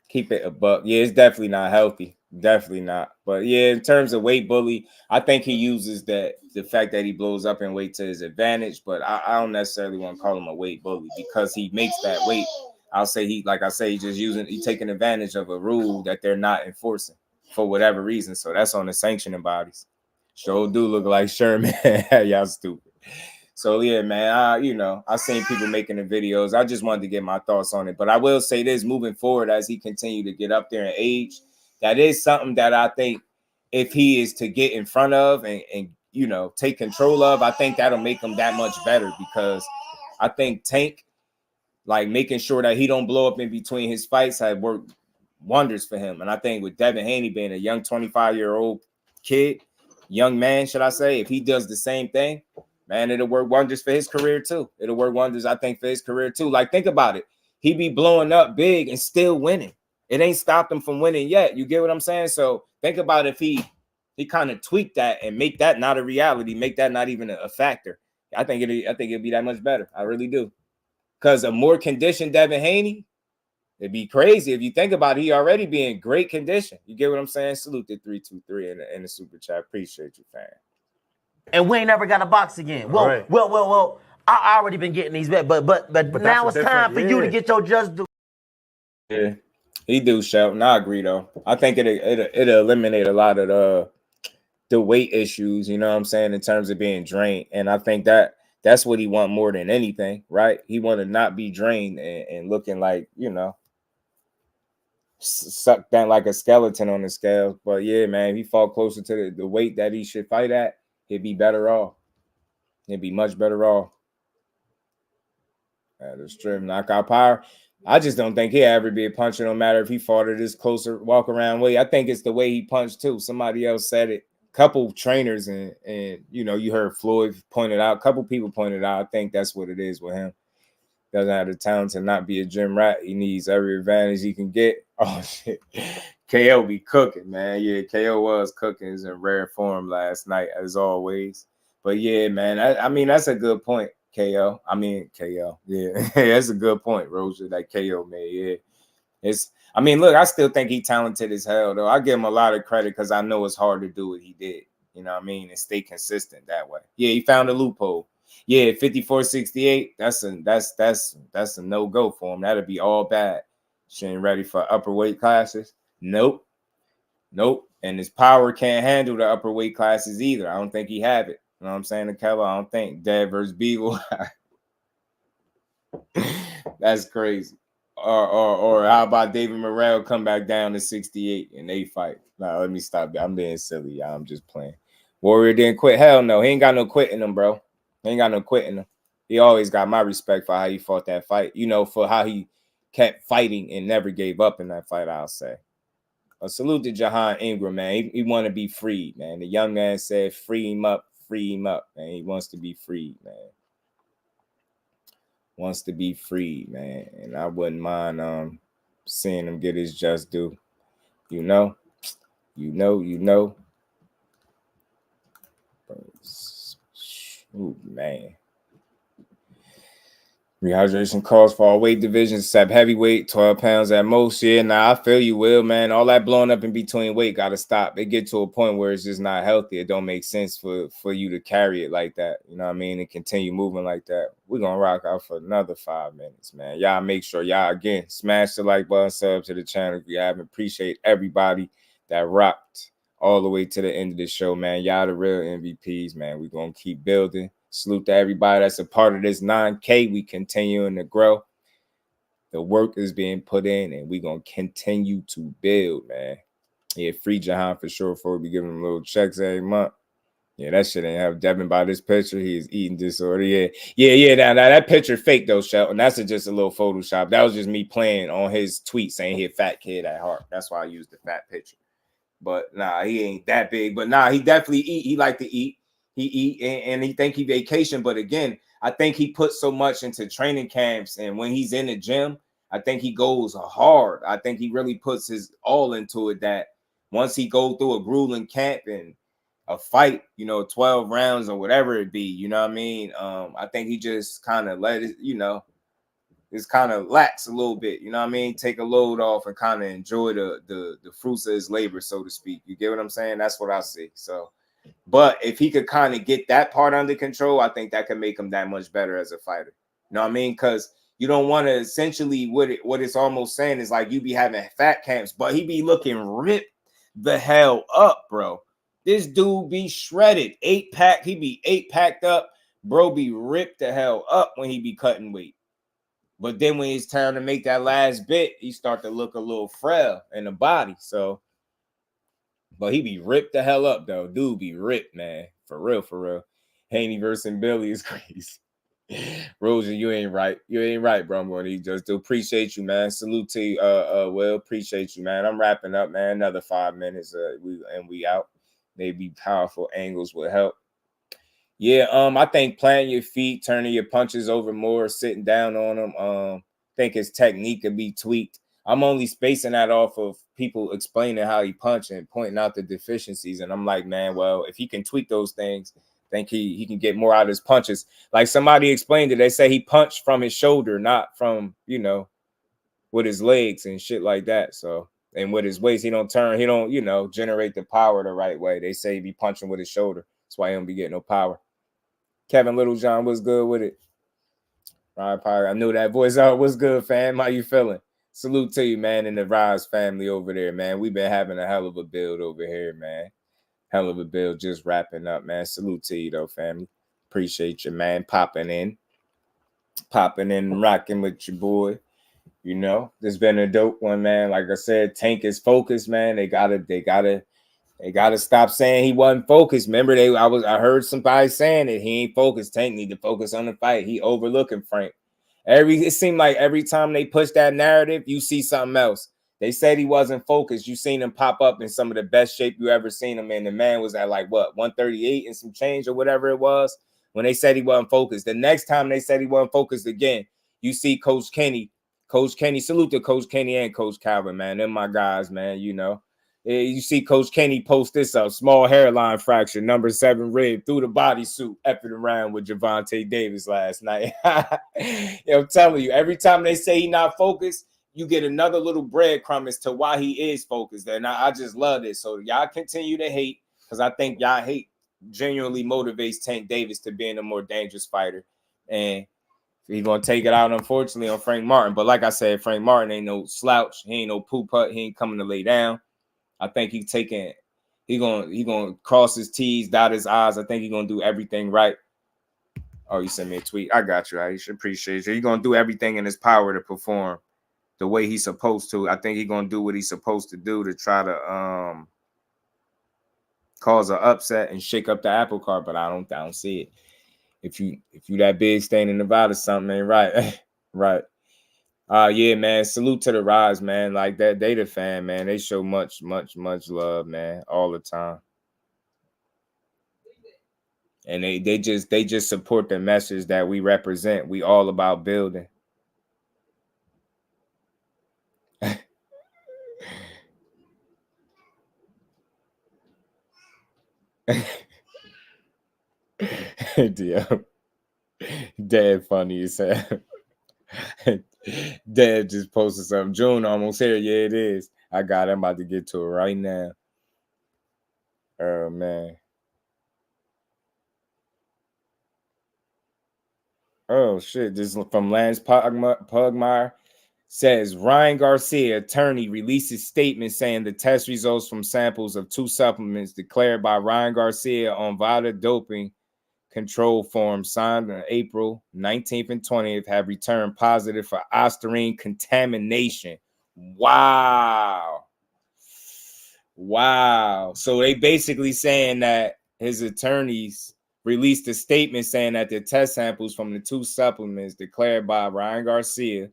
keep it a buck. Yeah, it's definitely not healthy. Definitely not. But yeah, in terms of weight bully, I think he uses the fact that he blows up in weight to his advantage. But I don't necessarily want to call him a weight bully because he makes that weight. I'll say he's just taking advantage of a rule that they're not enforcing for whatever reason. So that's on the sanctioning bodies. Sure do look like Sherman. Y'all stupid. So yeah, man, I seen people making the videos. I just wanted to get my thoughts on it. But I will say this, moving forward, as he continued to get up there in age, that is something that I think if he is to get in front of and take control of, I think that'll make him that much better because I think Tank, like making sure that he don't blow up in between his fights, had worked wonders for him. And I think with Devin Haney being a young 25-year-old kid, young man, should I say, if he does the same thing, man, it'll work wonders for his career too. It'll work wonders, I think, for his career too. Like, think about it. He be blowing up big and still winning. It ain't stopped him from winning yet. You get what I'm saying? So think about if he kind of tweak that and make that not a reality, make that not even a factor. I think it'd be that much better. I really do. Because a more conditioned Devin Haney, it'd be crazy. If you think about it, he already be in great condition. You get what I'm saying? Salute the 323 in the super chat. Appreciate you, fam. And we ain't never got a box again. Well, right. well. I already been getting these, but now it's time for you to get your just due. Yeah. He do, Shelton. I agree, though. I think it'll eliminate a lot of the weight issues, you know what I'm saying, in terms of being drained. And I think that's what he want more than anything, right? He want to not be drained and looking like, sucked down like a skeleton on the scale. But, yeah, man, if he fall closer to the weight that he should fight at, he'd be better off. He'd be much better off. The strip knockout power. I just don't think he'll ever be a puncher, no matter if he fought at this closer walk around way. I think it's the way he punched too. Somebody else said it. Couple trainers and you heard Floyd pointed out. Couple people pointed out. I think that's what it is with him. Doesn't have the talent to not be a gym rat. He needs every advantage he can get. Oh shit, KO be cooking, man. Yeah, KO was cooking. He's in rare form last night as always. But yeah, man. I mean that's a good point. KO. Yeah, that's a good point, Roger, that KO made. Yeah. Look, I still think he's talented as hell, though. I give him a lot of credit because I know it's hard to do what he did. You know what I mean? And stay consistent that way. Yeah, he found a loophole. Yeah, 54-68, that's a no-go for him. That'll be all bad. She ain't ready for upper weight classes. Nope. And his power can't handle the upper weight classes either. I don't think he have it. You know what I'm saying, Keller? I don't think Dad versus Beagle. That's crazy. Or how about David Morrell come back down to 68 and they fight? Nah, let me stop. I'm being silly, y'all. I'm just playing. Warrior didn't quit. Hell no. He ain't got no quit in him, bro. He ain't got no quit in him. He always got my respect for how he fought that fight. For how he kept fighting and never gave up in that fight, I'll say. A salute to Jahan Ingram, man. He want to be freed, man. The young man said, free him up, man. He wants to be freed, man. Wants to be freed, man. And I wouldn't mind seeing him get his just due. You know. Ooh, man. Rehydration calls for all weight divisions except heavyweight, 12 pounds at most. Yeah, I feel you, Will, man. All that blowing up in between weight got to stop. It get to a point where it's just not healthy. It don't make sense for you to carry it like that. You know what I mean? And continue moving like that. We're going to rock out for another 5 minutes, man. Y'all make sure y'all, again, smash the like button, sub to the channel if you haven't. Appreciate everybody that rocked all the way to the end of the show, man. Y'all the real MVPs, man. We're going to keep building. Salute to everybody that's a part of this 9K. We continuing to grow. The work is being put in, and we're going to continue to build, man. Yeah, free Jahan for sure before we give him little checks every month. Yeah, that shit ain't have Devin by this picture. He is eating disorder. Yeah. Now that picture fake though, Shelton. That's just a little Photoshop. That was just me playing on his tweet saying he a fat kid at heart. That's why I used the fat picture. But nah, he ain't that big. But nah, he definitely eat. He like to eat. He eat and he think he vacation. But again, I think he puts so much into training camps, and when he's in the gym, I think he goes hard. I think he really puts his all into it. That once he go through a grueling camp and a fight, 12 rounds or whatever it be, you know what I mean? I think he just kind of let it, it's kind of lax a little bit, you know what I mean? Take a load off and kind of enjoy the fruits of his labor, so to speak. You get what I'm saying? That's what I see. So, but if he could kind of get that part under control, I think that could make him that much better as a fighter. You know what I mean? Because you don't want to essentially what it's almost saying is like you be having fat camps, but he be looking ripped the hell up, bro. This dude be shredded. 8-pack. He be 8-packed up. Bro be ripped the hell up when he be cutting weight. But then when it's time to make that last bit, he start to look a little frail in the body. So, but he be ripped the hell up, though. Dude be ripped, man. For real. Haney versus Billy is crazy. Rosa, you ain't right. You ain't right, bro. I'm going to just do appreciate you, man. Salute to you. Will, appreciate you, man. I'm wrapping up, man. Another 5 minutes. We out. Maybe powerful angles would help. Yeah, I think planting your feet, turning your punches over more, sitting down on them. I think his technique could be tweaked. I'm only spacing that off of people explaining how he punch and pointing out the deficiencies. And I'm like, man, well, if he can tweak those things, I think he can get more out of his punches. Like somebody explained it, they say he punched from his shoulder, not from, with his legs and shit like that. So, and with his waist, he don't turn, he don't, generate the power the right way. They say he be punching with his shoulder. That's why he don't be getting no power. Kevin Littlejohn, what's good with it? Ryan Power, I knew that voice out. What's good, fam? How you feeling? Salute to you, man, and the Rise family over there, man. We've been having a hell of a build over here, man. Hell of a build, just wrapping up, man. Salute to you, though, family. Appreciate you, man, popping in, rocking with your boy. There's been a dope one, man. Like I said, Tank is focused, man. They gotta stop saying he wasn't focused. Remember, I heard somebody saying that he ain't focused. Tank need to focus on the fight. He overlooking Frank. It seemed like every time they push that narrative, you see something else. They said he wasn't focused. You seen him pop up in some of the best shape you ever seen him in. The man was at 138 and some change or whatever it was when they said he wasn't focused. The next time they said he wasn't focused again, you see Coach Kenny. Salute to Coach Kenny and Coach Calvin, man. They're my guys, man. You see Coach Kenny post this up, small hairline fracture, number 7 rib through the bodysuit, effing around with Gervonta Davis last night. I'm telling you, every time they say he's not focused, you get another little breadcrumb as to why he is focused. And I just love it. So y'all continue to hate, because I think y'all hate genuinely motivates Tank Davis to being a more dangerous fighter. And he's going to take it out, unfortunately, on Frank Martin. But like I said, Frank Martin ain't no slouch. He ain't no poo-putt. He ain't coming to lay down. I think he gonna cross his T's, dot his I's. I think he's gonna do everything right. Oh, you sent me a tweet. I got you. I should appreciate you. He's gonna do everything in his power to perform the way he's supposed to. I think he's gonna do what he's supposed to do to try to cause an upset and shake up the apple cart. But I don't see it. If you that big staying in Nevada, something ain't right. Right. Yeah, man. Salute to the Rise, man. Like that, they the fan, man. They show much love, man, all the time. And they just support the message that we represent. We all about building. Dad funny as hell. Dad just posted something. June almost here. Yeah, it is. I got it. I'm about to get to it right now. Oh, man. Oh, shit. This is from Lance Pugmire. Says, Ryan Garcia, attorney, releases statement saying the test results from samples of 2 supplements declared by Ryan Garcia on VADA doping control form signed on April 19th and 20th have returned positive for ostarine contamination. Wow. So they basically saying that his attorneys released a statement saying that the test samples from the 2 supplements declared by Ryan Garcia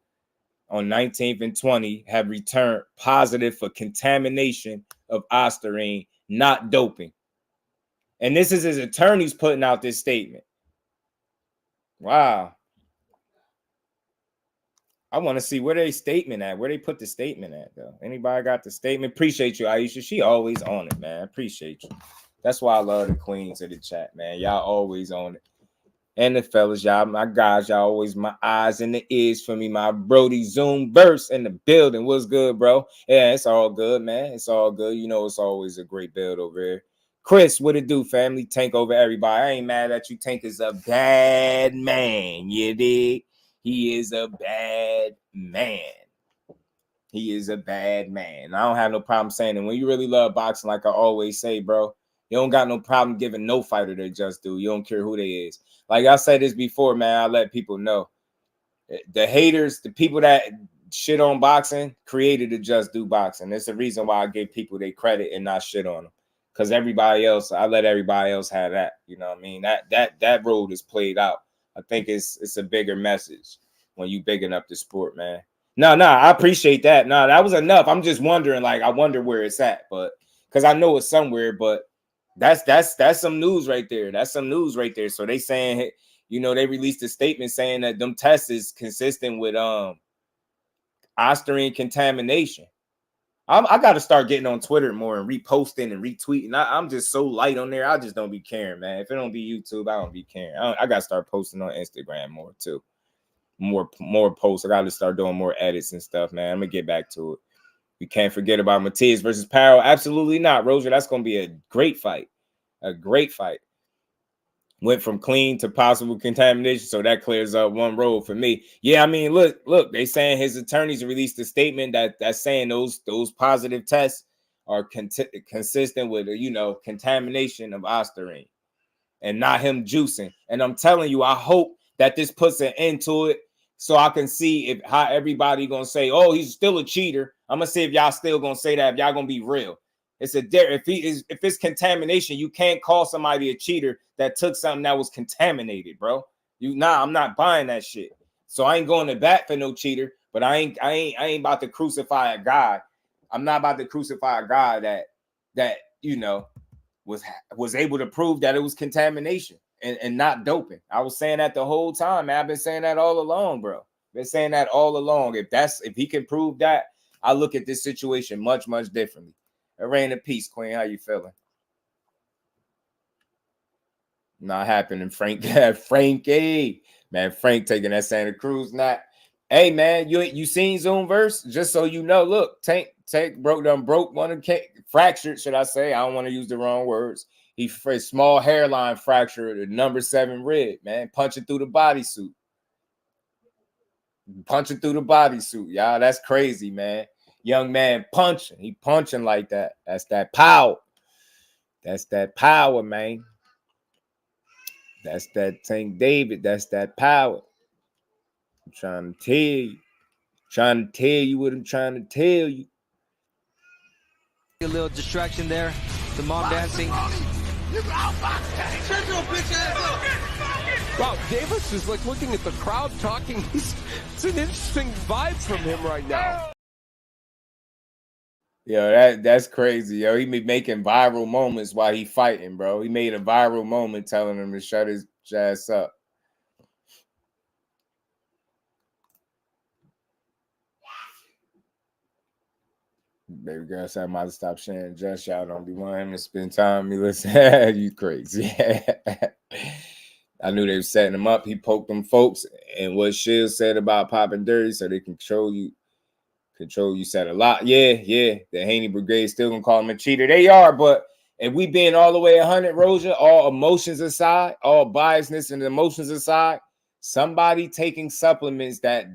on 19th and 20th have returned positive for contamination of ostarine, not doping. And this is his attorneys putting out this statement. Wow. I want to see where they statement at, where they put the statement at, though. Anybody got the statement? Appreciate you, Aisha. She always on it, man. Appreciate you. That's why I love the queens of the chat, man. Y'all always on it. And the fellas, y'all, my guys, y'all always my eyes and the ears for me. My Brody Zoom burst in the building. What's good, bro? Yeah, it's all good, man. It's all good. You know, it's always a great build over here. Chris, what it do, family? Tank over everybody. I ain't mad at you. Tank is a bad man. You dig? He is a bad man. He is a bad man. I don't have no problem saying it. When you really love boxing, like I always say, bro, you don't got no problem giving no fighter their just due. You don't care who they is. Like I said this before, man, I let people know. The haters, the people that shit on boxing created the Just Do Boxing. That's the reason why I give people their credit and not shit on them. Because everybody else, I let everybody else have that. You know what I mean? That road is played out. I think it's a bigger message when you bigging up the sport, man. No, I appreciate that. No, that was enough. I'm just wondering, like, I wonder where it's at, but because I know it's somewhere, but that's some news right there. That's some news right there. So they saying, you know, they released a statement saying that them tests is consistent with ostarine contamination. I got to start getting on Twitter more and reposting and retweeting. I'm just so light on there. I just don't be caring, man. If it don't be YouTube, I don't be caring. I got to start posting on Instagram more too. More posts. I got to start doing more edits and stuff, man. I'm going to get back to it. We can't forget about Matias versus Parrow. Absolutely not, Roger. That's going to be a great fight. A great fight. Went from clean to possible contamination, so that clears up one road for me. Yeah, I mean, look, they saying his attorneys released a statement that's saying those positive tests are consistent with, you know, contamination of ostarine and not him juicing. And I'm telling you, I hope that this puts an end to it so I can see how everybody gonna say, oh, he's still a cheater. I'm gonna see if y'all still gonna say that, if y'all gonna be real. It's if it's contamination, you can't call somebody a cheater that took something that was contaminated, bro. I'm not buying that shit. So I ain't going to bat for no cheater, but I ain't about to crucify a guy. I'm not about to crucify a guy that you know was able to prove that it was contamination and not doping. I was saying that the whole time, man. I've been saying that all along, bro. Been saying that all along. If he can prove that, I look at this situation much, much differently. It rain in peace, Queen. How you feeling? Not happening, Frank. Frankie, man, Frank taking that Santa Cruz. Not, hey, man, you seen Zoom verse? Just so you know, look, Tank broke one of fractured. Should I say? I don't want to use the wrong words. He small hairline fracture, the number 7 rib, man, punching through the bodysuit. Punching through the bodysuit, y'all. That's crazy, man. Young man punching. He punching like that. That's that power. That's that power, man. That's that Tank David. That's that power. I'm trying to tell you. Trying to tell you what I'm trying to tell you. A little distraction there. The mom dancing. Wow, Davis is like looking at the crowd talking. It's an interesting vibe from him right now. Yo, that's crazy. Yo, he be making viral moments while he fighting, bro. He made a viral moment telling him to shut his ass up. Baby girl said I might stop sharing just y'all don't be wanting him to spend time with me. Listen, you crazy. I knew they were setting him up. He poked them folks, and what Shield said about popping dirty so they can control you. Control you said a lot. Yeah. The Haney Brigade still gonna call him a cheater. They are, but if we being all the way 100, Roja, all emotions aside, all biasness and emotions aside, somebody taking supplements that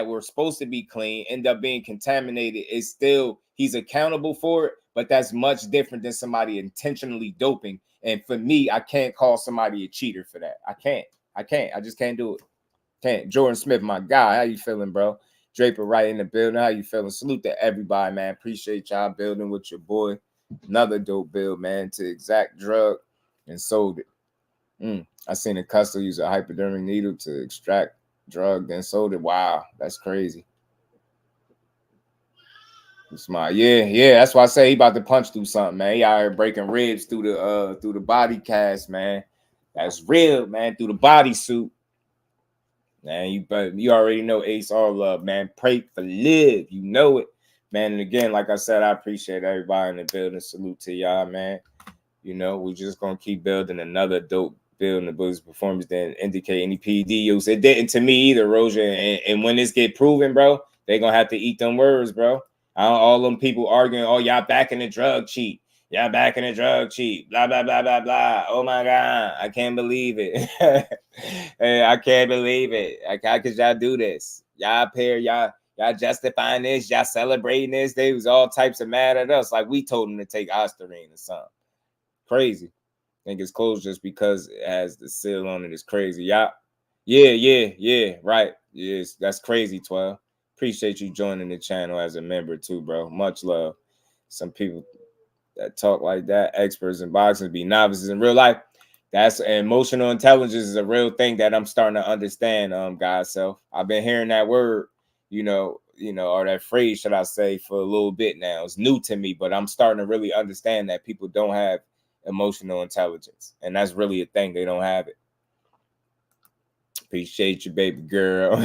were supposed to be clean end up being contaminated is still, he's accountable for it, but that's much different than somebody intentionally doping And for me, I can't call somebody a cheater for that. I can't. I just can't do it. Can't. Jordan Smith, my guy. How you feeling, bro? Draper right in the building. How you feeling? Salute to everybody, man. Appreciate y'all building with your boy. Another dope build, man, to exact drug and sold it. I seen a customer use a hypodermic needle to extract drug, then sold it. Wow, that's crazy. Smart. Yeah. That's why I say he about to punch through something, man. He out here breaking ribs through the body cast, man. That's real, man. Through the bodysuit. Man, you already know Ace all love, man. Pray for live. You know it, man. And again, like I said, I appreciate everybody in the building. Salute to y'all, man. You know, we're just gonna keep building another dope build in the Bulls performance that indicate any PD use. It didn't to me either, Roja. And when this get proven, bro, they gonna have to eat them words, bro. All them people arguing, oh, y'all back in the drug cheat. Y'all back in the drug cheat. Blah, blah, blah, blah, blah. Oh, my God. I can't believe it. Hey, I can't believe it. How could y'all do this? Y'all justifying this. Y'all celebrating this. They was all types of mad at us. Like we told them to take Ostarine or something. Crazy. I think it's closed just because it has the seal on it. It's crazy. Y'all. Yeah. Right. Yes, that's crazy, 12. Appreciate you joining the channel as a member too, bro. Much love. Some people that talk like that, experts in boxing, be novices in real life. That's emotional intelligence is a real thing that I'm starting to understand, God's self. I've been hearing that word, or that phrase, should I say, for a little bit now. It's new to me, but I'm starting to really understand that people don't have emotional intelligence. And that's really a thing. They don't have it. Appreciate you, baby girl.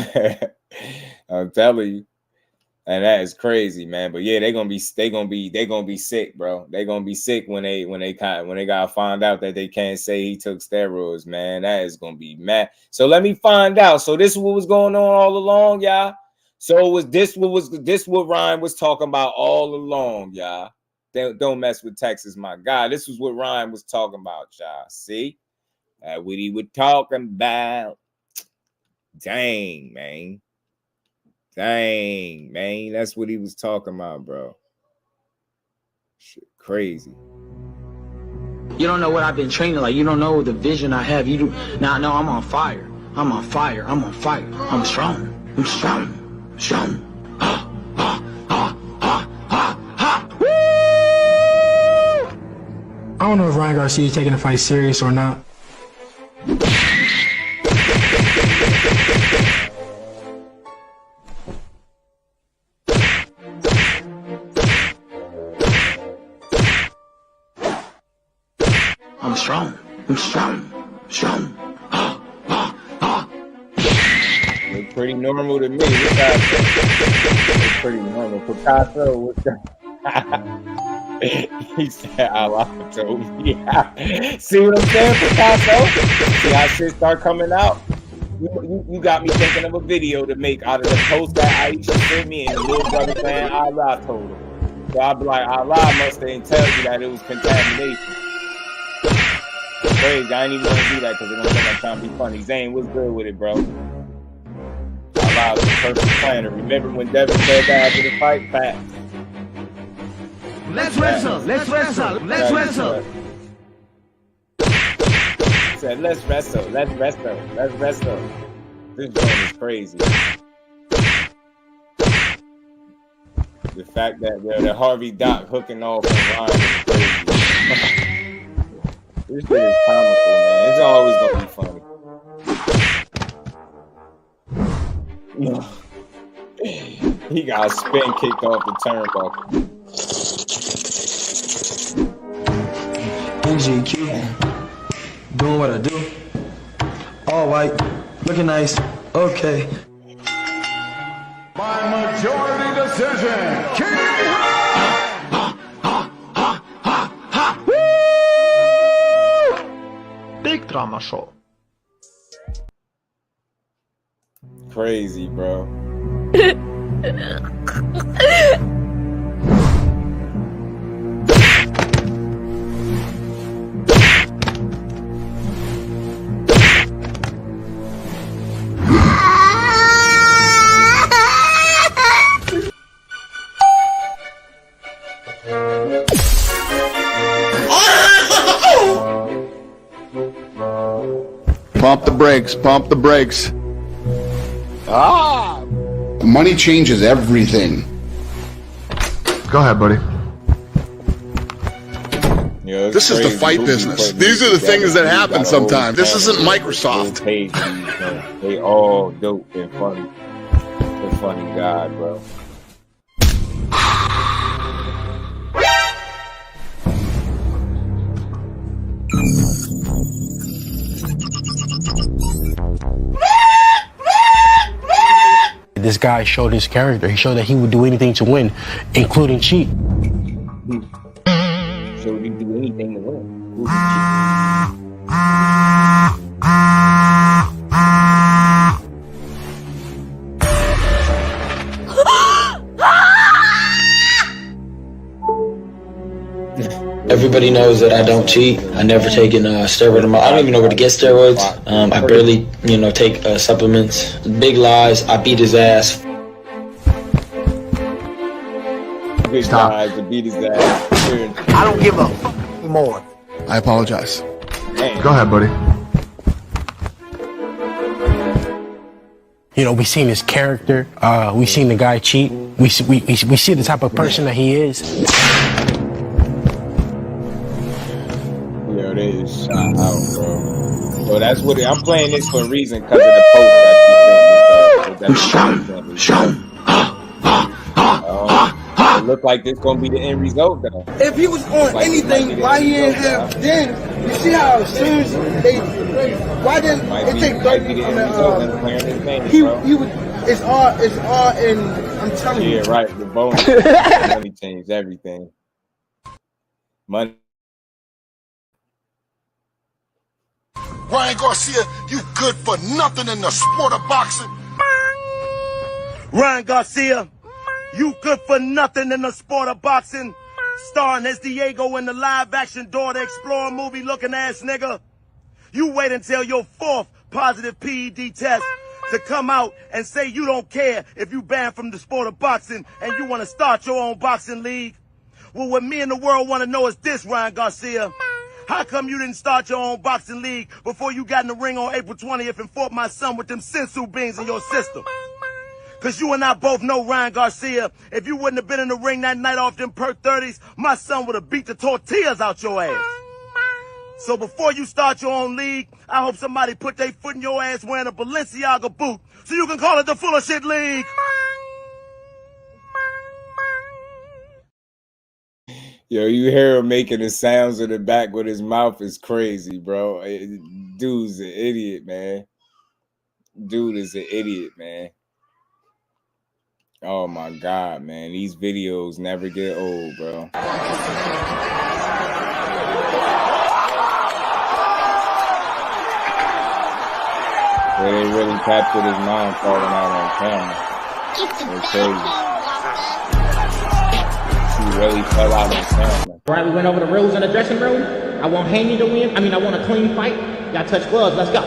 I'm telling you. And that is crazy, man. But yeah, they're gonna be sick, bro. They're gonna be sick when they gotta find out that they can't say he took steroids, man. That is gonna be mad. So let me find out. So this is what was going on all along, y'all. So was this what Ryan was talking about all along, y'all? Don't mess with Texas, my guy. This was what Ryan was talking about, y'all. See? What he was talking about. Dang, man. That's what he was talking about, bro. Shit, crazy. You don't know what I've been training like. You don't know the vision I have. You do. Now, no, I'm on fire. I'm strong. I don't know if Ryan Garcia is taking the fight serious or not. I'm strong. It's pretty normal to me. It's pretty normal. Picasso, what's that? He said, Allah told me. Yeah. See what I'm saying, Picasso? See how shit start coming out? You got me thinking of a video to make out of the post that Aisha sent me and the little brother saying Allah told him. So I'd be like, Allah must have tell you that it was contamination. Crazy. I ain't even gonna do that because they're gonna think I'm trying to be funny. Zane, what's good with it, bro? Allah was the perfect planner. Remember when Devin said that after the fight? Fact. Let's wrestle. Said, let's wrestle. This joint is crazy. The fact that the Harvey Doc hooking off and Ryan is crazy. This shit is comical, man. It's always gonna be funny. He got a spin kicked off the turnbuckle. NGQ, doing what I do. All white, looking nice. Okay. By majority decision, King Big drama show. Crazy, bro. the brakes. Pump the brakes. Ah! Money changes everything. Go ahead, buddy. Yeah, This is the fight business. These are the things that happen sometimes. This isn't Microsoft. They all dope and funny. The funny guy, bro. This guy showed his character. He showed that he would do anything to win, including cheat. So he do anything to win. Everybody knows that I don't cheat. I never taken steroid. I don't even know where to get steroids. I barely, take supplements. Big lies. I beat his ass. Big lies to beat his ass. I don't give a fuck more. I apologize. Hey. Go ahead, buddy. We seen his character. We seen the guy cheat. We see the type of person that he is. Yo, they is shot out, bro. So that's what I'm playing this for a reason because of the post that she sent me. So it look like this gonna be the end result though. If he was on anything, why he didn't have then? You see how as soon as why didn't it take 30 he would it's all in I'm telling you. Yeah, right. The bonus money changed everything. Money. Ryan Garcia, you good for nothing in the sport of boxing. Ryan Garcia, you good for nothing in the sport of boxing. Starring as Diego in the live-action Dora the Explorer movie looking ass nigga. You wait until your 4th positive PED test to come out and say you don't care if you banned from the sport of boxing and you want to start your own boxing league. Well, what me and the world want to know is this, Ryan Garcia. How come you didn't start your own boxing league before you got in the ring on April 20th and fought my son with them sensu beans in your system? Because you and I both know, Ryan Garcia, if you wouldn't have been in the ring that night off them perk 30s, my son would have beat the tortillas out your ass. So before you start your own league, I hope somebody put their foot in your ass wearing a Balenciaga boot so you can call it the Full of Shit League. Yo, you hear him making the sounds in the back with his mouth is crazy, bro. Dude's an idiot, man. Dude is an idiot, man. Oh my God, man. These videos never get old, bro. They really captured his mind falling out on camera. It's crazy. He really fell out on camera. Right, we went over the rules in the dressing room. I want Haney to win. I want a clean fight. Y'all touch gloves. Let's go.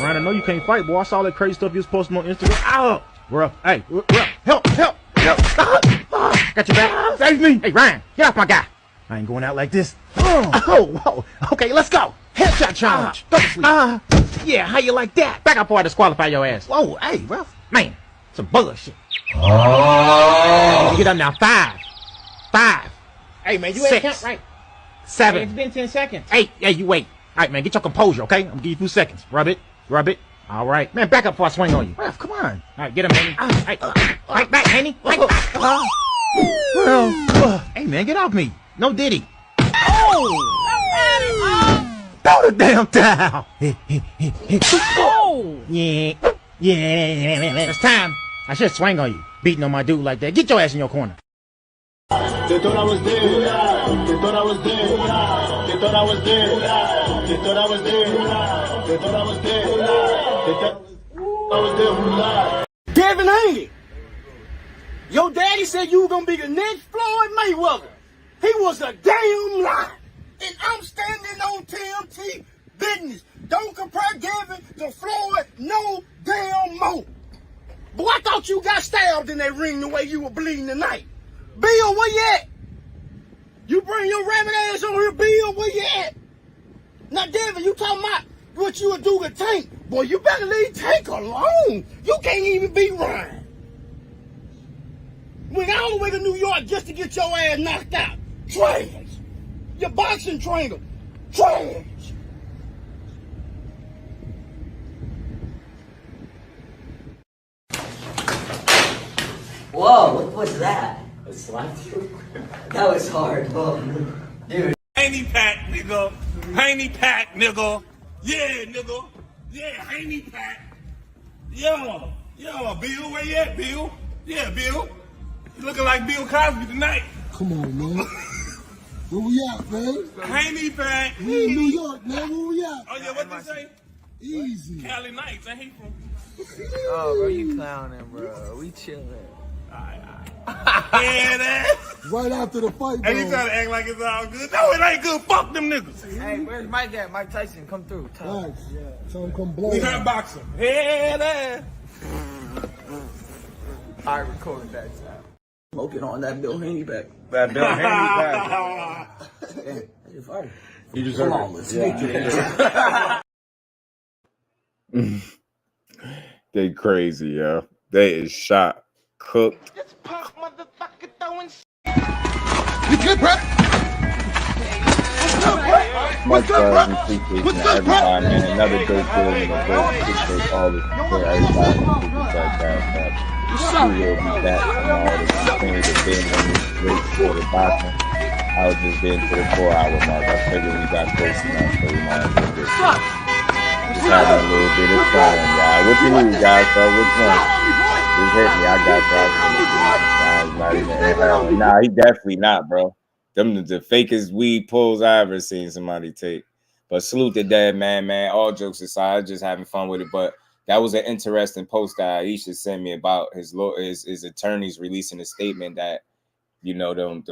Ryan, I know you can't fight, boy. I saw that crazy stuff you was posting on Instagram. Ow! We're up. Hey, we're up. Help! Got your back. Save me. Hey, Ryan, get off my guy. I ain't going out like this. Whoa. Okay, let's go. Headshot challenge. Go to sleep. Yeah, how you like that? Back up before I disqualify your ass. Whoa, hey, bro. Man, some bullshit. Get up now. 5. Hey, man, you ain't count right. 7. Hey, it's been 10 seconds. 8. Yeah, you wait. All right, man, get your composure, okay? I'm gonna give you a few seconds. Rub it. All right. Man, back up before I swing on you. Ref, come on. All right, get him, Haney. Hey, fight back, Haney. Fight back. Hey, man, get off me. No diddy. Throw the damn towel. Yeah. It's time. I should swing on you. Beating on my dude like that. Get your ass in your corner. They thought I was dead. They thought I was dead. They thought I was dead. They thought I was dead. They thought I was dead. They thought I was dead. Devin Haney. Your daddy said you were going to be the next Floyd Mayweather. He was a damn lie. And I'm standing on TMT business. Don't compare Devin to Floyd no damn more. Boy, I thought you got stabbed in that ring the way you were bleeding tonight. Bill, where you at? You bring your rabbit ass on here, Bill, where you at? Now, Devin, you talking about what you would do to Tank. Boy, you better leave Tank alone. You can't even be Ryan. Went all the way to New York just to get your ass knocked out. Trash. Your boxing trainer. Trash. Whoa, what was that? A slide through? That was hard. Oh, dude. Haney pack, nigga. Haney pack, nigga. Yeah, nigga. Yeah, Haney pack. Yo, Bill, where you at, Bill? Yeah, Bill. You looking like Bill Cosby tonight. Come on, man. Where we at, man? Haney pack. We in New York, man. Where we at? Oh, yeah, what they say? Easy. Cali Nights, ain't he from? Oh, bro, you clowning, bro. We chilling. Yeah, right after the fight, bro. And you trying to act like it's all good. No, it ain't good. Fuck them niggas. Hey, where's Mike at? Mike Tyson, come through. Right. Yeah. Tell him come blow. We hot boxing. Yeah, I recorded that time. Smoking on that Bill Haney back. That Bill Haney back. Damn, you're fired. You deserve it. They crazy, yo. They is shot, cooked. You good, bro? Much love and appreciation to everybody, man. Another great build and a great appreciate all this support. Everybody we will be back tomorrow to continue to bend on this great sport of boxing. I was just getting to the 4-hour mark. I figured we got close enough, so we might as well just having a little bit of fun, y'all. What you need, guys? So which one? Just hit me. I got you. Nah, he definitely not, bro. Them the fakest weed pulls I ever seen somebody take. But salute to that man. All jokes aside, just having fun with it. But that was an interesting post that Aisha sent me about his attorneys releasing a statement that, you know, them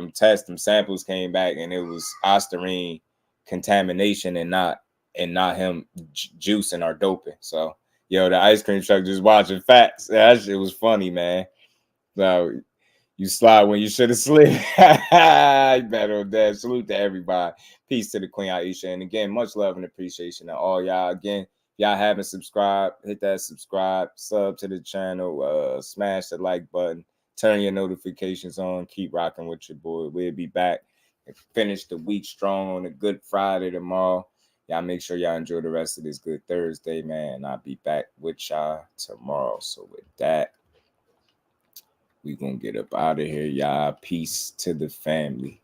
samples came back and it was Ostarine contamination and not him juicing or doping. So, yo, the ice cream truck just watching facts. That shit was funny, man. So you slide when you should have slid. Better on that. Salute to everybody. Peace to the Queen Aisha. And again, much love and appreciation to all y'all. Again, if y'all haven't subscribed, hit that subscribe, sub to the channel, smash the like button, turn your notifications on, keep rocking with your boy. We'll be back and finish the week strong on a good Friday tomorrow. Y'all make sure y'all enjoy the rest of this good Thursday, man. I'll be back with y'all tomorrow. So with that, we gonna get up out of here, y'all. Peace to the family.